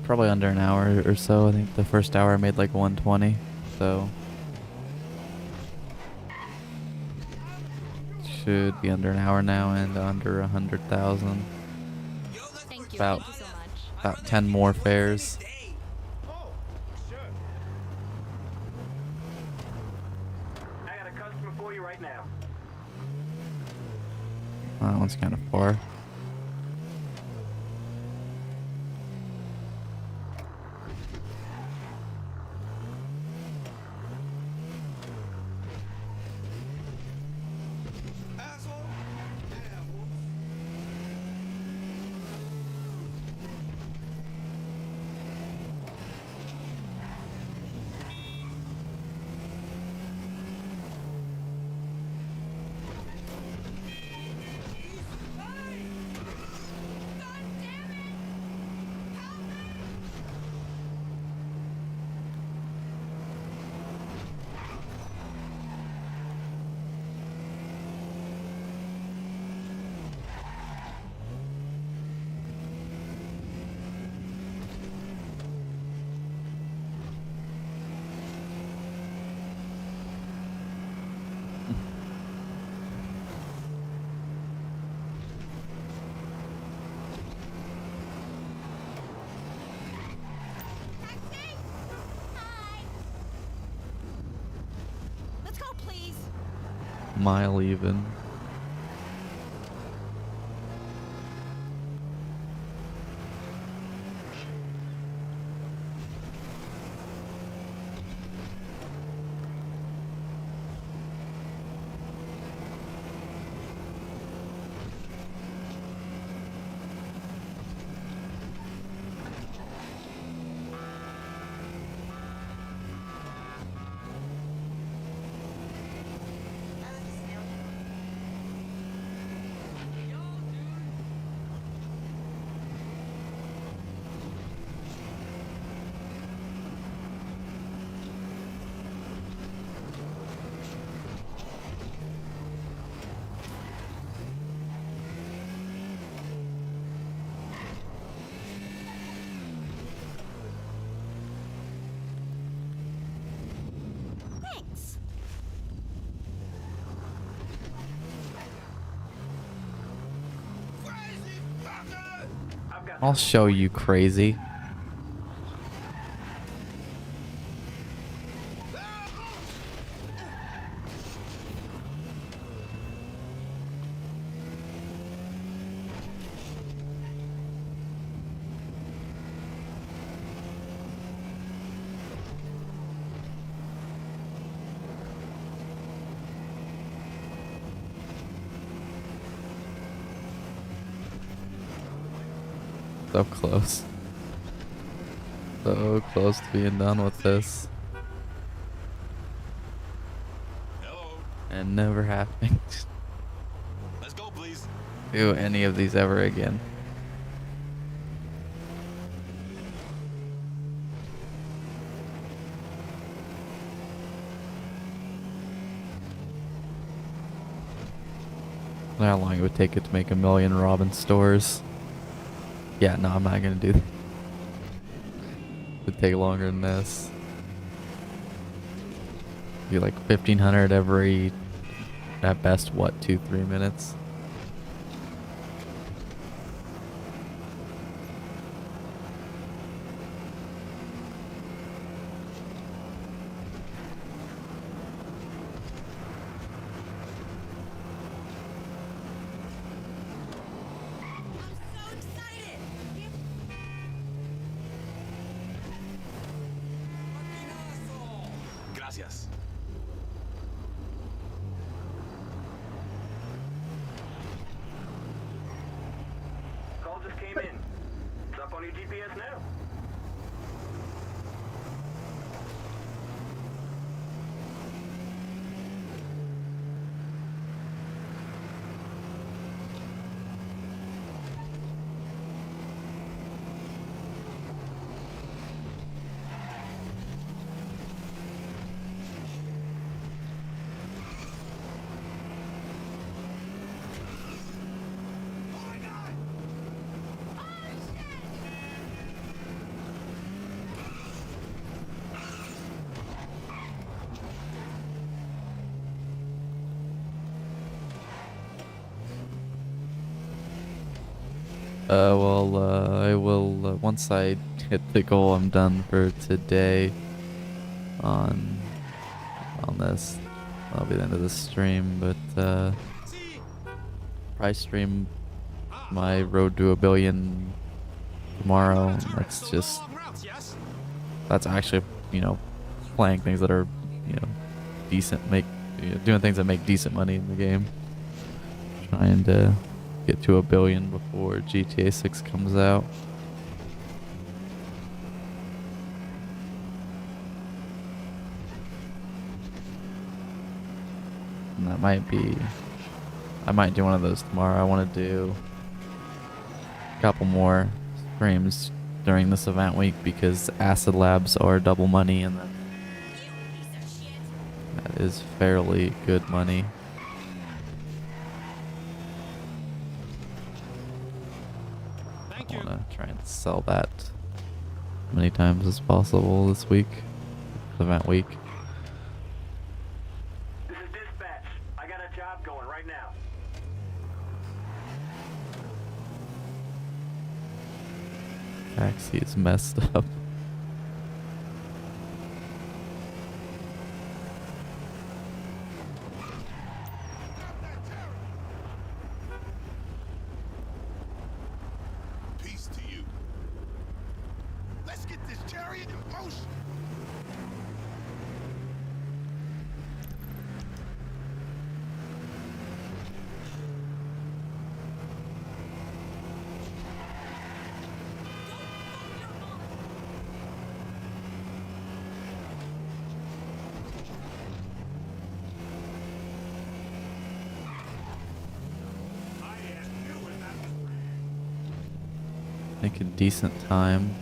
probably under an hour or so. I think the first hour I made like 120. so should be under an hour now and under 100,000. Thank you. About- Thank you so much. About 10 more fares. Oh, sure. I got a customer for you right now. That one's kind of far. Asshole. Damn, wolf. Hi. Let's go, please. Mile even. Thanks. Crazy fucker! I've got I'll show you, crazy. So close. So close to being done with this. Hello. And never having to Let's go, please. do any of these ever again. How long it would take it to make 1,000,000 Robin stores. Yeah, no, I'm not gonna do that. It would take longer than this. Be like 1,500 every, at best, what, 2-3 minutes? I'm so excited. Fucking asshole. Gracias. Call just came in. It's up on your GPS now. I will, once I hit the goal, I'm done for today on this. That'll be the end of the stream, but, probably stream my road to 1 billion tomorrow. That's just, that's actually, you know, playing things that are, you know, decent, doing things that make decent money in the game. Trying to get to 1 billion before GTA 6 comes out. And that might be, I might do one of those tomorrow. I want to do a couple more streams during this event week because Acid Labs are double money, and that is fairly good money. I want to try and sell that as many times as possible this week, event week. This is dispatch. I got a job going right now. Taxi is messed up. Peace to you. Let's get this chariot in motion. Making decent time.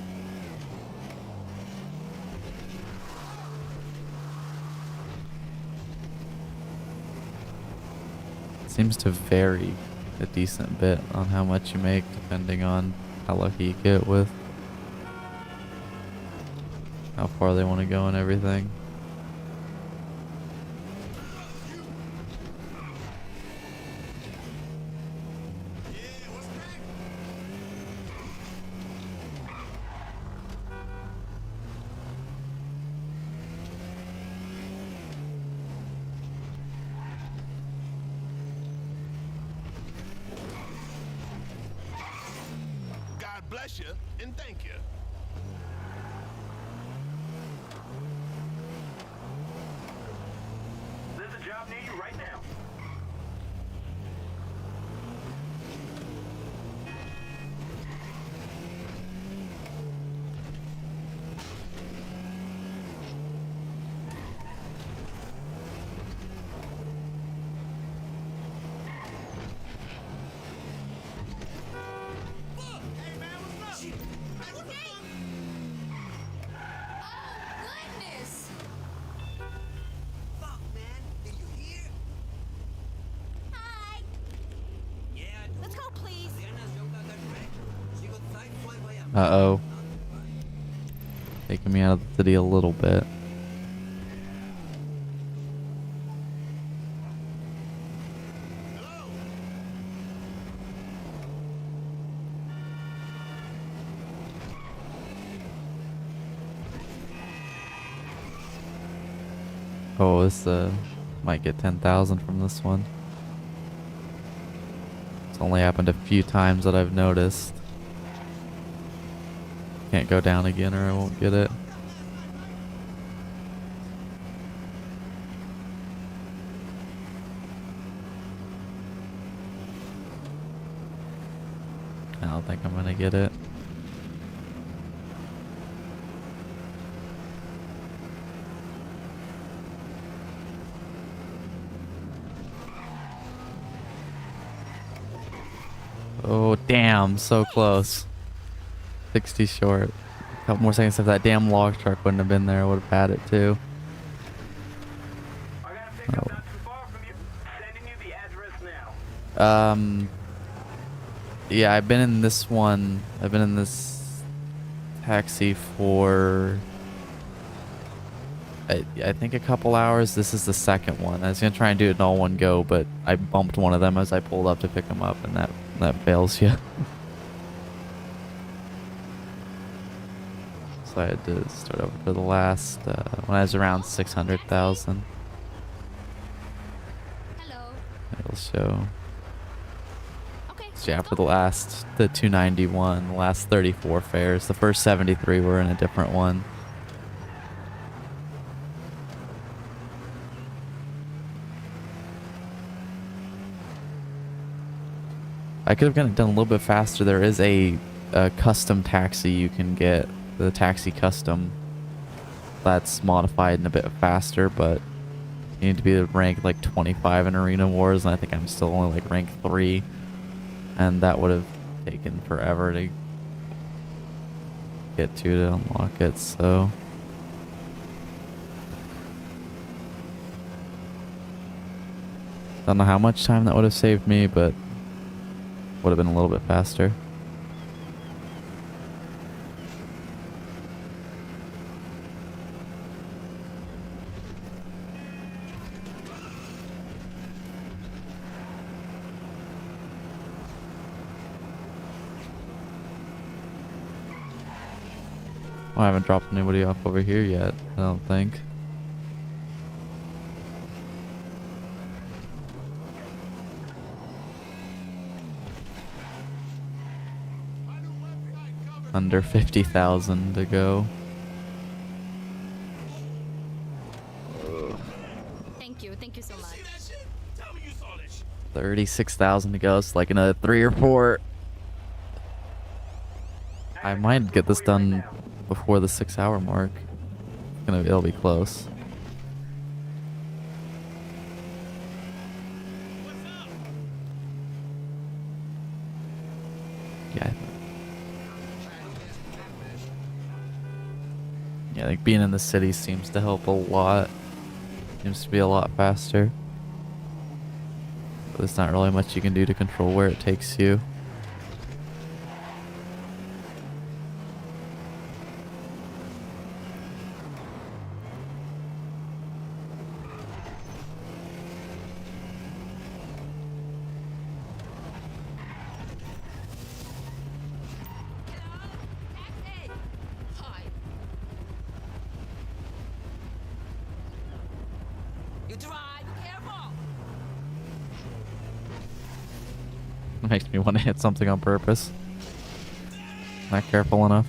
Seems to vary a decent bit on how much you make depending on how lucky you get with how far they want to go and everything. God bless you and thank you. There's a job near you right now. Oh, goodness! Fuck, man. Did you hear? Hi! Yeah, Let's go, please! Uh-oh. Taking me out of the city a little bit. Oh, this might get 10,000 from this one. It's only happened a few times that I've noticed. Can't go down again or I won't get it. I don't think I'm gonna get it. Oh, damn, so close. 60 short. A couple more seconds if that damn log truck wouldn't have been there, I would have had it too. I got a pickup not too far from you. Sending you the address now. Yeah, I've been in this one. I've been in this taxi for I think a couple hours. This is the second one. I was gonna try and do it in all one go, but I bumped one of them as I pulled up to pick them up, and that fails you. So I had to start over for the last, when I was around 600,000. Hello. It'll show. Okay. So yeah, for the 291, the last 34 fares. The first 73 were in a different one. I could have gotten it done a little bit faster. There is a custom taxi you can get, the taxi custom, that's modified and a bit faster, but you need to be ranked like 25 in Arena Wars, and I think I'm still only like rank 3, and that would have taken forever to get to unlock it, so... Don't know how much time that would have saved me, but would have been a little bit faster. I haven't dropped anybody off over here yet, I don't think. Under 50,000 to go. Thank you so much. See that shit? Tell me you saw that shit. 36,000 to go, so like another 3 or 4. I might get this done before the 6-hour mark. It'll be close. Yeah. Yeah, like being in the city seems to help a lot. Seems to be a lot faster. But there's not really much you can do to control where it takes you. Taxi! Hi. You drive. Careful. It makes me want to hit something on purpose. Not careful enough.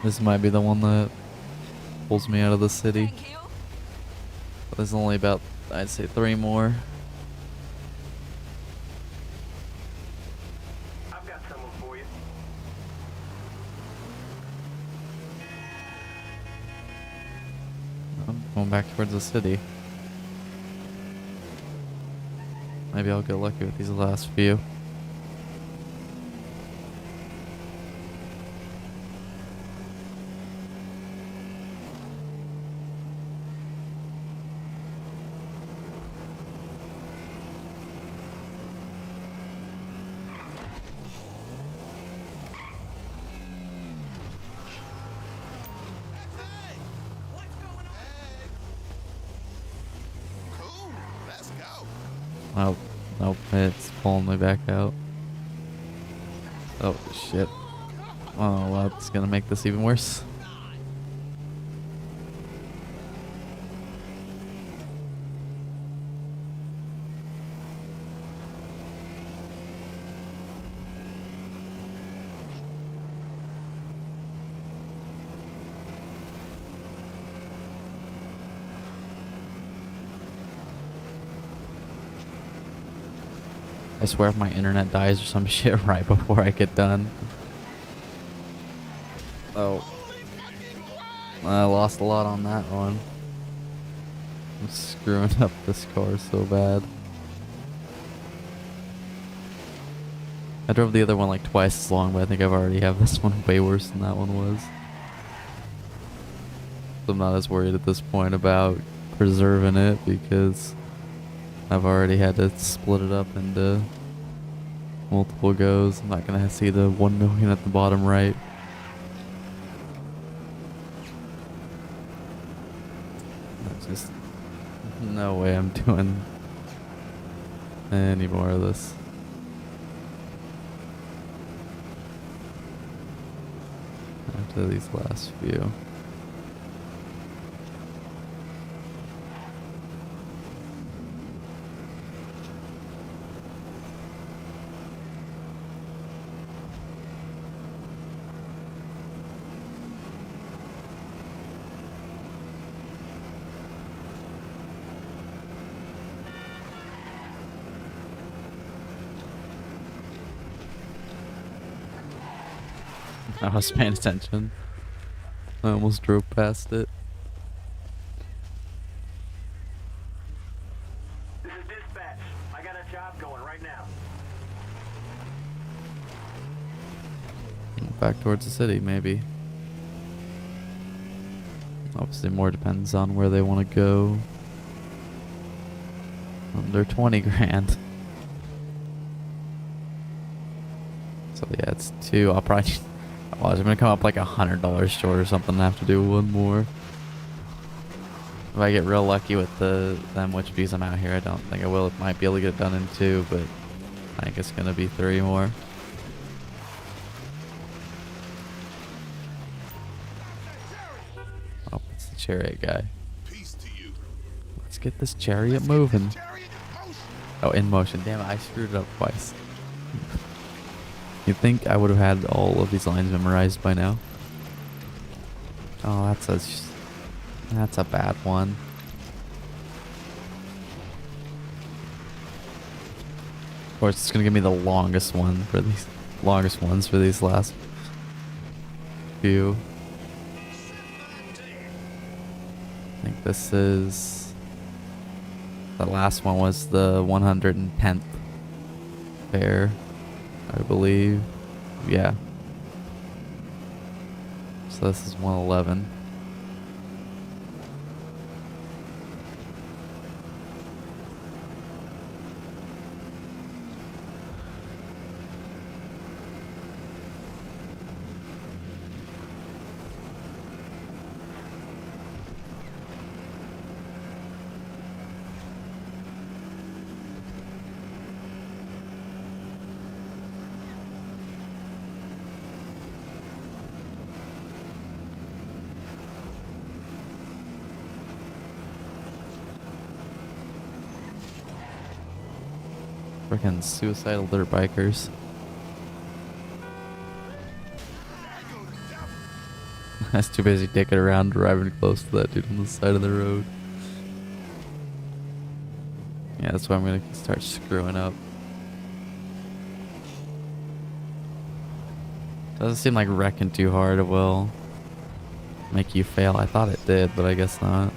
This might be the one that pulls me out of the city. Thank you. But there's only about, I'd say, 3 more. I've got someone for you. I'm going back towards the city. Maybe I'll get lucky with these last few. Hey! What's going on? Hey! Cool. Let's go. Oh, nope, it's pulling me back out. Oh, shit. Oh, well, that's gonna make this even worse. I swear if my internet dies or some shit right before I get done. Oh. I lost a lot on that one. I'm screwing up this car so bad. I drove the other one like twice as long, but I think I've already have this one way worse than that one was. So I'm not as worried at this point about preserving it because I've already had to split it up into multiple goes. I'm not gonna see the 1 million at the bottom right. That's just no way I'm doing any more of this. After these last few. I was paying attention. I almost drove past it. This is dispatch. I got a job going right now. Back towards the city, maybe. Obviously, more depends on where they want to go. Under 20 grand. So yeah, it's 2. I'll probably. Watch, I'm gonna come up like $100 short or something. I have to do one more. If I get real lucky with them which bees I'm out here, I don't think I will. It might be able to get it done in 2, but I think it's gonna be 3 more. Oh, it's the chariot guy. Peace to you. Let's get this chariot moving. Chariot in motion. Oh, in motion. Damn it, I screwed it up twice. You'd think I would have had all of these lines memorized by now. Oh, that's a bad one. Of course, it's gonna give me the longest ones for these last few. I think this is the last one was the 110th pair. I believe. Yeah. So this is 111. Freaking suicidal dirt bikers. I was too busy dicking around driving close to that dude on the side of the road. Yeah, that's why I'm gonna start screwing up. Doesn't seem like wrecking too hard will make you fail. I thought it did, but I guess not.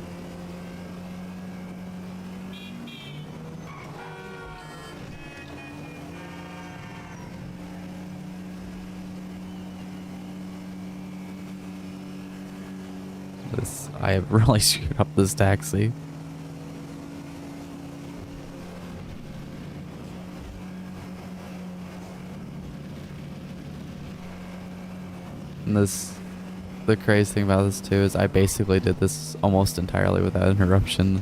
I have really screwed up this taxi. And the crazy thing about this too is I basically did this almost entirely without interruption.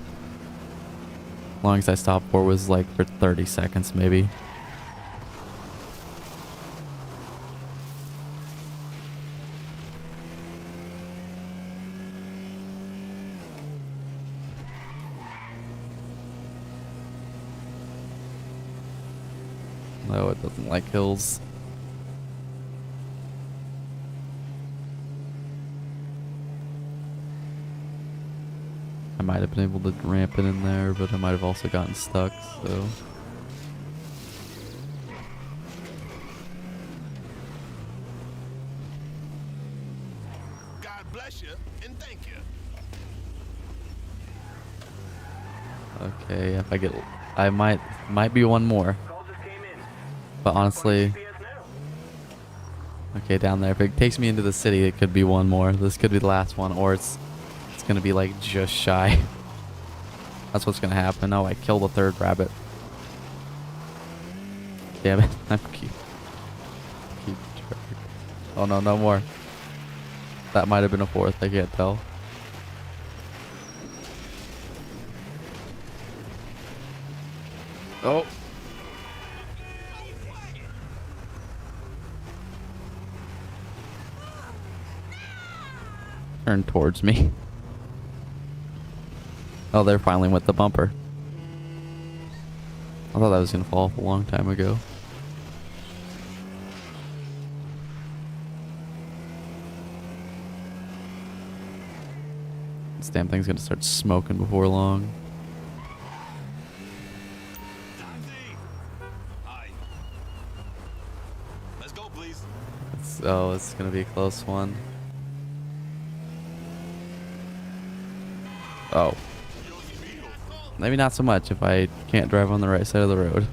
Longest I stopped for was like for 30 seconds maybe. No, it doesn't like hills. I might have been able to ramp it in there, but I might have also gotten stuck, so. bless you and thank you. Okay, if I get, I might be one more. Call just came in. But honestly, GPS now. okay, down there. If it takes me into the city, it could be one more. This could be the last one, or it's gonna be like just shy. That's what's gonna happen. Oh, I killed a third rabbit. Damn it! I'm keep. Oh no, no more. That might have been a fourth. I can't tell. Oh. Turn towards me. Oh, they're finally with the bumper. I thought that was gonna fall off a long time ago. This damn thing's gonna start smoking before long. Taxi! Hi. Let's go, please. It's gonna be a close one. Oh. Maybe not so much if I can't drive on the right side of the road.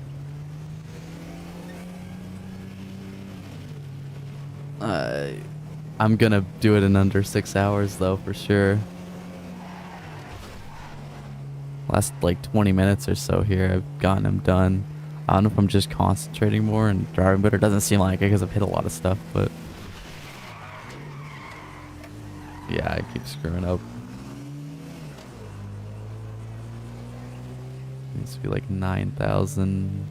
I'm gonna do it in under 6 hours though, for sure. Last like 20 minutes or so here, I've gotten them done. I don't know if I'm just concentrating more and driving better. It doesn't seem like it because I've hit a lot of stuff, but yeah, I keep screwing up. Needs to be like 9,000.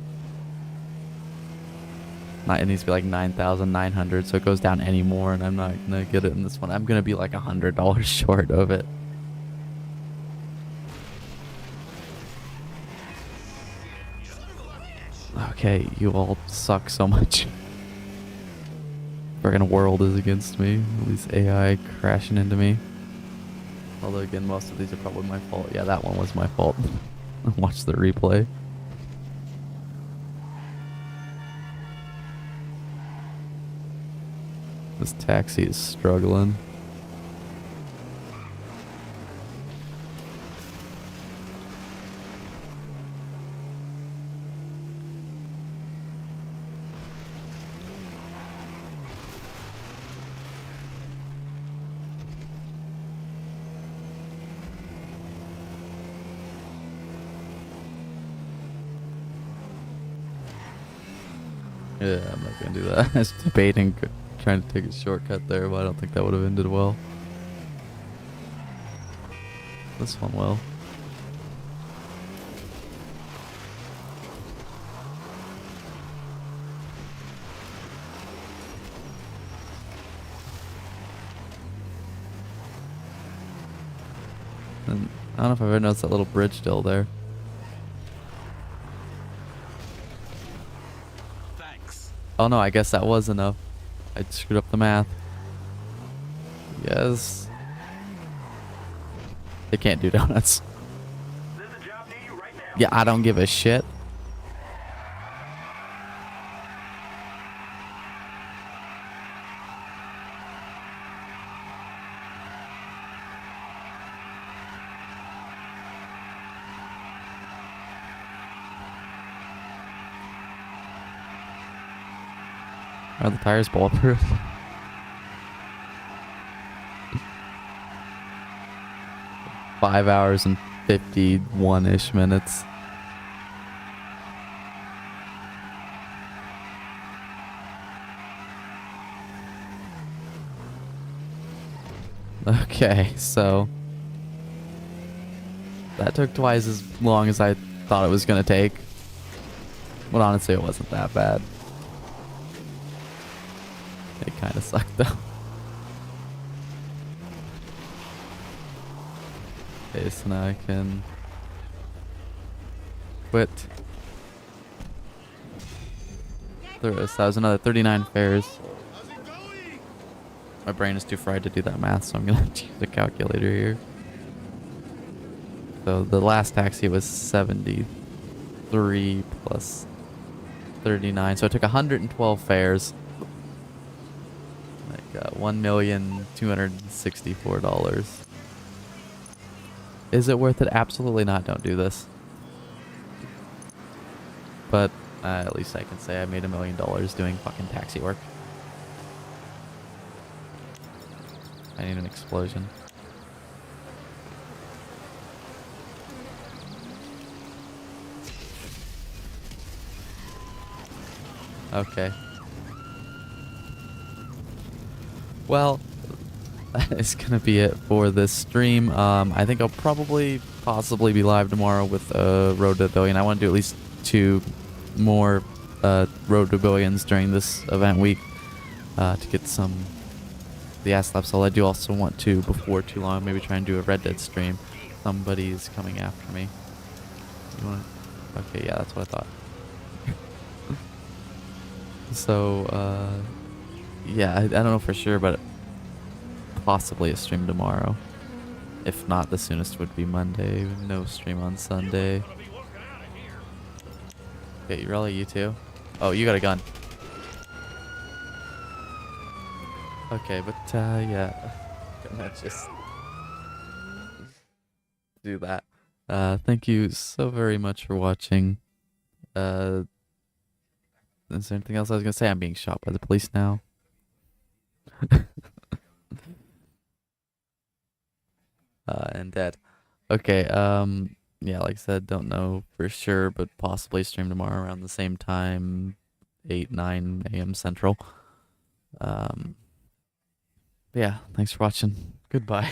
It needs to be like 9,900, so it goes down any more, and I'm not gonna get it in this one. I'm gonna be like $100 short of it. Okay, you all suck so much. Friggin' world is against me. All these AI crashing into me. Although again, most of these are probably my fault. Yeah, that one was my fault. Watch the replay. This taxi is struggling. Yeah, I'm not gonna do that. I was debating trying to take a shortcut there, but I don't think that would have ended well. This one will. And I don't know if I've ever noticed that little bridge still there. Thanks. Oh no, I guess that was enough. I screwed up the math. Yes. They can't do donuts. There's a job near you right now. Yeah, I don't give a shit. Are the tires bulletproof? Five hours and 51-ish minutes. Okay, so that took twice as long as I thought it was gonna take. But honestly, it wasn't that bad. It kind of sucked though. Okay, so now I can quit. So that was another 39 fares. How's it going? My brain is too fried to do that math, so I'm gonna use the calculator here. So the last taxi was 73 plus 39, so it took 112 fares. Like $1,264,000. Is it worth it? Absolutely not. Don't do this. But at least I can say I made $1 million doing fucking taxi work. I need an explosion. Okay. Well, that is gonna be it for this stream. I think I'll possibly be live tomorrow with Road to a Billion. I want to do at least 2 more Road to Billions during this event week to get the ass slaps. So I do also want to, before too long, maybe try and do a Red Dead stream. Somebody's coming after me. You want? Okay, yeah, that's what I thought. So, yeah, I don't know for sure, but possibly a stream tomorrow. If not, the soonest would be Monday. No stream on Sunday. Okay, really, you too? Oh, you got a gun. Okay, but yeah, gonna just do that. Thank you so very much for watching. Is there anything else I was gonna say? I'm being shot by the police now. And dead. Okay, yeah, like I said, don't know for sure, but possibly stream tomorrow around the same time, 9 a.m. Central. Yeah, thanks for watching. Goodbye.